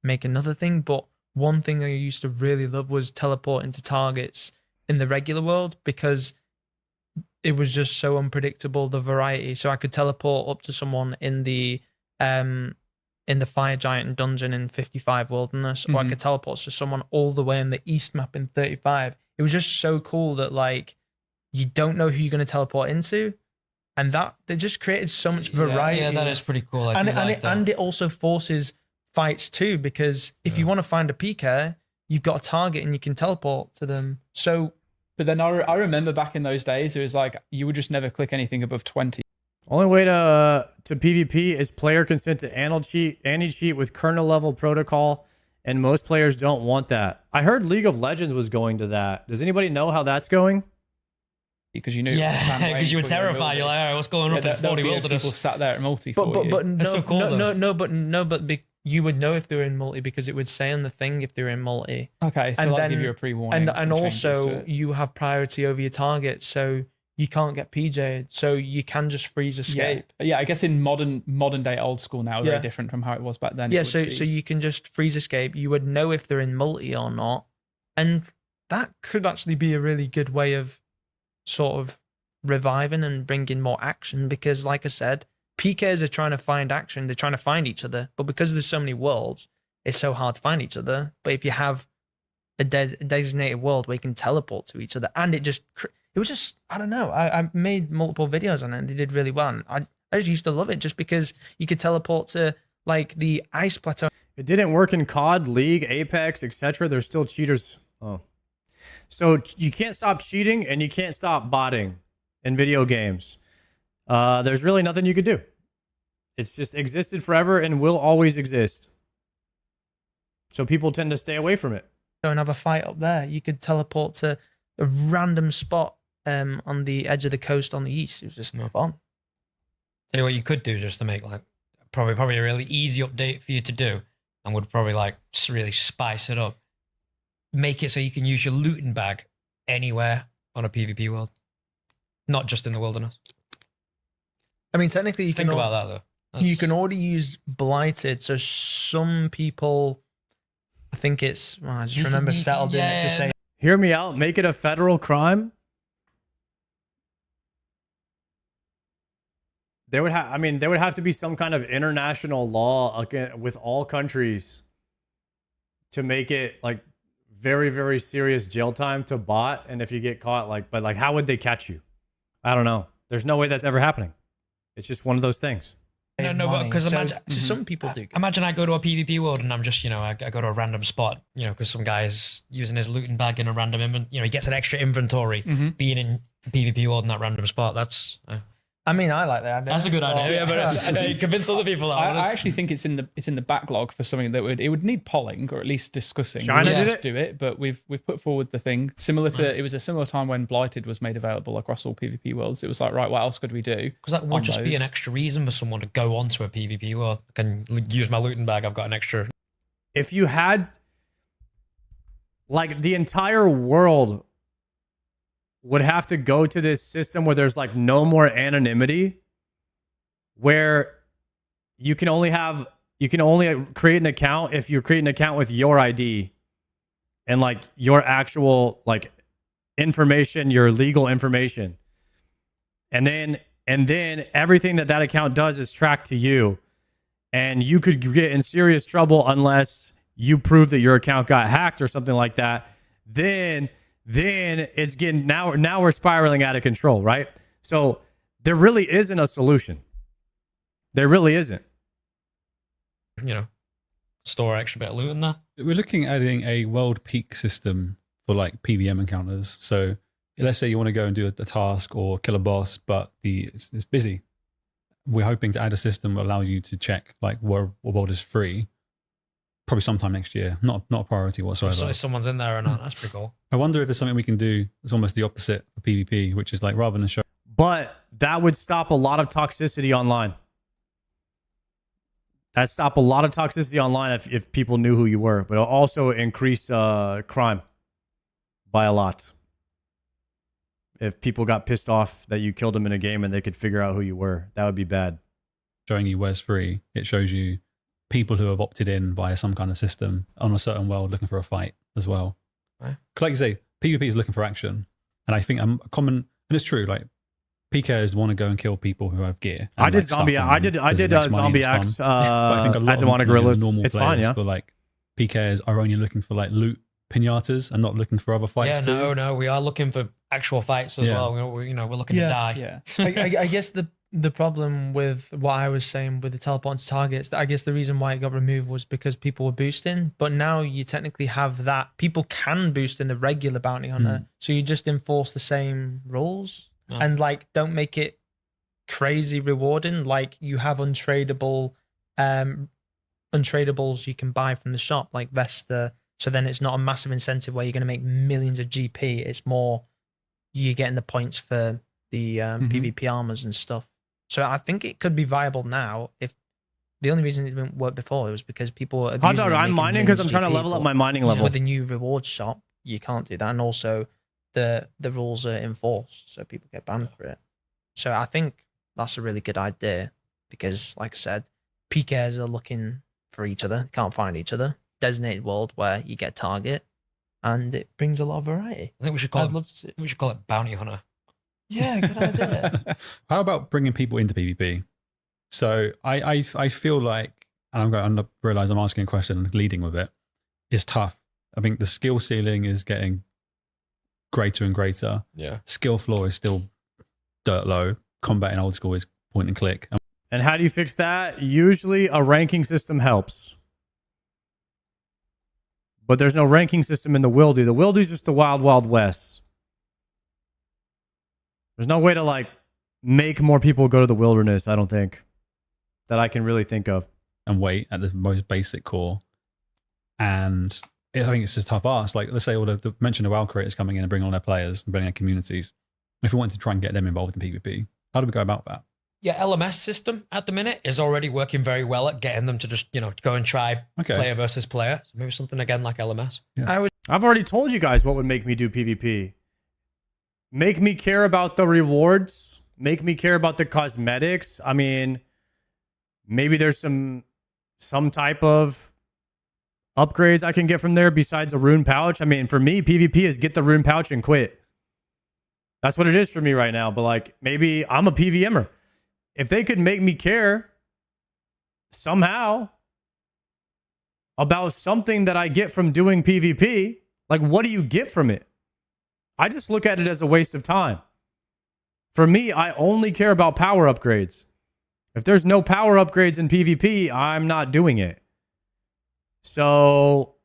make another thing. But one thing I used to really love was teleporting to targets in the regular world, because it was just so unpredictable, the variety. So I could teleport up to someone in the Fire Giant dungeon in 55 Wilderness, or I could teleport to someone all the way in the East map in 35. It was just so cool that like you don't know who you're going to teleport into, and that they just created so much variety.
Yeah, that is pretty cool.
And it also forces fights too, because if you want to find a PK, you've got a target and you can teleport to them. So.
But then I remember back in those days, it was like you would just never click anything above 20.
Only way to PvP is player consent to anti-cheat with kernel level protocol, and most players don't want that. I heard League of Legends was going to that. Does anybody know how that's going?
Because you knew.
Yeah, because you were terrified. You're like, all right, what's going on in 40 Wilderness?
People sat there at multi.
But
That's so cool,
but you would know if they were in multi, because it would say on the thing if they were in multi.
Okay, so I'll give you a pre-warning.
And also you have priority over your target, so you can't get PJ'd, so you can just freeze escape.
Yeah, I guess in modern day old school now, very different from how it was back then.
Yeah, so you can just freeze escape. You would know if they're in multi or not, and that could actually be a really good way of sort of reviving and bringing more action, because like I said, PKs are trying to find action. They're trying to find each other, but because there's so many worlds, it's so hard to find each other. But if you have a designated world where you can teleport to each other, and it was just, I don't know. I made multiple videos on it, and they did really well. And I just used to love it, just because you could teleport to like the ice plateau.
It didn't work in COD, League, Apex, etc. There's still cheaters. Oh, so you can't stop cheating and you can't stop botting in video games. There's really nothing you could do. It's just existed forever and will always exist. So people tend to stay away from it.
And have a fight up there. You could teleport to a random spot on the edge of the coast on the east. It was just fun.
Tell you what you could do, just to make like probably a really easy update for you to do, and would probably like really spice it up. Make it so you can use your looting bag anywhere on a PvP world, not just in the wilderness.
I mean, technically, you
think
can
about that though.
You can already use blighted. So some people, I think it's. Well, I just remember settled in it to say.
Hear me out. Make it a federal crime. There would have. I mean, there would have to be some kind of international law with all countries to make it like very, very serious jail time to bot. And if you get caught, but how would they catch you? I don't know. There's no way that's ever happening. It's just one of those things.
No,
money.
because
So-
imagine
so some people do.
Imagine I go to a PvP world and I'm just, I go to a random spot, because some guy's using his looting bag in a random he gets an extra inventory being in PvP world in that random spot. That's.
I mean, I like that idea.
That's a good idea. Yeah, but convince other people that one.
I actually think it's in the backlog for something that would need polling or at least discussing.
China
We
did
just
it?
do it, but we've put forward the thing similar to it was a similar time when Blighted was made available across all PvP worlds. It was like, right, what else could we do?
Because that would
on
just be an
those?
extra reason for someone to go onto a PvP world. I can use my looting bag. I've got an extra.
If you had like the entire world would have to go to this system where there's like no more anonymity, where you can only create an account if you create an account with your ID and like your actual like information, your legal information. And then everything that account does is tracked to you. And you could get in serious trouble unless you prove that your account got hacked or something like that. Then it's getting now we're spiraling out of control, right? So there really isn't a solution. There really isn't.
Store extra bit of loot in there.
We're looking at adding a world peak system for like PVM encounters. So let's say you want to go and do a task or kill a boss, but it's busy. We're hoping to add a system that allows you to check like what world is free. Probably sometime next year. Not a priority whatsoever.
So if someone's in there or not, that's pretty cool.
I wonder if there's something we can do that's almost the opposite for PvP, which is like rather than show.
But that would stop a lot of toxicity online. That stop a lot of toxicity online if people knew who you were, but it'll also increase crime by a lot. If people got pissed off that you killed them in a game and they could figure out who you were, that would be bad.
Showing you where's free, it shows you people who have opted in via some kind of system on a certain world looking for a fight as well.
Right.
Like you say, PvP is looking for action, and I think a common, and it's true, like PKers want to go and kill people who have gear.
I did zombie. I did zombie axe. I Demonic Gorillas. It's fine, yeah.
But like PKers are only looking for like loot pinatas and not looking for other fights.
Yeah, no, we are looking for actual fights as well. We're looking to die.
Yeah. I guess the problem with what I was saying with the teleporting targets, I guess the reason why it got removed was because people were boosting, but now you technically have that. People can boost in the regular bounty hunter, so you just enforce the same rules and like don't make it crazy rewarding. Like you have untradeable untradables you can buy from the shop, like Vesta, so then it's not a massive incentive where you're going to make millions of GP. It's more you're getting the points for the PvP armors and stuff. So I think it could be viable now. If the only reason it didn't work before was because people were
Hot dog, I'm mining because I'm trying to level up my mining level.
With the new reward shop, you can't do that, and also the rules are enforced, so people get banned for it. So I think that's a really good idea because, like I said, PKs are looking for each other, can't find each other. Designated world where you get target, and it brings a lot of variety.
I think we should call
I'd love to see it.
We should call it bounty hunter.
Yeah, good idea.
How about bringing people into PvP? So I feel like, and I'm going to realize I'm asking a question and leading with it, is tough. I think the skill ceiling is getting greater and greater.
Yeah.
Skill floor is still dirt low. Combat in old school is point and click.
And how do you fix that? Usually a ranking system helps. But there's no ranking system in the Wildy. The Wildy's just the wild, wild west. There's no way to like make more people go to the wilderness, I don't think, that I can really think of.
And wait at the most basic core. And I think it's just tough ask. Like, let's say all the mention of WoW creators coming in and bringing on their players and bringing their communities. If we wanted to try and get them involved in PvP, how do we go about that?
Yeah, LMS system at the minute is already working very well at getting them to just, go and try player versus player. So maybe something again like LMS.
Yeah.
I've already told you guys what would make me do PvP. Make me care about the rewards. Make me care about the cosmetics. I mean, maybe there's some type of upgrades I can get from there besides a rune pouch. I mean, for me, PvP is get the rune pouch and quit. That's what it is for me right now. But like, maybe I'm a PVMer. If they could make me care somehow about something that I get from doing PvP, like what do you get from it? I just look at it as a waste of time. For me, I only care about power upgrades. If there's no power upgrades in PvP, I'm not doing it. So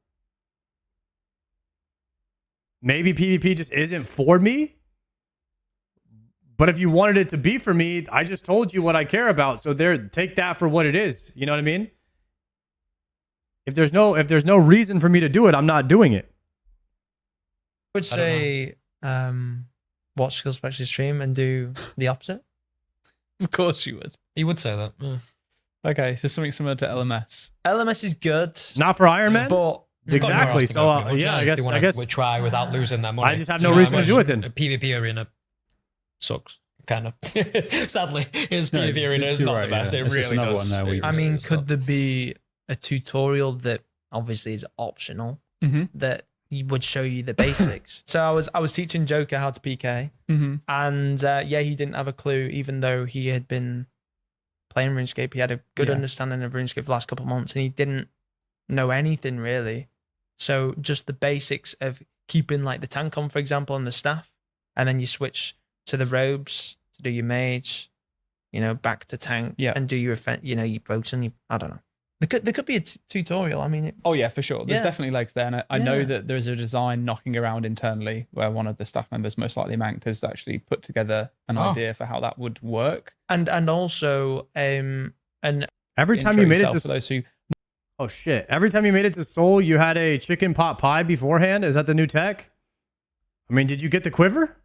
maybe PvP just isn't for me. But if you wanted it to be for me, I just told you what I care about. So take that for what it is. You know what I mean? If there's no reason for me to do it, I'm not doing it.
I would say watch Skillspec's stream and do the opposite.
Of course you would.
You would say that. Yeah.
Okay, so something similar to LMS.
LMS is good.
Not for Iron Man?
But
exactly. So yeah, I guess
we try without losing that money.
I just have no reason to do it then.
A PvP arena sucks. Kind of. Sadly, his PvP arena is not the best. It really does.
I mean, could there be a tutorial that obviously is optional that would show you the basics? So I was teaching Joker how to PK, and yeah, he didn't have a clue, even though he had been playing RuneScape. He had a good understanding of RuneScape for the last couple of months, and he didn't know anything really. So just the basics of keeping like the tank on, for example, and the staff, and then you switch to the robes to do your mage, back to tank, and do your effect, your roten, I don't know. There could be a tutorial. I mean,
oh yeah, for sure. There's definitely legs there, and I know that there's a design knocking around internally where one of the staff members, most likely Mank, has actually put together an idea for how that would work.
And also,
every time you made it to
for those who,
oh shit! Every time you made it to Soul, you had a chicken pot pie beforehand. Is that the new tech? I mean, did you get the quiver?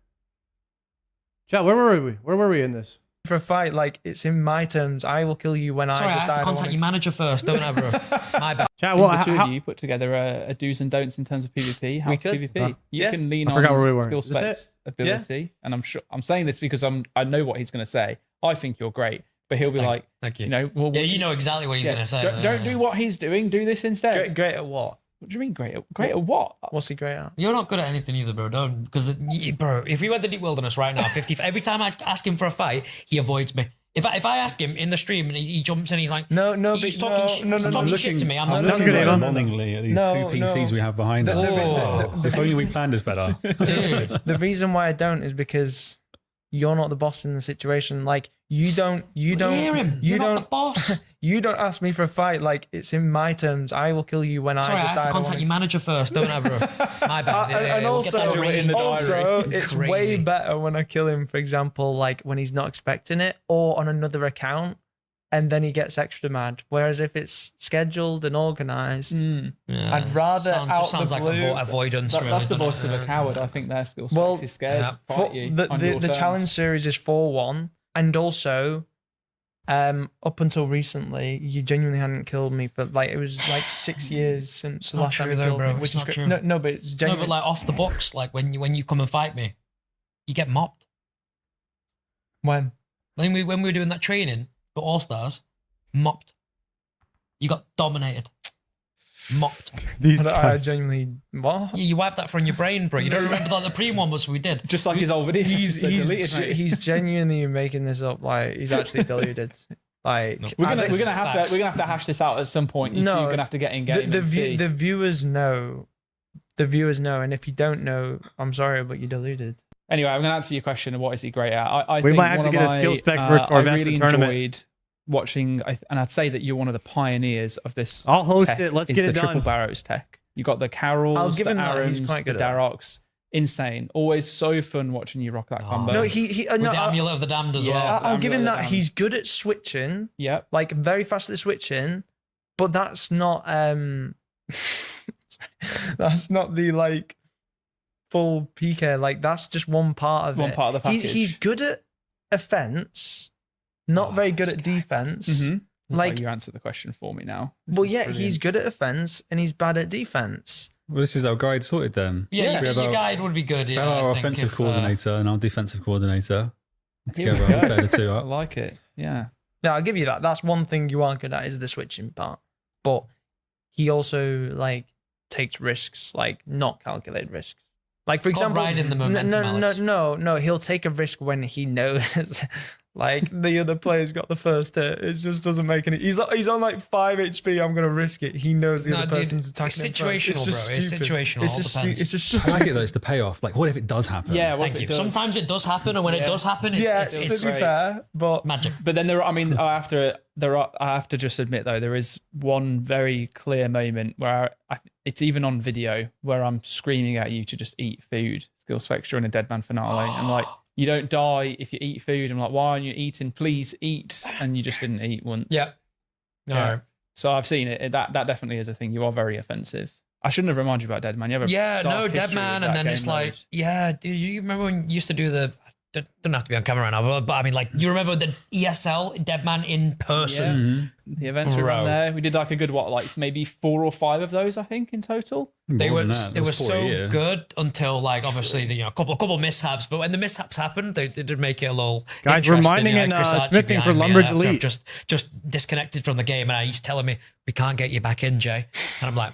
Chat, where were we? Where were we in this?
For a fight, like, it's in my terms. I will kill you when I decide.
I have to contact your manager first. Don't ever. My bad.
Chat,
the two of you put together a do's and don'ts in terms of PvP. How PvP? You can lean on Skillspec's ability, and I'm saying this because I know what he's going to say. I think you're great, but he'll be
thank you.
You
know exactly what he's going to say.
Don't do what he's doing. Do this instead.
Great at what?
What do you mean great at what?
What's he great at?
You're not good at anything either, bro. Don't, because bro, if we went to Deep Wilderness right now, every time I ask him for a fight, he avoids me. If I ask him in the stream and he jumps in, he's like, he's talking shit to me. I'm
looking longingly at these two PCs we have behind us. If only we planned this better.
Dude, the reason why I don't is because you're not the boss in the situation. Like, you don't
hear him. You're not the boss.
You don't ask me for a fight. Like, it's in my terms. I will kill you when I decide.
I have to contact your manager first. Don't ever. My bad.
And also, it's way better when I kill him, for example, like when he's not expecting it, or on another account, and then he gets extra mad. Whereas if it's scheduled and organized, I'd rather
sounds like avoidance.
That's the voice of a coward. I think their skill specs is scared to fight you.
The challenge series is 4-1, and also, up until recently, you genuinely hadn't killed me for it was 6 years since the last time you killed me.
Which is true.
No, but it's genuine.
No, but off the books, when you come and fight me, you get mopped.
When
we were doing that training for All Stars, mopped. You got dominated. Mopped.
I genuinely what?
You wiped that from your brain, bro. You don't remember the pre one was we did.
Just like his old video.
He's genuinely making this up. Like, he's actually deluded. Like,
we're gonna have to hash this out at some point. You're gonna have to get in game.
The viewers know. The viewers know, and if you don't know, I'm sorry, but you're deluded.
Anyway, I'm gonna answer your question of what is he great at. I
we
think
might have to get a skill specs versus our
really
tournament.
Enjoyed watching, and I'd say that you're one of the pioneers of this.
I'll host
tech,
it. Let's get it
the
done.
Triple Barrows tech. You got the Carols, the Arons, the Daroks. Insane. Always so fun watching you rock that combo.
No,
with the Amulet of the Damned as well.
I'll give him that. He's good at switching.
Yeah,
like very fast at switching, but that's not that's not the full PK. Like, that's just one part of it.
One part of the package.
He's good at offense. Not very good at defense.
Mm-hmm. You answered the question for me now.
Well, yeah, he's good at offense and he's bad at defense.
Well, this is our guide sorted then.
Yeah, your guide would be good. Yeah,
our offensive coordinator and our defensive coordinator. Together,
the two. I like it. Yeah.
No, I'll give you that. That's one thing you are good at, is the switching part. But he also takes risks, not calculated risks. Like, for example,
riding the momentum.
No. He'll take a risk when he knows, Like the other player's got the first hit. It just doesn't make any. He's on like 5 HP. I'm gonna risk it. He knows the
No,
other
dude,
person's attacking.
it's
him first.
situational,
just
bro. It's
stupid.
situational.
It's
All
just
depends.
It's just.
I like it though. It's the payoff. Like, what if it does happen?
Yeah, what if
Thank
it
you.
does?
Sometimes it does happen, and when it does happen, it's
to be
great.
fair, but
magic.
But then there are, I mean, I have to just admit though, there is one very clear moment where it's even on video where I'm screaming at you to just eat food. Skill Specs during a Deadman finale. I'm like, you don't die if you eat food. I'm like, why aren't you eating? Please eat. And you just didn't eat once.
Yeah.
Yeah. So I've seen it. That definitely is a thing. You are very offensive. I shouldn't have reminded you about Deadman. You have a
Yeah,
dark
no,
history
Deadman,
with
and
that
then it's
game
like,
mode.
yeah, dude, you remember when you used to do the, don't have to be on camera right now, but I mean, like, you remember the ESL Deadman in person?
The events we ran there. We did like a good maybe 4 or 5 of those, I think, in total.
They were so good until like obviously the a couple mishaps, but when the mishaps happened, they did make it a little
Guys,
interesting.
reminding
You
in,
know, Chris Archie
smithing for
behind me,
Lumbridge
after I've
Elite.
just disconnected from the game, and he's telling me we can't get you back in, Jay, and I'm like,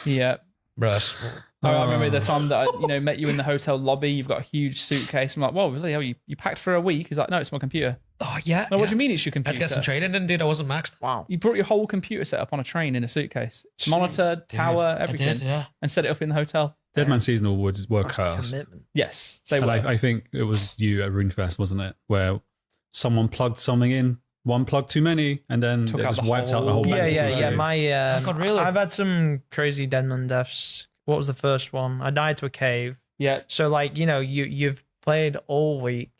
Yeah.
Russ.
I remember the time that I, met you in the hotel lobby. You've got a huge suitcase. I'm like, whoa, was that, you packed for a week? He's like, no, it's my computer.
Oh yeah.
No, what do you mean it's your
Let's
computer?
get some training, and dude, I wasn't maxed.
Wow.
You brought your whole computer set up on a train in a suitcase, monitor, tower,
I
everything,
did, yeah.
and set it up in the hotel.
Deadman seasonal were cursed.
Yes, they
And
were.
I think it was you at RuneFest, wasn't it? Where someone plugged something in, one plug too many, and then
Took
it
out
just
the
wiped out the
whole-
whole.
Yeah.
series.
My
God, really?
I've had some crazy Deadman deaths. What was the first one? I died to a cave.
Yeah.
So like you've played all week,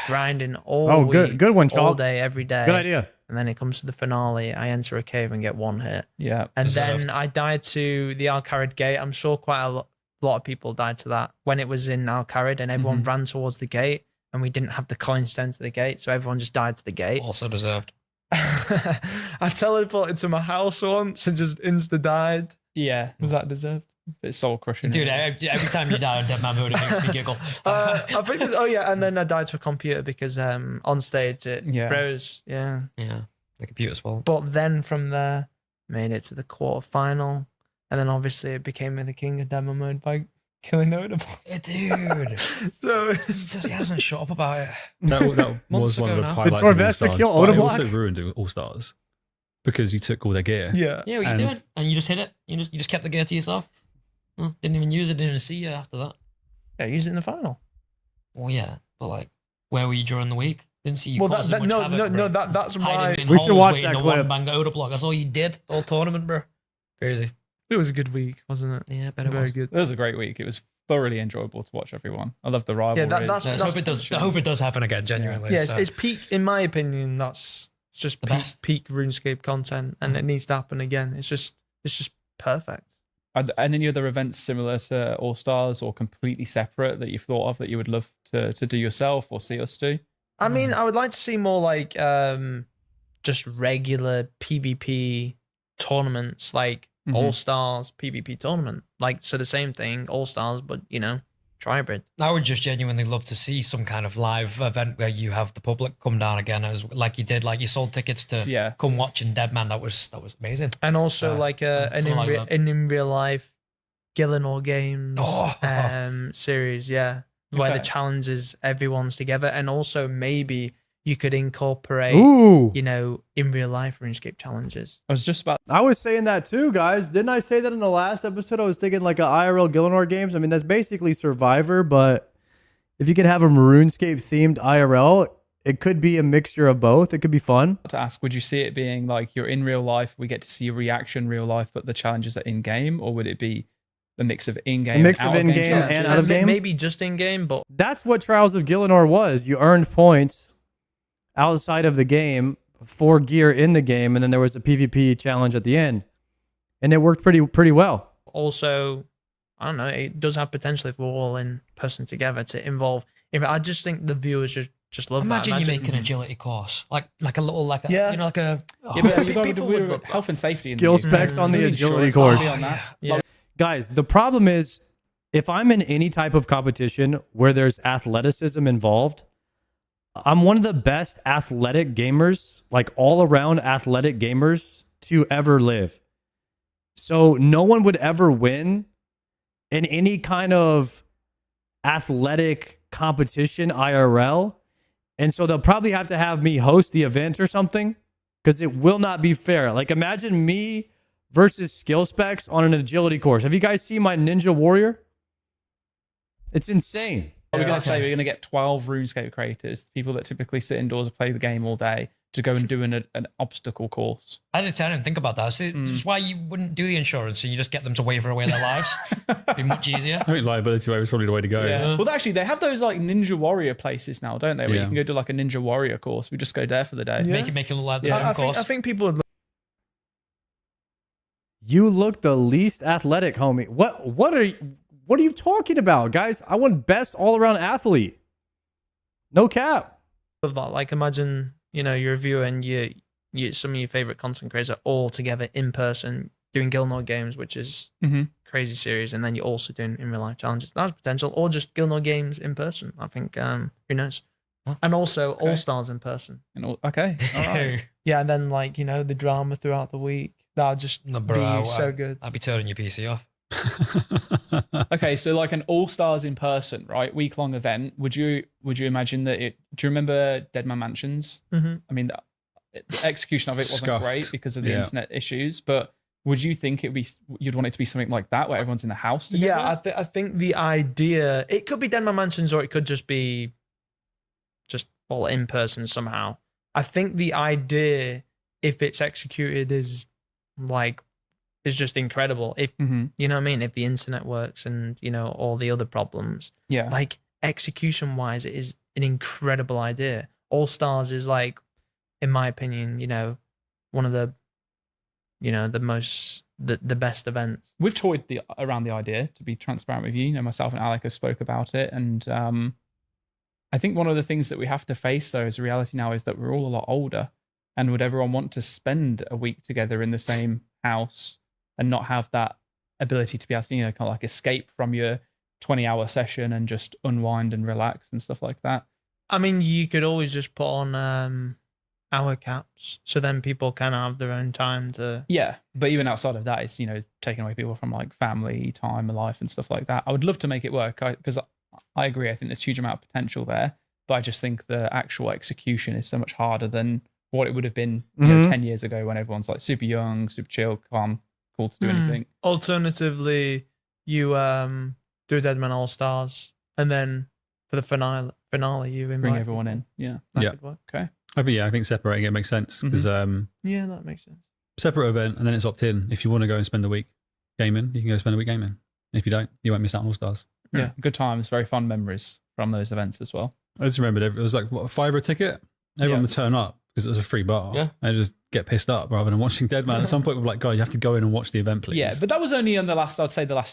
grinding all
Oh,
week,
good one,
all
Chalk.
day, every day.
Good idea.
And then it comes to the finale. I enter a cave and get 1 hit.
Yeah.
And
Deserved.
then I died to the Al-Kharid gate. I'm sure quite a lot of people died to that when it was in Al-Kharid, and everyone ran towards the gate, and we didn't have the coins to enter the gate, so everyone just died to the gate.
Also deserved.
I teleported to my house once and just insta died.
Yeah.
Was that deserved?
It's soul crushing.
Dude, every time you die on Deadman mode, it makes me giggle.
I think there's, and then I died to a computer because on stage it froze. Yeah.
Yeah, the computer's fault.
But then from there, made it to the quarterfinal, and then obviously it became the king of demo mode by killing Notable.
Dude.
So
he hasn't shut up about it.
That
Months
was one of
ago
the
now.
highlights
Did
of
Torvesta
All-Stars,
kill
but it
Odeblock?
also ruined it with All Stars because you took all their gear.
Yeah.
Yeah, what you doing? And you just hit it. You just kept the gear to yourself. Didn't even use it. Didn't even see you after that.
Yeah, use it in the final.
Well, yeah, but like, where were you during the week? Didn't see you.
Well,
causing much havoc, bro.
that's why
Hiding in
We should
holes,
watch
waiting
that
to
clip.
one bang Oda block. That's all you did all tournament, bro. Crazy.
it was a good week, wasn't it?
Yeah, but it
Very
was.
good.
It was a great week. It was thoroughly enjoyable to watch everyone. I love the rivalry.
that's-
Let's hope it does. I hope it does happen again. Genuinely.
Yeah,
so.
it's peak. In my opinion, that's just
The
peak,
best.
peak RuneScape content, and it needs to happen again. It's just perfect.
Are there any other events similar to All Stars or completely separate that you've thought of that you would love to do yourself or see us do?
I mean, I would like to see more like just regular PvP tournaments, like All Stars PvP tournament. Like, so the same thing, All Stars, but Tribrid.
I would just genuinely love to see some kind of live event where you have the public come down again, as like you did, like you sold tickets to come watch in Deadman. That was amazing.
And also like an
something like that.
in real life Gillinor Games
Oh.
series, where the
Okay.
challenge is everyone's together, and also maybe you could incorporate,
Ooh.
in real life RuneScape challenges.
I was just about.
I was saying that too, guys. Didn't I say that in the last episode? I was thinking like a IRL Gillinor games. I mean, that's basically Survivor, but if you could have a RuneScape themed IRL, it could be a mixture of both. It could be fun.
To ask, would you see it being like you're in real life, we get to see a reaction real life, but the challenges are in game, or would it be a mix of in game,
A mix of in-game and out of game?
Maybe just in game, but
That's what Trials of Gillinor was. You earned points outside of the game for gear in the game, and then there was a PvP challenge at the end, and it worked pretty well.
also, I don't know, it does have potential if we're all in person together to involve. I just think the viewers just love
Imagine
that.
you make an agility course, like a little, like a,
Yeah.
you know, like a.
Yeah, but you've got
people
to
would
do
look-
health and safety. in
Skill
the-
specs on the
Really
agility
sure it's
course.
on that.
Yeah.
Guys, the problem is if I'm in any type of competition where there's athleticism involved, I'm one of the best athletic gamers, like all around athletic gamers to ever live. So no one would ever win in any kind of athletic competition IRL And so they'll probably have to have me host the event or something because it will not be fair. Like imagine me versus skill specs on an agility course. Have you guys seen my Ninja Warrior? It's insane.
We're going to say we're going to get 12 RuneScape creators, people that typically sit indoors and play the game all day, to go and do an obstacle course.
I didn't think about that. See, this is why you wouldn't do the insurance and you just get them to waver away their lives. It'd be much easier.
I think liability waiver is probably the way to go.
Yeah. Well, actually, they have those like Ninja Warrior places now, don't they? Where you can go do like a Ninja Warrior course. We just go there for the day.
Make it look like the course.
I think people would.
You look the least athletic, homie. What are you talking about, guys? I want best all around athlete. No cap.
Of that, like imagine you're a viewer and you some of your favorite content creators are all together in person doing Gilnor games, which is crazy series, and then you're also doing in real life challenges. That's potential, or just Gilnor games in person. I think who knows. And also All Stars in person.
Okay. All right.
Yeah, and then like the drama throughout the week. That'll just be so good.
I'd be turning your PC off.
Okay, so like an All Stars in person, right? Week-long event. Would you imagine that it? Do you remember Deadman Mansions?
Mhm.
I mean, the execution of it wasn't
Scuffed.
great because of the internet issues, but would you think you'd want it to be something like that where everyone's in the house together?
Yeah, I think the idea, it could be Denman Mansions or it could just be all in person somehow. I think the idea, if it's executed, is just incredible. If you know what I mean, if the internet works and all the other problems, like execution wise, it is an incredible idea. All Stars is like, in my opinion, one of the the best events.
We've toyed around the idea, to be transparent with you. Myself and Alec have spoke about it, and I think one of the things that we have to face, though, as a reality now, is that we're all a lot older, and would everyone want to spend a week together in the same house and not have that ability to be able to, kind of like escape from your 20-hour session and just unwind and relax and stuff like that?
I mean, you could always just put on hour caps, so then people can have their own time to.
Yeah, but even outside of that, it's taking away people from like family time and life and stuff like that. I would love to make it work because I agree. I think there's a huge amount of potential there, but I just think the actual execution is so much harder than what it would have been 10 years ago when everyone's like super young, super chill, calm, cool to do anything.
Alternatively, you do Deadman All Stars, and then for the finale you invite
Bring everyone in. Yeah,
Yeah.
could work.
Okay.
I think separating it makes sense because
Yeah, that makes sense.
separate event and then it's opt-in. If you want to go and spend the week gaming, you can go spend a week gaming. And if you don't, you won't miss out on All Stars.
Yeah, good times, very fun memories from those events as well.
I just remembered it was like what, $5 a ticket. Everyone would turn up because it was a free bar.
Yeah.
And just get pissed up rather than watching Deadman. At some point, we're like, God, you have to go in and watch the event, please.
Yeah, but that was only on the last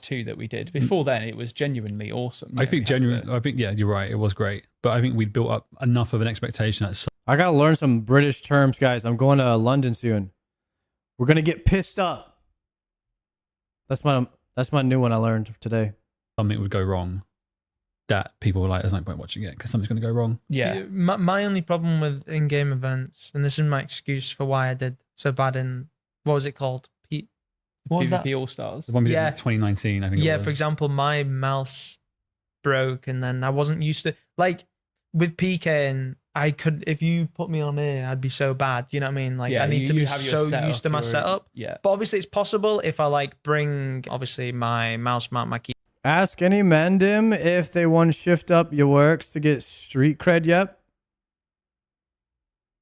two that we did. Before then, it was genuinely awesome.
I think you're right. It was great, but I think we'd built up enough of an expectation.
I gotta learn some British terms, guys. I'm going to London soon. We're gonna get pissed up. That's my new one I learned today.
Something would go wrong. That people were like, "There's no point watching it because something's going to go wrong."
Yeah. My only problem with in-game events, and this is my excuse for why I did so bad in, what was it called? What was that?
PvP All Stars.
The one we did in 2019, I think.
Yeah,
it was.
for example, my mouse broke, and then I wasn't used to, like, with PKing, I could, if you put me on here, I'd be so bad. You know what I mean? Like,
Yeah,
I need to
you
be
have your
so
setup,
used to my
your-
setup.
yeah.
But obviously, it's possible if I like bring obviously my mouse mount, my
Ask any Mandim if they want to shift up your works to get street cred yet.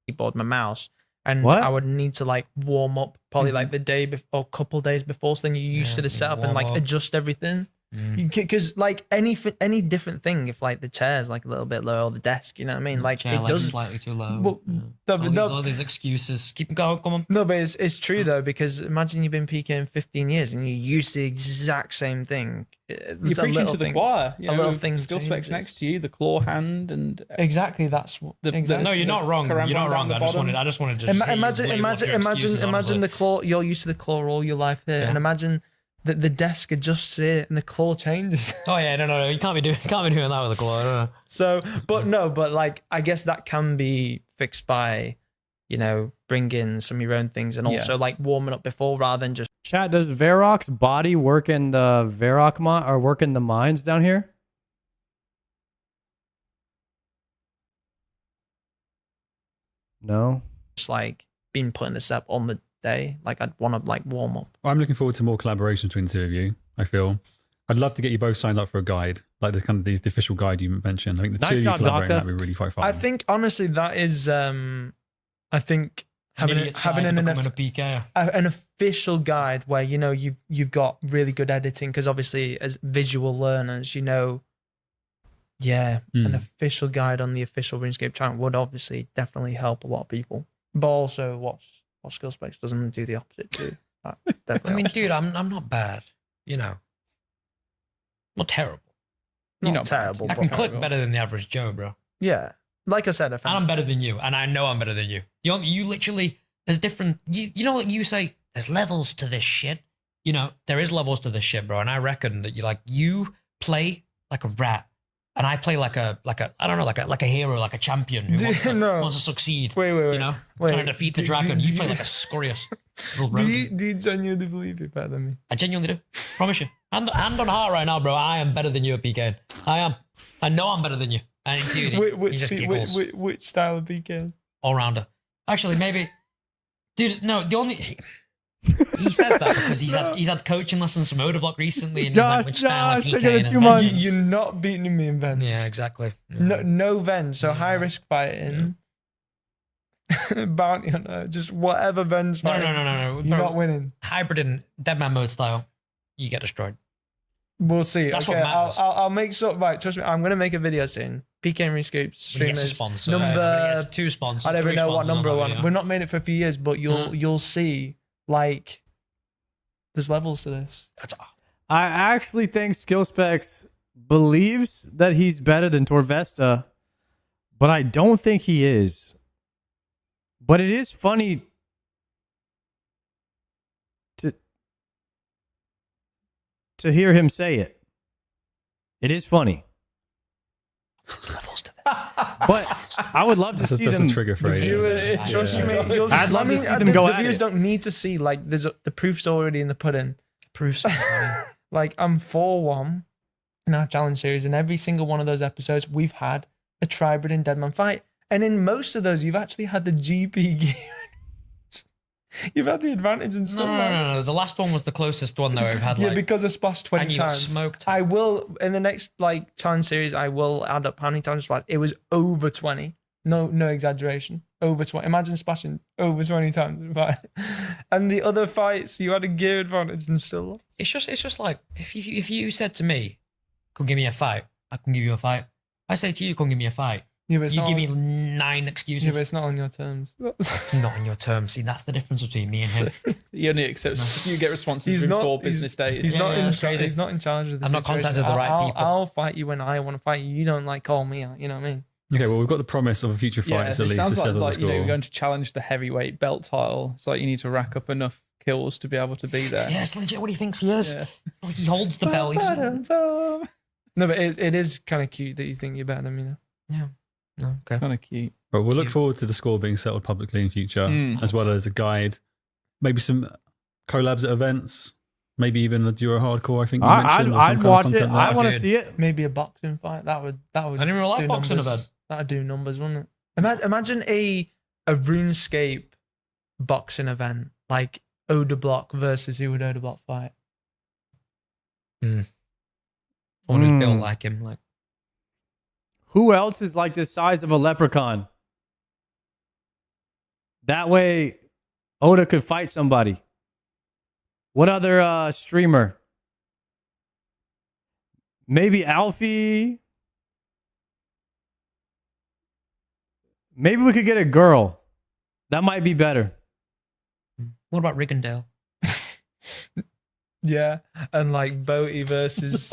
keyboard, my mouse, and
What?
I would need to like warm up probably like the day before, or couple days before, so then you're used to the setup and
warm
like
up.
adjust everything. Because like any different thing, if like the chair's like a little bit low or the desk, you know what I mean? Like
Chair
it
leg
does
slightly too low.
Well,
All these excuses. Keep going. Come on.
No, but it's true though, because imagine you've been PKing 15 years and you used the exact same thing.
You're
It's a
preaching
little
to the
thing.
choir.
A little thing.
Skill specs next to you, the claw hand, and
exactly that's what. Exactly.
No, you're not wrong. You're
Karambwan
not
down
wrong.
the
I just
bottom.
wanted to just hear you
Imagine
lay off your excuses, honestly.
the claw. You're used to the claw all your life here, and imagine that the desk adjusts here and the claw changes.
Oh yeah, no. You can't be doing that with a claw. No.
So, but like I guess that can be fixed by, bringing some of your own things and also like warming up before rather than just.
Chat, does Varrock's body work in the Varrock or work in the mines down here? No.
Just like been putting this up on the day. Like I'd want to like warm up.
I'm looking forward to more collaboration between the two of you. I feel I'd love to get you both signed up for a guide, like the kind of the official guide you mentioned. I think the
Nice
two of you
job,
collaborating
Doctor.
that'd be really quite fun.
I think honestly that is I think having an official guide where you know you've got really good editing, because obviously as visual learners, you know, an official guide on the official RuneScape channel would obviously definitely help a lot of people. But also what Skill Specs doesn't do the opposite too.
I mean, dude, I'm not bad. You know, not terrible.
Not terrible.
I can click better than the average Joe, bro.
Yeah, like I said,
And I'm better than you, and I know I'm better than you. You literally, there's different. You know, like you say, there's levels to this shit. You know, there is levels to this shit, bro. And I reckon that you play like a rat, and I play like a I don't know, like a hero, like a champion who wants to succeed.
Wait.
You know, trying to defeat the dragon. You play like a scorious little rodent.
Do you genuinely believe you're better than me?
I genuinely do. Promise you. Hand on heart right now, bro. I am better than you at PK. I am. I know I'm better than you. And dude, he just giggles.
Which style of PK?
All rounder. Actually, maybe. Dude, no. The only he says that because he's had coaching lessons from Odablock recently, and he's like, which style of PK in his Vens?
You're not beating me in Vens.
Yeah, exactly.
No Vens. So high risk fighting. Bounty hunter, just whatever Vens fighting.
No.
You're not winning.
Hybrid and Deadman mode style, you get destroyed.
We'll see.
That's
okay,
what matters.
I'll make sure. Right, trust me. I'm gonna make a video soon. PK and RuneScape streamers.
Sponsor.
Number
2 sponsors.
I don't even
3
know what
sponsors
number
on
one.
that,
We're not made it for a few years, but you'll see. Like, there's levels to this.
I actually think Skill Specs believes that he's better than Torvesta, but I don't think he is. But it is funny to hear him say it. It is funny.
There's levels to
that. But I would love to see them.
That's a trigger phrase.
Trust me.
I'd love to see them go
the
at
viewers
it.
don't need to see, like, the proof's already in the pudding.
Proof's
like, I'm 4-1 in our challenge series, and every single one of those episodes, we've had a Tribrid and Deadman fight. And in most of those, you've actually had the GP gear. You've had the advantage in some
No. The last one was the closest one that we've had.
Yeah,
Like,
because I splashed 20
and you got
times.
smoked.
I will, in the next like challenge series, I will add up how many times I splashed. It was over 20. No exaggeration. Over 20. Imagine splashing over 20 times in a fight. And the other fights, you had a gear advantage and still lost.
It's just like if you said to me, "Come give me a fight," I can give you a fight. I say to you, "Come give me a fight."
Yeah, but it's
you
not
give me
on-
9 excuses.
Yeah, but it's not on your terms.
It's not on your terms. See, that's the difference between me and him.
He only accepts you get responses within 4 business days.
He's not in
that's crazy.
He's not in charge of this.
I've not contacted the right people.
I'll fight you when I want to fight you. You don't like call me out. You know what I mean?
Okay, well, we've got the promise of a future fight,
Yeah,
so
it
at least
sounds
to settle
like
the
you know,
score.
you're going to challenge the heavyweight belt title. It's like you need to rack up enough kills to be able to be there.
Yeah, it's legit what he thinks he is. Like he holds the belt.
No, but it is kind of cute that you think you're better than me now.
Yeah. No, okay.
Kind of cute.
But we'll look forward to the score being settled publicly in future, as well as a guide, maybe some collabs at events, maybe even a duo hardcore. I think you mentioned. or some
I'd
kind of
watch it.
content
I
like
want to
that.
see it.
Maybe a boxing fight. That would.
I didn't even like
do
boxing
numbers.
event.
That'd do numbers, wouldn't it? Imagine a RuneScape boxing event, like Odablock versus who would Odablock fight?
Someone who's built like him, like.
Who else is like the size of a leprechaun? That way, Oda could fight somebody. What other streamer? Maybe Alfie. Maybe we could get a girl. That might be better.
What about Riggindale?
Yeah, and like Boaty versus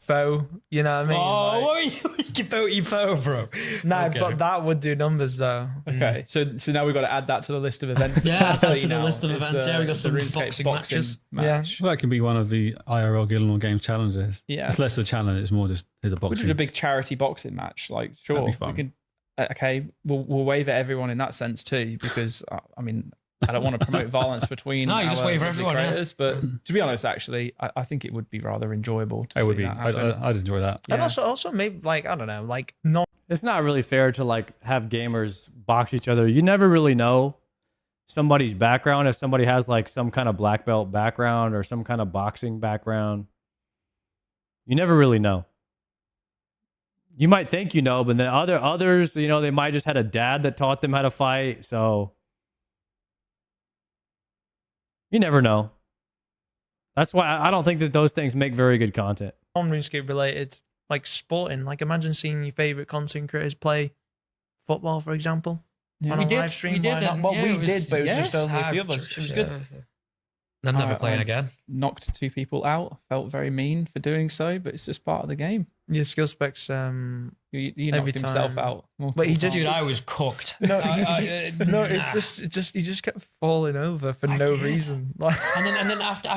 Foe. You know what I mean?
Oh,
Like-
what you Boaty Foe, bro?
No,
Okay.
but that would do numbers though.
Okay, so now we've got to add that to the list of events.
Yeah,
that
add that
we'll
to
see
the
now.
list of
It's,
events. Yeah, we got
it's
some
a RuneScape
boxing matches.
match.
Well, that can be one of the IRL Gillenor game challenges.
Yeah.
It's less a challenge, it's more just here's a
We
boxing.
did a big charity boxing match. Like, sure,
That'd be fun.
we can. Okay, we'll waive at everyone in that sense too, because I mean, I don't want to promote violence between.
No, you just
our
waive for
lovely
everyone, yeah.
creators, but to be honest, actually, I think it would be rather enjoyable. To
It would
see
be.
that happen.
I'd enjoy that.
And also maybe like I don't know, like not
it's not really fair to like have gamers box each other. You never really know somebody's background if somebody has like some kind of black belt background or some kind of boxing background. You never really know. You might think you know, but then others, you know, they might just had a dad that taught them how to fight. So you never know. That's why I don't think that those things make very good content.
On RuneScape related, like sporting, like imagine seeing your favorite content creators play football, for example, on a live stream.
We did,
Why not?
and
Well,
yeah,
we
it was-
did, but it was
yes,
just only a few of us. It was good.
I'm never
I
playing again.
Knocked 2 people out. Felt very mean for doing so, but it's just part of the game.
Yeah, skill specs.
You
every
knocked himself
time.
out.
But he just,
Dude, I was cooked.
No,
No,
it's just he just kept falling over for no reason.
and then after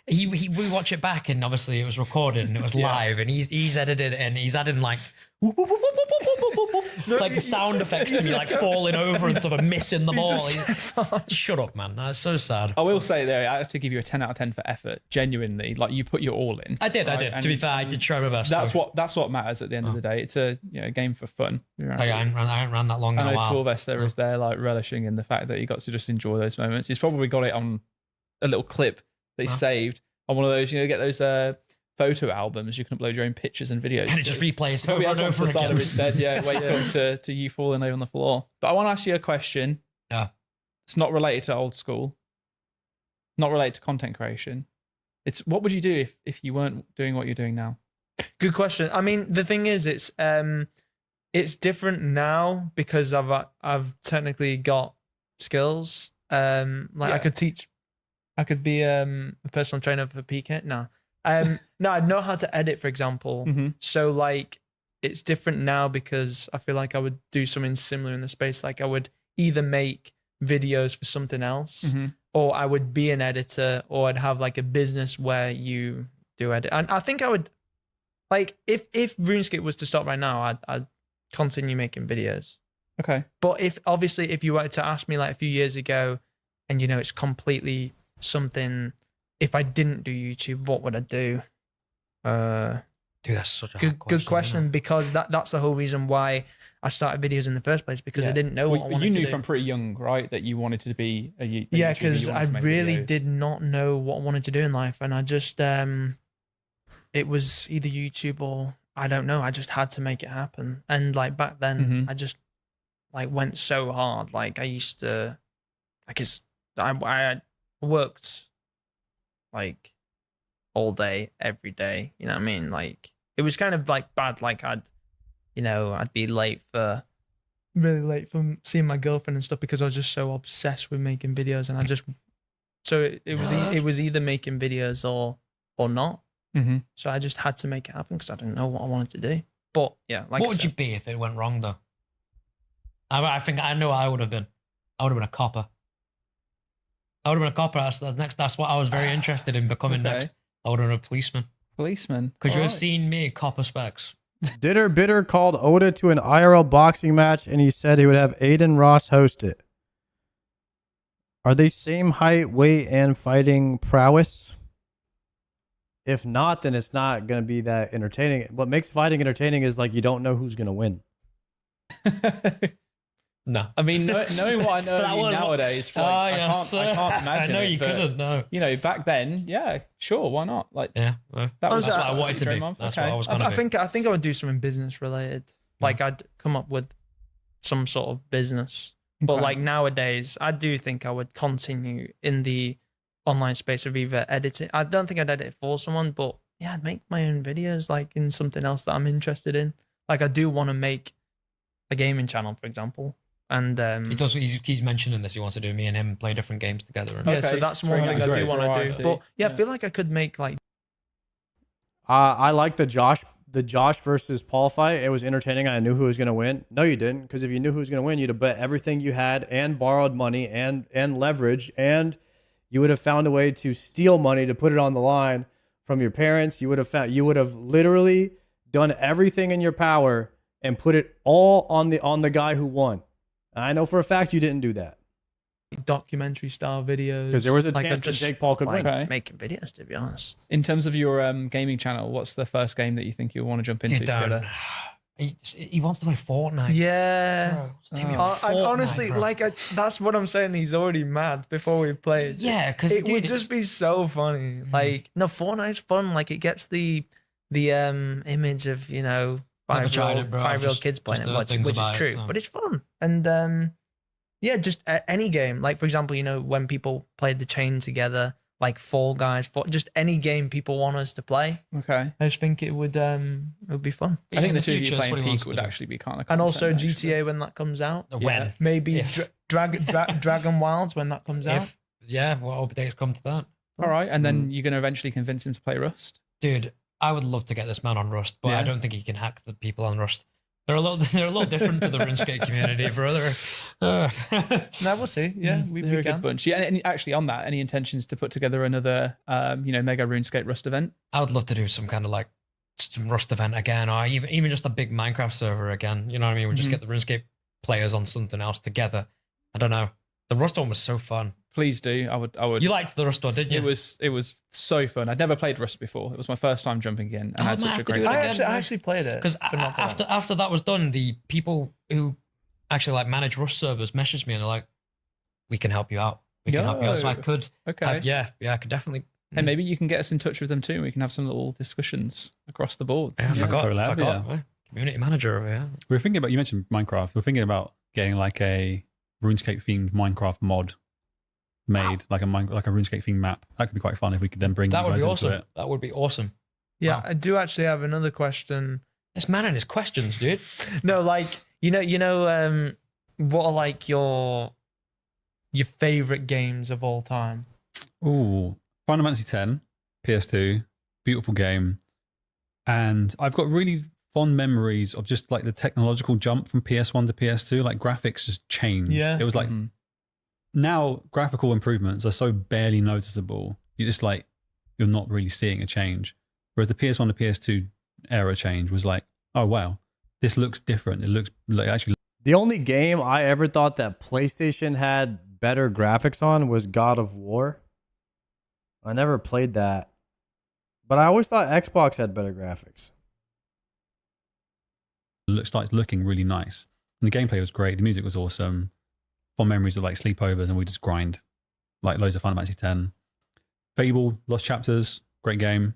we watch it back, and obviously it was recorded and it was live, and he's edited and he's adding like like sound effects to me like falling over and stuff and missing the ball. Shut up, man. That's so sad.
I will say though, I have to give you a 10 out of 10 for effort. Genuinely, like you put your all in.
I did.
right?
To be fair, I did try my best.
That's what matters at the end of the day. It's a game for fun.
I ain't ran that long in
I
a
know
while.
Torvester is there like relishing in the fact that he got to just enjoy those moments. He's probably got it on a little clip that he saved on one of those. You know, get those photo albums. You can upload your own pictures and videos.
And it just replays
Probably
over
has
and
one
over
for the side
again.
of his bed. Yeah, wait to you falling over on the floor. But I want to ask you a question.
Yeah,
it's not related to old school. Not related to content creation. It's what would you do if you weren't doing what you're doing now?
Good question. I mean, the thing is, it's different now because I've technically got skills. I could teach. I could be a personal trainer for PK. No, no, I know how to edit, for example. So like, it's different now because I feel like I would do something similar in the space. Like I would either make videos for something else, or I would be an editor, or I'd have like a business where you do edit. And I think I would, like, if RuneScape was to stop right now, I'd continue making videos.
Okay.
But if you were to ask me like a few years ago, and you know it's completely something, if I didn't do YouTube, what would I do?
Dude, that's such a
good question, because that's the whole reason why I started videos in the first place, because I didn't know what I wanted
you
to
knew
do.
from pretty young, right, that you wanted to be a YouTuber.
Yeah,
you
because
wanted
I
to make
really
videos.
did not know what I wanted to do in life, and I just it was either YouTube or I don't know. I just had to make it happen, and like back then, I just like went so hard. Like I used to, like I worked like all day, every day. You know what I mean? Like it was kind of like bad. Like I'd be really late for seeing my girlfriend and stuff because I was just so obsessed with making videos, and I just it was either making videos or not. So I just had to make it happen because I didn't know what I wanted to do. But yeah, like
what would you be if it went wrong though? I think I know what I would have been. I would have been a copper. That's what I was very interested in becoming next. I would have been a policeman.
Policeman?
Because you've
Alright.
seen me, copper specs.
Ditter Bitter called Oda to an IRL boxing match, and he said he would have Aiden Ross host it. Are they same height, weight, and fighting prowess? If not, then it's not going to be that entertaining. What makes fighting entertaining is like you don't know who's going to win.
No.
I mean, knowing what I know of you nowadays, like, I can't imagine
I know
it,
you
but,
couldn't, no.
You know, back then, yeah, sure, why not? Like,
yeah,
that was
that's what I
that's
wanted to
your
be.
dream of?
That's
Okay.
what I was going to be.
I think I would do something business related. Like I'd come up with some sort of business. But
Okay.
like nowadays, I do think I would continue in the online space of either editing. I don't think I'd edit for someone, but yeah, I'd make my own videos like in something else that I'm interested in. Like I do want to make a gaming channel, for example. And
He keeps mentioning this. He wants to do me and him play different games together.
yeah, so that's one thing I do want to do. But yeah, I feel like I could make like
I like the Josh versus Paul fight. It was entertaining. I knew who was going to win. No, you didn't, because if you knew who was going to win, you'd have bet everything you had and borrowed money and leverage, and you would have found a way to steal money to put it on the line from your parents. You would have literally done everything in your power and put it all on the guy who won. I know for a fact you didn't do that.
documentary style videos.
Because there was a
Like,
chance
I
that
just
Jake Paul could
like
win.
making videos, to be honest.
In terms of your gaming channel, what's the first game that you think you'll want to jump into
Dude, don't.
together?
He wants to play Fortnite.
Yeah.
Bro, take me on
I
Fortnite,
honestly,
bro.
that's what I'm saying. He's already mad before we played.
Yeah, 'cause,
it
dude,
would
it's-
just be so funny. Like, no, Fortnite's fun. Like, it gets the image of, you know,
Never tried it, bro. I've
five-year-old
just-
kids playing
just
it,
heard things
which is
about it,
true.
so.
But it's fun. And yeah, just any game. Like, for example, you know, when people played the chain together, like Fall Guys, just any game people want us to play.
Okay.
I just think it would be fun.
I think the two of you playing Peak would actually be kind of
And also
content,
GTA when that comes out.
When?
Maybe
If.
Dragon Wilds when that comes out.
Yeah, well, updates come to that.
All right, and
Mm.
then you're going to eventually convince him to play Rust.
Dude, I would love to get this man on Rust, but
Yeah.
I don't think he can hack the people on Rust. They're a little different to the RuneScape community, brother.
No, we'll see. Yeah,
They're a good bunch. Yeah, and actually on that, any intentions to put together another, mega RuneScape Rust event?
I would love to do some kind of like some Rust event again, or even just a big Minecraft server again. You know what I mean? We just
Mhm.
get the RuneScape players on something else together. I don't know. The Rust one was so fun.
Please do. I would.
You liked the Rust one, didn't you?
It was so fun. I'd never played Rust before. It was my first time jumping in, and I had
I might
such a
have to
great
do it
time.
again,
I actually played it.
Because
but not that.
after that was done, the people who actually like manage Rust servers messaged me and they're like, "We can help you out. We can help you out." So I
Yo.
could.
Okay.
I could definitely.
And maybe you can get us in touch with them too. We can have some little discussions across the board.
I forgot.
collab, yeah.
Community manager over here.
We were thinking about, you mentioned Minecraft. We were thinking about getting like a RuneScape themed Minecraft mod made, like a RuneScape themed map. That could be quite fun if we could then bring
That
you
would
guys
be
into
awesome.
it.
That would be awesome.
Yeah, I do actually have another question.
This man and his questions, dude.
No, like what are like your favorite games of all time?
Ooh, Final Fantasy X, PS2, beautiful game. And I've got really fond memories of just like the technological jump from PS1 to PS2. Like graphics just changed.
Yeah.
It was like, now graphical improvements are so barely noticeable. You're just like, you're not really seeing a change. Whereas the PS1 to PS2 era change was like, oh wow, this looks different. It looks like actually.
The only game I ever thought that PlayStation had better graphics on was God of War. I never played that. But I always thought Xbox had better graphics.
Starts looking really nice. And the gameplay was great. The music was awesome. Fond memories of like sleepovers, and we just grind like loads of Final Fantasy X. Fable, Lost Chapters, great game.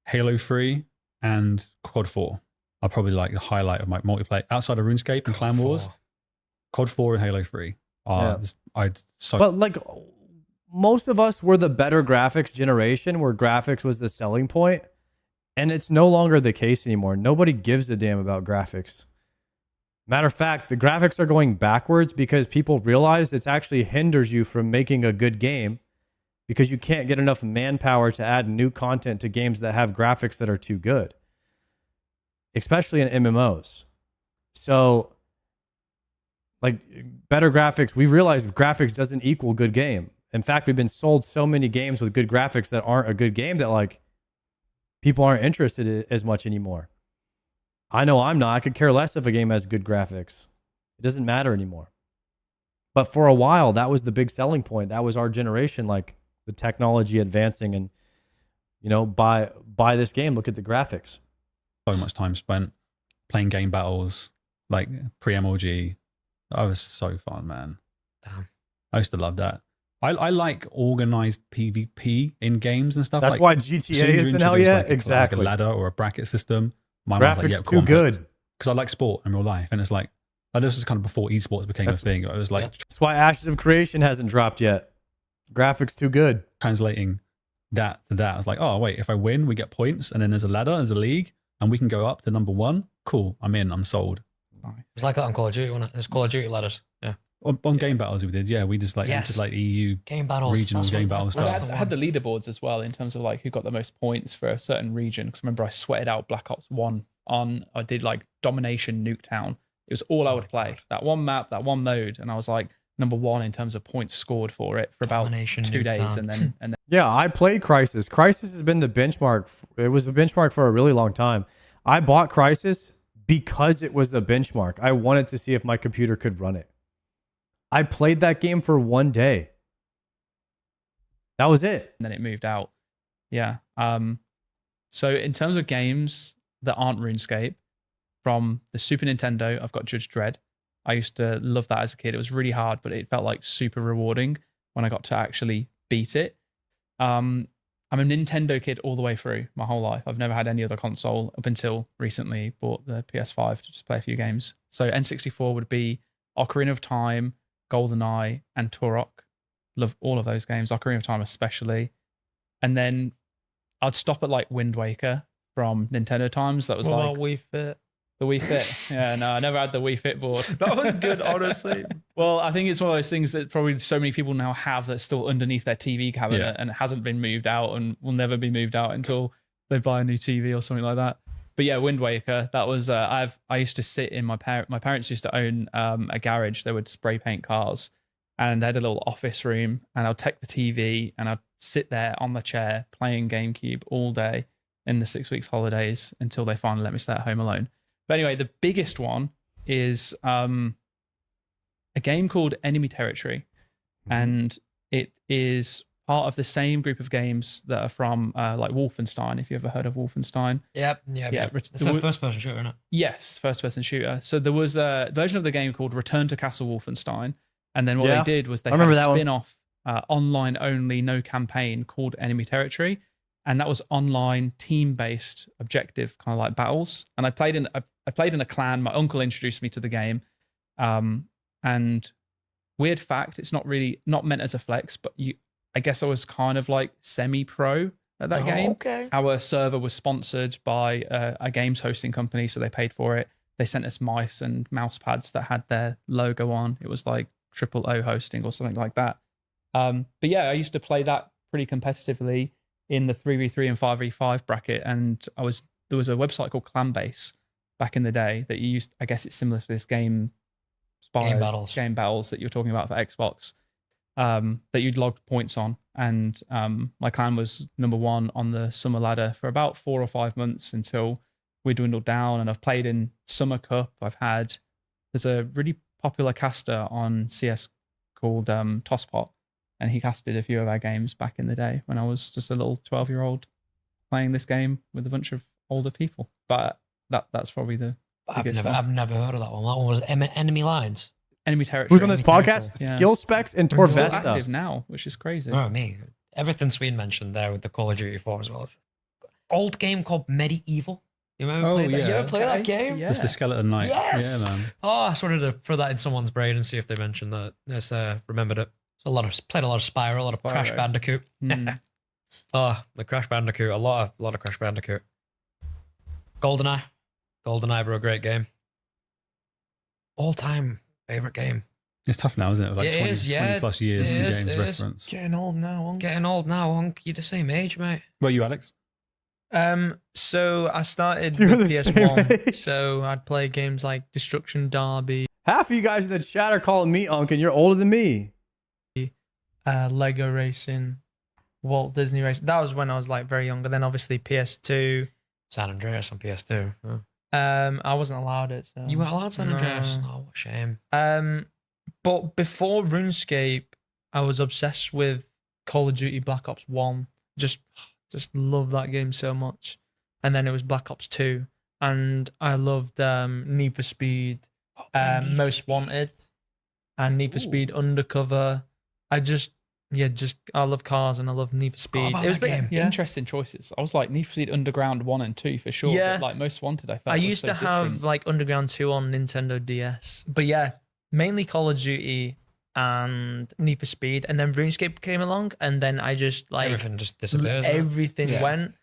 Halo 3 and COD 4 are probably like the highlight of my multiplayer outside of RuneScape and Clan Wars. COD 4 and Halo 3 are
But like most of us were the better graphics generation where graphics was the selling point, and it's no longer the case anymore. Nobody gives a damn about graphics. Matter of fact, the graphics are going backwards because people realize it actually hinders you from making a good game because you can't get enough manpower to add new content to games that have graphics that are too good, especially in MMOs. So like better graphics, we realize graphics doesn't equal good game. In fact, we've been sold so many games with good graphics that aren't a good game that like people aren't interested in as much anymore. I know I'm not. I could care less if a game has good graphics. It doesn't matter anymore. But for a while, that was the big selling point. That was our generation, like the technology advancing and, you know, buy this game, look at the graphics.
So much time spent playing game battles, like pre-MLG. That was so fun, man.
Damn.
I used to love that. I like organized PvP in games and stuff.
That's
like,
why GTA isn't out yet. Exactly.
Like a ladder or a bracket system.
Graphics too good.
Because I like sport in real life, and it's like this is kind of before esports became a thing. It was like
that's why Ashes of Creation hasn't dropped yet. Graphics too good.
Translating that to that, I was like, oh wait, if I win, we get points, and then there's a ladder, there's a league, and we can go up to number 1. Cool, I'm in. I'm sold.
It's like that on Call of Duty, wasn't it? There's Call of Duty ladders. Yeah.
On game battles we did, yeah. We just like entered like EU
game battles,
regional game battle stuff.
I had the leaderboards as well in terms of like who got the most points for a certain region. Because remember, I sweated out Black Ops 1 on. I did like Domination Nuketown. It was all I would play. That one map, that one mode, and I was like number 1 in terms of points scored for it for about 2 days, and then
Yeah, I played Crysis. Crysis has been the benchmark. It was the benchmark for a really long time. I bought Crysis because it was a benchmark. I wanted to see if my computer could run it. I played that game for 1 day. That was it.
And then it moved out. Yeah. So in terms of games that aren't RuneScape, From the Super Nintendo, I've got Judge Dredd. I used to love that as a kid. It was really hard, but it felt like super rewarding when I got to actually beat it. I'm a Nintendo kid all the way through my whole life. I've never had any other console up until recently. Bought the PS5 to just play a few games. So N64 would be Ocarina of Time, GoldenEye, and Turok. Love all of those games, Ocarina of Time especially. And then I'd stop at like Wind Waker from Nintendo times. That was like
Wii Fit.
The Wii Fit. Yeah, no, I never had the Wii Fit board.
That was good, honestly.
Well, I think it's one of those things that probably so many people now have that's still underneath their TV cabinet and it hasn't been moved out and will never be moved out until they buy a new TV or something like that. But yeah, Wind Waker. That was I used to sit in my parents used to own a garage. They would spray paint cars, and I had a little office room, and I'd take the TV and I'd sit there on the chair playing GameCube all day in the 6 weeks holidays until they finally let me stay at home alone. But anyway, the biggest one is a game called Enemy Territory, and it is part of the same group of games that are from like Wolfenstein. If you ever heard of Wolfenstein,
yeah. It's a first-person shooter, isn't it?
Yes, first-person shooter. So there was a version of the game called Return to Castle Wolfenstein, and then what they did was they had a spin-off, online-only, no campaign called Enemy Territory, and that was online, team-based, objective kind of like battles. And I played in a clan. My uncle introduced me to the game, and weird fact, it's not meant as a flex, but I guess I was kind of like semi-pro at that game.
Okay.
Our server was sponsored by a games hosting company, so they paid for it. They sent us mice and mouse pads that had their logo on. It was like O hosting or something like that. But yeah, I used to play that pretty competitively in the 3v3 and 5v5 bracket, and there was a website called Clanbase back in the day that you used. I guess it's similar to this game battles that you're talking about for Xbox. That you'd logged points on, and my clan was number one on the summer ladder for about 4 or 5 months until we dwindled down. And I've played in Summer Cup. There's a really popular caster on CS called Tosspot, and he casted a few of our games back in the day when I was just a little 12-year-old playing this game with a bunch of older people. But that's probably the biggest one.
I've never heard of that one. That one was Enemy Lines.
Enemy Territory.
Who's on this podcast? Skill Specs and Torvesta.
Active now, which is crazy.
Oh, me. Everything Sweden mentioned there with the Call of Duty 4 as well. Old game called Medieval. You remember playing that? You ever play that game?
It's the Skeleton Knight.
Yes.
Yeah, man.
Oh, I just wanted to throw that in someone's brain and see if they mentioned that. Yes, remembered it. Played a lot of Spyro, a lot of Crash Bandicoot. Oh, the Crash Bandicoot. A lot of Crash Bandicoot. GoldenEye were a great game. All-time favorite game.
It's tough now, isn't it? Like 20 plus years in the game's reference.
Getting old now,
Hunk. You're the same age, mate.
Where are you, Alex?
So I started
You're
with
the same
PS1,
age.
so I'd play games like Destruction Derby,
Half of you guys in the chat are calling me Unk, and you're older than me.
Lego Racing, Walt Disney Racing. That was when I was like very young. And then obviously PS2.
San Andreas on PS2. Oh.
I wasn't allowed it. So.
You weren't allowed San Andreas?
No.
Oh, what a shame.
But before RuneScape, I was obsessed with Call of Duty Black Ops 1. Just love that game so much. And then it was Black Ops 2. And I loved Need for Speed, Most Wanted, and Need for Speed Undercover. I love cars and I love Need for Speed.
It was interesting choices. I was like Need for Speed Underground 1 and 2 for sure.
Yeah.
But like Most Wanted, I felt
I used to have like Underground 2 on Nintendo DS. But yeah, mainly Call of Duty and Need for Speed. And then RuneScape came along, and then I just like
everything just disappeared.
Everything went.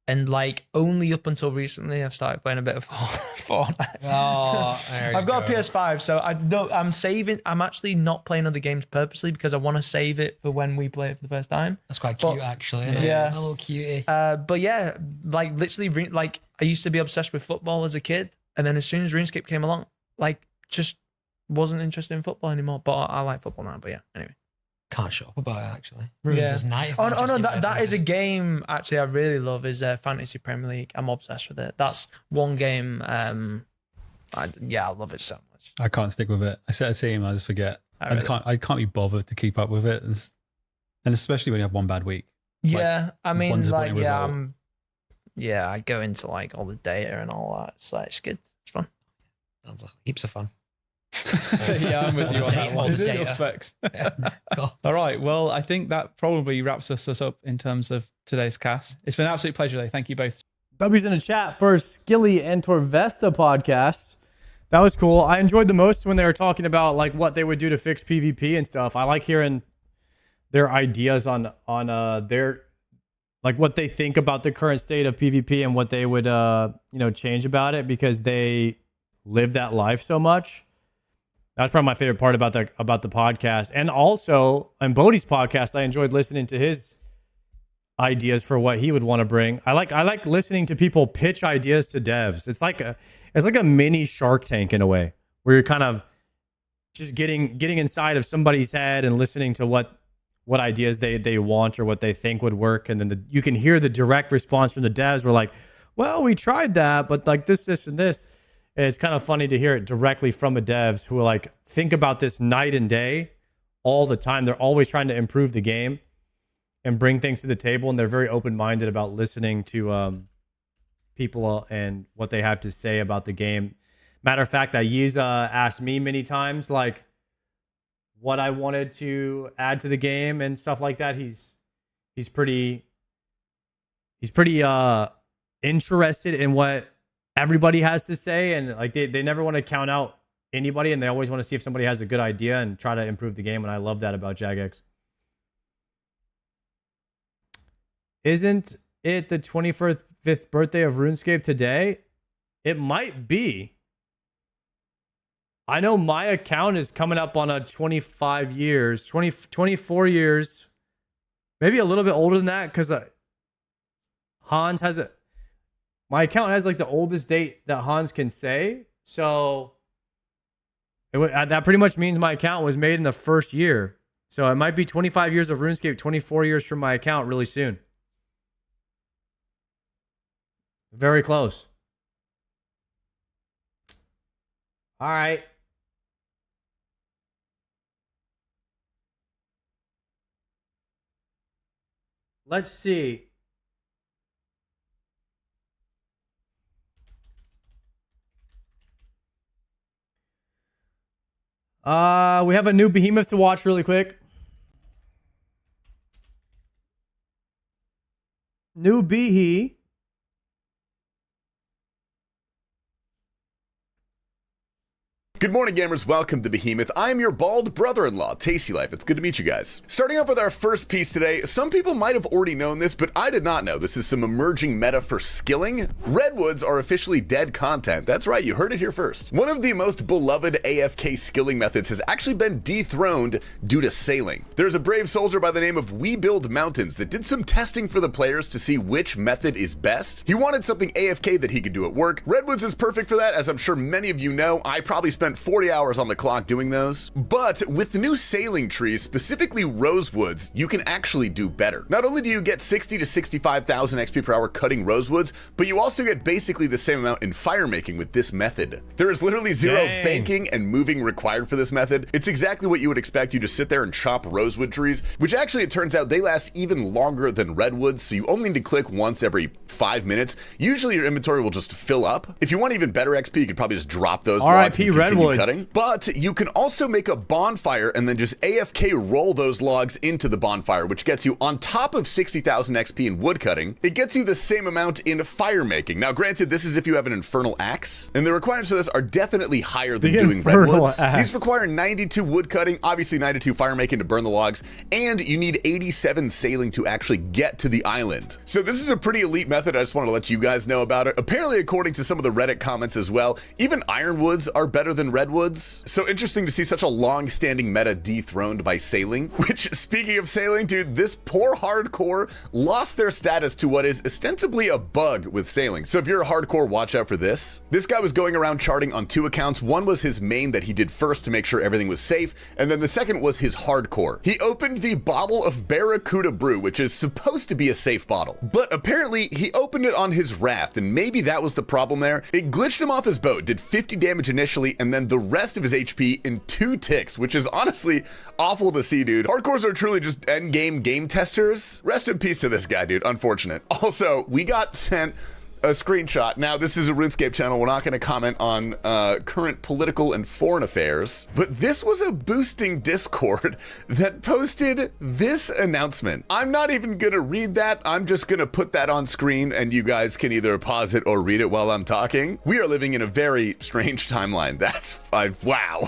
And like only up until recently, I've started playing a bit of Fortnite.
Oh,
I've got a PS5, so I'm saving. I'm actually not playing other games purposely because I want to save it for when we play it for the first time.
That's quite cute, actually. Isn't
Yeah,
it? A little cutie.
But yeah, like literally, like I used to be obsessed with football as a kid, and then as soon as RuneScape came along, like just wasn't interested in football anymore. But I like football now. But yeah, anyway.
Can't shut up about it, actually. Runes is nice.
Oh no, that is a game actually I really love is Fantasy Premier League. I'm obsessed with it. That's one game. I love it so much.
I can't stick with it. I set a team, I just forget. I can't be bothered to keep up with it, and especially when you have one bad week.
Yeah, I mean, like,
result.
I go into like all the data and all that. It's like it's good. It's fun.
Sounds like heaps of fun.
Yeah, I'm with you on that
All
one.
the
Digital
data.
specs.
Cool.
All right. Well, I think that probably wraps us up in terms of today's cast. It's been an absolute pleasure, though. Thank you both.
W's in the chat for Skilly and Torvesta podcasts. That was cool. I enjoyed the most when they were talking about like what they would do to fix PvP and stuff. I like hearing their ideas on their like what they think about the current state of PvP and what they would change about it because they live that life so much. That's probably my favorite part about the podcast. And also on Bodhi's podcast, I enjoyed listening to his ideas for what he would want to bring. I like listening to people pitch ideas to devs. It's like a mini Shark Tank in a way, where you're kind of just getting inside of somebody's head and listening to what ideas they want or what they think would work, and then you can hear the direct response from the devs. We're like, well, we tried that, but like this, and this. And it's kind of funny to hear it directly from the devs who are like think about this night and day all the time. They're always trying to improve the game and bring things to the table, and they're very open-minded about listening to people and what they have to say about the game. Matter of fact, Yiza asked me many times like what I wanted to add to the game and stuff like that. He's pretty interested in what everybody has to say, and like they never want to count out anybody, and they always want to see if somebody has a good idea and try to improve the game, and I love that about Jagex. Isn't it the 25th birthday of RuneScape today? It might be. I know my account is coming up on a 24 years, maybe a little bit older than that, because Hans has my account has like the oldest date that Hans can say. So that pretty much means my account was made in the first year. So it might be 25 years of RuneScape, 24 years from my account really soon. Very close. All right. Let's see. We have a new behemoth to watch really quick. New behe.
Good morning, gamers. Welcome to Behemoth. I am your bald brother-in-law, Tasty Life. It's good to meet you guys. Starting off with our first piece today, some people might have already known this, but I did not know. This is some emerging meta for skilling. Redwoods are officially dead content. That's right, you heard it here first. One of the most beloved AFK skilling methods has actually been dethroned due to sailing. There's a brave soldier by the name of We Build Mountains that did some testing for the players to see which method is best. He wanted something AFK that he could do at work. Redwoods is perfect for that, as I'm sure many of you know. I probably spent 40 hours on the clock doing those. But with the new sailing trees, specifically rosewoods, you can actually do better. Not only do you get 60 to 65,000 XP per hour cutting rosewoods, but you also get basically the same amount in fire making with this method. There is literally zero banking and moving required for this method. It's exactly what you would expect. You just sit there and chop rosewood trees, which actually it turns out they last even longer than redwoods, so you only need to click once every 5 minutes. Usually your inventory will just fill up. If you want even better XP, you could probably just drop those logs and continue cutting. But you can also make a bonfire and then just AFK roll those logs into the bonfire, which gets you on top of 60,000 XP in wood cutting. It gets you the same amount in fire making. Now, granted, this is if you have an infernal axe, and the requirements for this are definitely higher than doing redwoods. These require 92 wood cutting, obviously 92 fire making to burn the logs, and you need 87 sailing to actually get to the island. So this is a pretty elite method. I just wanted to let you guys know about it. Apparently, according to some of the Reddit comments as well, even ironwoods are better than redwoods. So interesting to see such a long-standing meta dethroned by sailing, which, speaking of sailing, dude, this poor hardcore lost their status to what is ostensibly a bug with sailing. So if you're a hardcore, watch out for this. This guy was going around charting on 2 accounts. One was his main that he did first to make sure everything was safe, and then the second was his hardcore. He opened the bottle of Barracuda Brew, which is supposed to be a safe bottle, but apparently he opened it on his raft, and maybe that was the problem there. It glitched him off his boat, did 50 damage initially, and then the rest of his HP in 2 ticks, which is honestly awful to see, dude. Hardcores are truly just end game testers. Rest in peace to this guy, dude. Unfortunate. Also, we got sent a screenshot. Now, this is a RuneScape channel. We're not going to comment on current political and foreign affairs, but this was a boosting Discord that posted this announcement. I'm not even going to read that. I'm just going to put that on screen, and you guys can either pause it or read it while I'm talking. We are living in a very strange timeline. Wow.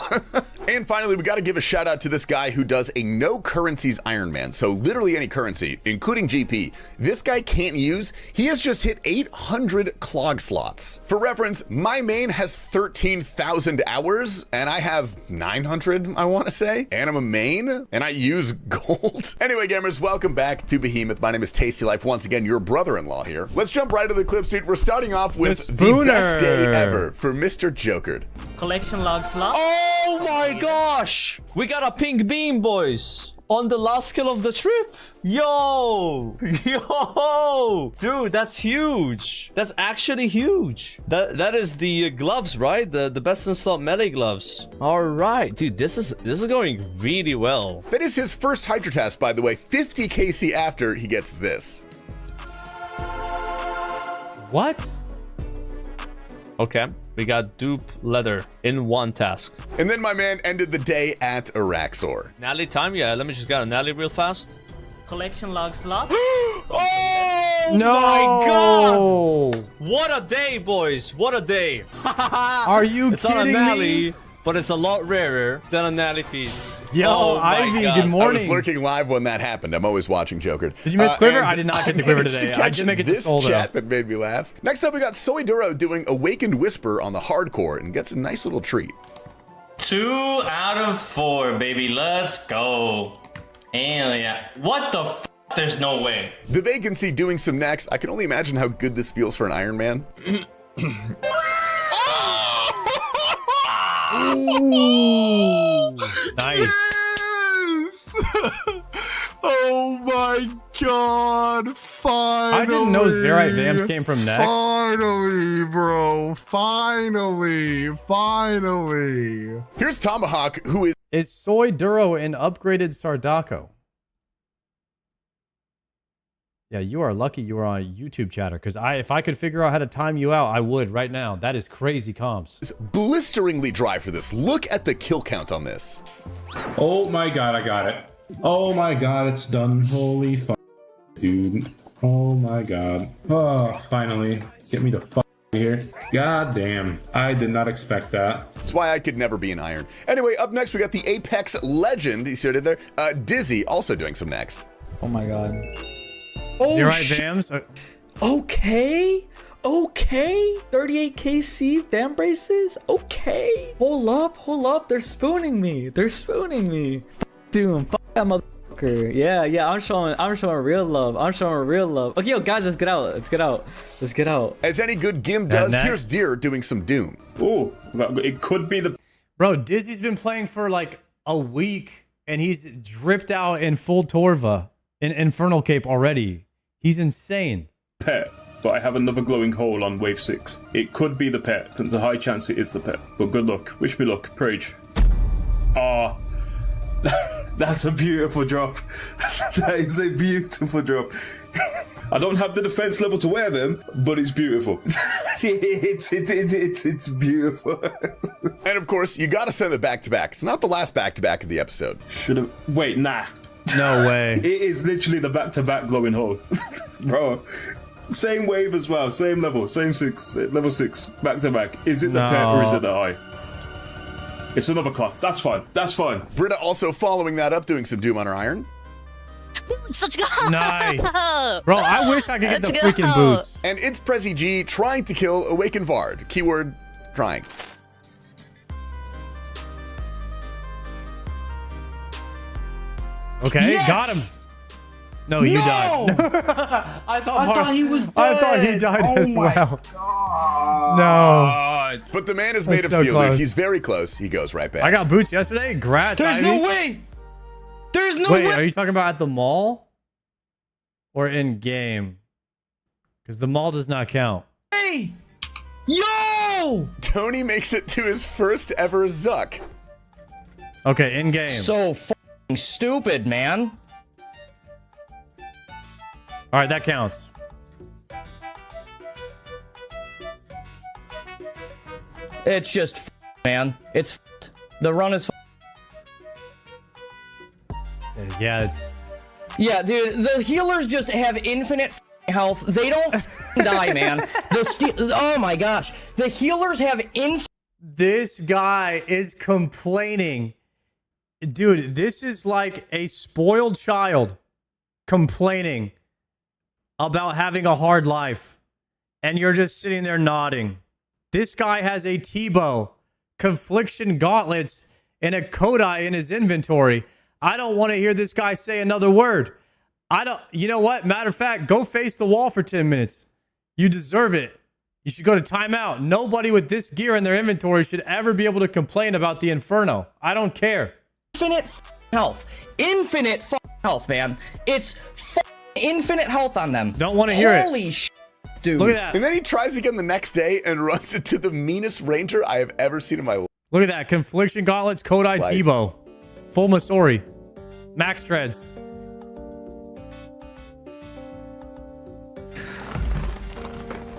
And finally, we got to give a shout out to this guy who does a no currencies Iron Man. So literally any currency, including GP, this guy can't use. He has just hit 800 clog slots. For reference, my main has 13,000 hours and I have 900, I want to say. And I'm a main and I use gold. Anyway, gamers, welcome back to Behemoth. My name is Tasty Life. Once again, your brother-in-law here. Let's jump right into the clip, dude. We're starting off with the best day ever for Mr. Jokered.
Collection log slot.
Oh my gosh! We got a pink beam, boys. On the last kill of the trip. Yo! Yo! Dude, that's huge. That's actually huge. That is the gloves, right? The best in slot melee gloves. All right, dude, this is going really well.
That is his first Hydra task, by the way. 50 KC after he gets this.
What?
Okay, we got dupe leather in one task.
And then my man ended the day at Araxor.
Nally time? Yeah, let me just get a Nally real fast.
Collection log slot.
Oh
no!
My god! What a day, boys! What a day!
Are you
it's
kidding
on a Nally,
me?
but it's a lot rarer than a Nally piece.
Yo,
oh
Ivy,
God.
good morning.
I was lurking live when that happened. I'm always watching Joker.
Did you miss Quiver?
And
I did not get the Quiver today. I did make it to
this
Soul, though.
chat that made me laugh. Next up, we got Soy Duro doing Awakened Whisper on the hardcore and gets a nice little treat.
2 out of 4, baby. Let's go. And yeah, what the f? There's no way.
The Vacancy doing some next. I can only imagine how good this feels for an Iron Man.
Ooh, nice.
Yes! Oh my god! Finally!
I didn't know Zerite Vams came from next.
Finally, bro! Finally!
Here's Tomahawk, who
is Soy Duro an upgraded Sardako? Yeah, you are lucky you are on YouTube chatter, because if I could figure out how to time you out, I would right now. That is crazy comps.
blisteringly dry for this. Look at the kill count on this.
Oh my god, I got it. Oh my god, it's done. Holy fuck, dude. Oh my god. Oh, finally. Get me the fuck out of here. God damn. I did not expect that.
That's why I could never be an Iron. Anyway, up next, we got the Apex Legend. You see what I did there? Dizzy also doing some next.
Oh my god.
Oh, Zerite Vams.
Okay. 38 KC Vam braces. Okay. Hold up. They're spooning me. Dude, fuck that motherfucker. Yeah. I'm showing real love. Okay, yo, guys, let's get out.
As any good Gim does, here's Deer doing some Doom.
Oh, it could be the...
Bro, Dizzy's been playing for like a week, and he's dripped out in full Torva in Infernal Cape already. He's insane.
Pet, but I have another glowing hole on wave 6. It could be the pet. There's a high chance it is the pet. But good luck. Wish me luck. Prage. Ah. That's a beautiful drop. That is a beautiful drop. I don't have the defense level to wear them, but it's beautiful. It's beautiful.
And of course, you gotta send it back-to-back. It's not the last back-to-back of the episode.
Should've... Wait, nah.
No way.
It is literally the back-to-back glowing hole. Bro. Same wave as well, same level, same 6, level 6, back-to-back. Is it the pet or is it the eye? It's another cloth. That's fine.
Britta also following that up, doing some Doom on her Iron.
Let's go.
Nice. Bro, I wish I could get the freaking boots.
And it's Prezi G trying to kill Awakened Vard. Keyword, trying.
Okay,
Yes!
got him. No, you died. I thought he was dead. I thought he died as well. No.
But the man is made
That's
of
so
steel,
close.
dude. He's very close. He goes right back.
I got boots yesterday. Grats.
There's
Ivy.
no way. There's no
Wait,
way.
are you talking about at the mall or in game? Because the mall does not count.
Hey. Yo.
Tony makes it to his first ever Zuck.
Okay, in game.
So f***ing stupid, man.
All right, that counts.
It's just man. It's the run is.
Yeah, it's.
Yeah, dude. The healers just have infinite health. They don't die, man. Oh my gosh, the healers have infinite.
This guy is complaining. Dude, this is like a spoiled child complaining about having a hard life. And you're just sitting there nodding. This guy has a T-bow, confliction gauntlets, and a Kodai in his inventory. I don't want to hear this guy say another word. You know what? Matter of fact, go face the wall for 10 minutes. You deserve it. You should go to timeout. Nobody with this gear in their inventory should ever be able to complain about the Inferno. I don't care.
Infinite health. Infinite health, man. It's infinite health on them.
Don't want to hear it.
Holy dude.
Look at that.
And then he tries again the next day and runs into the meanest ranger I have ever seen in my life.
Look at that. Confliction gauntlets, Kodai T-bow. Full Masori. Max treads.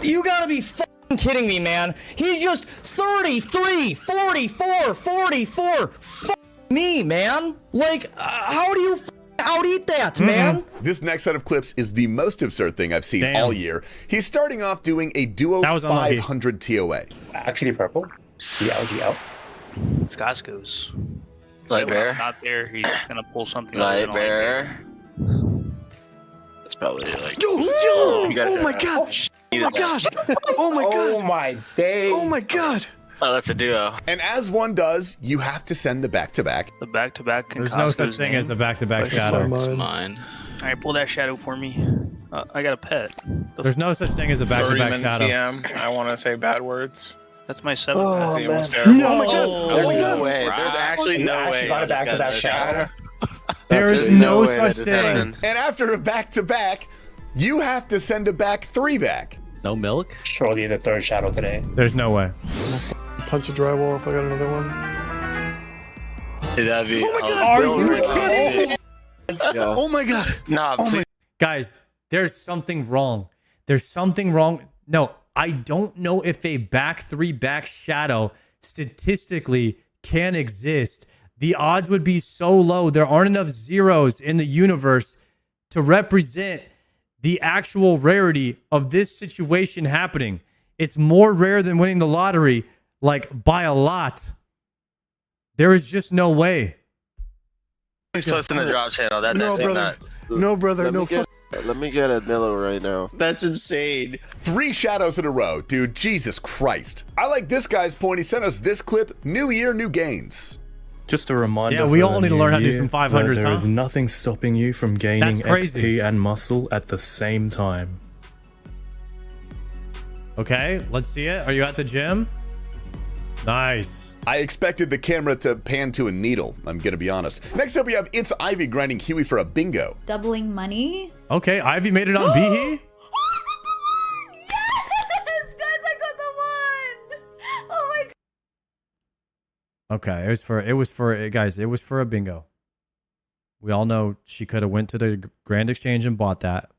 You gotta be fucking kidding me, man. He's just 33, 44, 44. Fuck me, man. Like, how do you out-eat that, man?
This next set of clips is the most absurd thing I've seen all year. He's starting off doing a duo 500 TOA.
Actually purple. The LGL.
Skasko's.
Light bear.
Not there. He's gonna pull something.
Light
bear.
That's probably like.
Yo!
Oh
my god!
Oh my gosh! Oh my god! Oh my day!
Oh my god!
Oh, that's a duo.
And as one does, you have to send the back-to-back.
The back-to-back.
There's no such thing as a back-to-back shadow.
It's mine. All right, pull that shadow for me. I got a pet.
There's no such thing as a back-to-back shadow.
TM. I want to say bad words.
That's my 7th.
Oh,
man.
no!
Oh my god!
No way. There's actually no way. Got a back-to-back shadow.
There is no such thing.
And after a back-to-back, you have to send a back 3-back.
No milk? Surely the third shadow today.
There's no way.
Punch a drywall if I got another one.
Dude, that'd be.
Oh my god!
Are you
kidding? Oh my god!
Nah, please.
Guys, there's something wrong. There's something wrong. No, I don't know if a back 3-back shadow statistically can exist. The odds would be so low. There aren't enough zeros in the universe to represent the actual rarity of this situation happening. It's more rare than winning the lottery, like by a lot. There is just no way.
Please post in the drop channel. That's
No, brother. No, brother. No.
Let me get a Nilo right now. That's insane.
3 shadows in a row, dude. Jesus Christ. I like this guy's point. He sent us this clip. New year, new gains.
Just a reminder.
Yeah, we
for
all
the
need to
new
learn how to do
year
some 500s,
that There
huh?
is nothing stopping you from gaining
That's crazy.
XP and muscle at the same time.
Okay, let's see it. Are you at the gym? Nice.
I expected the camera to pan to a needle, I'm gonna be honest. Next up, we have It's Ivy grinding Huey for a bingo.
Doubling money?
Okay, Ivy made it on Behe.
Yes, guys, I got the one. Oh my god.
Okay, it was for a bingo. We all know she could have went to the Grand Exchange and bought that,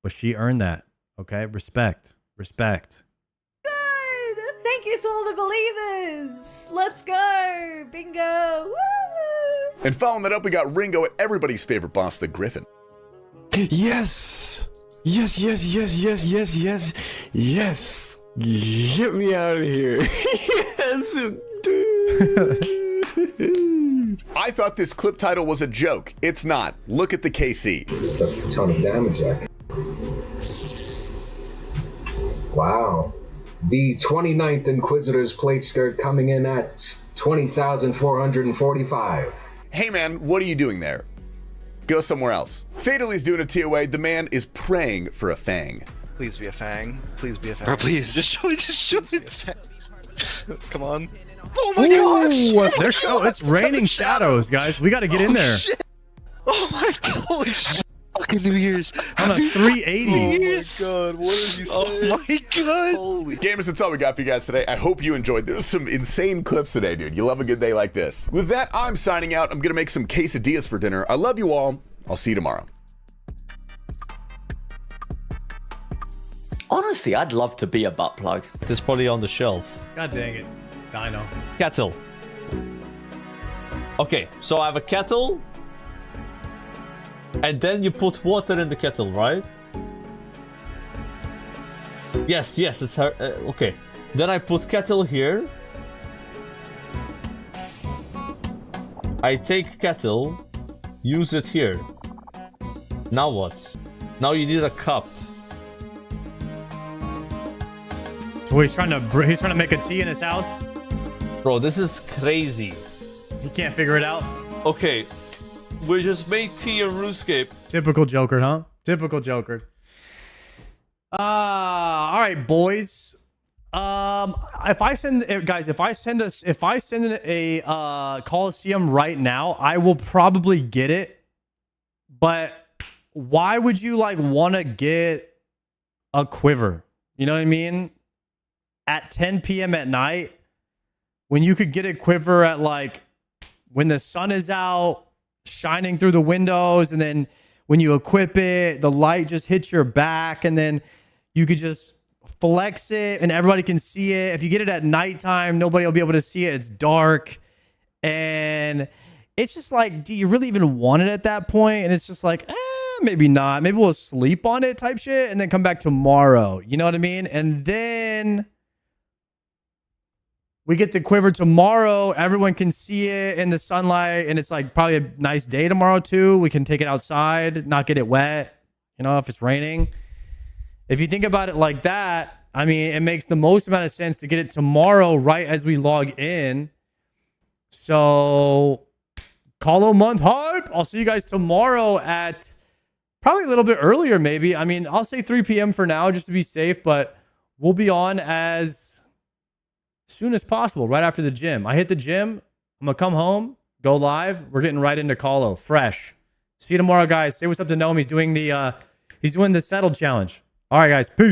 but she earned that. Okay, respect.
Good. Thank you to all the believers. Let's go. Bingo. Woo.
And following that up, we got Ringo at everybody's favorite boss, the Griffin.
Yes! Yes! Get me out of here. Yes!
I thought this clip title was a joke. It's not. Look at the KC.
Such a ton of damage, Jack. Wow. The 29th Inquisitor's plate skirt coming in at 20,445.
Hey man, what are you doing there? Go somewhere else. Fatali's doing a TOA. The man is praying for a fang.
Please be a fang. Please be a fang.
Bro,
please, just show it. Come on.
Oh my gosh! It's raining shadows, guys. We got to get in there.
Shit. Oh my god! Holy shit! Fucking New Year's.
On a 380.
Oh my god! What did you say? Oh my god!
Holy gamers, that's all we got for you guys today. I hope you enjoyed. There's some insane clips today, dude. You love a good day like this. With that, I'm signing out. I'm gonna make some quesadillas for dinner. I love you all. I'll see you tomorrow.
Honestly, I'd love to be a butt plug.
It's probably on the shelf.
God dang it. Dino.
Kettle. Okay, so I have a kettle. And then you put water in the kettle, right? Yes, it's her. Okay. Then I put kettle here. I take kettle, use it here. Now what? Now you need a cup.
So he's trying to make a tea in his house.
Bro, this is crazy.
He can't figure it out.
Okay, we just made tea in RuneScape.
Typical Joker, huh? Typical Joker. All right, boys. If I send a Colosseum right now, I will probably get it. But why would you like want to get a quiver? You know what I mean? At 10 p.m. at night, when you could get a quiver at like when the sun is out, shining through the windows, and then when you equip it, the light just hits your back, and then you could just flex it and everybody can see it. If you get it at nighttime, nobody will be able to see it. It's dark. And it's just like, do you really even want it at that point? And it's just like, maybe not. Maybe we'll sleep on it type shit and then come back tomorrow. You know what I mean? And then we get the quiver tomorrow. Everyone can see it in the sunlight. And it's like probably a nice day tomorrow too. We can take it outside, not get it wet, you know, if it's raining. If you think about it like that, I mean, it makes the most amount of sense to get it tomorrow right as we log in. So, Colo month hype. I'll see you guys tomorrow at probably a little bit earlier, maybe. I mean, I'll say 3 p.m. for now just to be safe, but we'll be on as soon as possible, right after the gym. I hit the gym. I'm going to come home, go live. We're getting right into Colo, fresh. See you tomorrow, guys. Say what's up to Noam. He's doing the settled challenge. All right, guys. Peace.